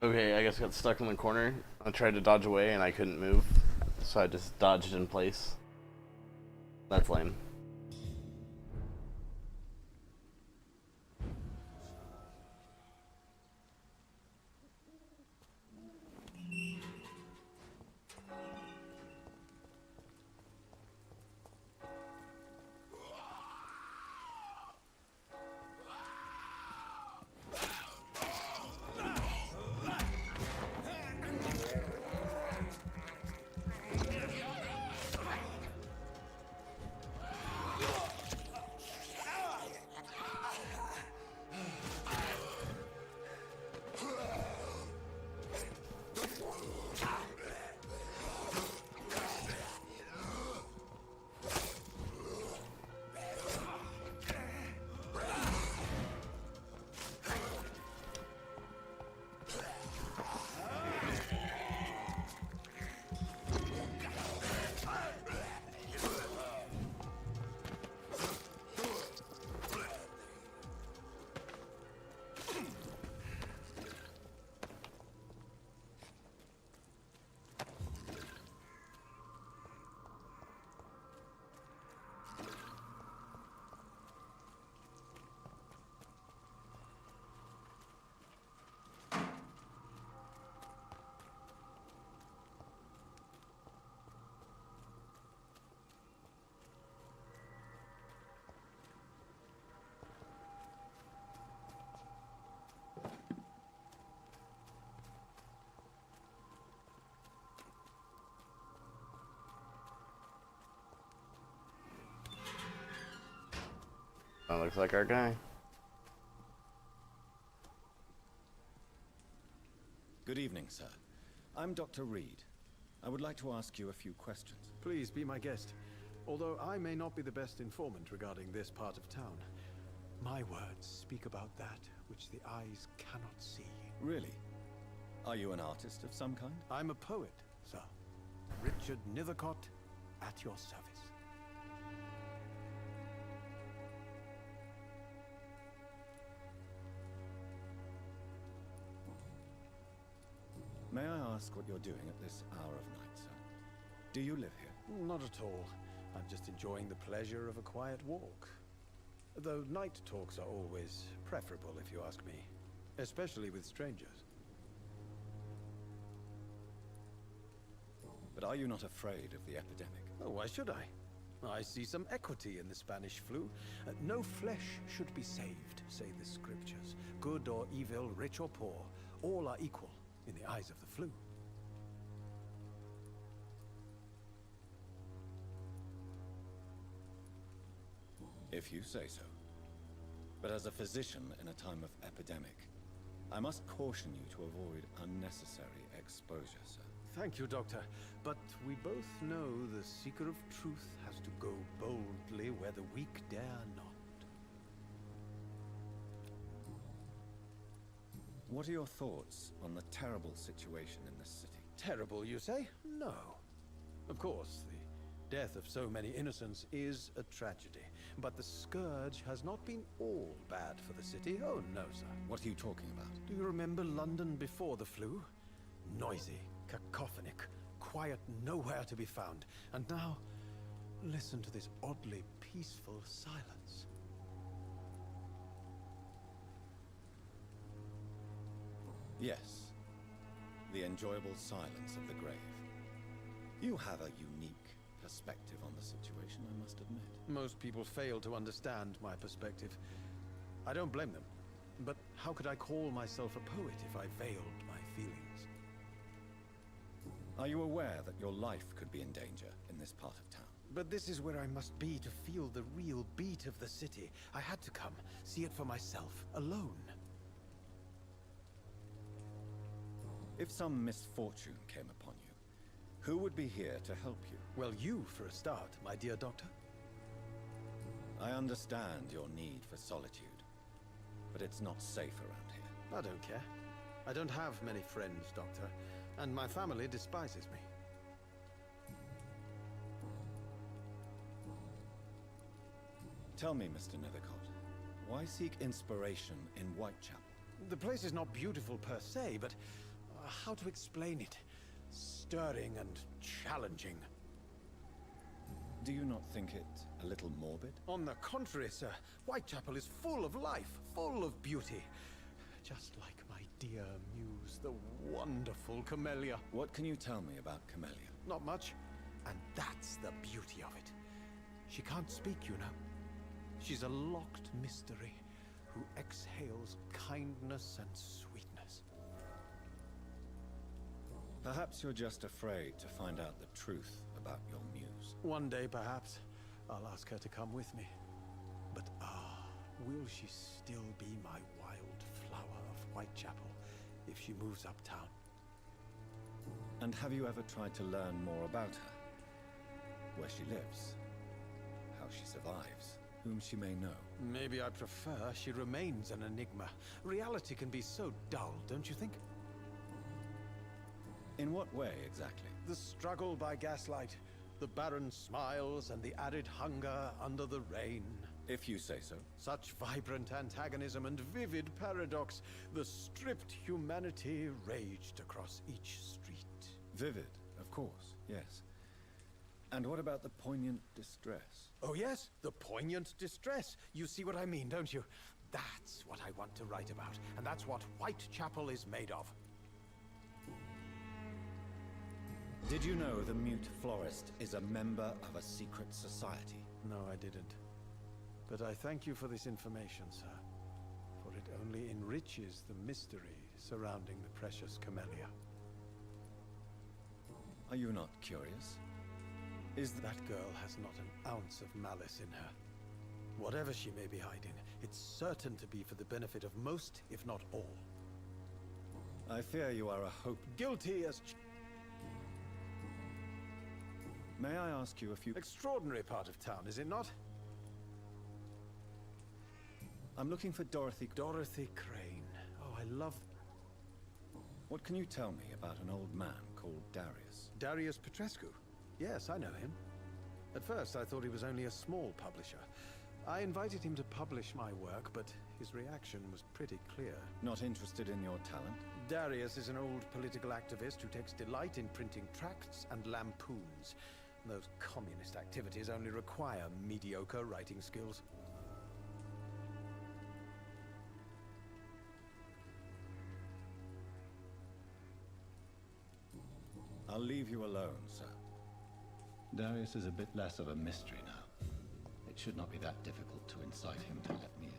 Okay, I guess I got stuck in the corner. I tried to dodge away and I couldn't move, so I just dodged in place. That's lame. That looks like our guy. Good evening, sir. I'm Dr. Reed. I would like to ask you a few questions. Please be my guest. Although I may not be the best informant regarding this part of town, my words speak about that which the eyes cannot see. Really? Are you an artist of some kind? I'm a poet, sir. Richard Nethercott, at your service. May I ask what you're doing at this hour of night, sir? Do you live here? Not at all. I'm just enjoying the pleasure of a quiet walk. Though night talks are always preferable, if you ask me. Especially with strangers. But are you not afraid of the epidemic? Oh, why should I? I see some equity in the Spanish flu. No flesh should be saved, say the scriptures. Good or evil, rich or poor, all are equal in the eyes of the flu. If you say so. But as a physician in a time of epidemic, I must caution you to avoid unnecessary exposure, sir. Thank you, Doctor. But we both know the seeker of truth has to go boldly where the weak dare not. What are your thoughts on the terrible situation in this city? Terrible, you say? No. Of course, the death of so many innocents is a tragedy. But the scourge has not been all bad for the city. Oh, no, sir. What are you talking about? Do you remember London before the flu? Noisy, cacophonic, quiet nowhere to be found. And now, listen to this oddly peaceful silence. Yes. The enjoyable silence of the grave. You have a unique perspective on the situation, I must admit. Most people fail to understand my perspective. I don't blame them. But how could I call myself a poet if I veiled my feelings? Are you aware that your life could be in danger in this part of town? But this is where I must be to feel the real beat of the city. I had to come, see it for myself, alone. If some misfortune came upon you, who would be here to help you? Well, you for a start, my dear doctor. I understand your need for solitude, but it's not safe around here. I don't care. I don't have many friends, Doctor, and my family despises me. Tell me, Mr. Nethercott, why seek inspiration in Whitechapel? The place is not beautiful per se, but how to explain it? Stirring and challenging. Do you not think it a little morbid? On the contrary, sir. Whitechapel is full of life, full of beauty. Just like my dear muse, the wonderful Camellia. What can you tell me about Camellia? Not much, and that's the beauty of it. She can't speak, you know. She's a locked mystery who exhales kindness and sweetness. Perhaps you're just afraid to find out the truth about your muse. One day, perhaps, I'll ask her to come with me. But will she still be my wild flower of Whitechapel if she moves uptown? And have you ever tried to learn more about her? Where she lives? How she survives? Whom she may know? Maybe I prefer she remains an enigma. Reality can be so dull, don't you think? In what way, exactly? The struggle by gaslight, the barren smiles and the added hunger under the rain. If you say so. Such vibrant antagonism and vivid paradox. The stripped humanity raged across each street. Vivid, of course, yes. And what about the poignant distress? Oh yes, the poignant distress. You see what I mean, don't you? That's what I want to write about, and that's what Whitechapel is made of. Did you know the Mute Florist is a member of a secret society? No, I didn't. But I thank you for this information, sir. For it only enriches the mystery surrounding the precious Camellia. Are you not curious? That girl has not an ounce of malice in her. Whatever she may be hiding, it's certain to be for the benefit of most, if not all. I fear you are a hope. Guilty as... May I ask you a few... Extraordinary part of town, is it not? I'm looking for Dorothy... Dorothy Crane. Oh, I love... What can you tell me about an old man called Darius? Darius Petrescu? Yes, I know him. At first, I thought he was only a small publisher. I invited him to publish my work, but his reaction was pretty clear. Not interested in your talent? Darius is an old political activist who takes delight in printing tracts and lampoons. Those communist activities only require mediocre writing skills. I'll leave you alone, sir. Darius is a bit less of a mystery now. It should not be that difficult to incite him to let me in.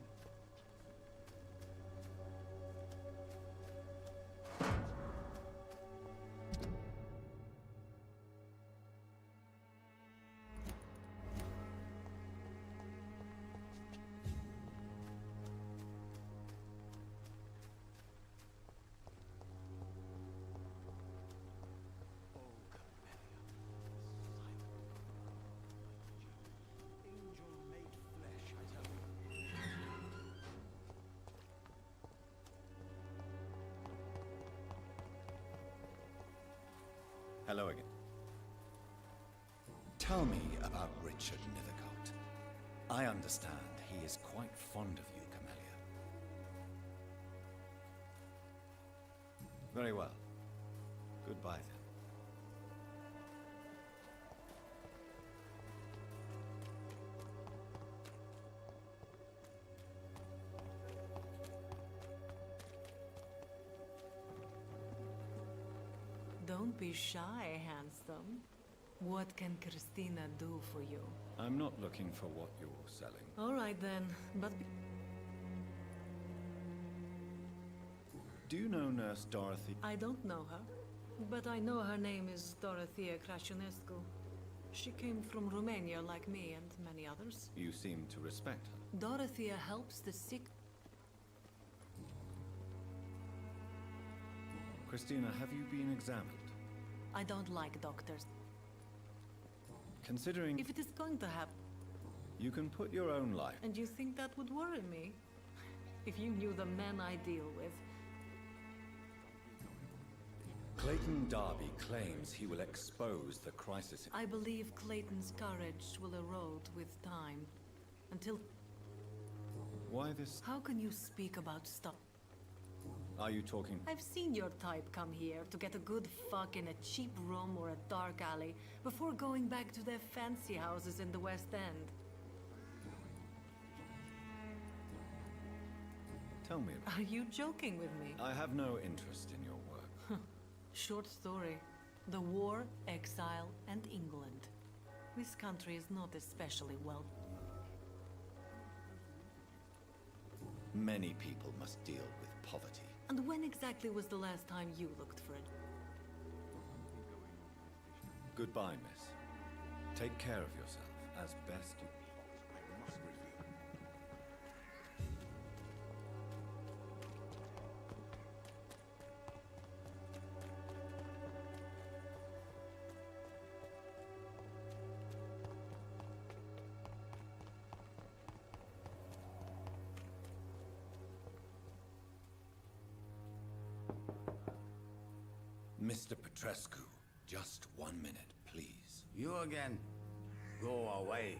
Hello again. Tell me about Richard Nethercott. I understand he is quite fond of you, Camellia. Very well. Goodbye then. Don't be shy, handsome. What can Christina do for you? I'm not looking for what you're selling. All right then, but... Do you know Nurse Dorothy? I don't know her. But I know her name is Dorothea Crasionescu. She came from Romania like me and many others. You seem to respect her. Dorothea helps the sick. Christina, have you been examined? I don't like doctors. Considering... If it is going to happen... You can put your own life... And you think that would worry me? If you knew the men I deal with. Clayton Darby claims he will expose the crisis. I believe Clayton's courage will erode with time. Until... Why this... How can you speak about stuff? Are you talking... I've seen your type come here to get a good fuck in a cheap room or a dark alley before going back to their fancy houses in the West End. Tell me... Are you joking with me? I have no interest in your work. Short story. The war, exile, and England. This country is not especially well. Many people must deal with poverty. And when exactly was the last time you looked for it? Goodbye, miss. Take care of yourself as best you... Mr. Petrescu, just 1 minute, please. You again? Go away.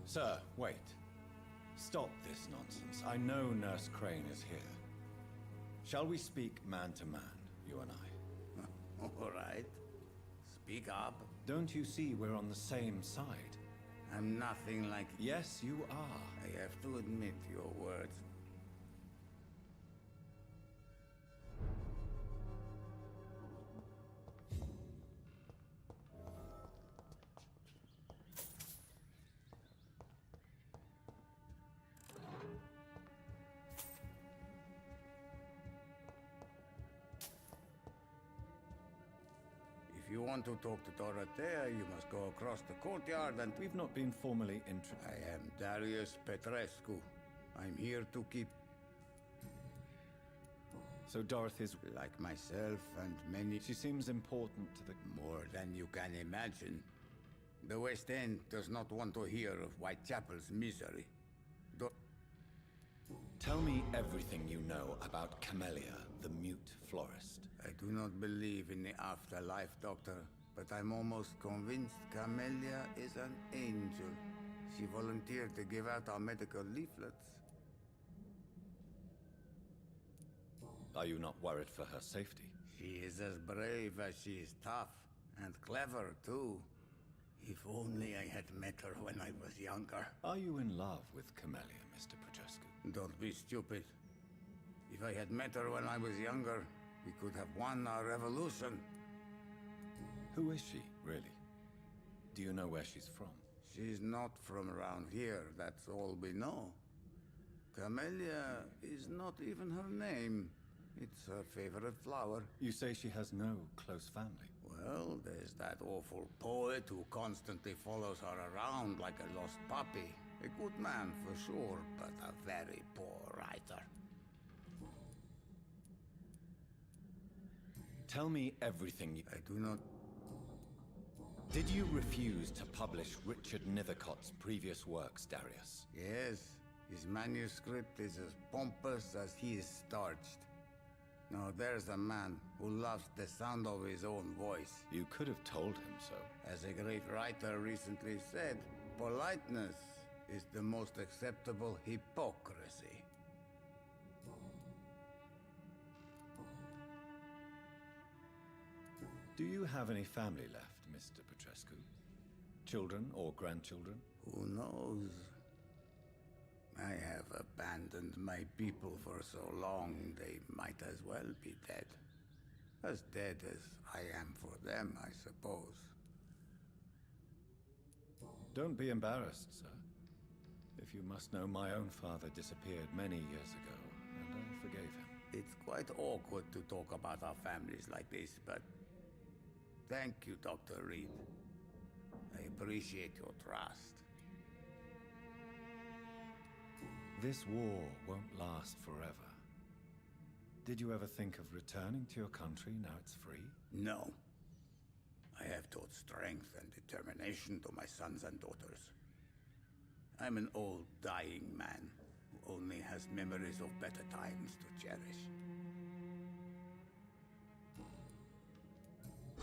Sir, wait. Stop this nonsense. I know Nurse Crane is here. Shall we speak man to man, you and I? All right. Speak up. Don't you see we're on the same side? I'm nothing like... Yes, you are. I have to admit your words. If you want to talk to Dorothea, you must go across the courtyard and... We've not been formally introduced. I am Darius Petrescu. I'm here to keep... So Dorothy's... Like myself and many... She seems important to the... More than you can imagine. The West End does not want to hear of Whitechapel's misery. Tell me everything you know about Camellia, the mute florist. I do not believe in the afterlife, Doctor, but I'm almost convinced Camellia is an angel. She volunteered to give out our medical leaflets. Are you not worried for her safety? She is as brave as she is tough, and clever, too. If only I had met her when I was younger. Are you in love with Camellia, Mr. Petrescu? Don't be stupid. If I had met her when I was younger, we could have won our revolution. Who is she, really? Do you know where she's from? She's not from around here, that's all we know. Camellia is not even her name. It's her favorite flower. You say she has no close family? Well, there's that awful poet who constantly follows her around like a lost puppy. A good man for sure, but a very poor writer. Tell me everything you... I do not... Did you refuse to publish Richard Nethercott's previous works, Darius? Yes. His manuscript is as pompous as he is starched. Now there's a man who loves the sound of his own voice. You could have told him so. As a great writer recently said, politeness is the most acceptable hypocrisy. Do you have any family left, Mr. Petrescu? Children or grandchildren? Who knows? I have abandoned my people for so long, they might as well be dead. As dead as I am for them, I suppose. Don't be embarrassed, sir. If you must know, my own father disappeared many years ago, and I forgave him. It's quite awkward to talk about our families like this, but thank you, Dr. Reed. I appreciate your trust. This war won't last forever. Did you ever think of returning to your country now it's free? No. I have taught strength and determination to my sons and daughters. I'm an old, dying man who only has memories of better times to cherish.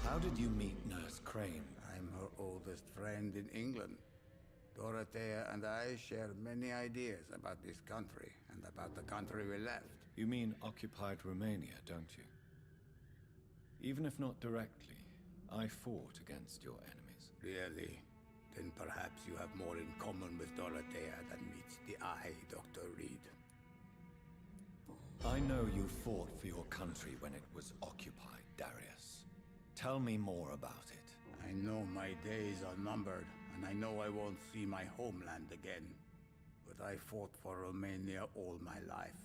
How did you meet Nurse Crane? I'm her oldest friend in England. Dorothea and I share many ideas about this country and about the country we left. You mean occupied Romania, don't you? Even if not directly, I fought against your enemies. Really? Then perhaps you have more in common with Dorothea than meets the eye, Dr. Reed. I know you fought for your country when it was occupied, Darius. Tell me more about it. I know my days are numbered, and I know I won't see my homeland again. But I fought for Romania all my life,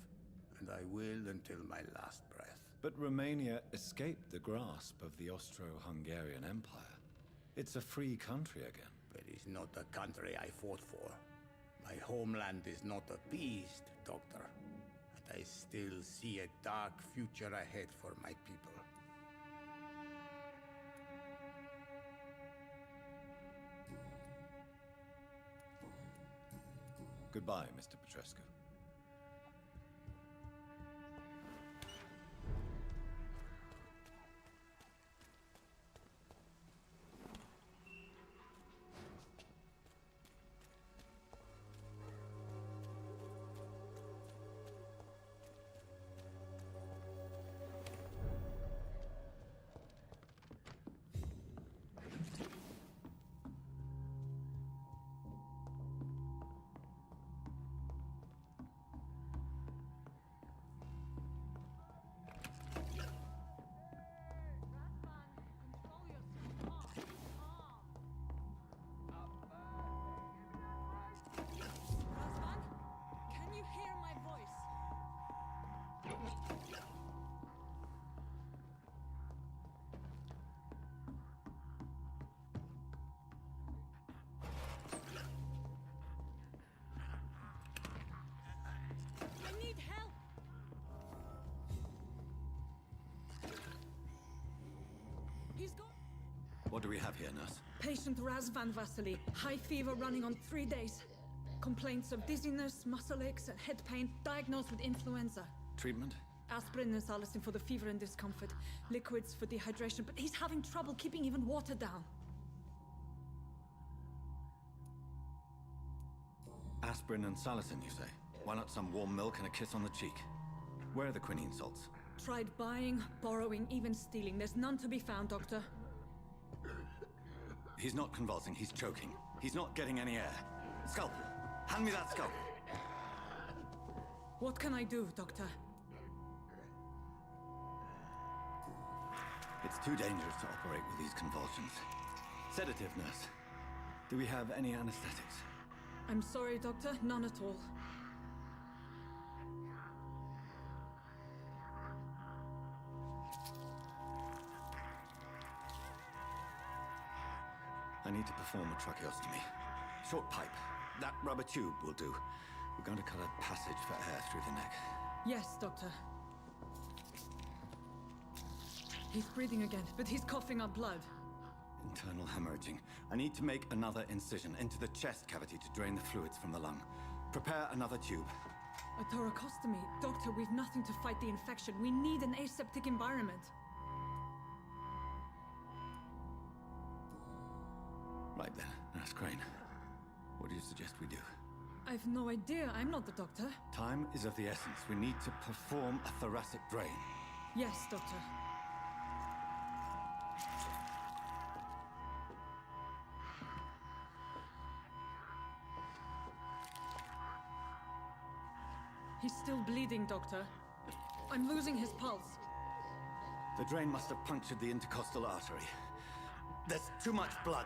and I will until my last breath. But Romania escaped the grasp of the Austro-Hungarian Empire. It's a free country again. But it's not the country I fought for. My homeland is not appeased, Doctor. And I still see a dark future ahead for my people. Goodbye, Mr. Petrescu. What do we have here, nurse? Patient Razvan Vasily. High fever running on 3 days. Complaints of dizziness, muscle aches, and head pain. Diagnosed with influenza. Treatment? Aspirin and salicin for the fever and discomfort. Liquids for dehydration, but he's having trouble keeping even water down. Aspirin and salicin, you say? Why not some warm milk and a kiss on the cheek? Where are the quinine salts? Tried buying, borrowing, even stealing. There's none to be found, Doctor. He's not convulsing, he's choking. He's not getting any air. Scalpel! Hand me that scalpel! What can I do, Doctor? It's too dangerous to operate with these convulsions. Sedative, nurse. Do we have any anesthetics? I'm sorry, Doctor. None at all. I need to perform a tracheostomy. Short pipe. That rubber tube will do. We're going to cut a passage for air through the neck. Yes, Doctor. He's breathing again, but he's coughing up blood. Internal hemorrhaging. I need to make another incision into the chest cavity to drain the fluids from the lung. Prepare another tube. A thoracostomy. Doctor, we've nothing to fight the infection. We need an aseptic environment. Right then, Nurse Crane. What do you suggest we do? I've no idea. I'm not the doctor. Time is of the essence. We need to perform a thoracic drain. Yes, Doctor. He's still bleeding, Doctor. I'm losing his pulse. The drain must have punctured the intercostal artery. There's too much blood.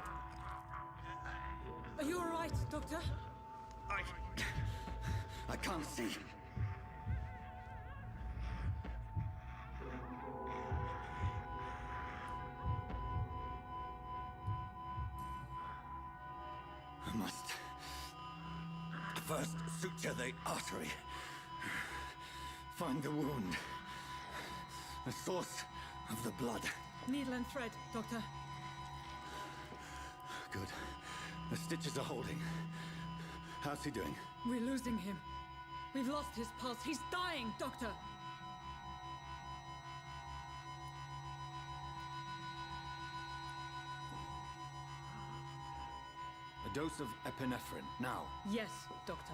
Are you all right, Doctor? I can't see. the artery. Find the wound. The source of the blood. Needle and thread, Doctor. Good. The stitches are holding. How's he doing? We're losing him. We've lost his pulse. He's dying, Doctor! A dose of epinephrine, now. Yes, Doctor.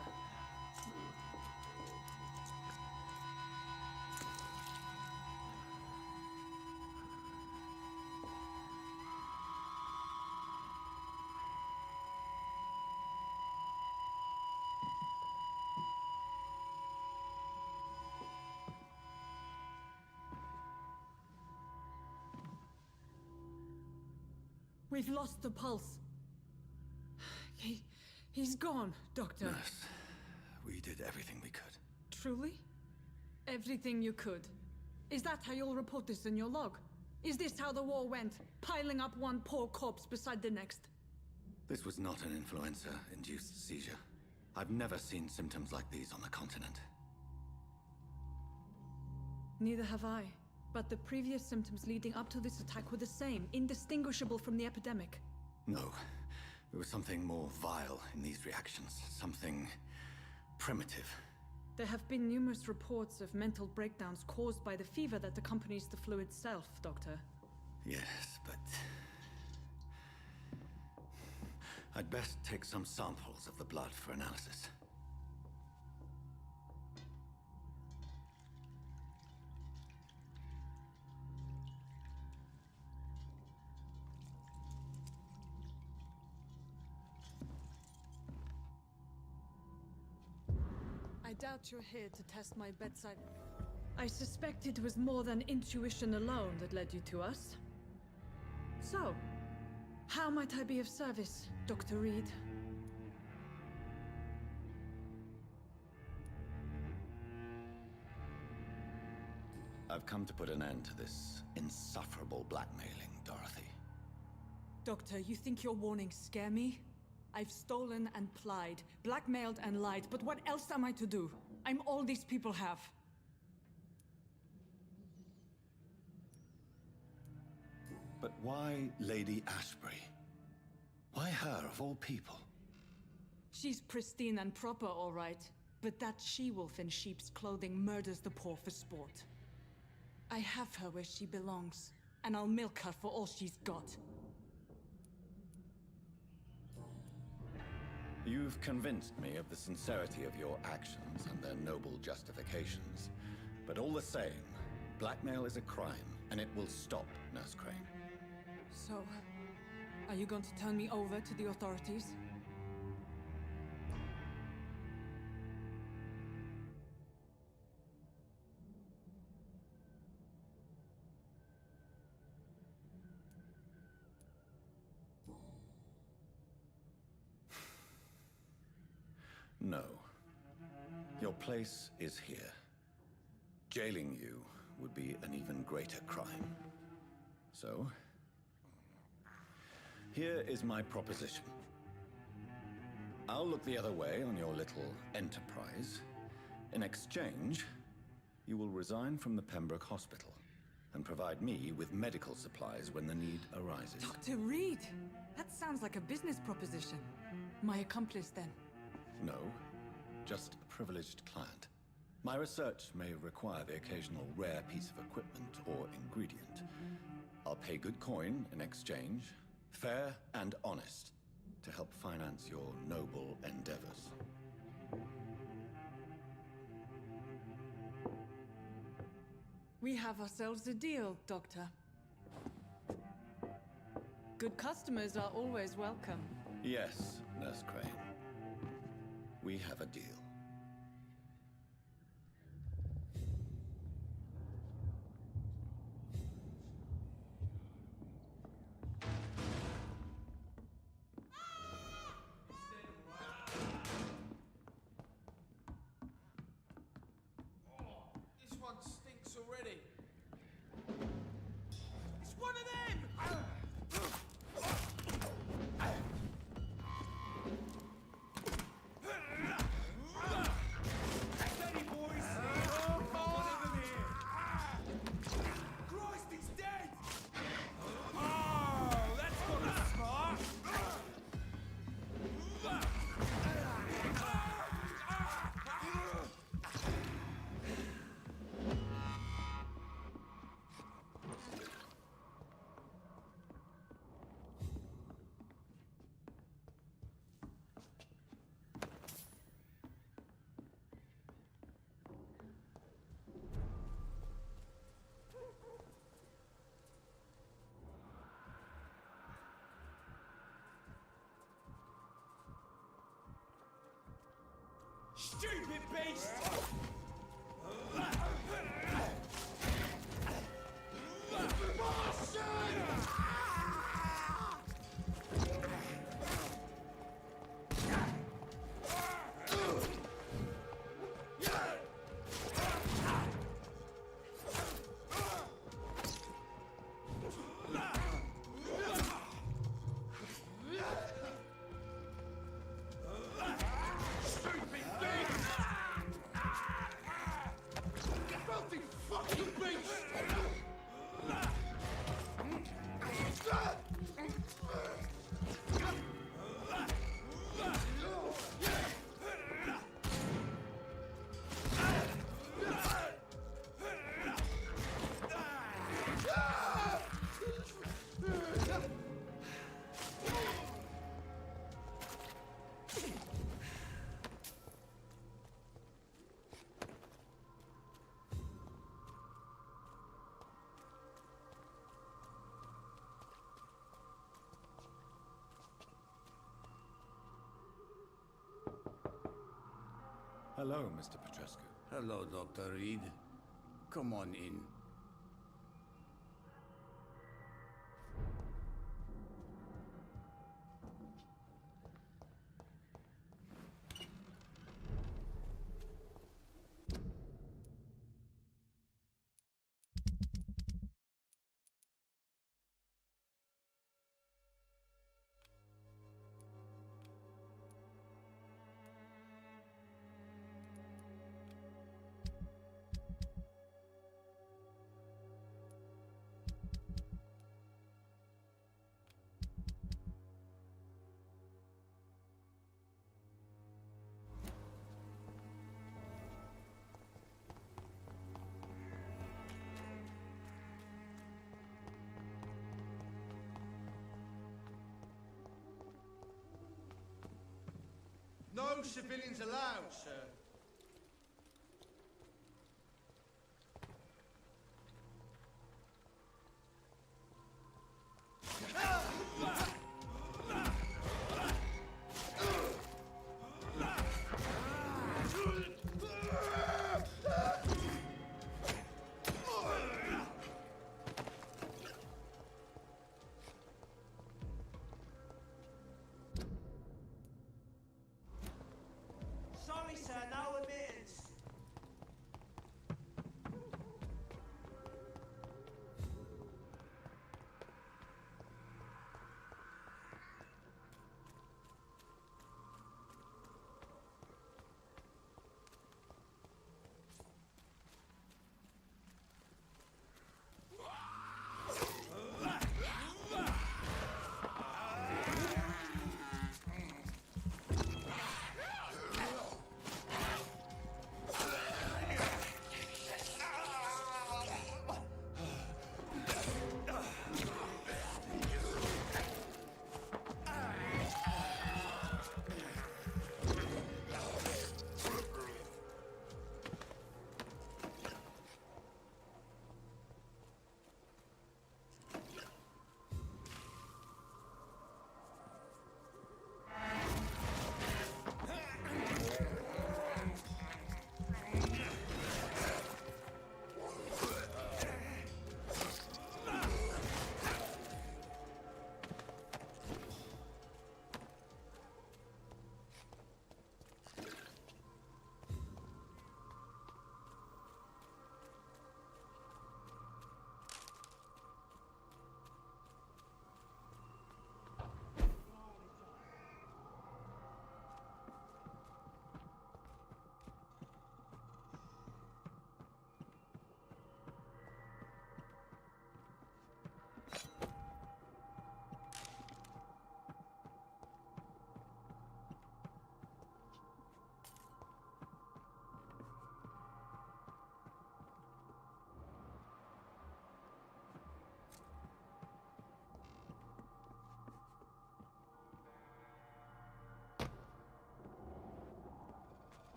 We've lost the pulse. He's gone, Doctor. Nurse, we did everything we could. Truly? Everything you could? Is that how you'll report this in your log? Is this how the war went? Piling up one poor corpse beside the next? This was not an influenza-induced seizure. I've never seen symptoms like these on the continent. Neither have I. But the previous symptoms leading up to this attack were the same, indistinguishable from the epidemic. No. There was something more vile in these reactions. Something primitive. There have been numerous reports of mental breakdowns caused by the fever that accompanies the flu itself, Doctor. Yes, but... I'd best take some samples of the blood for analysis. I doubt you're here to test my bedside. I suspect it was more than intuition alone that led you to us. So, how might I be of service, Dr. Reed? I've come to put an end to this insufferable blackmailing, Dorothy. Doctor, you think your warnings scare me? I've stolen and plied, blackmailed and lied, but what else am I to do? I'm all these people have. But why Lady Ashbury? Why her, of all people? She's pristine and proper, all right. But that she-wolf in sheep's clothing murders the poor for sport. I have her where she belongs, and I'll milk her for all she's got. You've convinced me of the sincerity of your actions and their noble justifications. But all the same, blackmail is a crime, and it will stop, Nurse Crane. So, are you going to turn me over to the authorities? No. Your place is here. Jailing you would be an even greater crime. So, here is my proposition. I'll look the other way on your little enterprise. In exchange, you will resign from the Pembroke Hospital and provide me with medical supplies when the need arises. Dr. Reed! That sounds like a business proposition. My accomplice, then? No, just a privileged client. My research may require the occasional rare piece of equipment or ingredient. I'll pay good coin in exchange, fair and honest, to help finance your noble endeavors. We have ourselves a deal, Doctor. Good customers are always welcome. Yes, Nurse Crane. We have a deal. This one stinks already. It's one of them! Stupid beast! Hello, Mr. Petrescu. Hello, Dr. Reed. Come on in. No civilians allowed, sir. Sorry, sir, no admittance.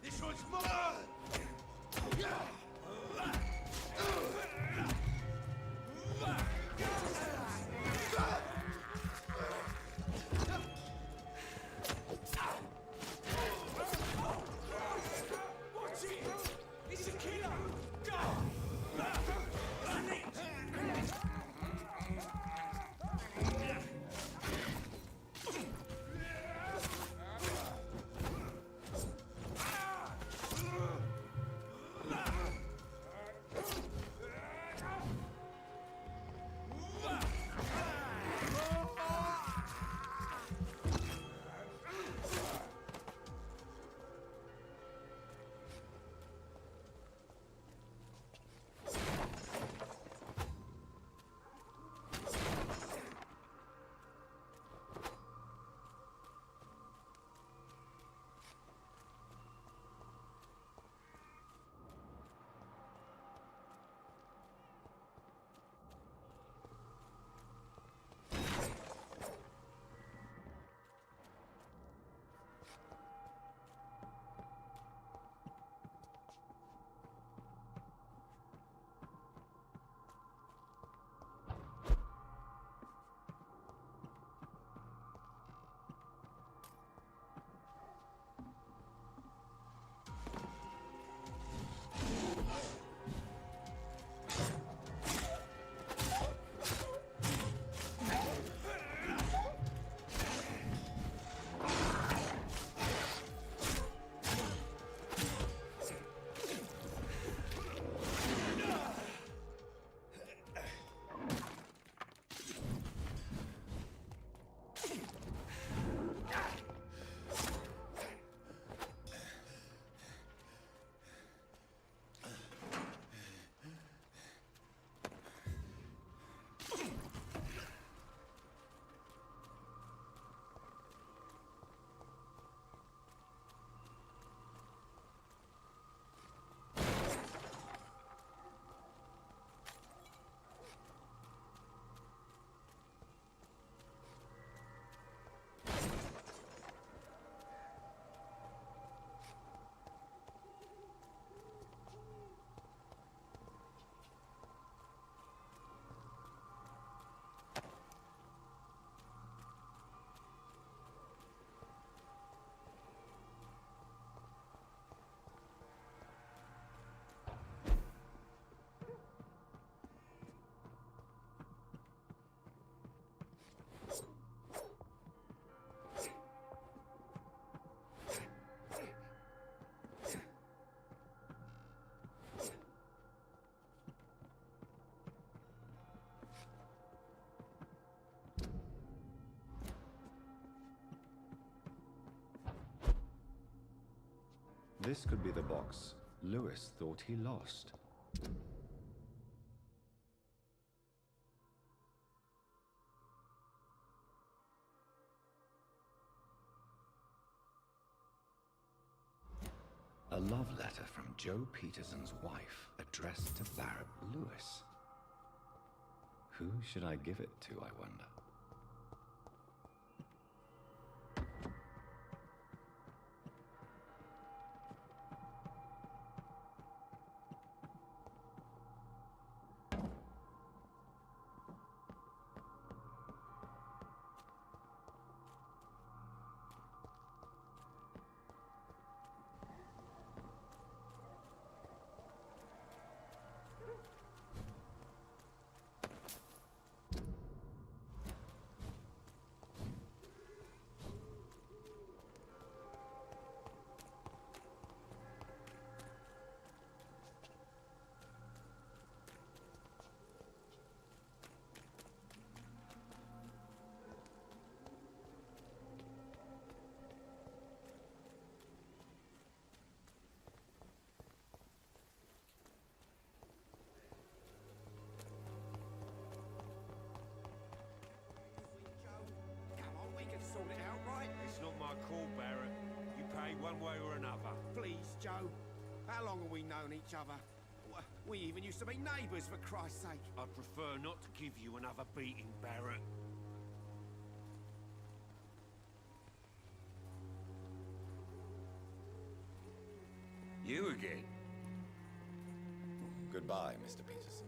This one's mine! Watch it! It's a killer! Go! This could be the box Lewis thought he lost. A love letter from Joe Peterson's wife, addressed to Barrett Lewis. Who should I give it to, I wonder? Sort it out, right? It's not my call, Barrett. You pay one way or another. Please, Joe. How long have we known each other? We even used to be neighbours, for Christ's sake. I'd prefer not to give you another beating, Barrett. You again? Goodbye, Mr. Peterson.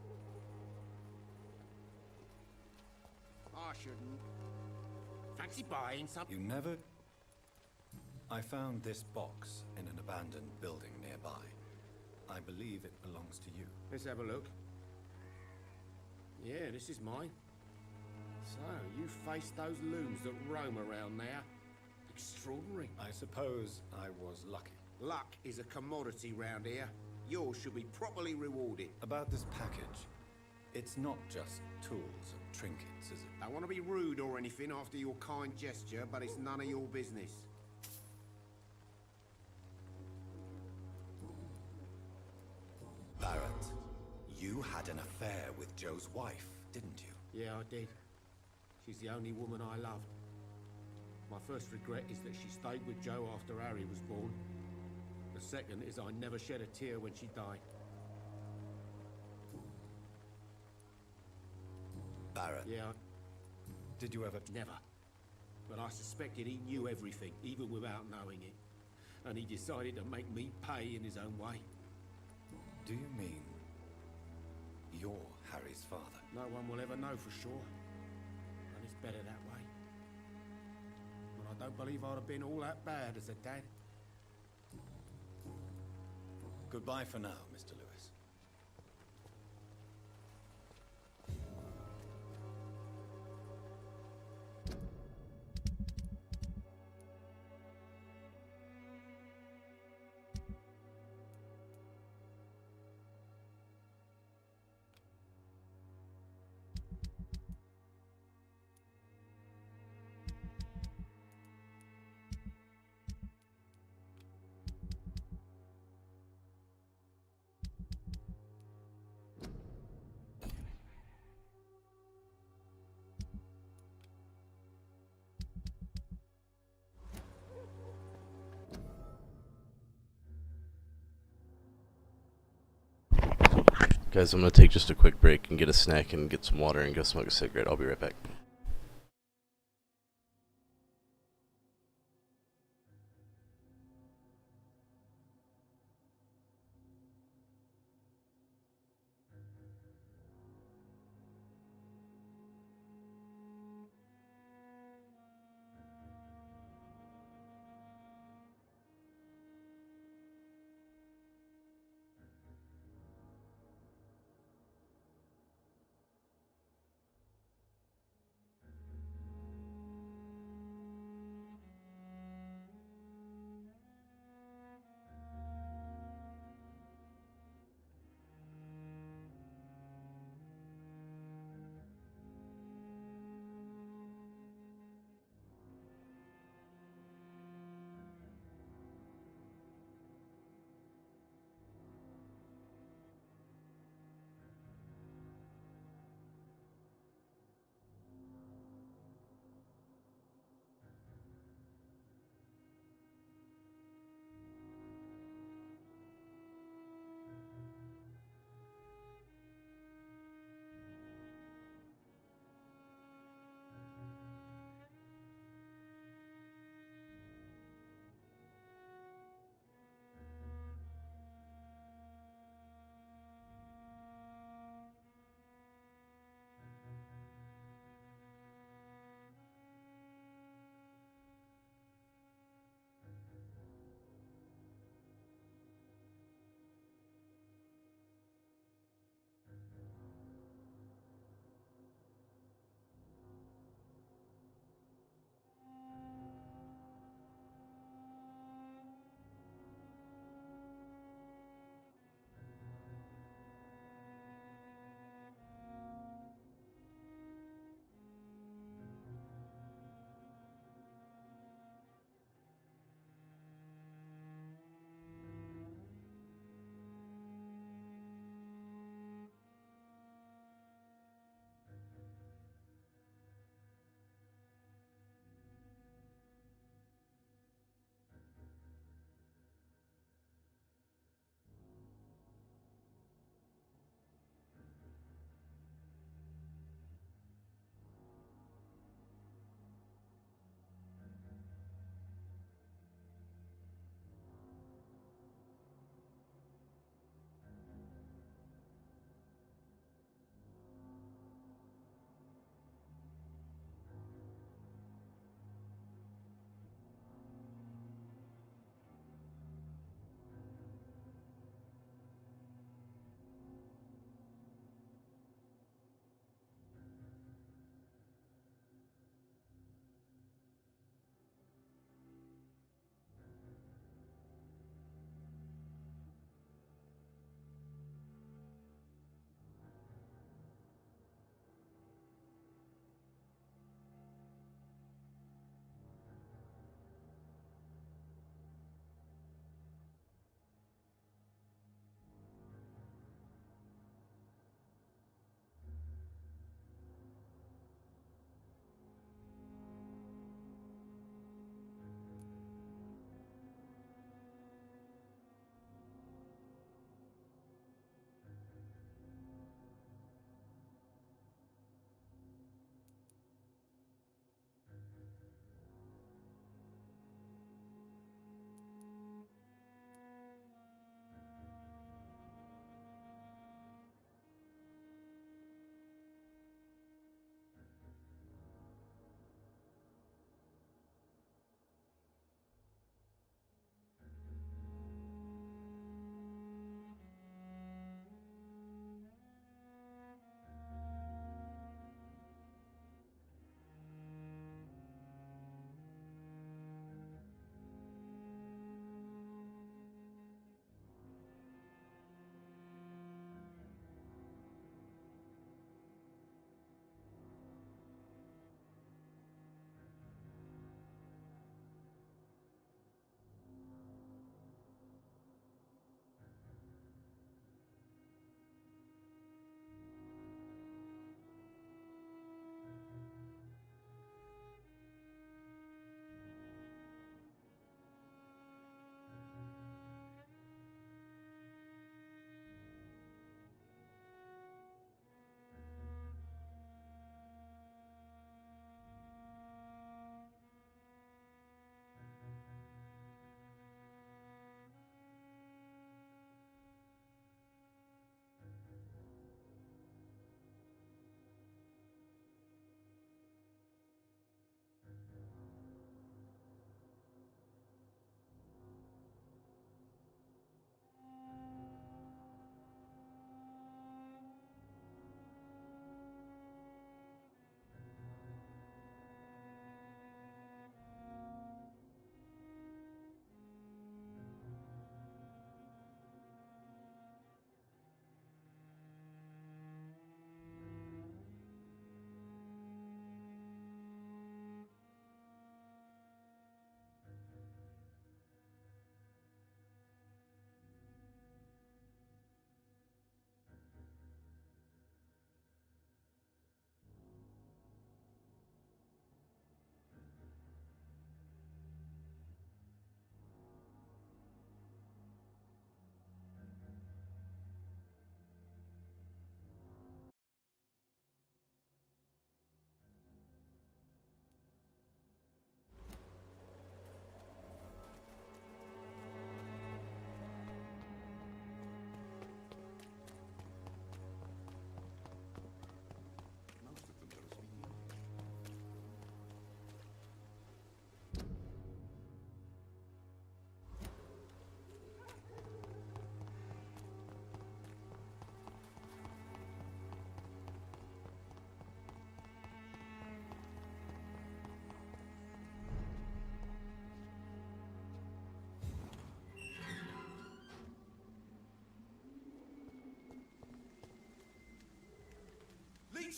I shouldn't. Fancy buying something? You never... I found this box in an abandoned building nearby. I believe it belongs to you. Let's have a look. Yeah, this is mine. So, you faced those loons that roam around there. Extraordinary. I suppose I was lucky. Luck is a commodity round here. Yours should be properly rewarded. About this package, it's not just tools and trinkets, is it? I don't want to be rude or anything after your kind gesture, but it's none of your business. Barrett, you had an affair with Joe's wife, didn't you? Yeah, I did. She's the only woman I loved. My first regret is that she stayed with Joe after Harry was born. The second is I never shed a tear when she died. Barrett? Yeah. Did you ever... Never. But I suspected he knew everything, even without knowing it. And he decided to make me pay in his own way. Do you mean you're Harry's father? No one will ever know for sure. And it's better that way. But I don't believe I'd have been all that bad as a dad. Goodbye for now, Mr. Lewis. Guys, I'm going to take just a quick break and get a snack and get some water and go smoke a cigarette. I'll be right back.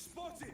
Spotted!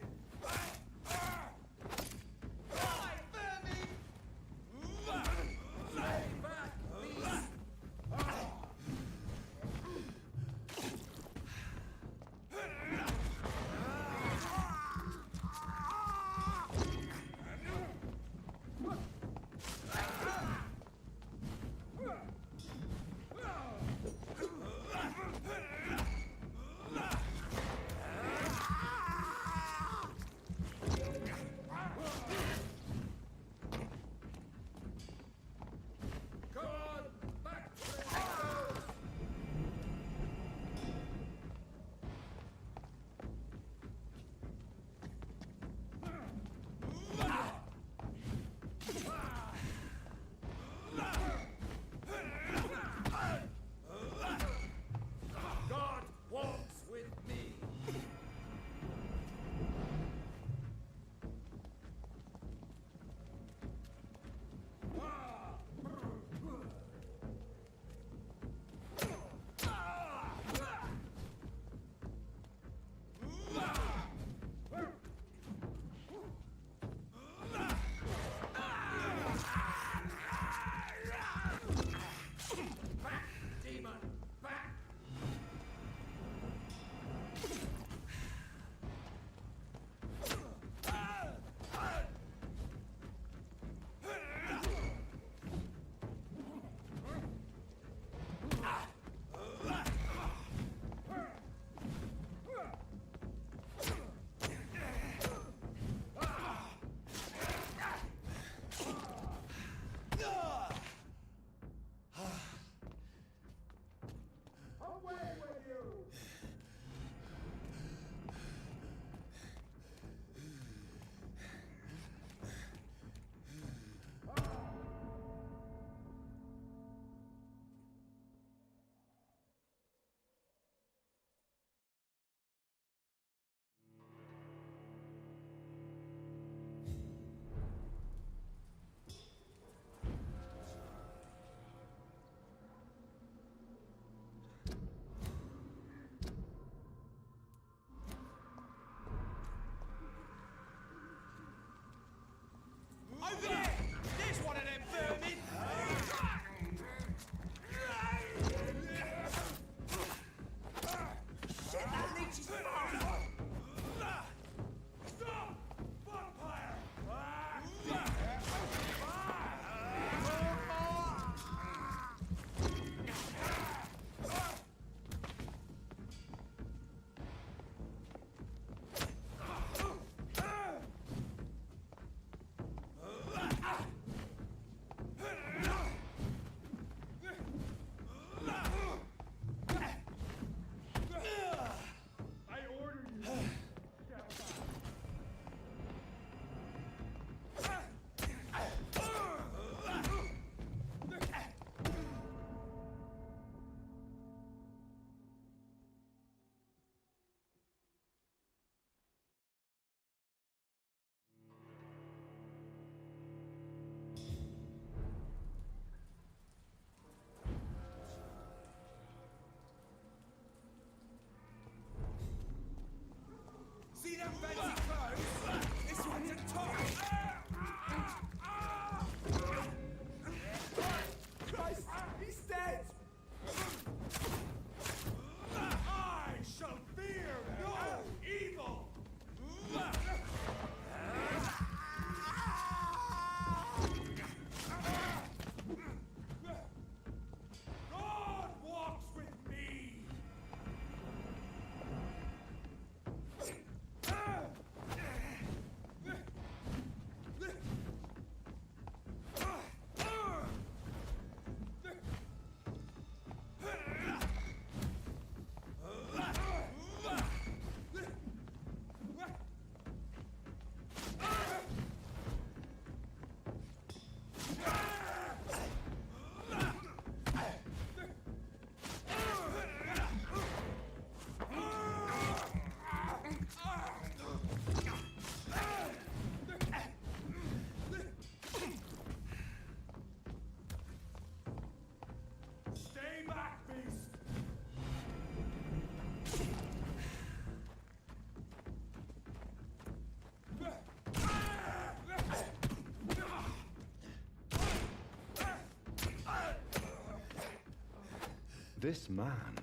This man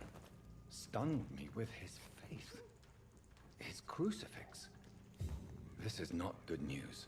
stunned me with his faith. His crucifix. This is not good news.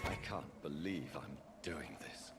I can't believe I'm doing this.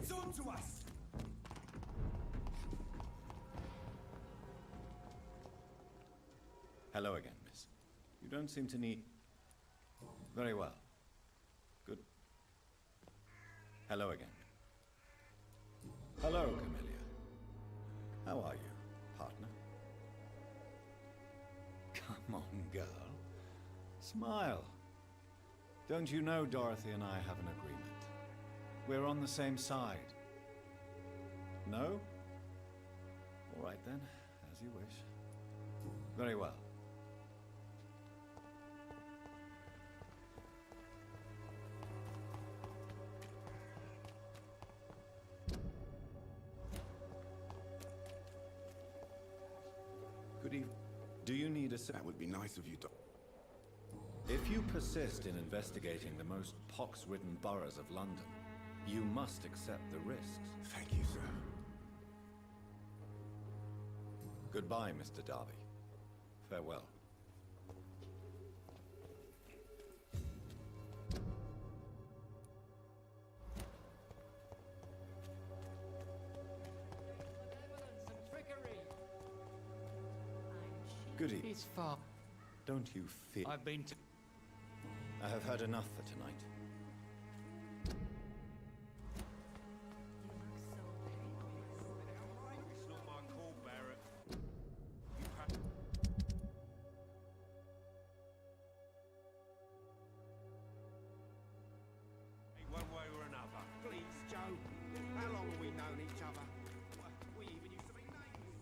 It's on to us! Hello again, miss. You don't seem to need... Very well. Good. Hello again. Hello, Camellia. How are you, partner? Come on, girl. Smile. Don't you know Dorothy and I have an agreement? We're on the same side. No? All right then, as you wish. Very well. Good evening. Do you need a... That would be nice of you, Doc. If you persist in investigating the most pox-ridden boroughs of London, you must accept the risks. Thank you, sir. Goodbye, Mr. Darby. Farewell. Good evening. It's far. Don't you fear... I've been to... I have had enough for tonight. It's not my call, Barrett. Hey, one way or another. Please, Joe. How long have we known each other? We even used to be neighbours.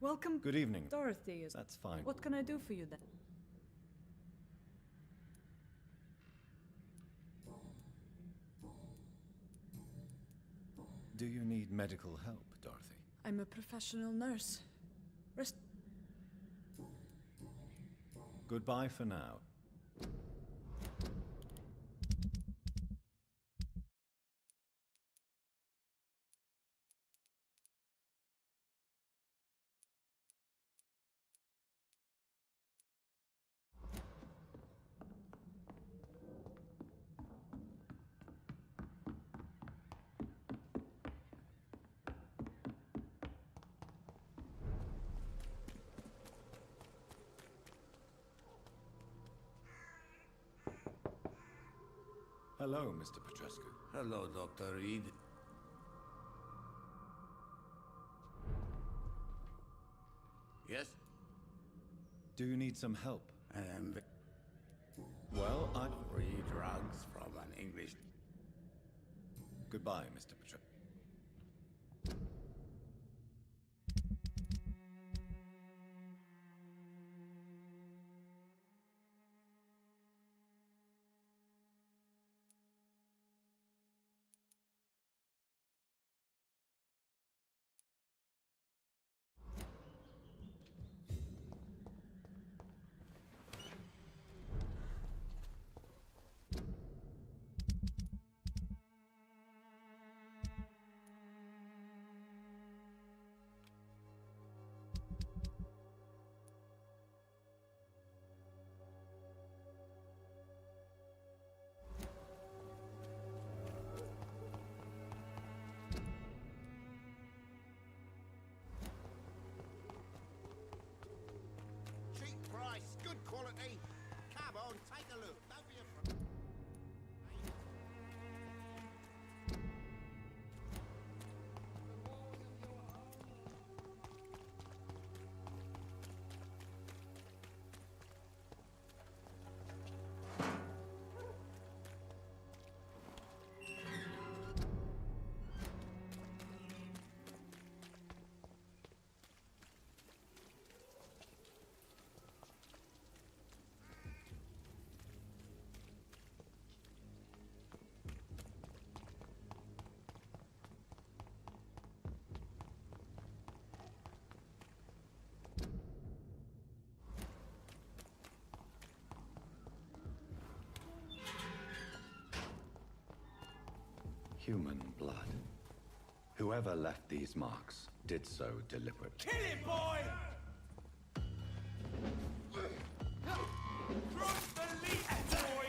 Welcome. Good evening. Dorothy is... That's fine. What can I do for you then? Do you need medical help, Dorothy? I'm a professional nurse. Rest... Goodbye for now. Hello, Mr. Petrescu. Hello, Dr. Reed. Yes? Do you need some help? I am... Well, I... Free drugs from an English... Goodbye, Mr. Petrescu. Cheap price, good quality. Come on, take a look. Don't be afraid. Human blood. Whoever left these marks did so deliberately. Kill him, boy! Drop the lead, boy!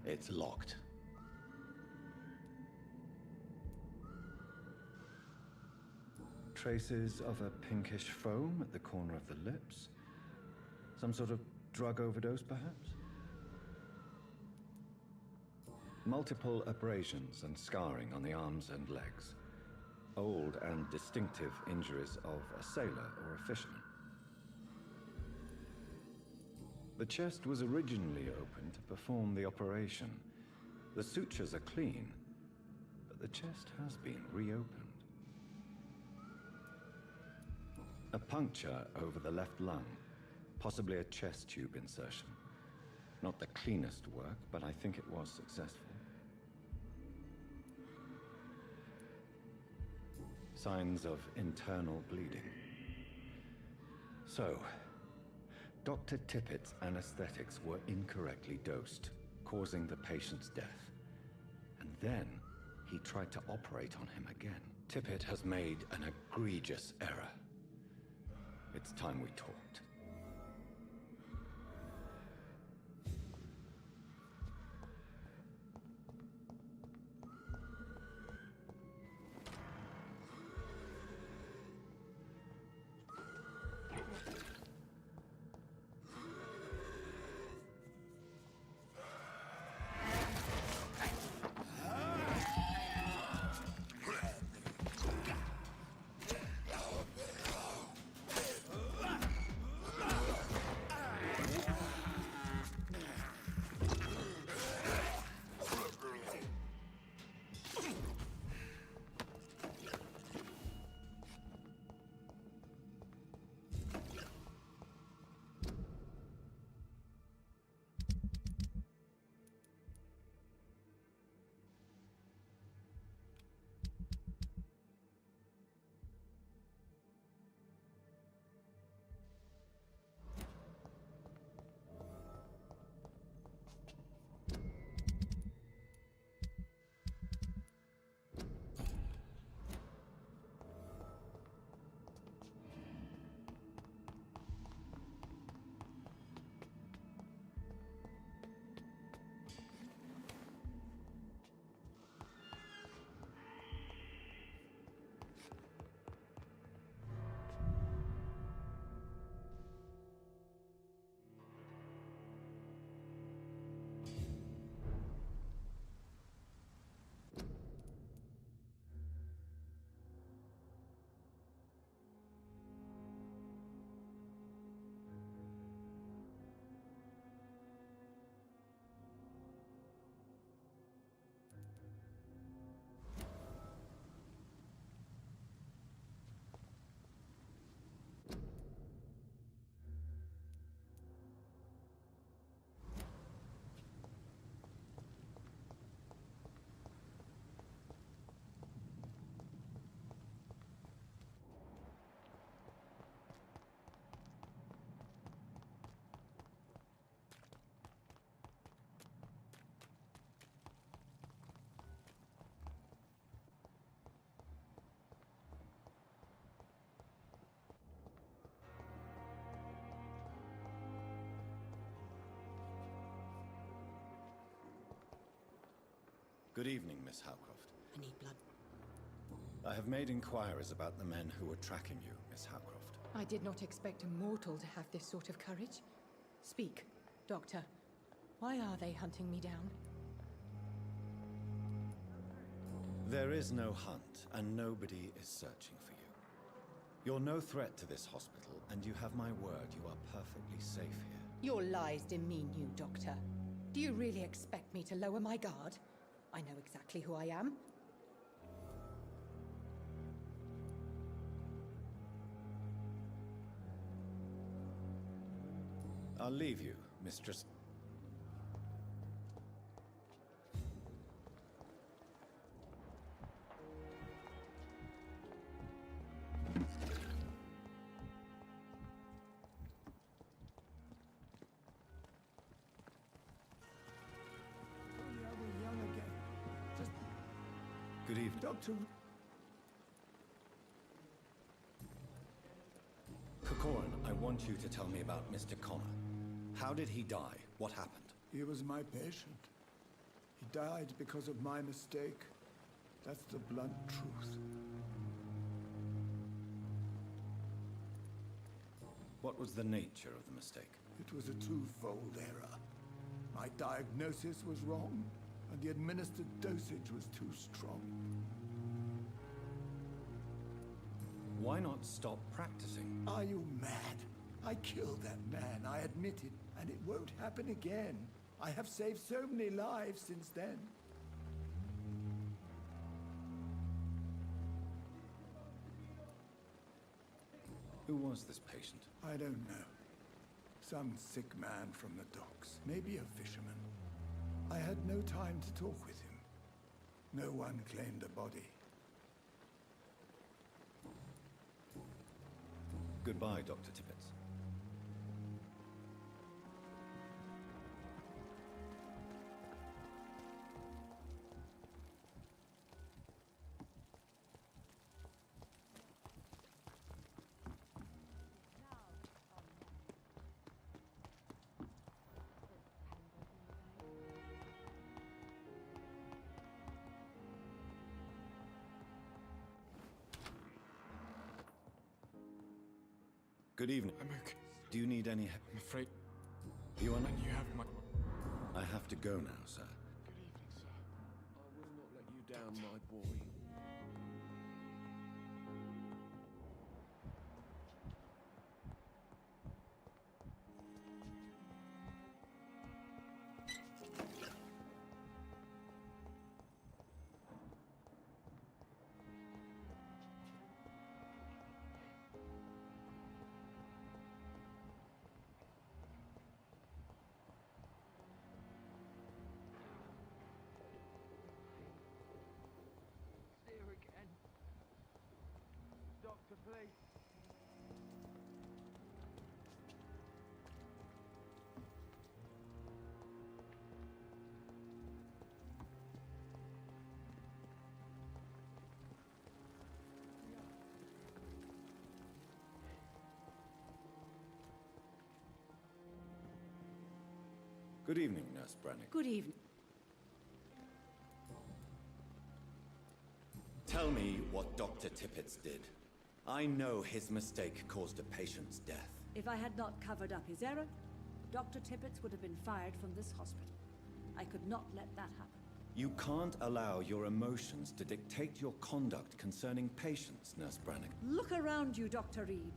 It's locked. Traces of a pinkish foam at the corner of the lips. Some sort of drug overdose, perhaps? Multiple abrasions and scarring on the arms and legs. Old and distinctive injuries of a sailor or a fisherman. The chest was originally opened to perform the operation. The sutures are clean, but the chest has been reopened. A puncture over the left lung, possibly a chest tube insertion. Not the cleanest work, but I think it was successful. Signs of internal bleeding. So, Dr. Tippett's anesthetics were incorrectly dosed, causing the patient's death. And then, he tried to operate on him again. Tippett has made an egregious error. It's time we talked. Good evening, Miss Howcroft. I need blood. I have made inquiries about the men who were tracking you, Miss Howcroft. I did not expect a mortal to have this sort of courage. Speak, Doctor. Why are they hunting me down? There is no hunt, and nobody is searching for you. You're no threat to this hospital, and you have my word you are perfectly safe here. Your lies demean you, Doctor. Do you really expect me to lower my guard? I know exactly who I am. I'll leave you, Mistress. Good evening. Doctor... Corcoran, I want you to tell me about Mr. Connor. How did he die? What happened? He was my patient. He died because of my mistake. That's the blunt truth. What was the nature of the mistake? It was a twofold error. My diagnosis was wrong, and the administered dosage was too strong. Why not stop practicing? Are you mad? I killed that man, I admit it, and it won't happen again. I have saved so many lives since then. Who was this patient? I don't know. Some sick man from the docks, maybe a fisherman. I had no time to talk with him. No one claimed a body. Goodbye, Dr. Tippett. Good evening. I'm okay. Do you need any help? I'm afraid. You are not. You have my. I have to go now, sir. Good evening, sir. I will not let you down, my boy. Doctor, please. Good evening, Nurse Brannigan. Good evening. Tell me what Dr. Tippett did. I know his mistake caused a patient's death. If I had not covered up his error, Dr. Tippett would have been fired from this hospital. I could not let that happen. You can't allow your emotions to dictate your conduct concerning patients, Nurse Brannigan. Look around you, Dr. Reed.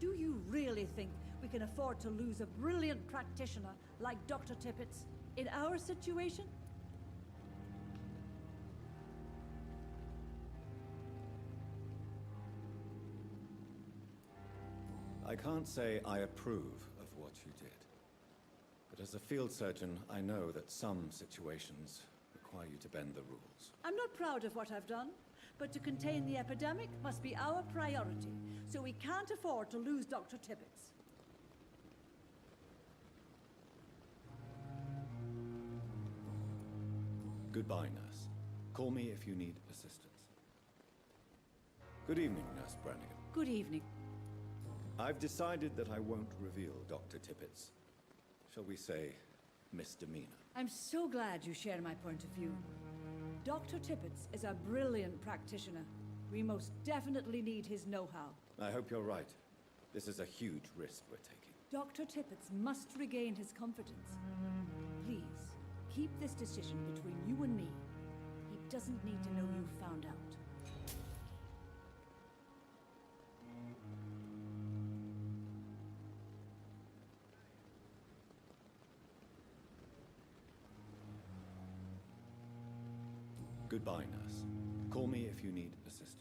Do you really think we can afford to lose a brilliant practitioner like Dr. Tippett in our situation? I can't say I approve of what you did. But as a field surgeon, I know that some situations require you to bend the rules. I'm not proud of what I've done, but to contain the epidemic must be our priority, so we can't afford to lose Dr. Tippett. Goodbye, nurse. Call me if you need assistance. Good evening, Nurse Brannigan. Good evening. I've decided that I won't reveal Dr. Tippett's, shall we say, misdemeanor. I'm so glad you share my point of view. Dr. Tippett is a brilliant practitioner. We most definitely need his know-how. I hope you're right. This is a huge risk we're taking. Dr. Tippett must regain his confidence. Please, keep this decision between you and me. He doesn't need to know you found out. Goodbye, nurse. Call me if you need assistance.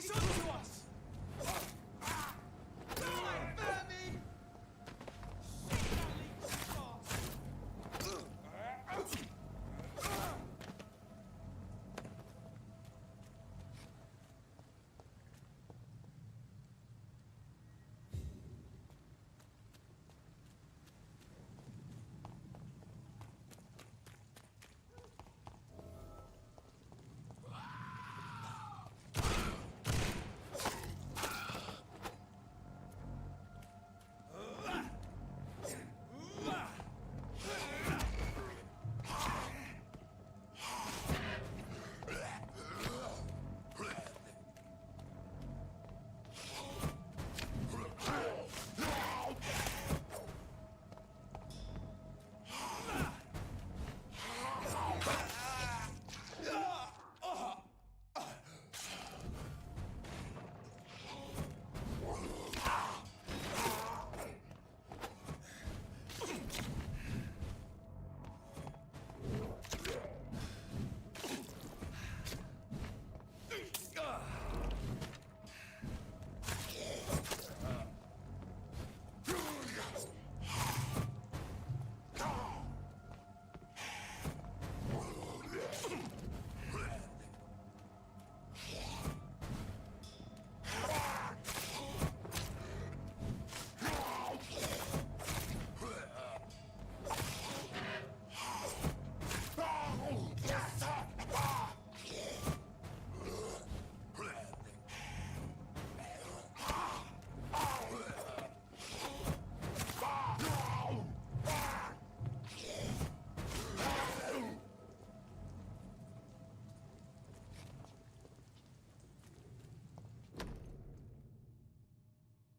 It's onto us!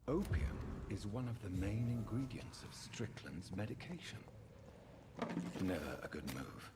Opium is one of the main ingredients of Strickland's medication. Never a good move.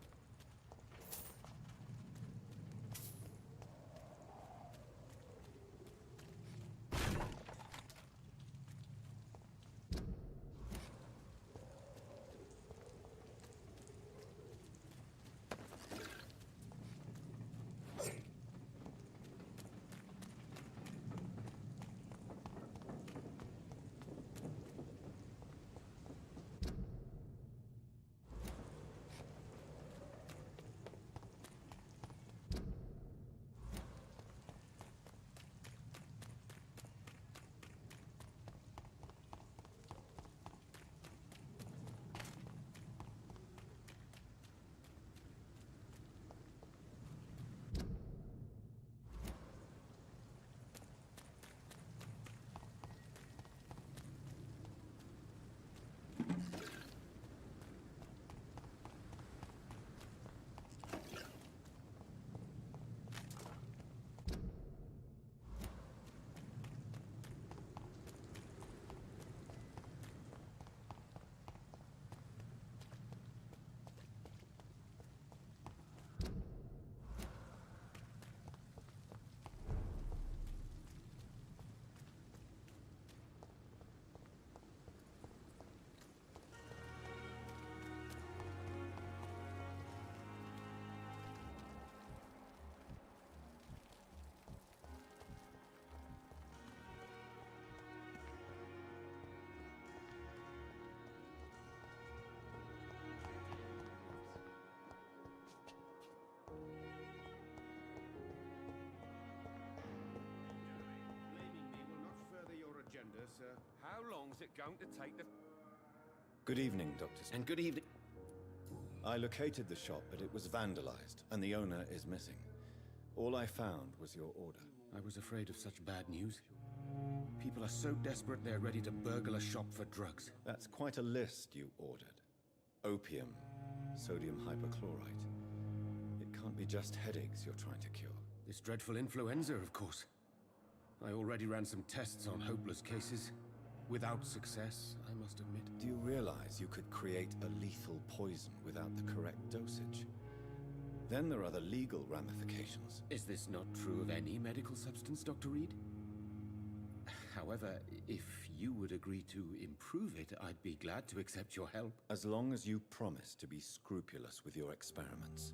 Agenda, sir. How long's it going to take the... Good evening, Dr. And good evening. I located the shop, but it was vandalized, and the owner is missing. All I found was your order. I was afraid of such bad news. People are so desperate they're ready to burgle a shop for drugs. That's quite a list you ordered. Opium, sodium hypochlorite. It can't be just headaches you're trying to cure. This dreadful influenza, of course. I already ran some tests on hopeless cases. Without success, I must admit. Do you realize you could create a lethal poison without the correct dosage? Then there are the legal ramifications. Is this not true of any medical substance, Dr. Reed? However, if you would agree to improve it, I'd be glad to accept your help. As long as you promise to be scrupulous with your experiments,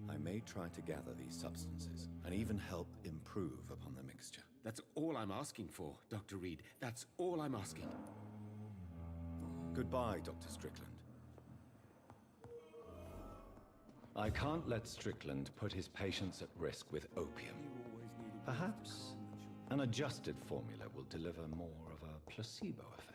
I may try to gather these substances and even help improve upon the mixture. That's all I'm asking for, Dr. Reed. That's all I'm asking. Goodbye, Dr. Strickland. I can't let Strickland put his patients at risk with opium. Perhaps an adjusted formula will deliver more of a placebo effect.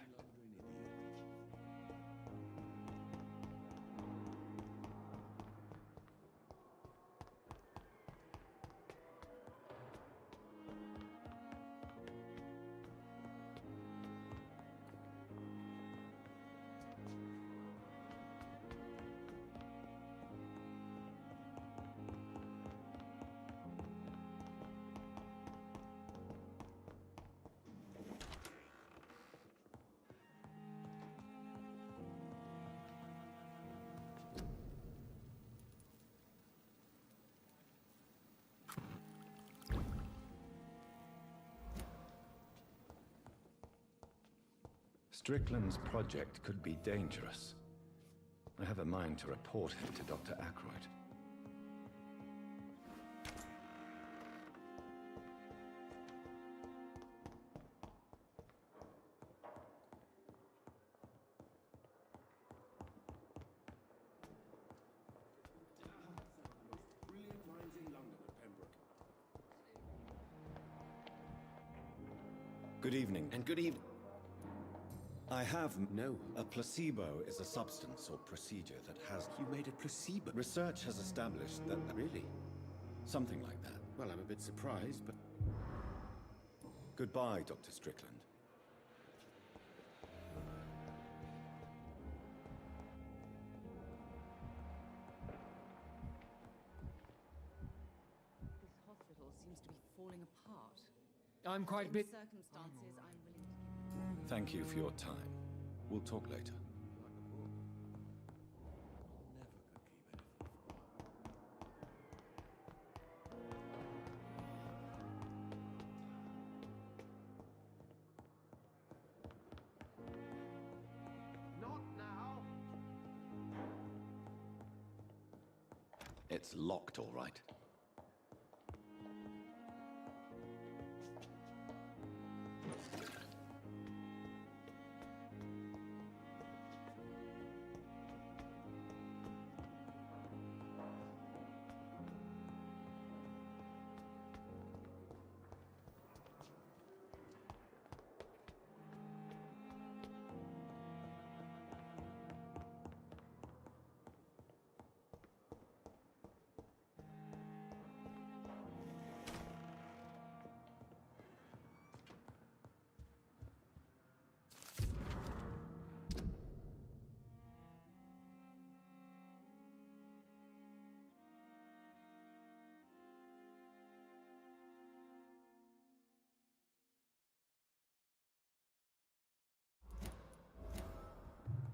Strickland's project could be dangerous. I have a mind to report him to Dr. Aykroyd. Brilliant minds in London at Pembroke. Good evening. And good evening. I have... No. A placebo is a substance or procedure that has... You made a placebo? Research has established that... Really? Something like that. Well, I'm a bit surprised, but... Goodbye, Dr. Strickland. This hospital seems to be falling apart. I'm quite bit... Circumstances, I'm willing to... Thank you for your time. We'll talk later. Not now! It's locked, all right.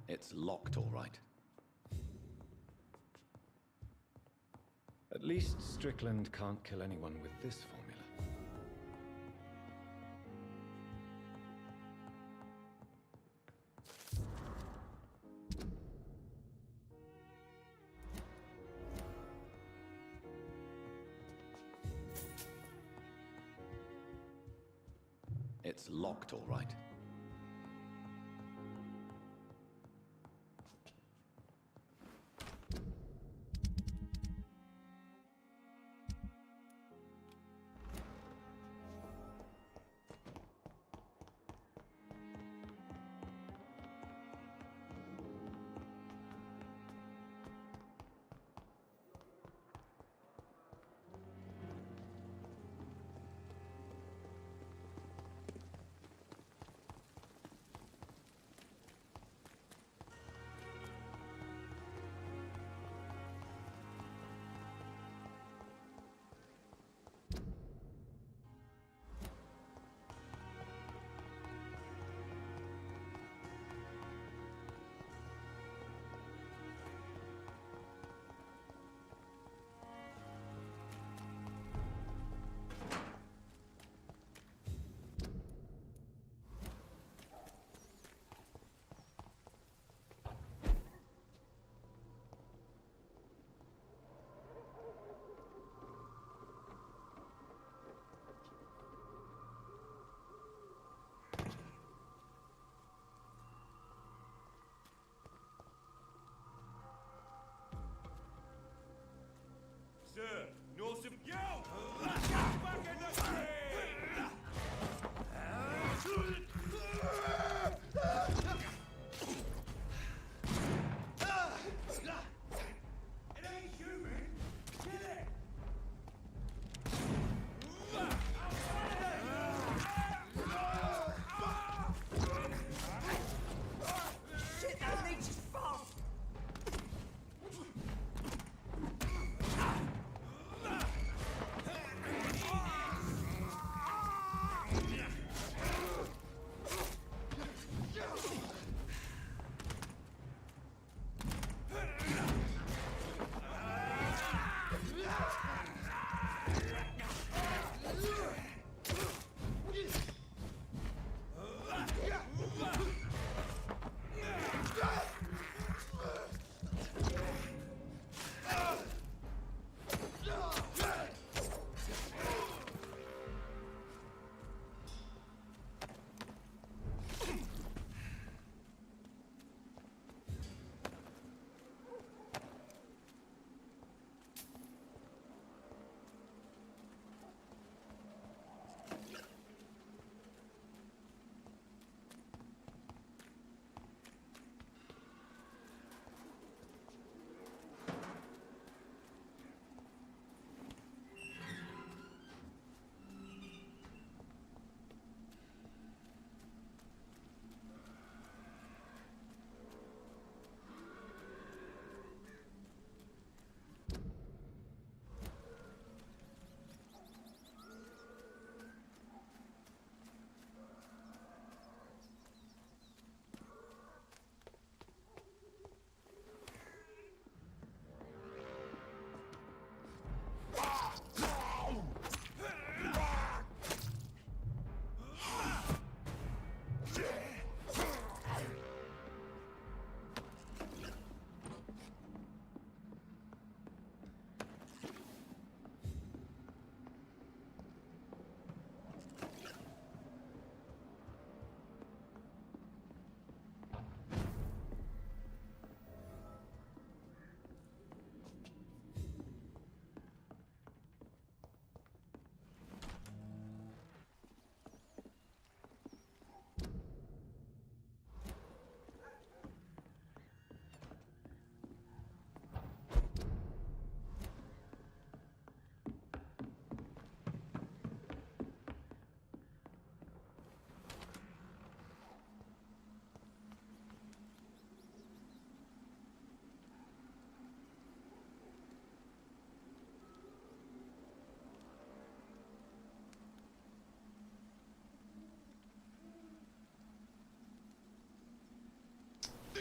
It's locked, all right. At least Strickland can't kill anyone with this formula. It's locked, all right.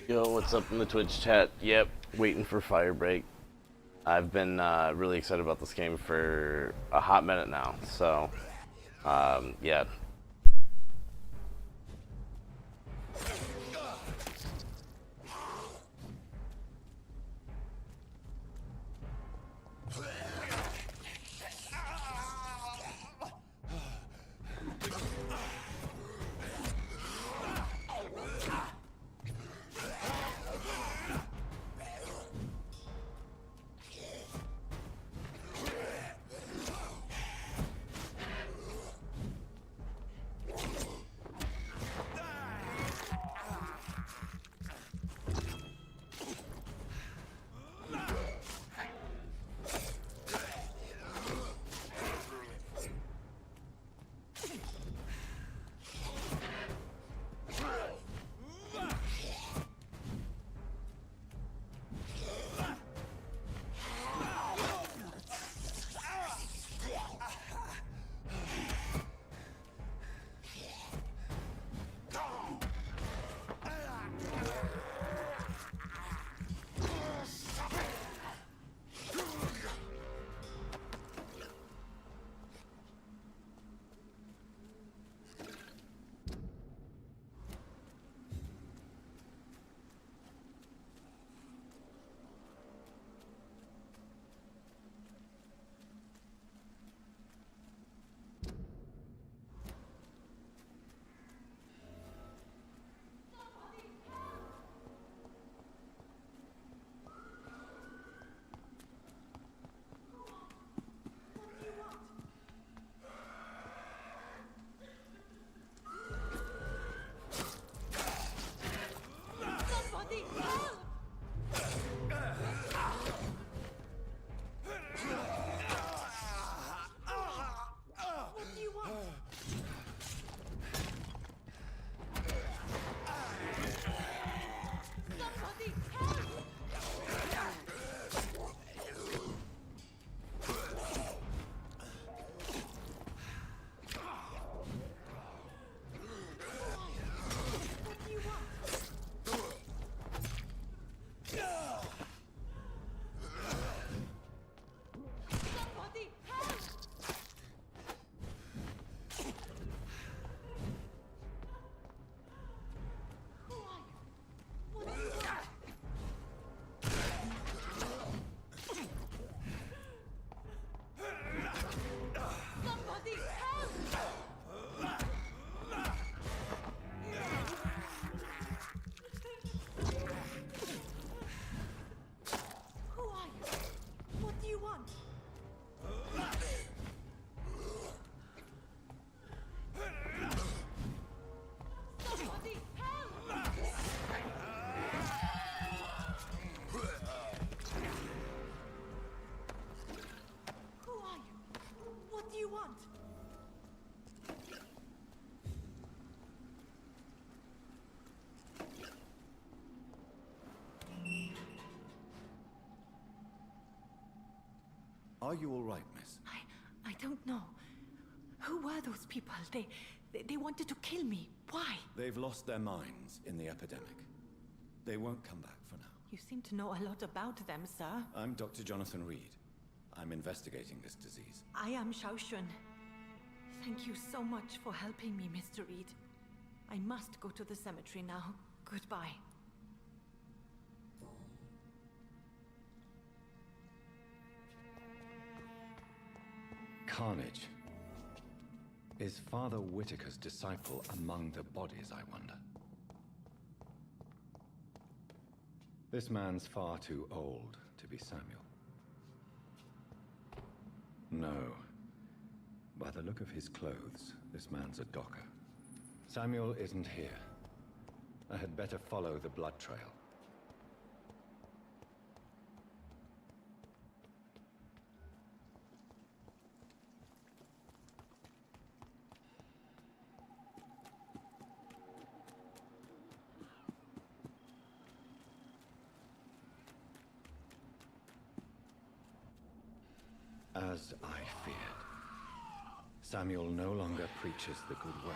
Yo, what's up in the Twitch chat? Yep, waiting for Firebreak. I've been really excited about this game for a hot minute now, so yeah. Are you all right, miss? I don't know. Who were those people? They wanted to kill me. Why? They've lost their minds in the epidemic. They won't come back for now. You seem to know a lot about them, sir. I'm Dr. Jonathan Reed. I'm investigating this disease. I am Xiaoxun. Thank you so much for helping me, Mr. Reed. I must go to the cemetery now. Goodbye. Carnage. Is Father Whitaker's disciple among the bodies, I wonder? This man's far too old to be Samuel. No. By the look of his clothes, this man's a docker. Samuel isn't here. I had better follow the blood trail. As I feared, Samuel no longer preaches the good word.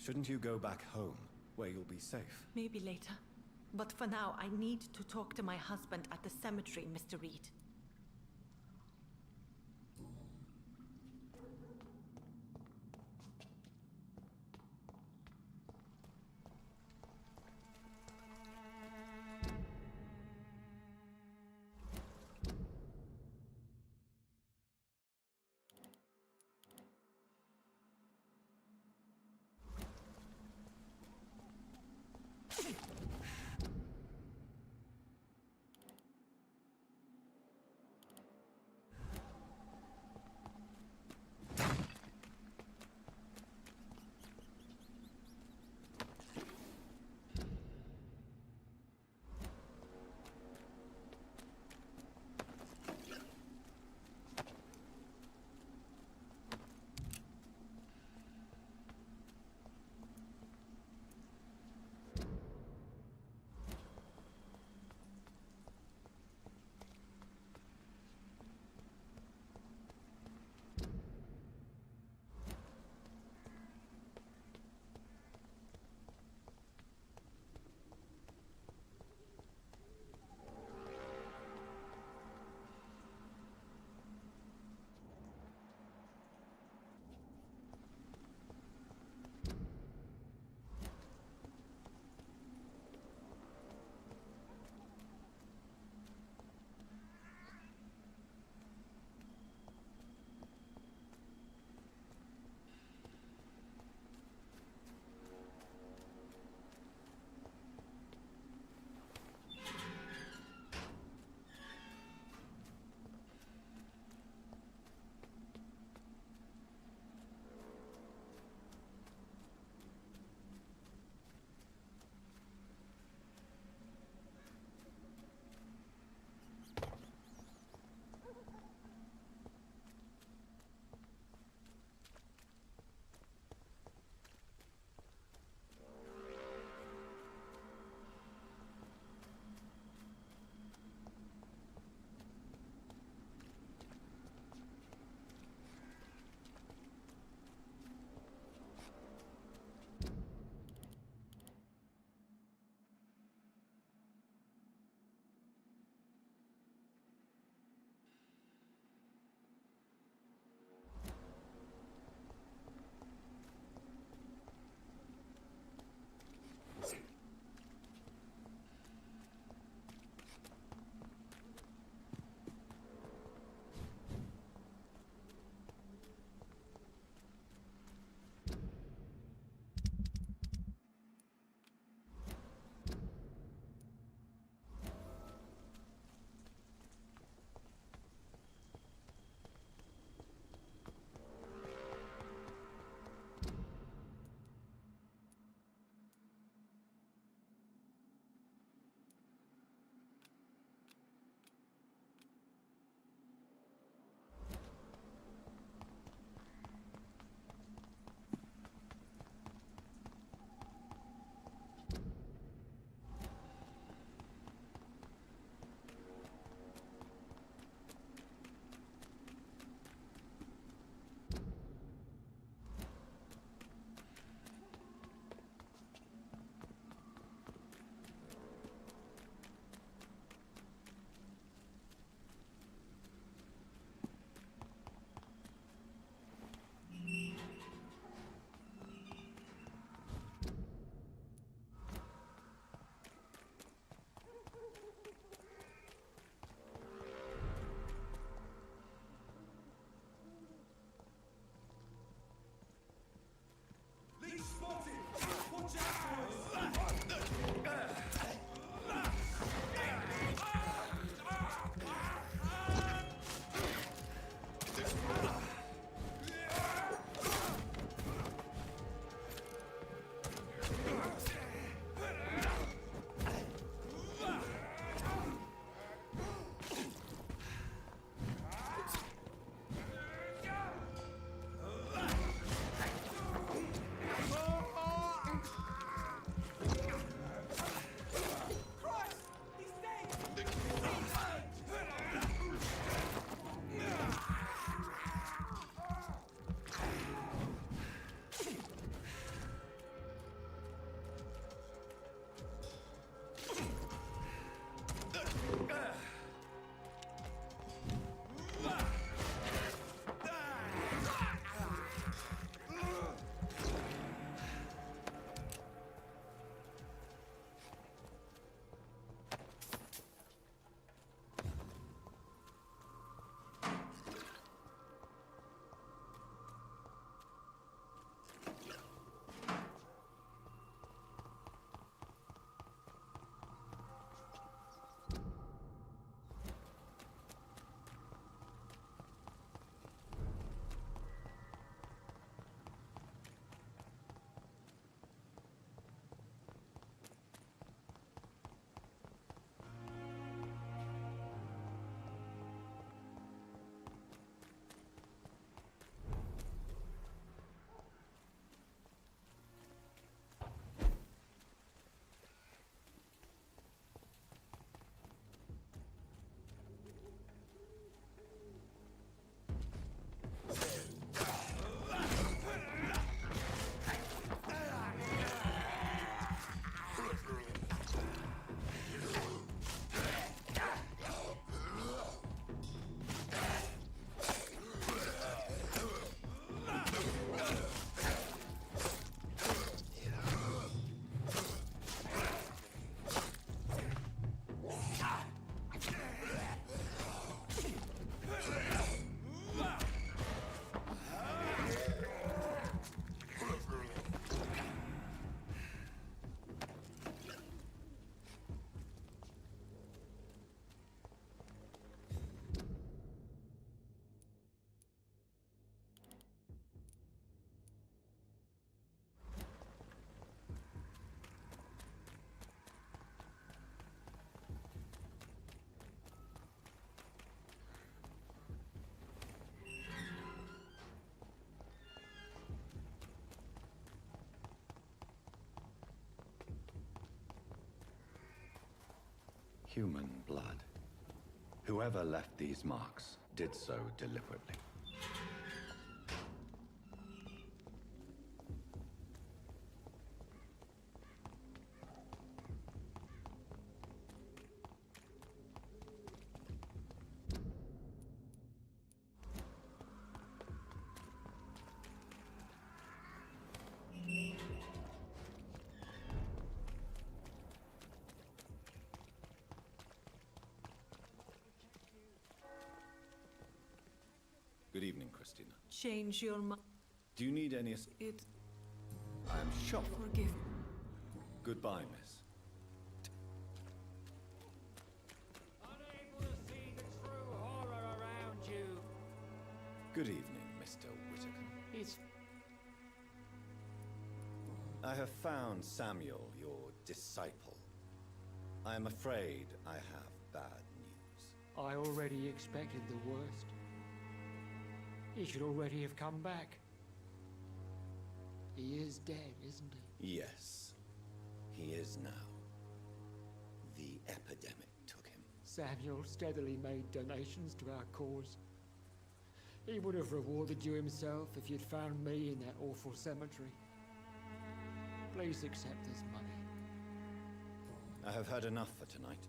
Shouldn't you go back home, where you'll be safe? Maybe later. But for now, I need to talk to my husband at the cemetery, Mr. Reed. Human blood. Whoever left these marks did so deliberately. Good evening, Christina. Change your mind. Do you need any It. I am shocked. Forgive me. Goodbye, miss. Unable to see the true horror around you. Good evening, Mr. Whittaker. It's I have found Samuel, your disciple. I am afraid I have bad news. I already expected the worst. He should already have come back. He is dead, isn't he? Yes, he is now. The epidemic took him. Samuel steadily made donations to our cause. He would have rewarded you himself if you'd found me in that awful cemetery. Please accept this money. I have had enough for tonight.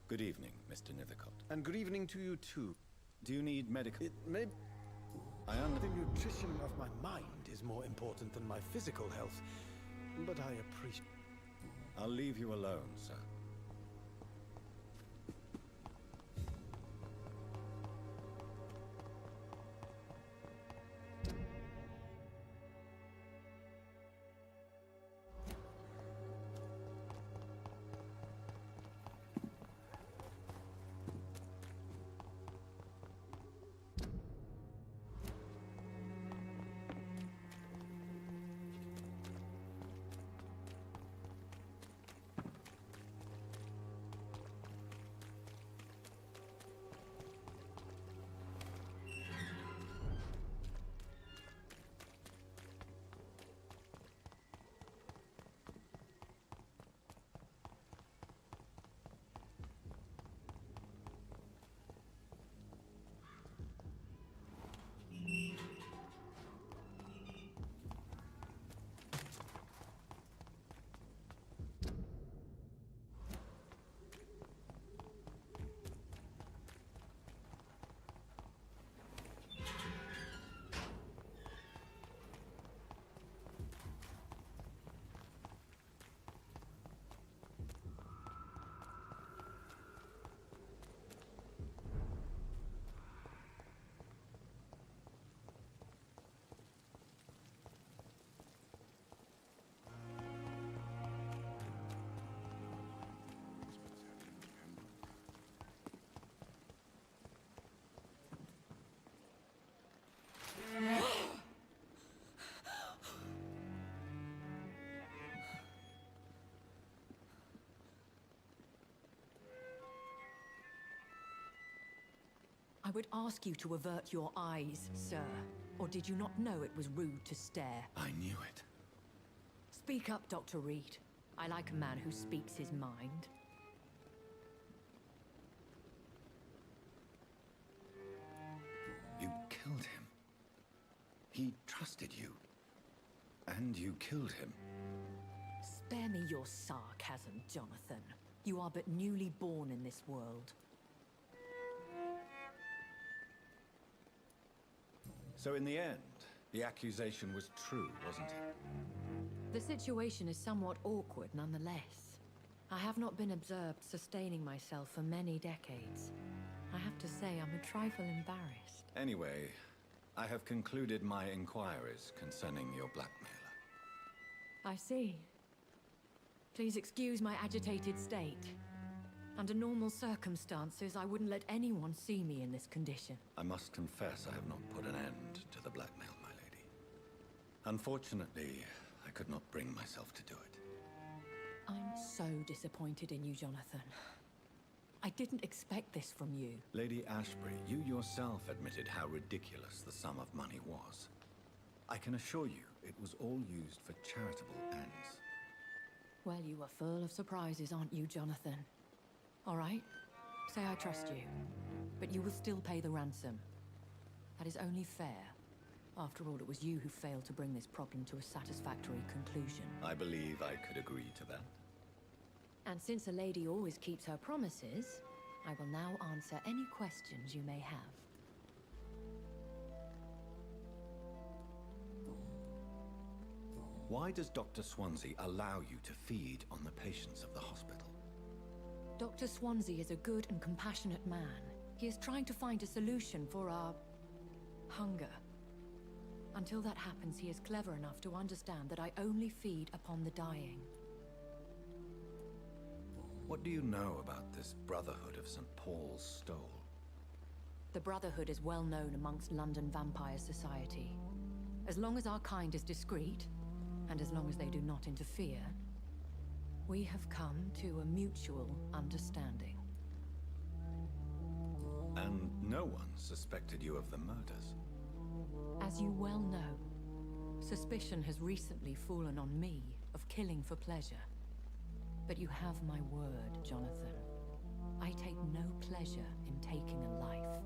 Good evening, Mr. Nethercott. And good evening to you too. Do you need medical? It may... I understand. The nutrition of my mind is more important than my physical health, but I appreciate... I'll leave you alone, sir. I would ask you to avert your eyes, sir. Or did you not know it was rude to stare? I knew it. Speak up, Dr. Reed. I like a man who speaks his mind. You killed him. He trusted you. And you killed him. Spare me your sarcasm, Jonathan. You are but newly born in this world. So in the end, The accusation was true, wasn't it? The situation is somewhat awkward nonetheless. I have not been observed sustaining myself for many decades. I have to say I'm a trifle embarrassed. Anyway, I have concluded my inquiries concerning your blackmailer. I see. Please excuse my agitated state. Under normal circumstances, I wouldn't let anyone see me in this condition. I must confess I have not put an end to the blackmail, my lady. Unfortunately, I could not bring myself to do it. I'm so disappointed in you, Jonathan. I didn't expect this from you. Lady Ashbury, you yourself admitted how ridiculous the sum of money was. I can assure you it was all used for charitable ends. Well, you are full of surprises, aren't you, Jonathan? All right, say I trust you, but you will still pay the ransom. That is only fair. After all, it was you who failed to bring this problem to a satisfactory conclusion. I believe I could agree to that. And since a lady always keeps her promises, I will now answer any questions you may have. Why does Dr. Swansea allow you to feed on the patients of the hospital? Dr. Swansea is a good and compassionate man. He is trying to find a solution for our hunger. Until that happens, he is clever enough to understand that I only feed upon the dying. What do you know about this Brotherhood of St. Paul's Stole? The Brotherhood is well known amongst London vampire society. As long as our kind is discreet, and as long as they do not interfere, we have come to a mutual understanding. And no one suspected you of the murders? As you well know, suspicion has recently fallen on me of killing for pleasure. But you have my word, Jonathan. I take no pleasure in taking a life.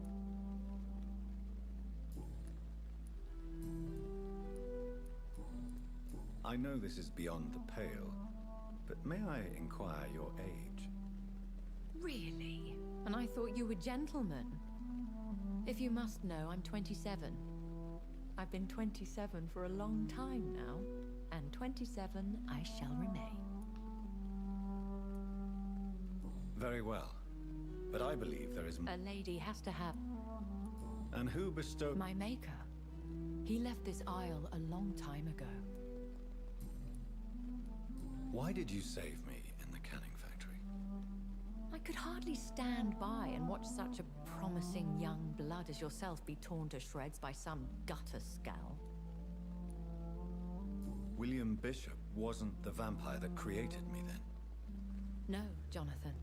I know this is beyond the pale, but may I inquire your age? Really? And I thought you were gentlemen. If you must know, I'm 27. I've been 27 for a long time now, and 27 I shall remain. Very well, but I believe there is... A lady has to have... And who bestowed... My maker. He left this isle a long time ago. Why did you save me in the canning factory? I could hardly stand by and watch such a promising young blood as yourself be torn to shreds by some gutter scowl. William Bishop wasn't the vampire that created me then? No, Jonathan.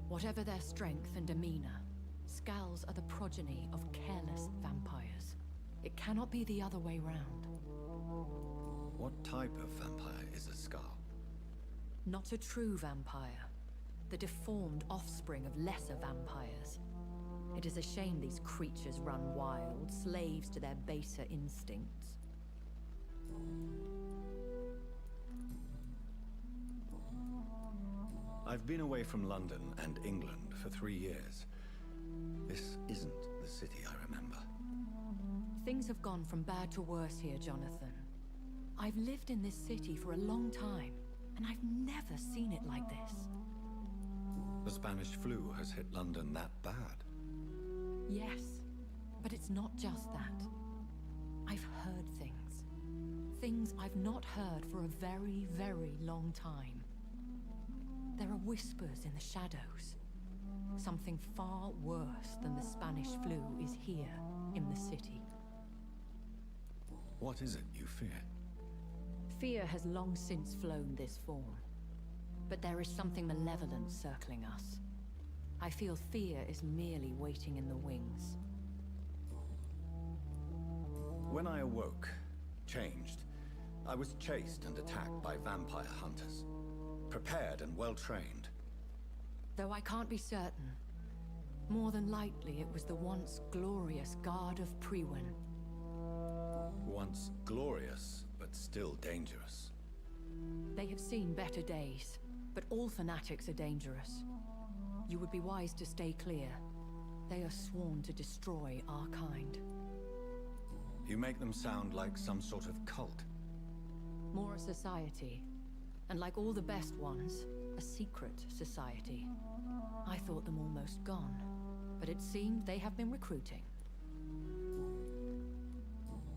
Whatever their strength and demeanor, Scowls are the progeny of careless vampires. It cannot be the other way round. What type of vampire is a Scowl? Not a true vampire. The deformed offspring of lesser vampires. It is a shame these creatures run wild, slaves to their baser instincts. I've been away from London and England for 3 years. This isn't the city I remember. Things have gone from bad to worse here, Jonathan. I've lived in this city for a long time, and I've never seen it like this. The Spanish flu has hit London that bad? Yes, but it's not just that. I've heard things. Things I've not heard for a very, very long time. There are whispers in the shadows. Something far worse than the Spanish flu is here in the city. What is it you fear? Fear has long since flown this form. But there is something malevolent circling us. I feel fear is merely waiting in the wings. When I awoke, changed, I was chased and attacked by vampire hunters. Prepared and well-trained. Though I can't be certain, more than likely it was the once glorious Guard of Priwen. Once glorious, but still dangerous. They have seen better days, but all fanatics are dangerous. You would be wise to stay clear. They are sworn to destroy our kind. You make them sound like some sort of cult. More a society. And like all the best ones, a secret society. I thought them almost gone, but it seemed they have been recruiting.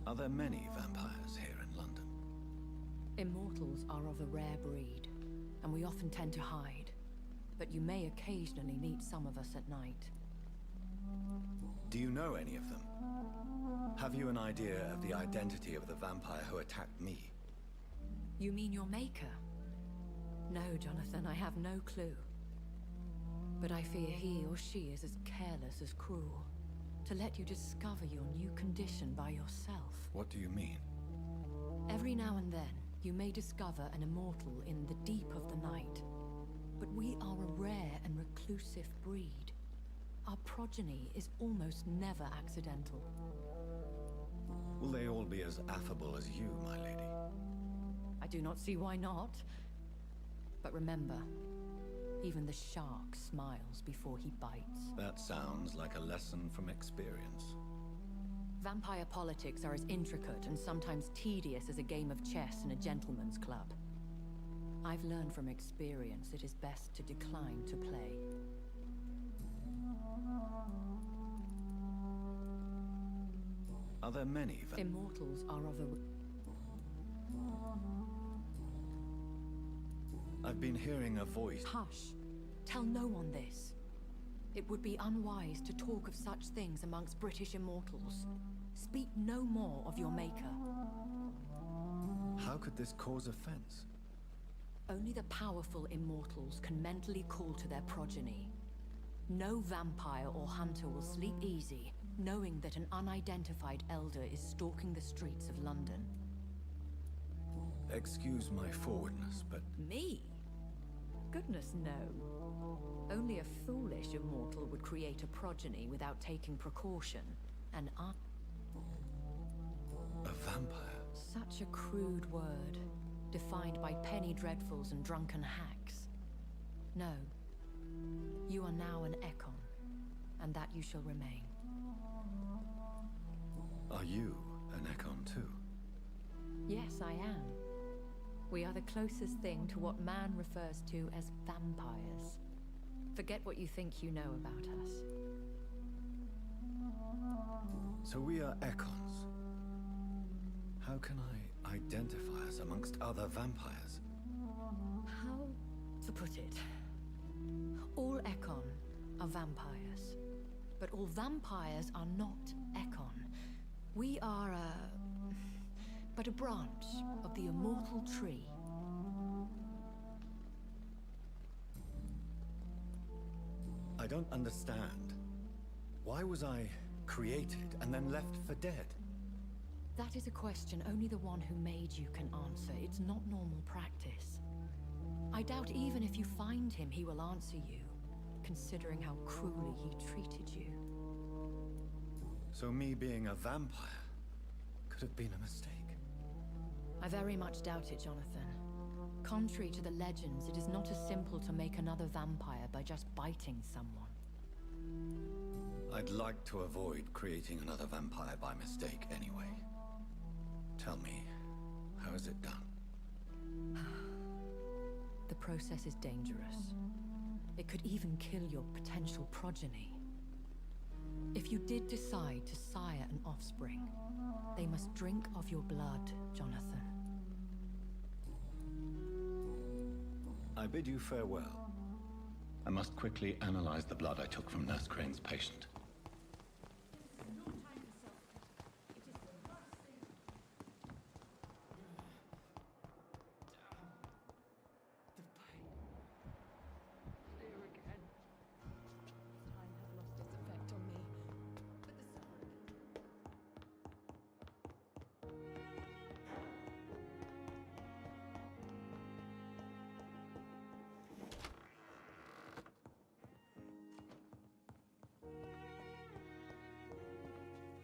Are there many vampires here in London? Immortals are of a rare breed, and we often tend to hide. But you may occasionally meet some of us at night. Do you know any of them? Have you an idea of the identity of the vampire who attacked me? You mean your maker? No, Jonathan, I have no clue. But I fear he or she is as careless as cruel. To let you discover your new condition by yourself. What do you mean? Every now and then, you may discover an immortal in the deep of the night. But we are a rare and reclusive breed. Our progeny is almost never accidental. Will they all be as affable as you, my lady? I do not see why not. But remember, even the shark smiles before he bites. That sounds like a lesson from experience. Vampire politics are as intricate and sometimes tedious as a game of chess in a gentleman's club. I've learned from experience it is best to decline to play. Are there many Immortals are of a... I've been hearing a voice. Hush. Tell no one this. It would be unwise to talk of such things amongst British immortals. Speak no more of your maker. How could this cause offense? Only the powerful immortals can mentally call to their progeny. No vampire or hunter will sleep easy, knowing that an unidentified elder is stalking the streets of London. Excuse my forwardness, but... Me? Goodness, no. Only a foolish immortal would create a progeny without taking precaution, and I... A vampire? Such a crude word, defined by penny dreadfuls and drunken hacks. No. You are now an Ekon, and that you shall remain. Are you an Ekon too? Yes, I am. We are the closest thing to what man refers to as vampires. Forget what you think you know about us. So we are Ekons. How can I identify us amongst other vampires? How to put it? All Ekon are vampires. But all vampires are not Ekon. We are but a branch of the immortal tree. I don't understand. Why was I created and then left for dead? That is a question only the one who made you can answer. It's not normal practice. I doubt even if you find him, he will answer you, considering how cruelly he treated you. So me being a vampire could have been a mistake. I very much doubt it, Jonathan. Contrary to the legends, it is not as simple to make another vampire by just biting someone. I'd like to avoid creating another vampire by mistake anyway. Tell me, how is it done? The process is dangerous. It could even kill your potential progeny. If you did decide to sire an offspring, they must drink of your blood, Jonathan. I bid you farewell. I must quickly analyze the blood I took from Nurse Crane's patient.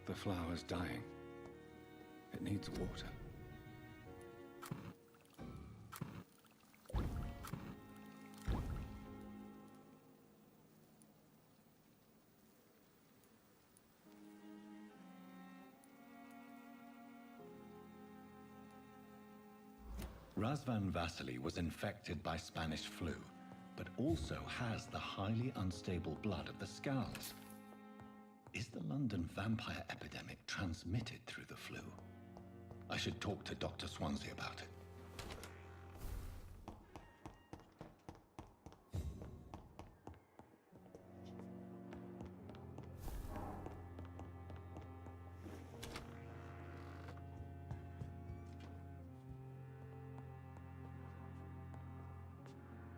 The flower's dying. It needs water. Razvan Vasily was infected by Spanish flu, but also has the highly unstable blood of the Skulls. Is the London vampire epidemic transmitted through the flu? I should talk to Dr. Swansea about it.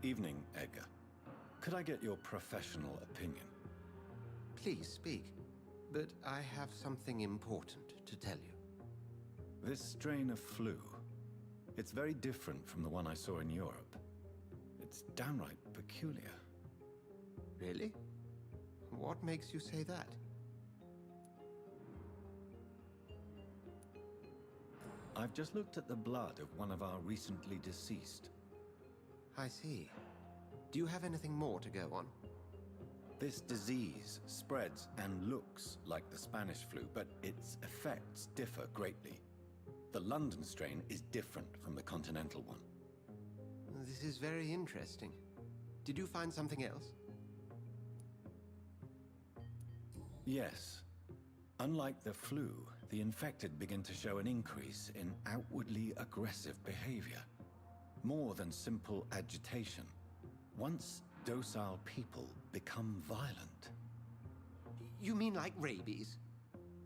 Evening, Edgar. Could I get your professional opinion? Please speak, but I have something important to tell you. This strain of flu, it's very different from the one I saw in Europe. It's downright peculiar. Really? What makes you say that? I've just looked at the blood of one of our recently deceased. I see. Do you have anything more to go on? This disease spreads and looks like the Spanish flu, but its effects differ greatly. The London strain is different from the continental one. This is very interesting. Did you find something else? Yes. Unlike the flu, the infected begin to show an increase in outwardly aggressive behavior. More than simple agitation. Once docile people become violent. You mean like rabies?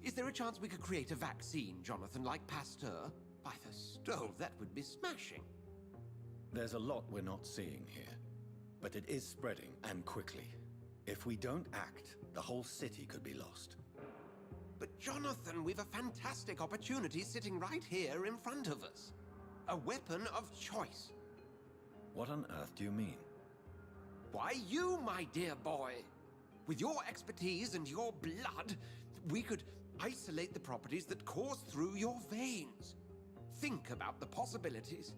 Is there a chance we could create a vaccine, Jonathan, like Pasteur? By the stove, that would be smashing. There's a lot we're not seeing here, but it is spreading, and quickly. If we don't act, the whole city could be lost. But Jonathan, we've a fantastic opportunity sitting right here in front of us. A weapon of choice. What on earth do you mean? Why, you, my dear boy. With your expertise and your blood, we could isolate the properties that course through your veins. Think about the possibilities.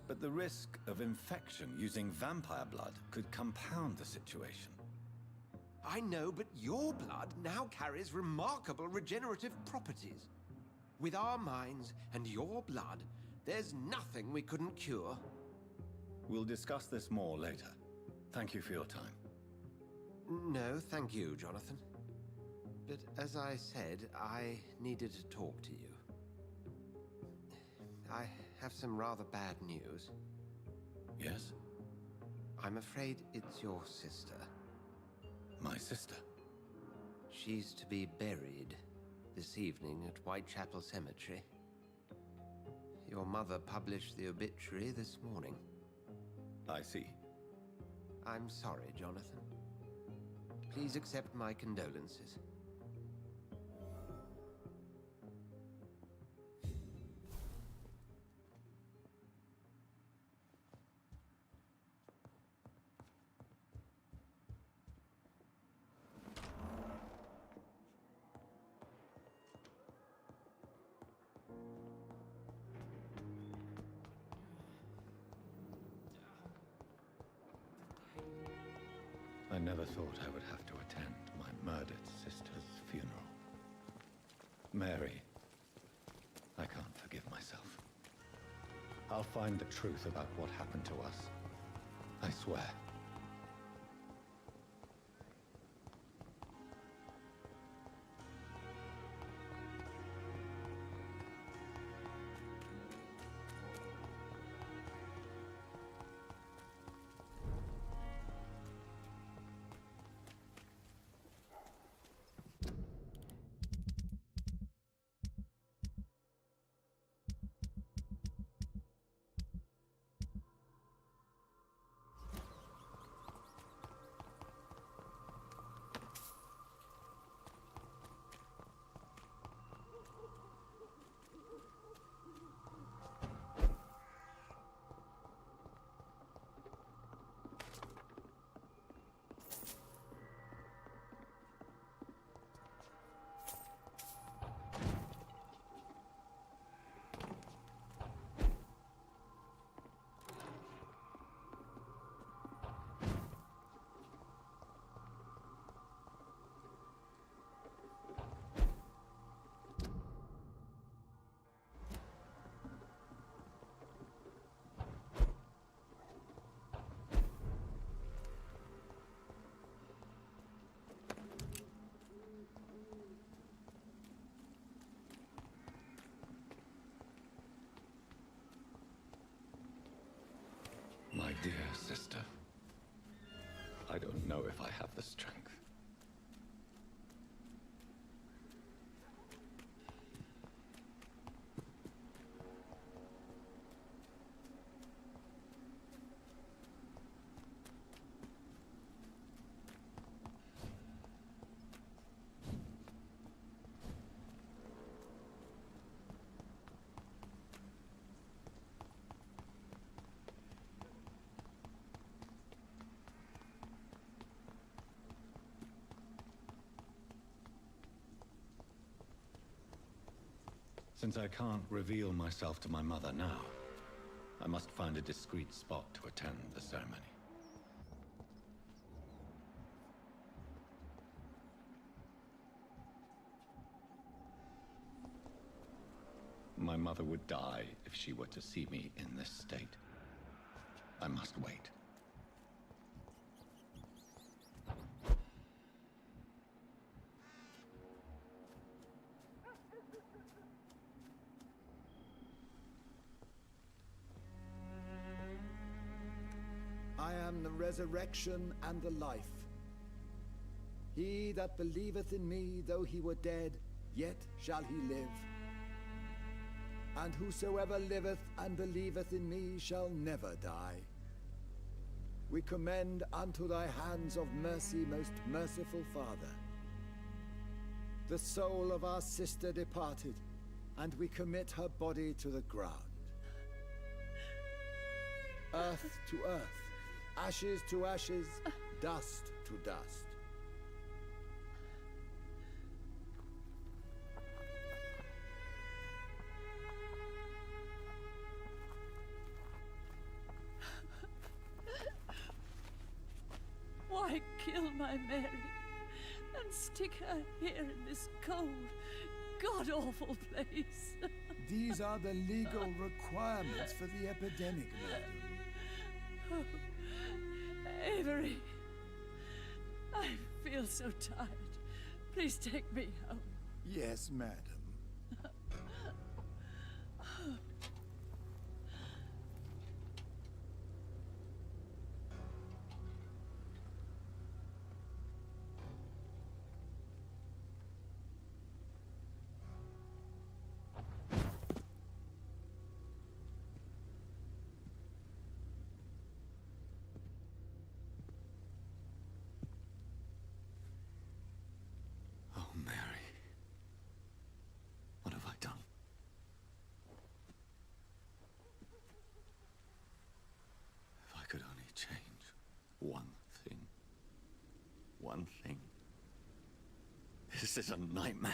But the risk of infection using vampire blood could compound the situation. I know, but your blood now carries remarkable regenerative properties. With our minds and your blood, there's nothing we couldn't cure. We'll discuss this more later. Thank you for your time. No, thank you, Jonathan. But as I said, I needed to talk to you. I have some rather bad news. Yes? I'm afraid it's your sister. My sister? She's to be buried this evening at Whitechapel Cemetery. Your mother published the obituary this morning. I see. I'm sorry, Jonathan. Please accept my condolences. I never thought I would have to attend my murdered sister's funeral. Mary, I can't forgive myself. I'll find the truth about what happened to us. I swear. sister. I don't know if I have the strength. Since I can't reveal myself to my mother now, I must find a discreet spot to attend the ceremony. My mother would die if she were to see me in this state. I must wait. I am the resurrection and the life. He that believeth in me, though he were dead, yet shall he live. And whosoever liveth and believeth in me shall never die. We commend unto thy hands of mercy, most merciful Father, the soul of our sister departed, and we commit her body to the ground. Earth to earth, ashes to ashes, dust to dust. Why kill my Mary and stick her here in this cold, god-awful place? These are the legal requirements for the epidemic, madam. Oh, Avery, I feel so tired. Please take me home. Yes, madam. One thing. This is a nightmare.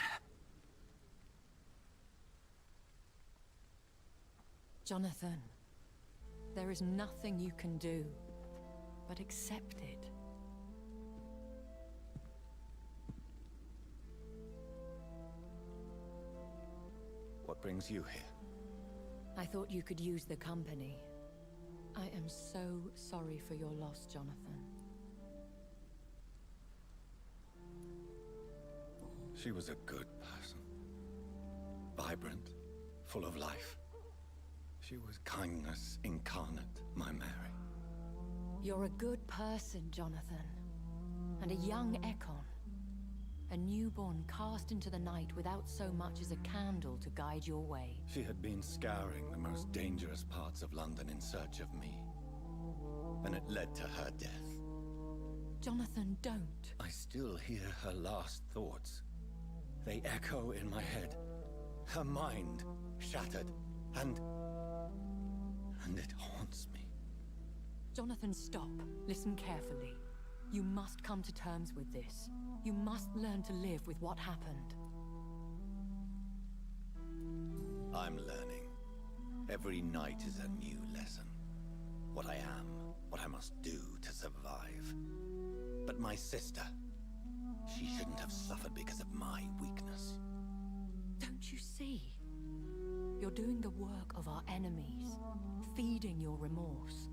Jonathan, there is nothing you can do but accept it. What brings you here? I thought you could use the company. I am so sorry for your loss, Jonathan. She was a good person. Vibrant, full of life. She was kindness incarnate, my Mary. You're a good person, Jonathan. And a young Ekon. A newborn cast into the night without so much as a candle to guide your way. She had been scouring the most dangerous parts of London in search of me. And it led to her death. Jonathan, don't. I still hear her last thoughts. They echo in my head. Her mind shattered, and it haunts me. Jonathan, stop. Listen carefully. You must come to terms with this. You must learn to live with what happened. I'm learning. Every night is a new lesson. What I am, what I must do to survive. But my sister, she shouldn't have suffered because of my weakness. Don't you see? You're doing the work of our enemies, feeding your remorse.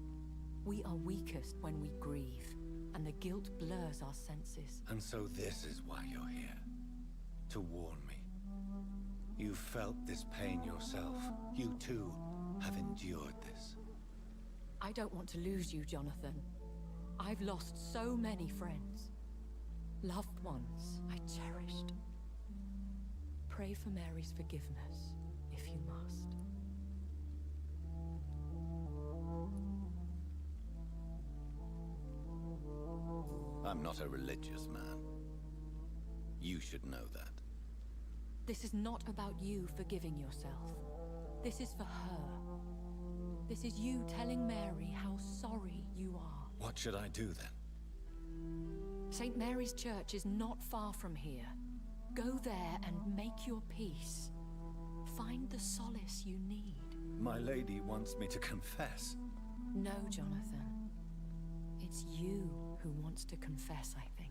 We are weakest when we grieve, and the guilt blurs our senses. And so this is why you're here. To warn me. You felt this pain yourself. You too have endured this. I don't want to lose you, Jonathan. I've lost so many friends. Loved ones I cherished. Pray for Mary's forgiveness, if you must. I'm not a religious man. You should know that. This is not about you forgiving yourself. This is for her. This is you telling Mary how sorry you are. What should I do then? St. Mary's Church is not far from here. Go there and make your peace. Find the solace you need. My lady wants me to confess. No, Jonathan. It's you who wants to confess, I think.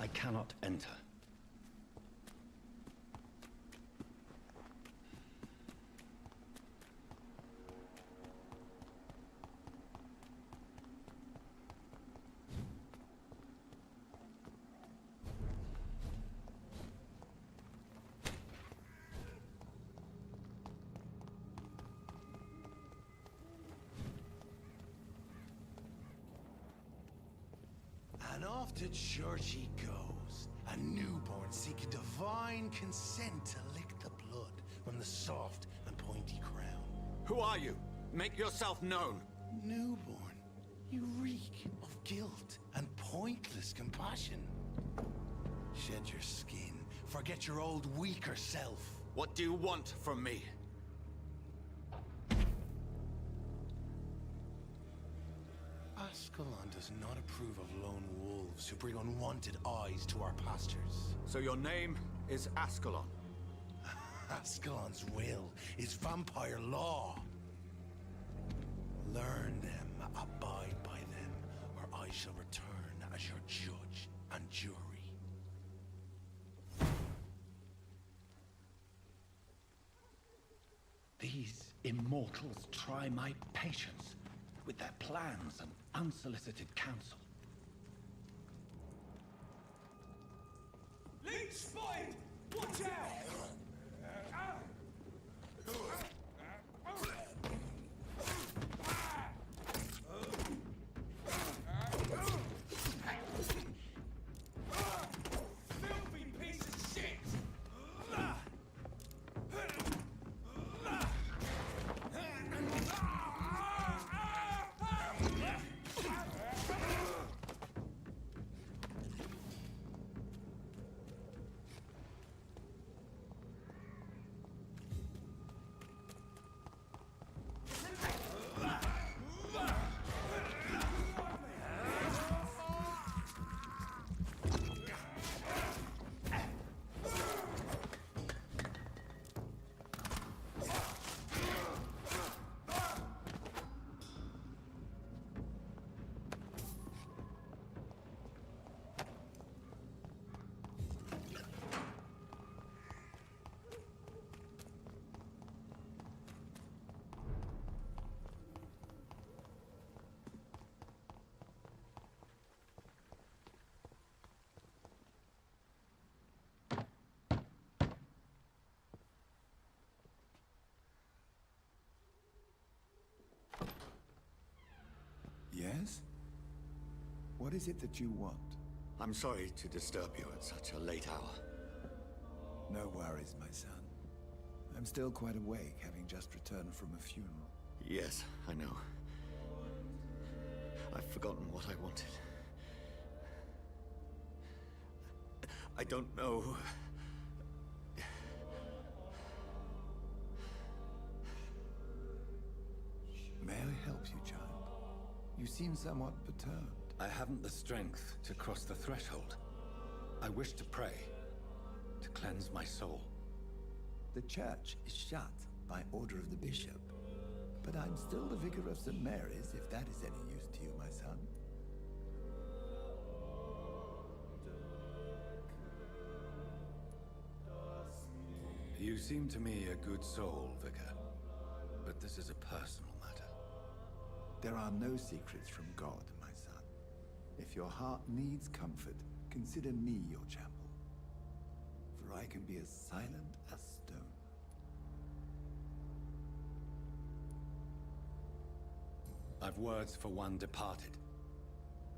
I cannot enter. And off to church he goes, a newborn seeking divine consent to lick the blood from the soft and pointy crown. Who are you? Make yourself known. Newborn, you reek of guilt and pointless compassion. Shed your skin, forget your old weaker self. What do you want from me? Ascalon does not approve of lone wolves who bring unwanted eyes to our pastures. So your name is Ascalon? Ascalon's will is vampire law. Learn them, abide by them, or I shall return as your judge and jury. These immortals try my patience with their plans and unsolicited counsel. Leech spotted! Watch out! Filthy piece of shit! Yes? What is it that you want? I'm sorry to disturb you at such a late hour. No worries, my son. I'm still quite awake, having just returned from a funeral. Yes, I know. I've forgotten what I wanted. I don't know. seem somewhat perturbed. I haven't the strength to cross the threshold. I wish to pray, to cleanse my soul. The church is shut by order of the bishop, but I'm still the vicar of St. Mary's, if that is any use to you, my son. You seem to me a good soul, Vicar, but this is a personal matter. There are no secrets from God, my son. If your heart needs comfort, consider me your chapel, for I can be as silent as stone. I've words for one departed.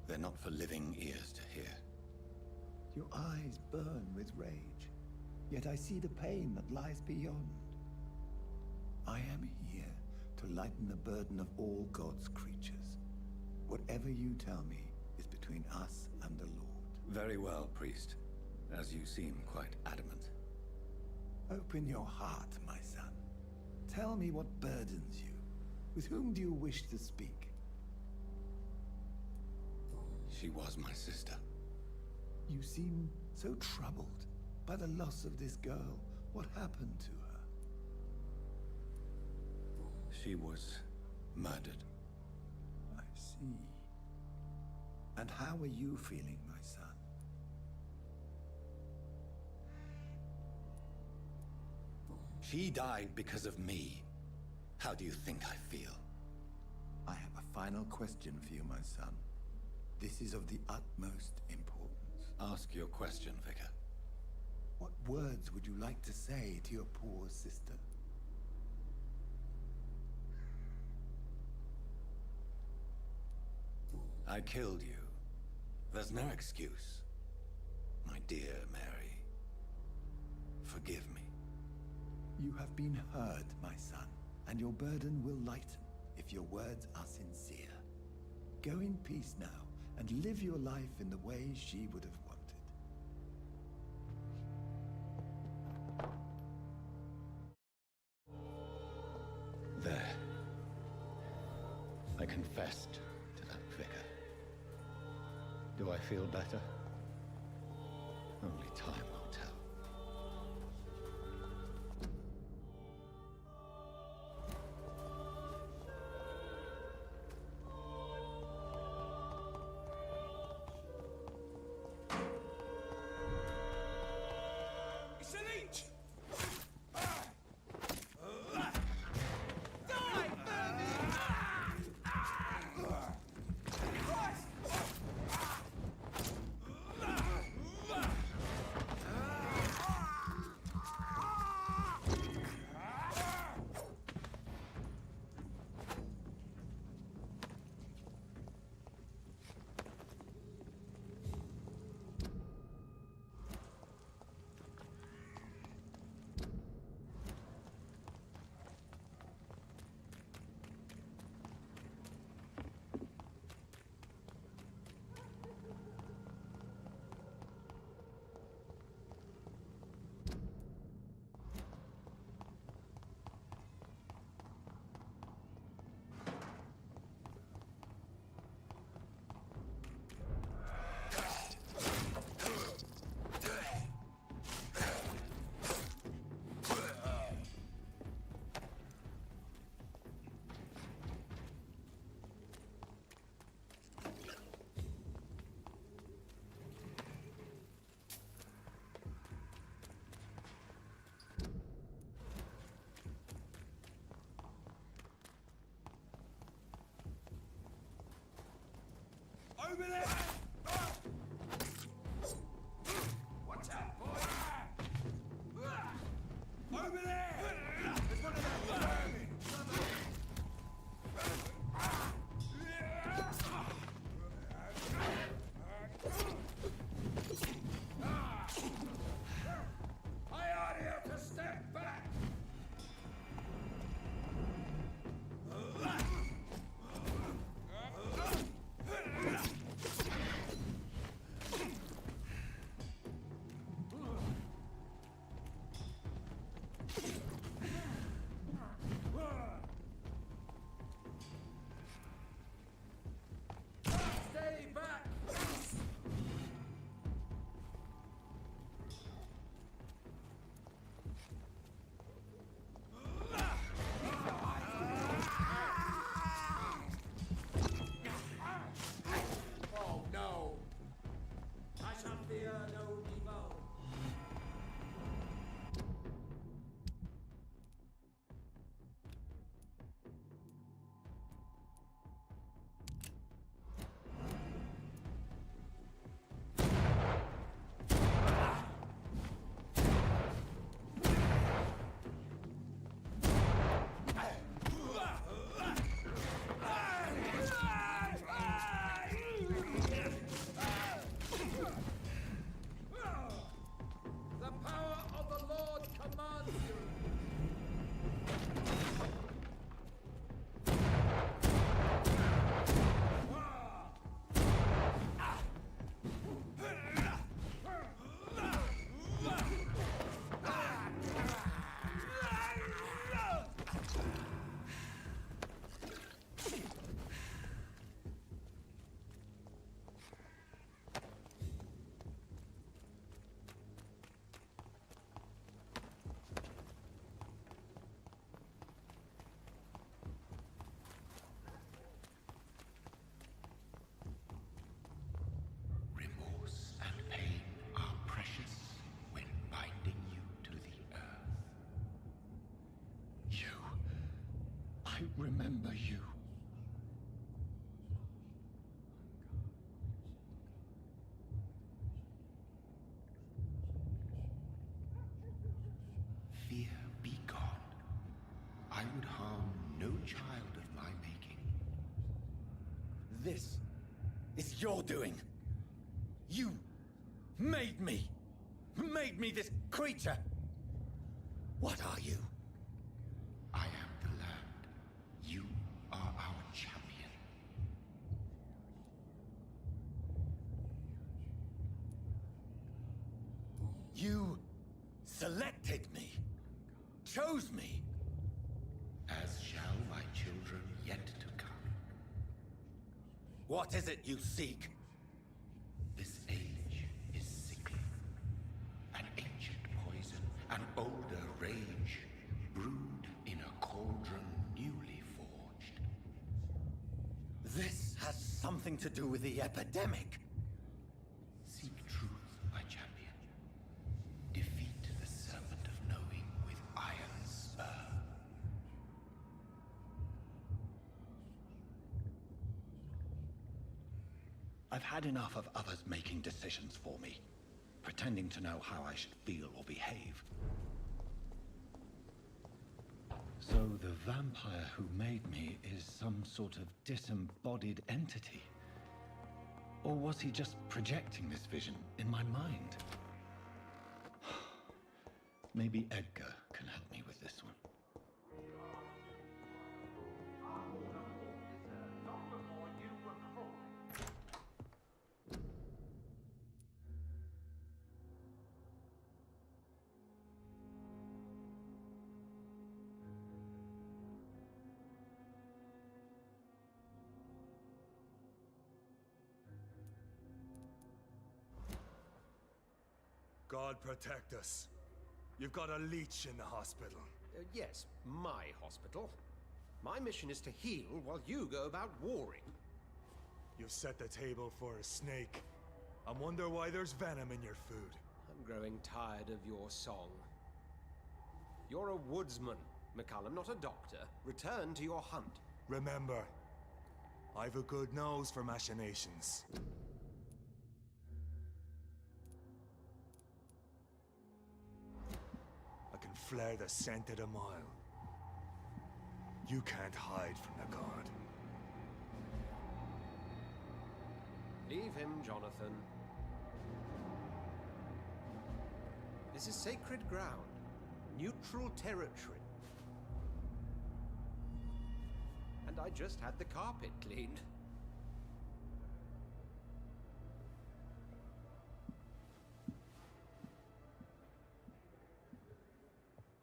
They're not for living ears to hear. Your eyes burn with rage, yet I see the pain that lies beyond. I am here to lighten the burden of all God's creatures. Whatever you tell me is between us and the Lord. Very well, priest, as you seem quite adamant. Open your heart, my son. Tell me what burdens you. With whom do you wish to speak? She was my sister. You seem so troubled by the loss of this girl. What happened to her? She was murdered. I see. And how are you feeling, my son? She died because of me. How do you think I feel? I have a final question for you, my son. This is of the utmost importance. Ask your question, Vicar. What words would you like to say to your poor sister? I killed you. There's no excuse. My dear Mary, forgive me. You have been heard, my son, and your burden will lighten if your words are sincere. Go in peace now, and live your life in the way she would have wanted. There. I confessed to that vicar. Do I feel better? Only time will tell. It's a leech! Die, you're doing. You made me. Made me this creature. What are you? I am the land. You are our champion. You selected me. Chose me. As shall my children yet to come. What is it you seek? This age is sickly. An ancient poison, an older rage, brewed in a cauldron newly forged. This has something to do with the epidemic. Seek truth, my champion. Defeat the serpent of knowing with iron spur. I've had enough of others making decisions for me, pretending to know how I should feel or behave. So the vampire who made me is some sort of disembodied entity? Or was he just projecting this vision in my mind? Maybe Edgar can help me with this one. God protect us. You've got a leech in the hospital. Yes, my hospital. My mission is to heal while you go about warring. You've set the table for a snake. I wonder why there's venom in your food. I'm growing tired of your song. You're a woodsman, McCullum, not a doctor. Return to your hunt. Remember, I've a good nose for machinations. I can flare the scent at a mile. You can't hide from the god. Leave him, Jonathan. This is sacred ground. Neutral territory. And I just had the carpet cleaned.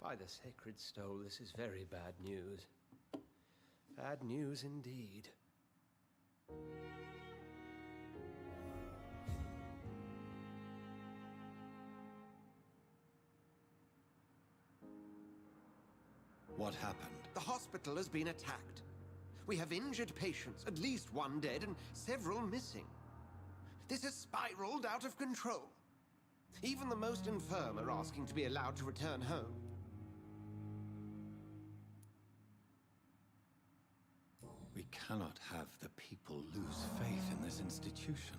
By the sacred stole, this is very bad news. Bad news indeed. What happened? The hospital has been attacked. We have injured patients, at least one dead and several missing. This has spiraled out of control. Even the most infirm are asking to be allowed to return home. We cannot have the people lose faith in this institution.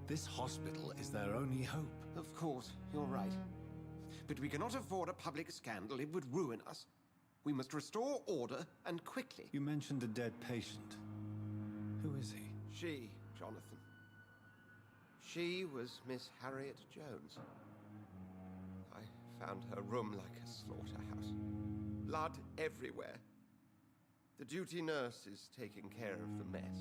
This hospital is their only hope. Of course, you're right. But we cannot afford a public scandal. It would ruin us. We must restore order, and quickly. You mentioned a dead patient. Who is he? She, Jonathan. She was Miss Harriet Jones. I found her room like a slaughterhouse. Blood everywhere. The duty nurse is taking care of the mess.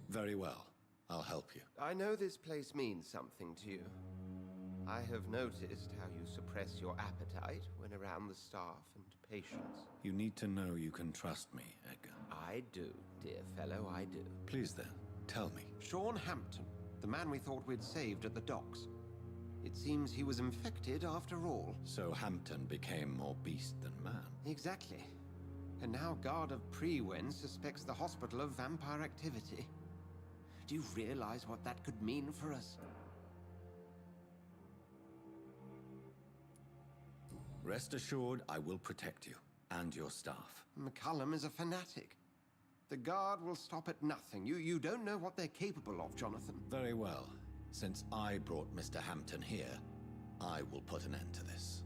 Very well. I'll help you. I know this place means something to you. I have noticed how you suppress your appetite when around the staff and patients. You need to know you can trust me, Edgar. I do, dear fellow, I do. Please then, tell me. Sean Hampton, the man we thought we'd saved at the docks. It seems he was infected after all. So Hampton became more beast than man. Exactly. And now Guard of Prewen suspects the hospital of vampire activity. Do you realize what that could mean for us? Rest assured, I will protect you, and your staff. McCullum is a fanatic. The Guard will stop at nothing. You don't know what they're capable of, Jonathan. Very well. Since I brought Mr. Hampton here, I will put an end to this.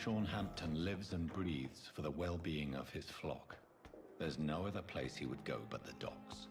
Sean Hampton lives and breathes for the well-being of his flock. There's no other place he would go but the docks.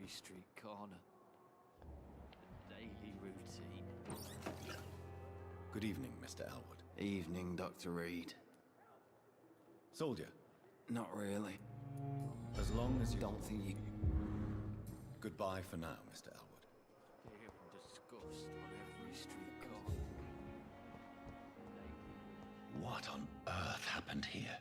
every street corner. A daily routine. Good evening, Mr. Elwood. Evening, Dr. Reed. Soldier. Not really. As long as you... Don't think you... Goodbye for now, Mr. Elwood. Fear and disgust on every street corner. What on earth happened here?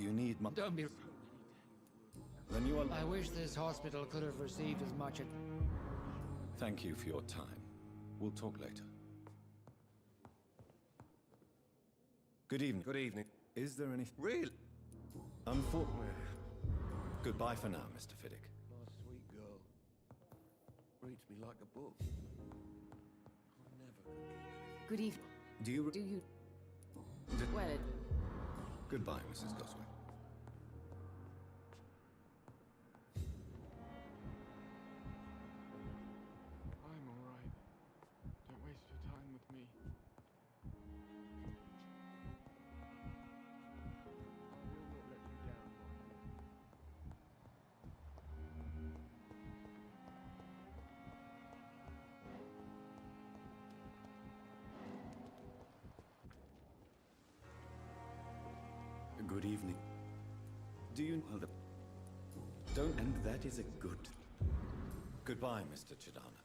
Do you need Don't be... Then you are... I wish this hospital could have received as much... Thank you for your time. We'll talk later. Good evening. Good evening. Is there anything... Really? Goodbye for now, Mr. Fiddick. My sweet girl. Reads me like a book. I never could keep anything. Good evening. Do you... Well, Goodbye, Mrs. Goswick. I'm all right. Don't waste your time with me. Good evening. Do you... Don't... And that is a good... Goodbye, Mr. Chidana.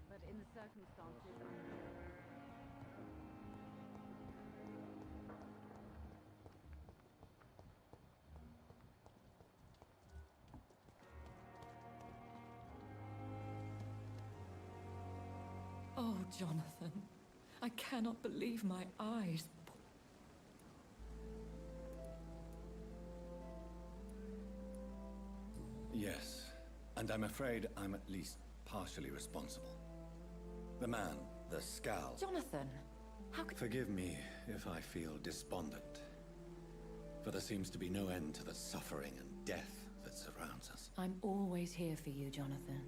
But in the circumstances, Oh, Jonathan, I cannot believe my eyes. Yes, and I'm afraid I'm at least partially responsible. The man, the scowl. Jonathan, how could... Forgive me if I feel despondent, for there seems to be no end to the suffering and death that surrounds us. I'm always here for you, Jonathan.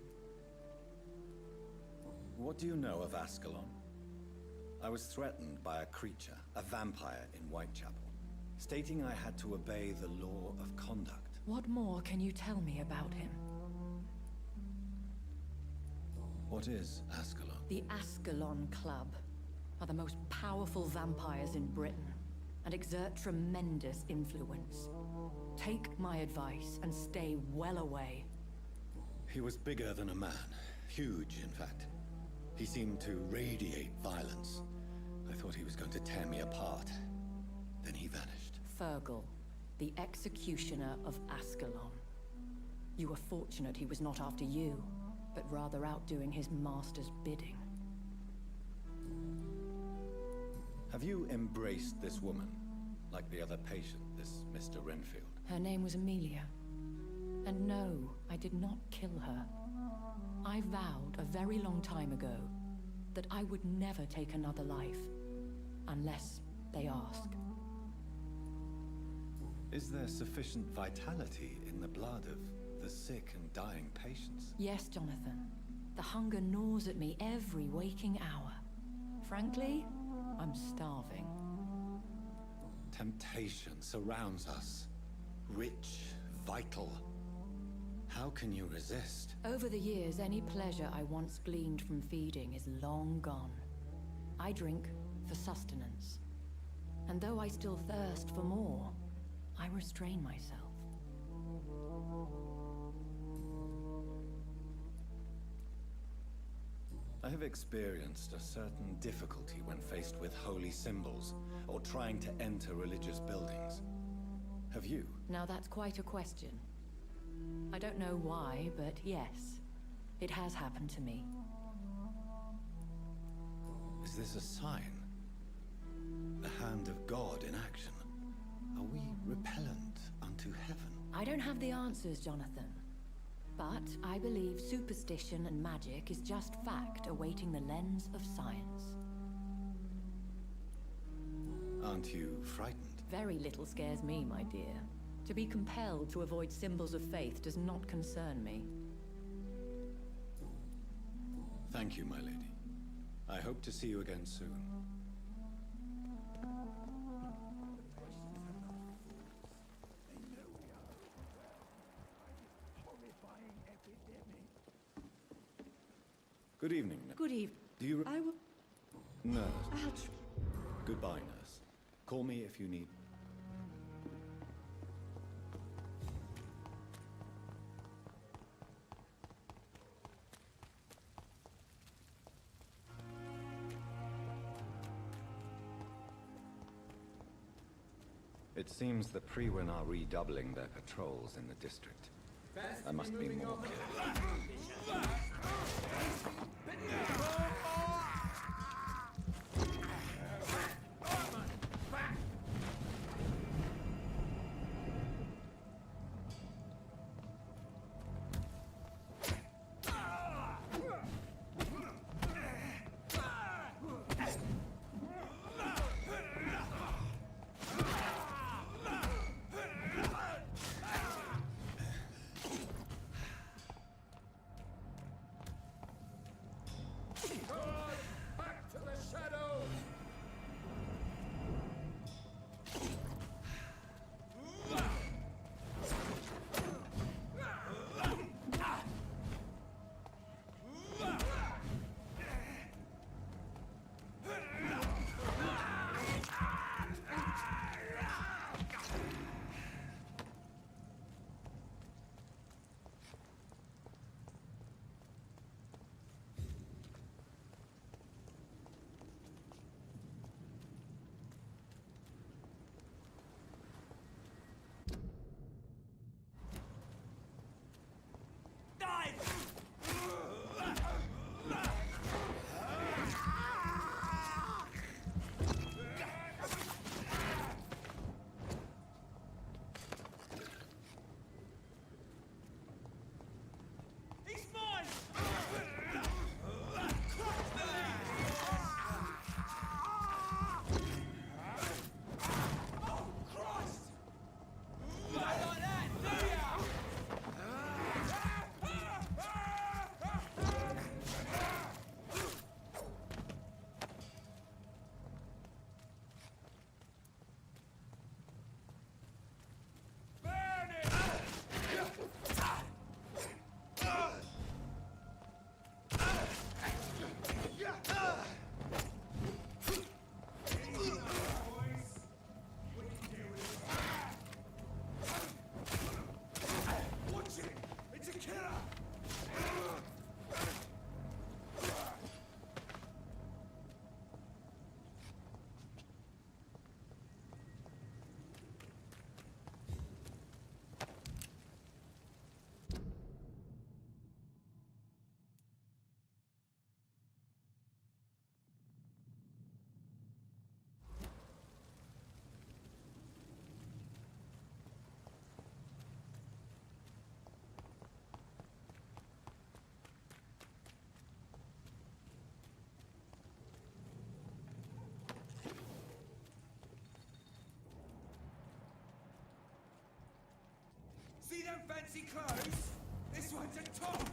What do you know of Ascalon? I was threatened by a creature, a vampire in Whitechapel, stating I had to obey the law of conduct. What more can you tell me about him? What is Ascalon? The Ascalon Club are the most powerful vampires in Britain and exert tremendous influence. Take my advice and stay well away. He was bigger than a man. Huge, in fact. He seemed to radiate violence. I thought he was going to tear me apart. Then he vanished. Fergal, the executioner of Ascalon. You were fortunate he was not after you, but rather out doing his master's bidding. Have you embraced this woman, like the other patient, this Mr. Renfield? Her name was Amelia. And no, I did not kill her. I vowed a very long time ago that I would never take another life, unless they ask. Is there sufficient vitality in the blood of the sick and dying patients? Yes, Jonathan. The hunger gnaws at me every waking hour. Frankly, I'm starving. Temptation surrounds us. Rich, vital. How can you resist? Over the years, any pleasure I once gleaned from feeding is long gone. I drink for sustenance. And though I still thirst for more, I restrain myself. I have experienced a certain difficulty when faced with holy symbols or trying to enter religious buildings. Have you? Now that's quite a question. I don't know why, but yes, it has happened to me. Is this a sign? The hand of God in action? Are we repellent unto heaven? I don't have the answers, Jonathan. But I believe superstition and magic is just fact awaiting the lens of science. Aren't you frightened? Very little scares me, my dear. To be compelled to avoid symbols of faith does not concern me. Thank you, my lady. I hope to see you again soon. Good evening. Good evening. Do you... I will... Nurse. I'll... Goodbye, nurse. Call me if you need... It seems the Freewen are redoubling their patrols in the district. I must be more careful. See them fancy clothes? This one's a top!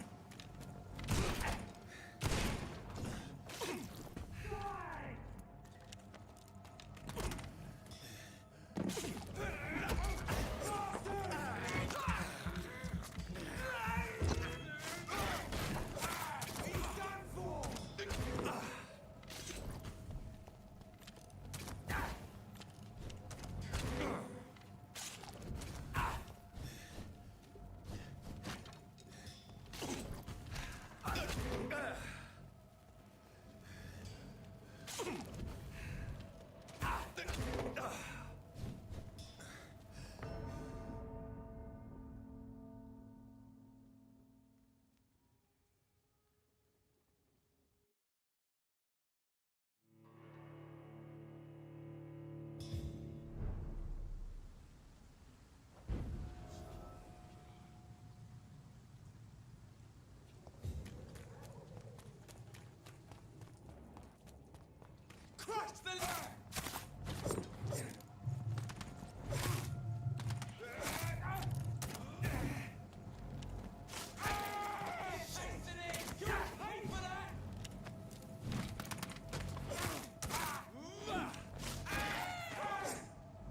Crush the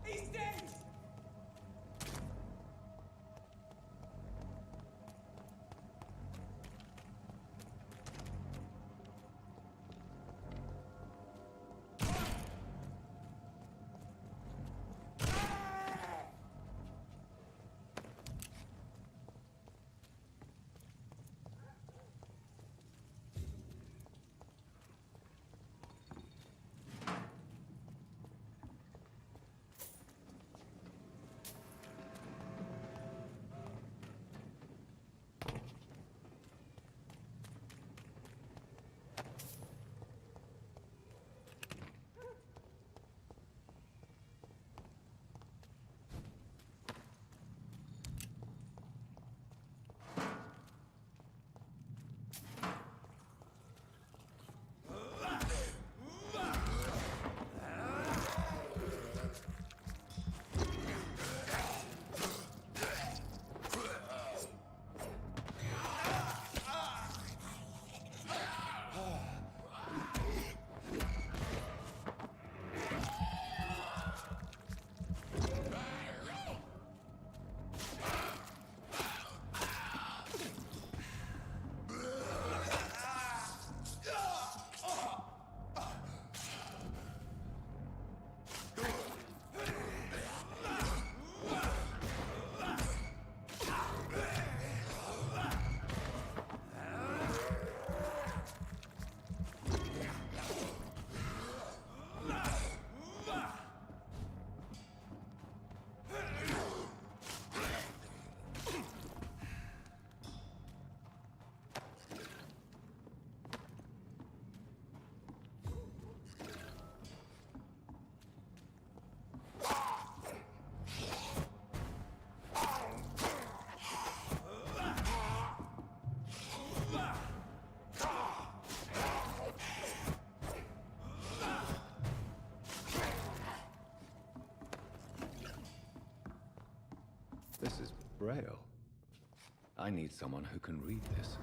He's dead! This is Braille. I need someone who can read this.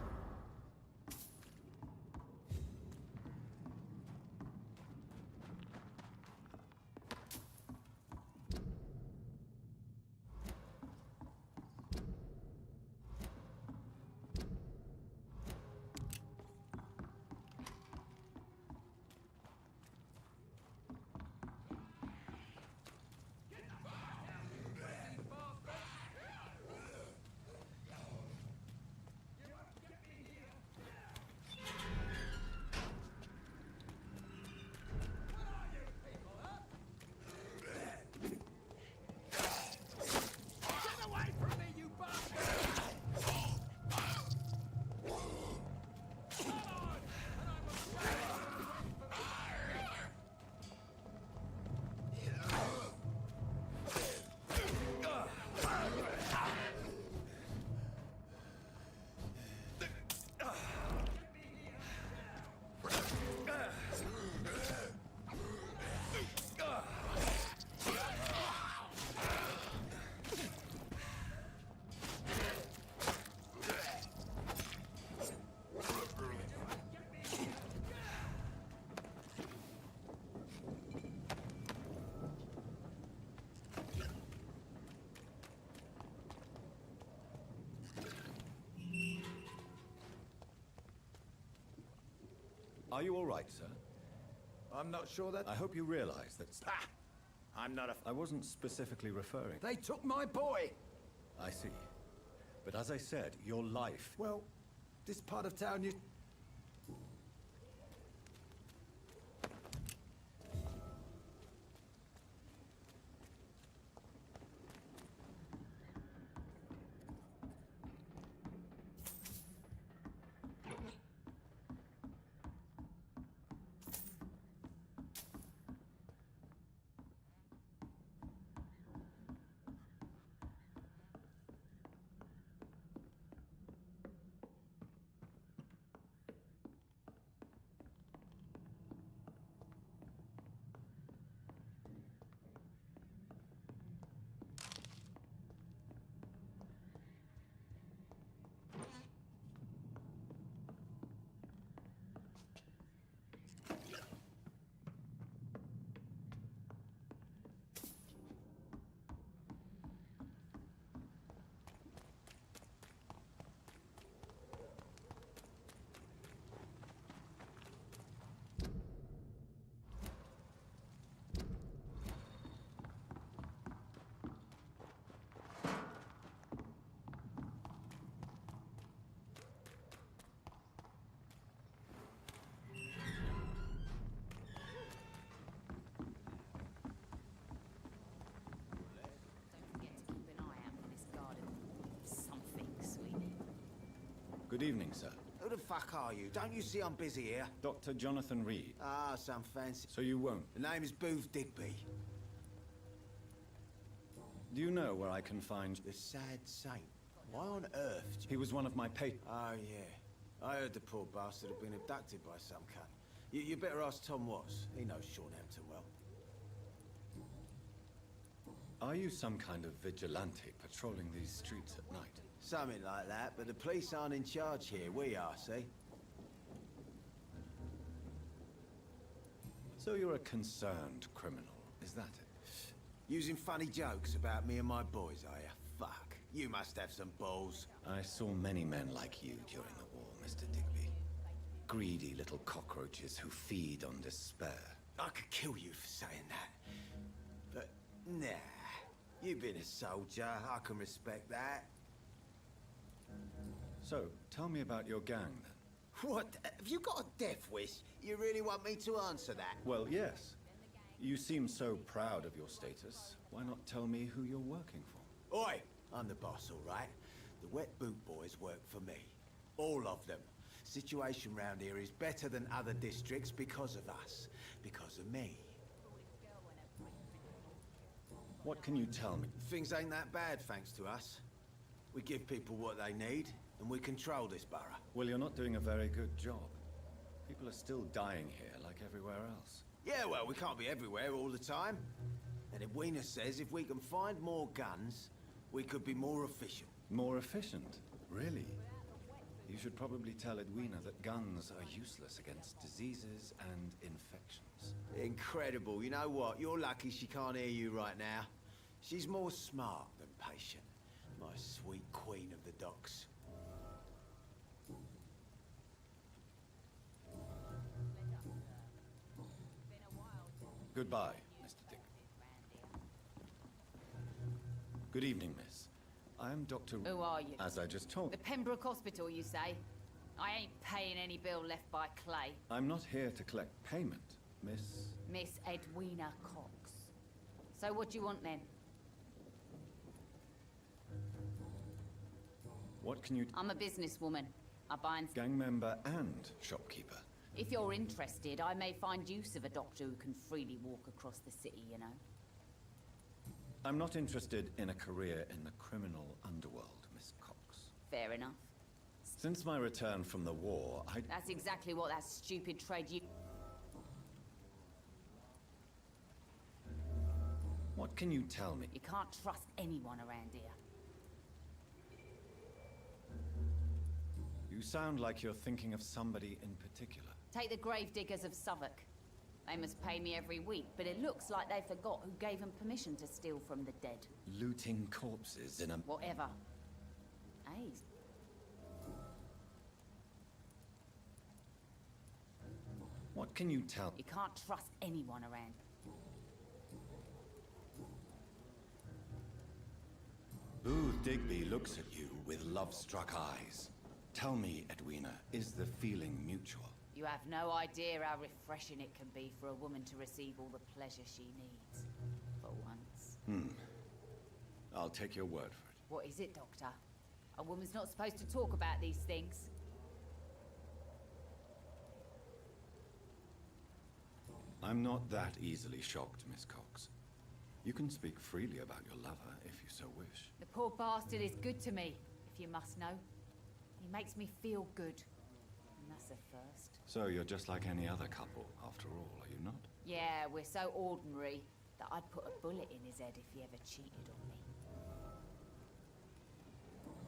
Are you all right, sir? I'm not sure that... I hope you realize that... Ah! I'm not a... I wasn't specifically referring... They took my boy! I see. But as I said, your life... Well, this part of town you... Good evening, sir. Who the fuck are you? Don't you see I'm busy here? Dr. Jonathan Reed. Ah, some fancy... So you won't? The name is Booth Digby. Do you know where I can find... The Sad Saint? Why on earth? He was one of my patrons. Oh, yeah. I heard the poor bastard had been abducted by some cunt. You better ask Tom Watts. He knows Shorthampton well. Are you some kind of vigilante patrolling these streets at night? Something like that, but the police aren't in charge here. We are, see? So you're a concerned criminal, is that it? Using funny jokes about me and my boys, are you? Fuck. You must have some balls. I saw many men like you during the war, Mr. Digby. Greedy little cockroaches who feed on despair. I could kill you for saying that. But, nah. You've been a soldier. I can respect that. So, tell me about your gang, then. What? Have you got a death wish? You really want me to answer that? Well, yes. You seem so proud of your status. Why not tell me who you're working for? Oi! I'm the boss, all right? The Wet Boot Boys work for me. All of them. Situation round here is better than other districts because of us. Because of me. What can you tell me? Things ain't that bad, thanks to us. We give people what they need, and we control this borough. Well, you're not doing a very good job. People are still dying here, like everywhere else. Yeah, well, we can't be everywhere all the time. And Edwina says if we can find more guns, we could be more efficient. More efficient? Really? You should probably tell Edwina that guns are useless against diseases and infections. Incredible. You know what? You're lucky she can't hear you right now. She's more smart than patient. My sweet queen of the docks. Goodbye, Mr. Dick. Good evening, miss. I am Dr. Who are you? As I just told. The Pembroke Hospital, you say? I ain't paying any bill left by Clay. I'm not here to collect payment, Miss... Miss Edwina Cox. So what do you want then? What can you... I'm a businesswoman. I buy and... Gang member and shopkeeper. If you're interested, I may find use of a doctor who can freely walk across the city, you know. I'm not interested in a career in the criminal underworld, Miss Cox. Fair enough. Since my return from the war, That's exactly what that stupid trade you... What can you tell me? You can't trust anyone around here. You sound like you're thinking of somebody in particular. Take the gravediggers of Southwark. They must pay me every week, but it looks like they forgot who gave them permission to steal from the dead. Looting corpses in a... Whatever. Hey. What can you tell... You can't trust anyone around. Booth Digby looks at you with love-struck eyes. Tell me, Edwina, is the feeling mutual? You have no idea how refreshing it can be for a woman to receive all the pleasure she needs. For once. I'll take your word for it. What is it, Doctor? A woman's not supposed to talk about these things. I'm not that easily shocked, Miss Cox. You can speak freely about your lover, if you so wish. The poor bastard is good to me, if you must know. He makes me feel good. And that's a first. So you're just like any other couple, after all, are you not? Yeah, we're so ordinary that I'd put a bullet in his head if he ever cheated on me.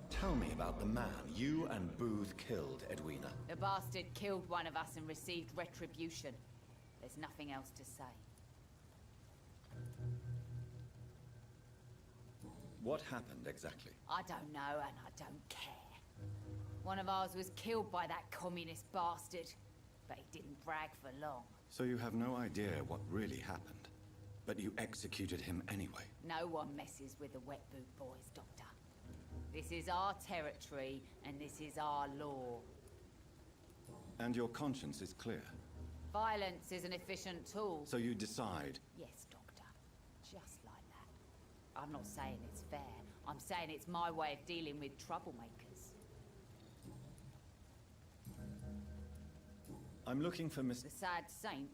Tell me about the man you and Booth killed, Edwina. The bastard killed one of us and received retribution. There's nothing else to say. What happened exactly? I don't know, and I don't care. One of ours was killed by that communist bastard, but he didn't brag for long. So you have no idea what really happened, but you executed him anyway. No one messes with the Wet Boot Boys, Doctor. This is our territory, and this is our law. And your conscience is clear? Violence is an efficient tool. So you decide? Yes, Doctor. Just like that. I'm not saying it's fair. I'm saying it's my way of dealing with troublemakers. I'm looking for Miss... The sad saint?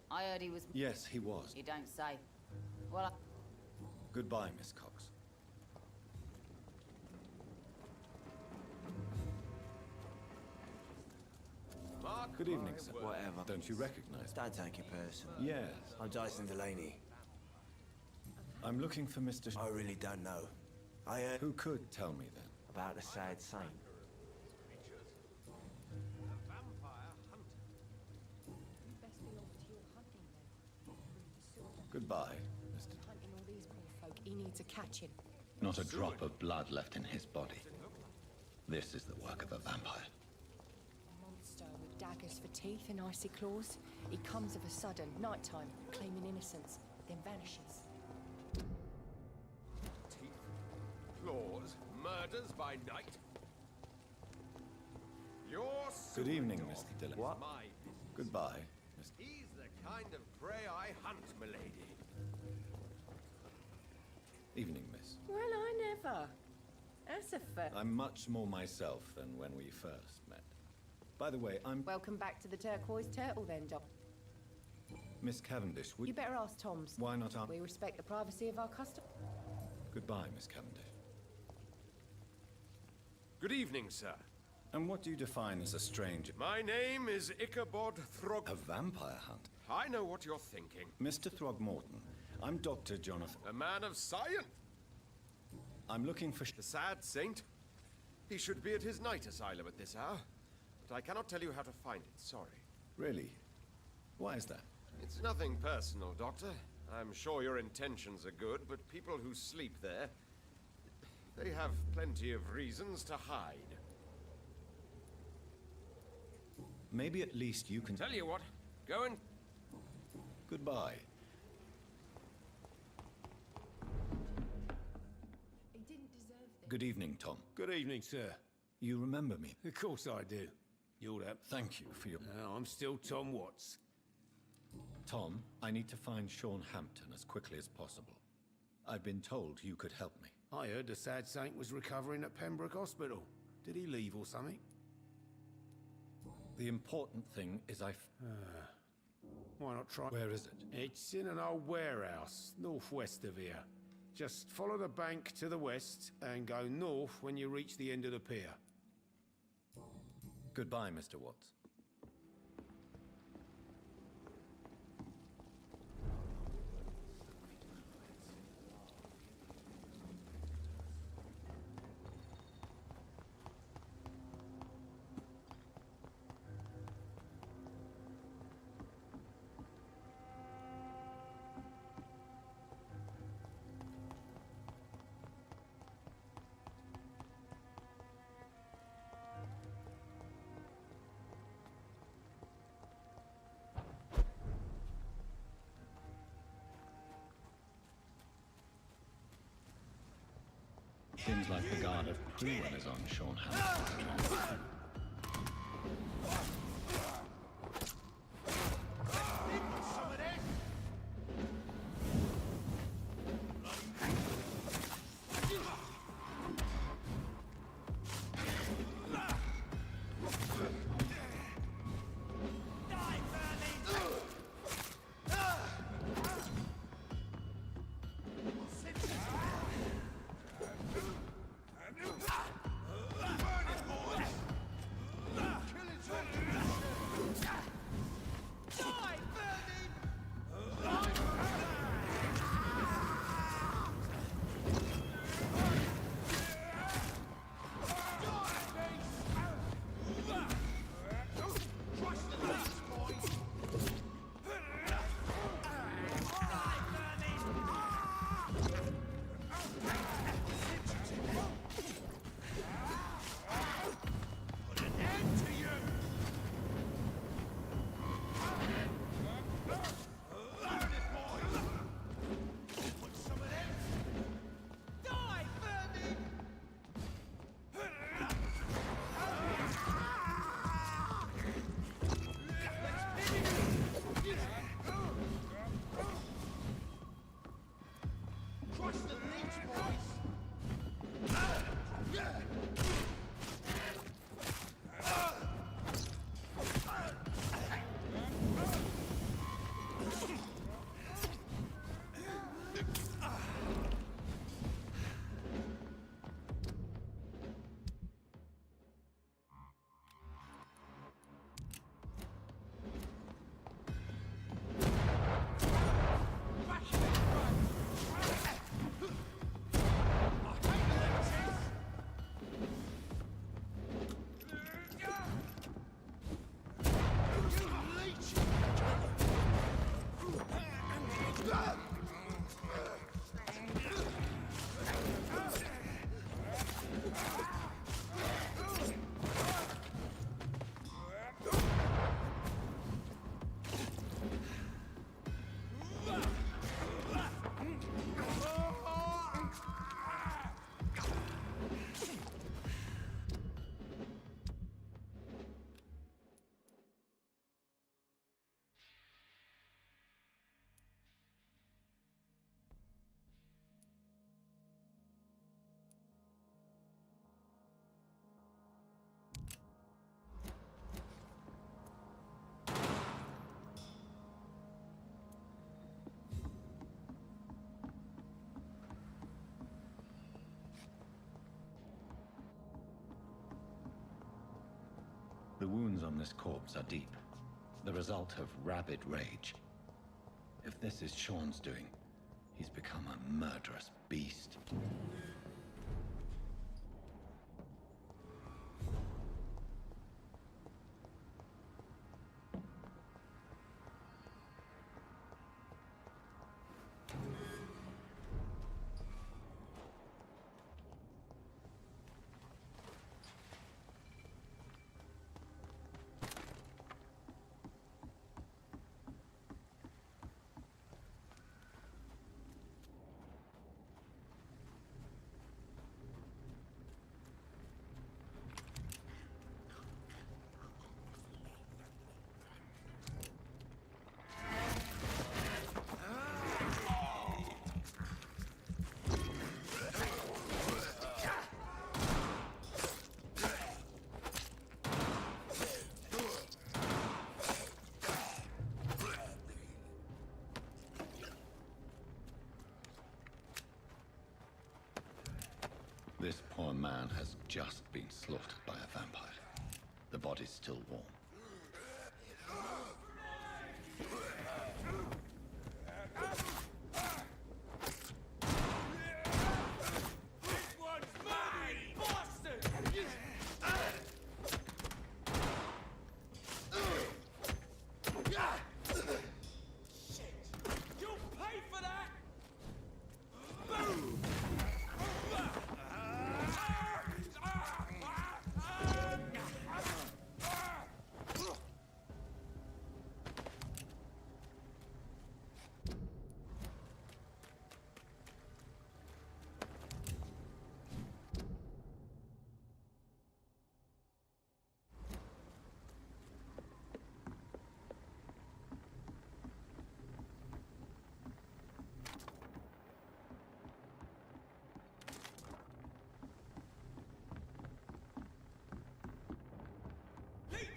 I heard he was... Yes, he was. You don't say. Well, Goodbye, Miss Cox. Good evening, sir. Whatever. Don't you recognize me? Don't take it personal. Yes. I'm Dyson Delaney. I'm looking for Mr. I really don't know. I heard... Who could tell me then? About the sad saint. Goodbye, Mr. Hunting all these poor folk, he needs a catching. Not a drop of blood left in his body. This is the work of a vampire. A monster with daggers for teeth and icy claws. He comes of a sudden, nighttime, claiming innocence, then vanishes. Teeth, claws, murders by night. You're Good evening, Mr. Dillon. What? Goodbye, Mr. He's the kind of prey I hunt, milady. Evening, miss. Well, I never. That's a fair. I'm much more myself than when we first met. By the way, I'm... Welcome back to the Turquoise Turtle, then, Doc. Miss Cavendish, would... You better ask Tom's. Why not ask... We respect the privacy of our customer. Goodbye, Miss Cavendish. Good evening, sir. And what do you define as a stranger? My name is Ichabod Throg... A vampire hunt? I know what you're thinking. Mr. Throgmorton, I'm Dr. Jonathan... A man of science. I'm looking for... The sad saint? He should be at his night asylum at this hour. But I cannot tell you how to find it, sorry. Really? Why is that? It's nothing personal, Doctor. I'm sure your intentions are good, but people who sleep there... they have plenty of reasons to hide. Maybe at least you can... Tell you what, go and... Goodbye. He didn't deserve this. Good evening, Tom. Good evening, sir. You remember me? Of course I do. You're that. Thank you for your... I'm still Tom Watts. Tom, I need to find Sean Hampton as quickly as possible. I've been told you could help me. I heard the sad saint was recovering at Pembroke Hospital. Did he leave or something? The important thing is Why not try... Where is it? It's in an old warehouse, northwest of here. Just follow the bank to the west and go north when you reach the end of the pier. Goodbye, Mr. Watts. Seems like the guard of Cleveland is on Sean Hampton's trail. The wounds on this corpse are deep, the result of rabid rage. If this is Sean's doing, he's become a murderous beast. This poor man has just been slaughtered by a vampire. The body's still warm.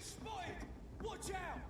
Spotted! Watch out!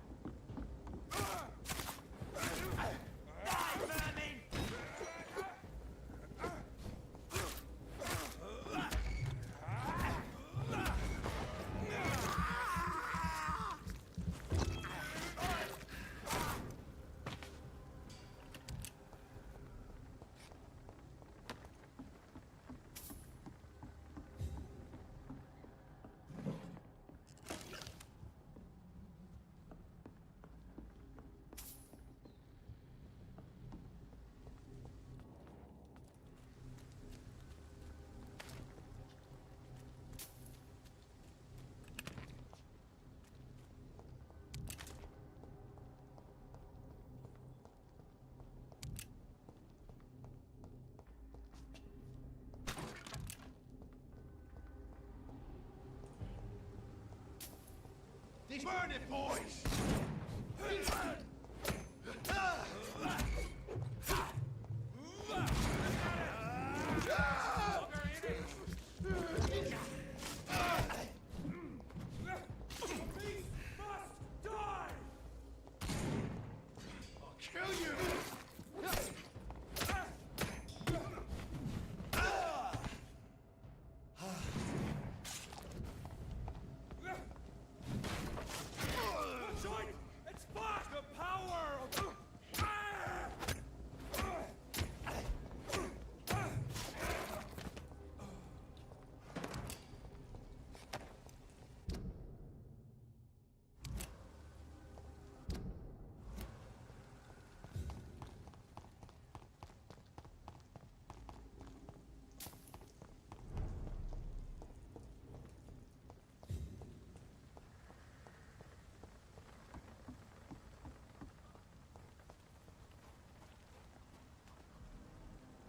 Burn it, boys!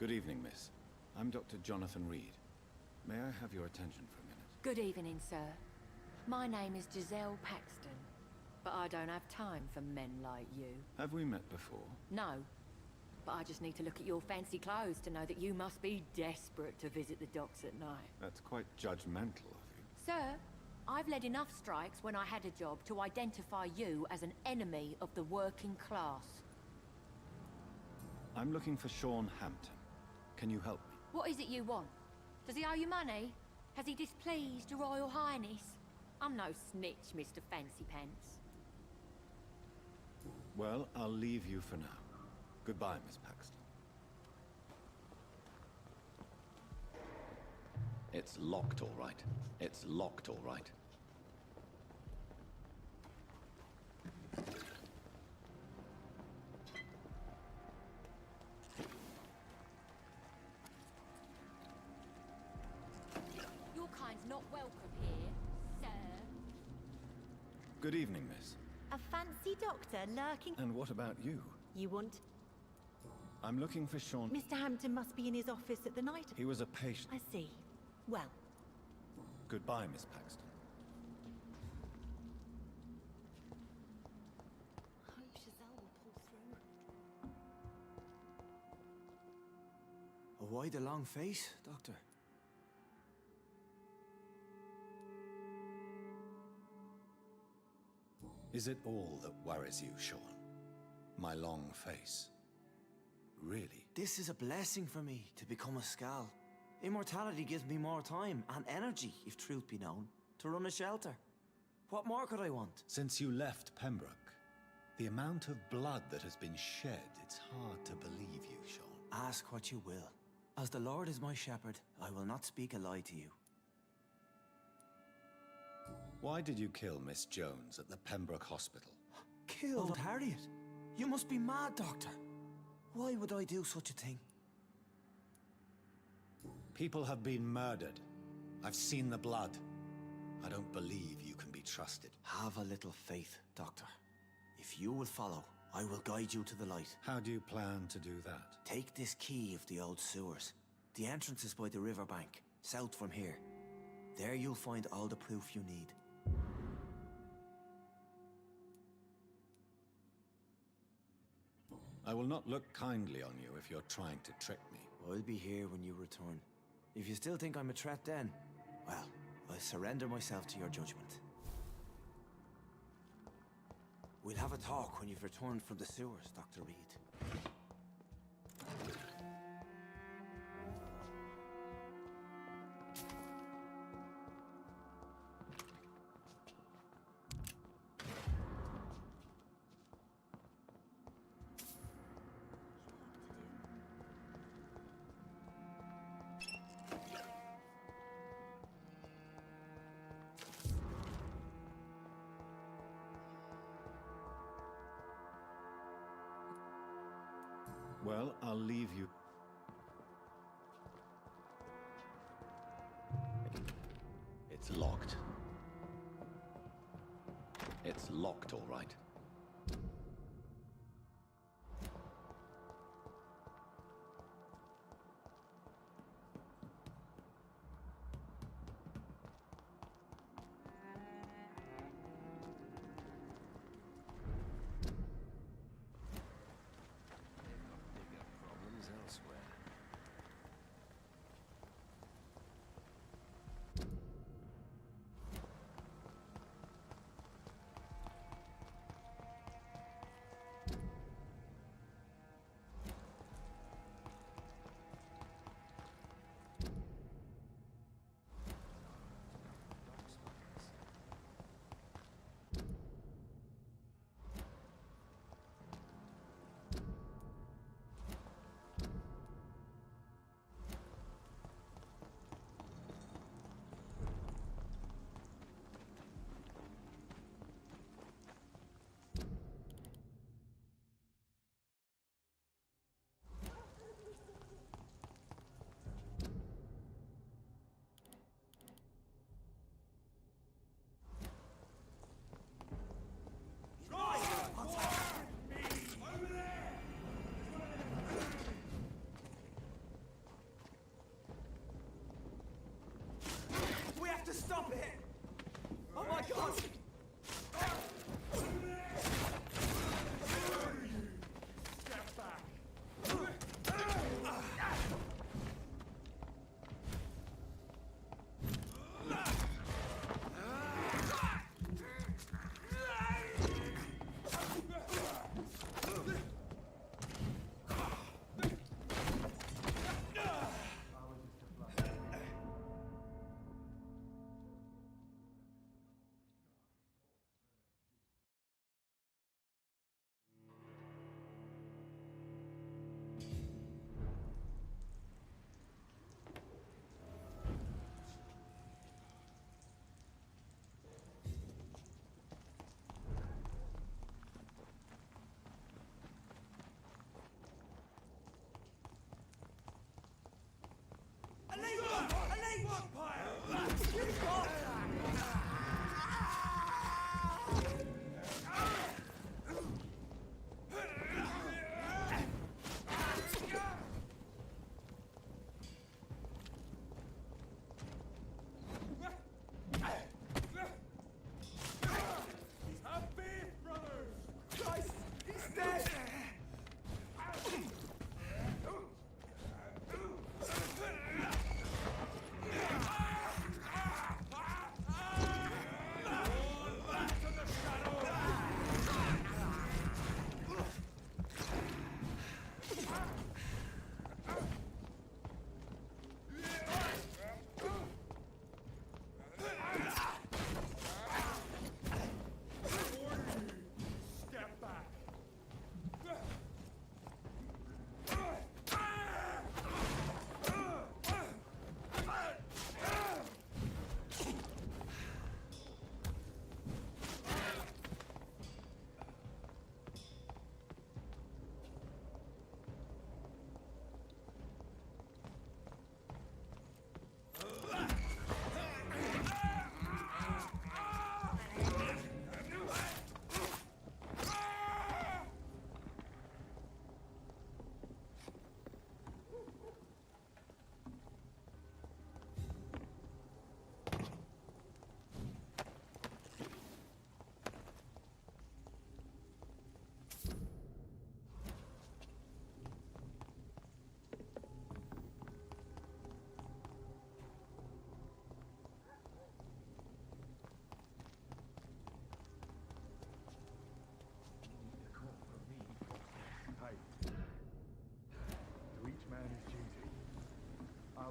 Good evening, miss. I'm Dr. Jonathan Reed. May I have your attention for a minute? Good evening, sir. My name is Giselle Paxton, but I don't have time for men like you. Have we met before? No, but I just need to look at your fancy clothes to know that you must be desperate to visit the docks at night. That's quite judgmental of you. Sir, I've led enough strikes when I had a job to identify you as an enemy of the working class. I'm looking for Sean Hampton. Can you help me? What is it you want? Does he owe you money? Has he displeased your Royal Highness? I'm no snitch, Mr. Fancy Pants. Well, I'll leave you for now. Goodbye, Miss Paxton. It's locked, all right. It's locked, all right. Your kind's not welcome here, sir. Good evening, miss. A fancy doctor lurking. And what about you? You want? I'm looking for Sean. Mr. Hampton must be in his office at the night. He was a patient. I see. Well, Goodbye, Miss Paxton. I hope Giselle will pull through. Why the long face, Doctor? Is it all that worries you, Sean? My long face? Really? This is a blessing for me to become a Skal. Immortality gives me more time and energy, if truth be known, to run a shelter. What more could I want? Since you left Pembroke, the amount of blood that has been shed, it's hard to believe you, Sean. Ask what you will. As the Lord is my shepherd, I will not speak a lie to you. Why did you kill Miss Jones at the Pembroke Hospital? Killed Harriet? You must be mad, Doctor. Why would I do such a thing? People have been murdered. I've seen the blood. I don't believe you can be trusted. Have a little faith, Doctor. If you will follow, I will guide you to the light. How do you plan to do that? Take this key of the old sewers. The entrance is by the riverbank, south from here. There you'll find all the proof you need. I will not look kindly on you if you're trying to trick me. I'll be here when you return. If you still think I'm a threat then, well, I'll surrender myself to your judgment. We'll have a talk when you've returned from the sewers, Dr. Reed. Well, I'll leave you. It's locked. It's locked, all right.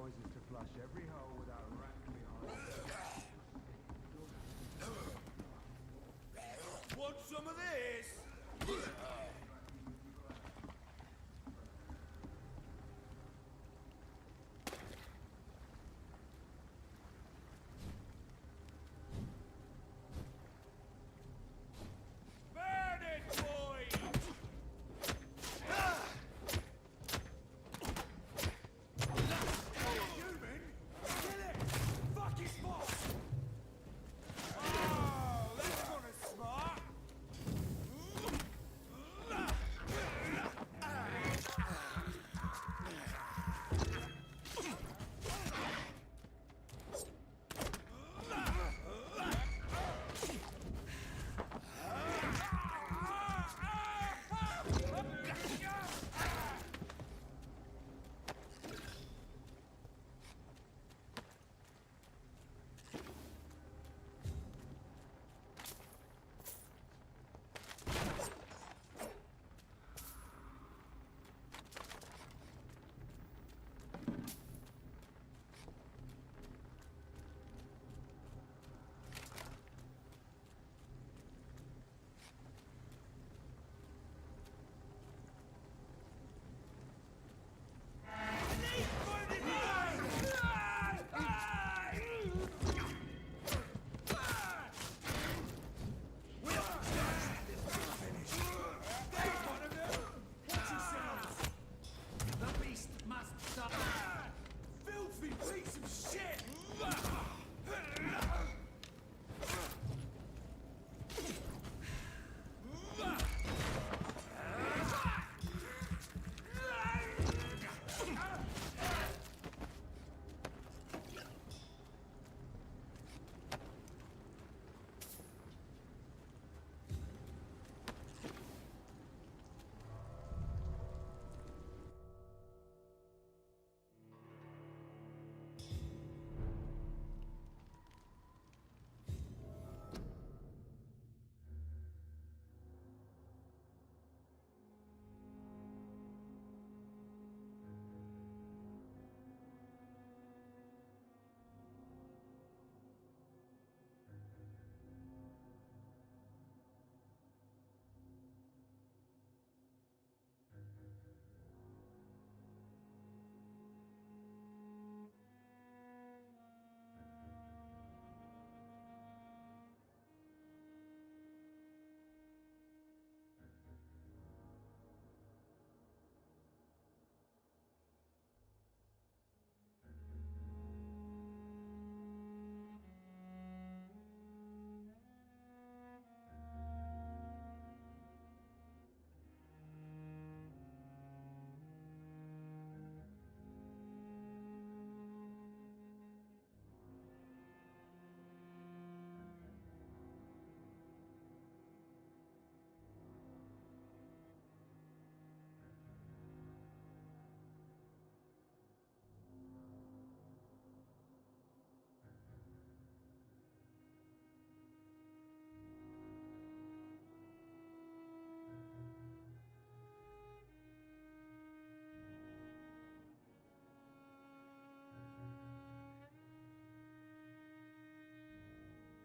ours is to flush every hole without a rat behind. Want some of this? Burn it, boys! Human, kill it! Fuck his boss! Oh, that's gonna smart!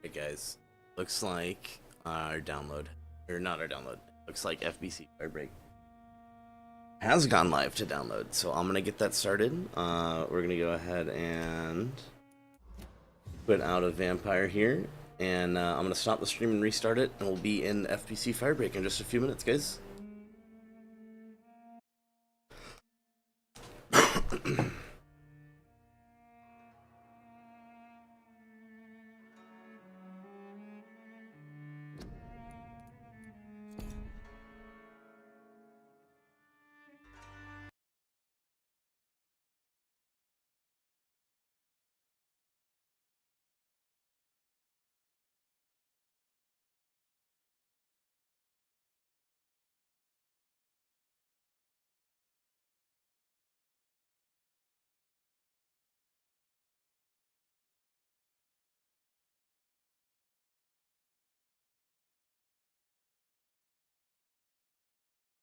Hey guys, looks like our download, or not our download, looks like FBC Firebreak has gone live to download, so I'm gonna get that started. We're gonna go ahead and put out a Vampyr here, and I'm gonna stop the stream and restart it, and we'll be in FBC Firebreak in just a few minutes, guys.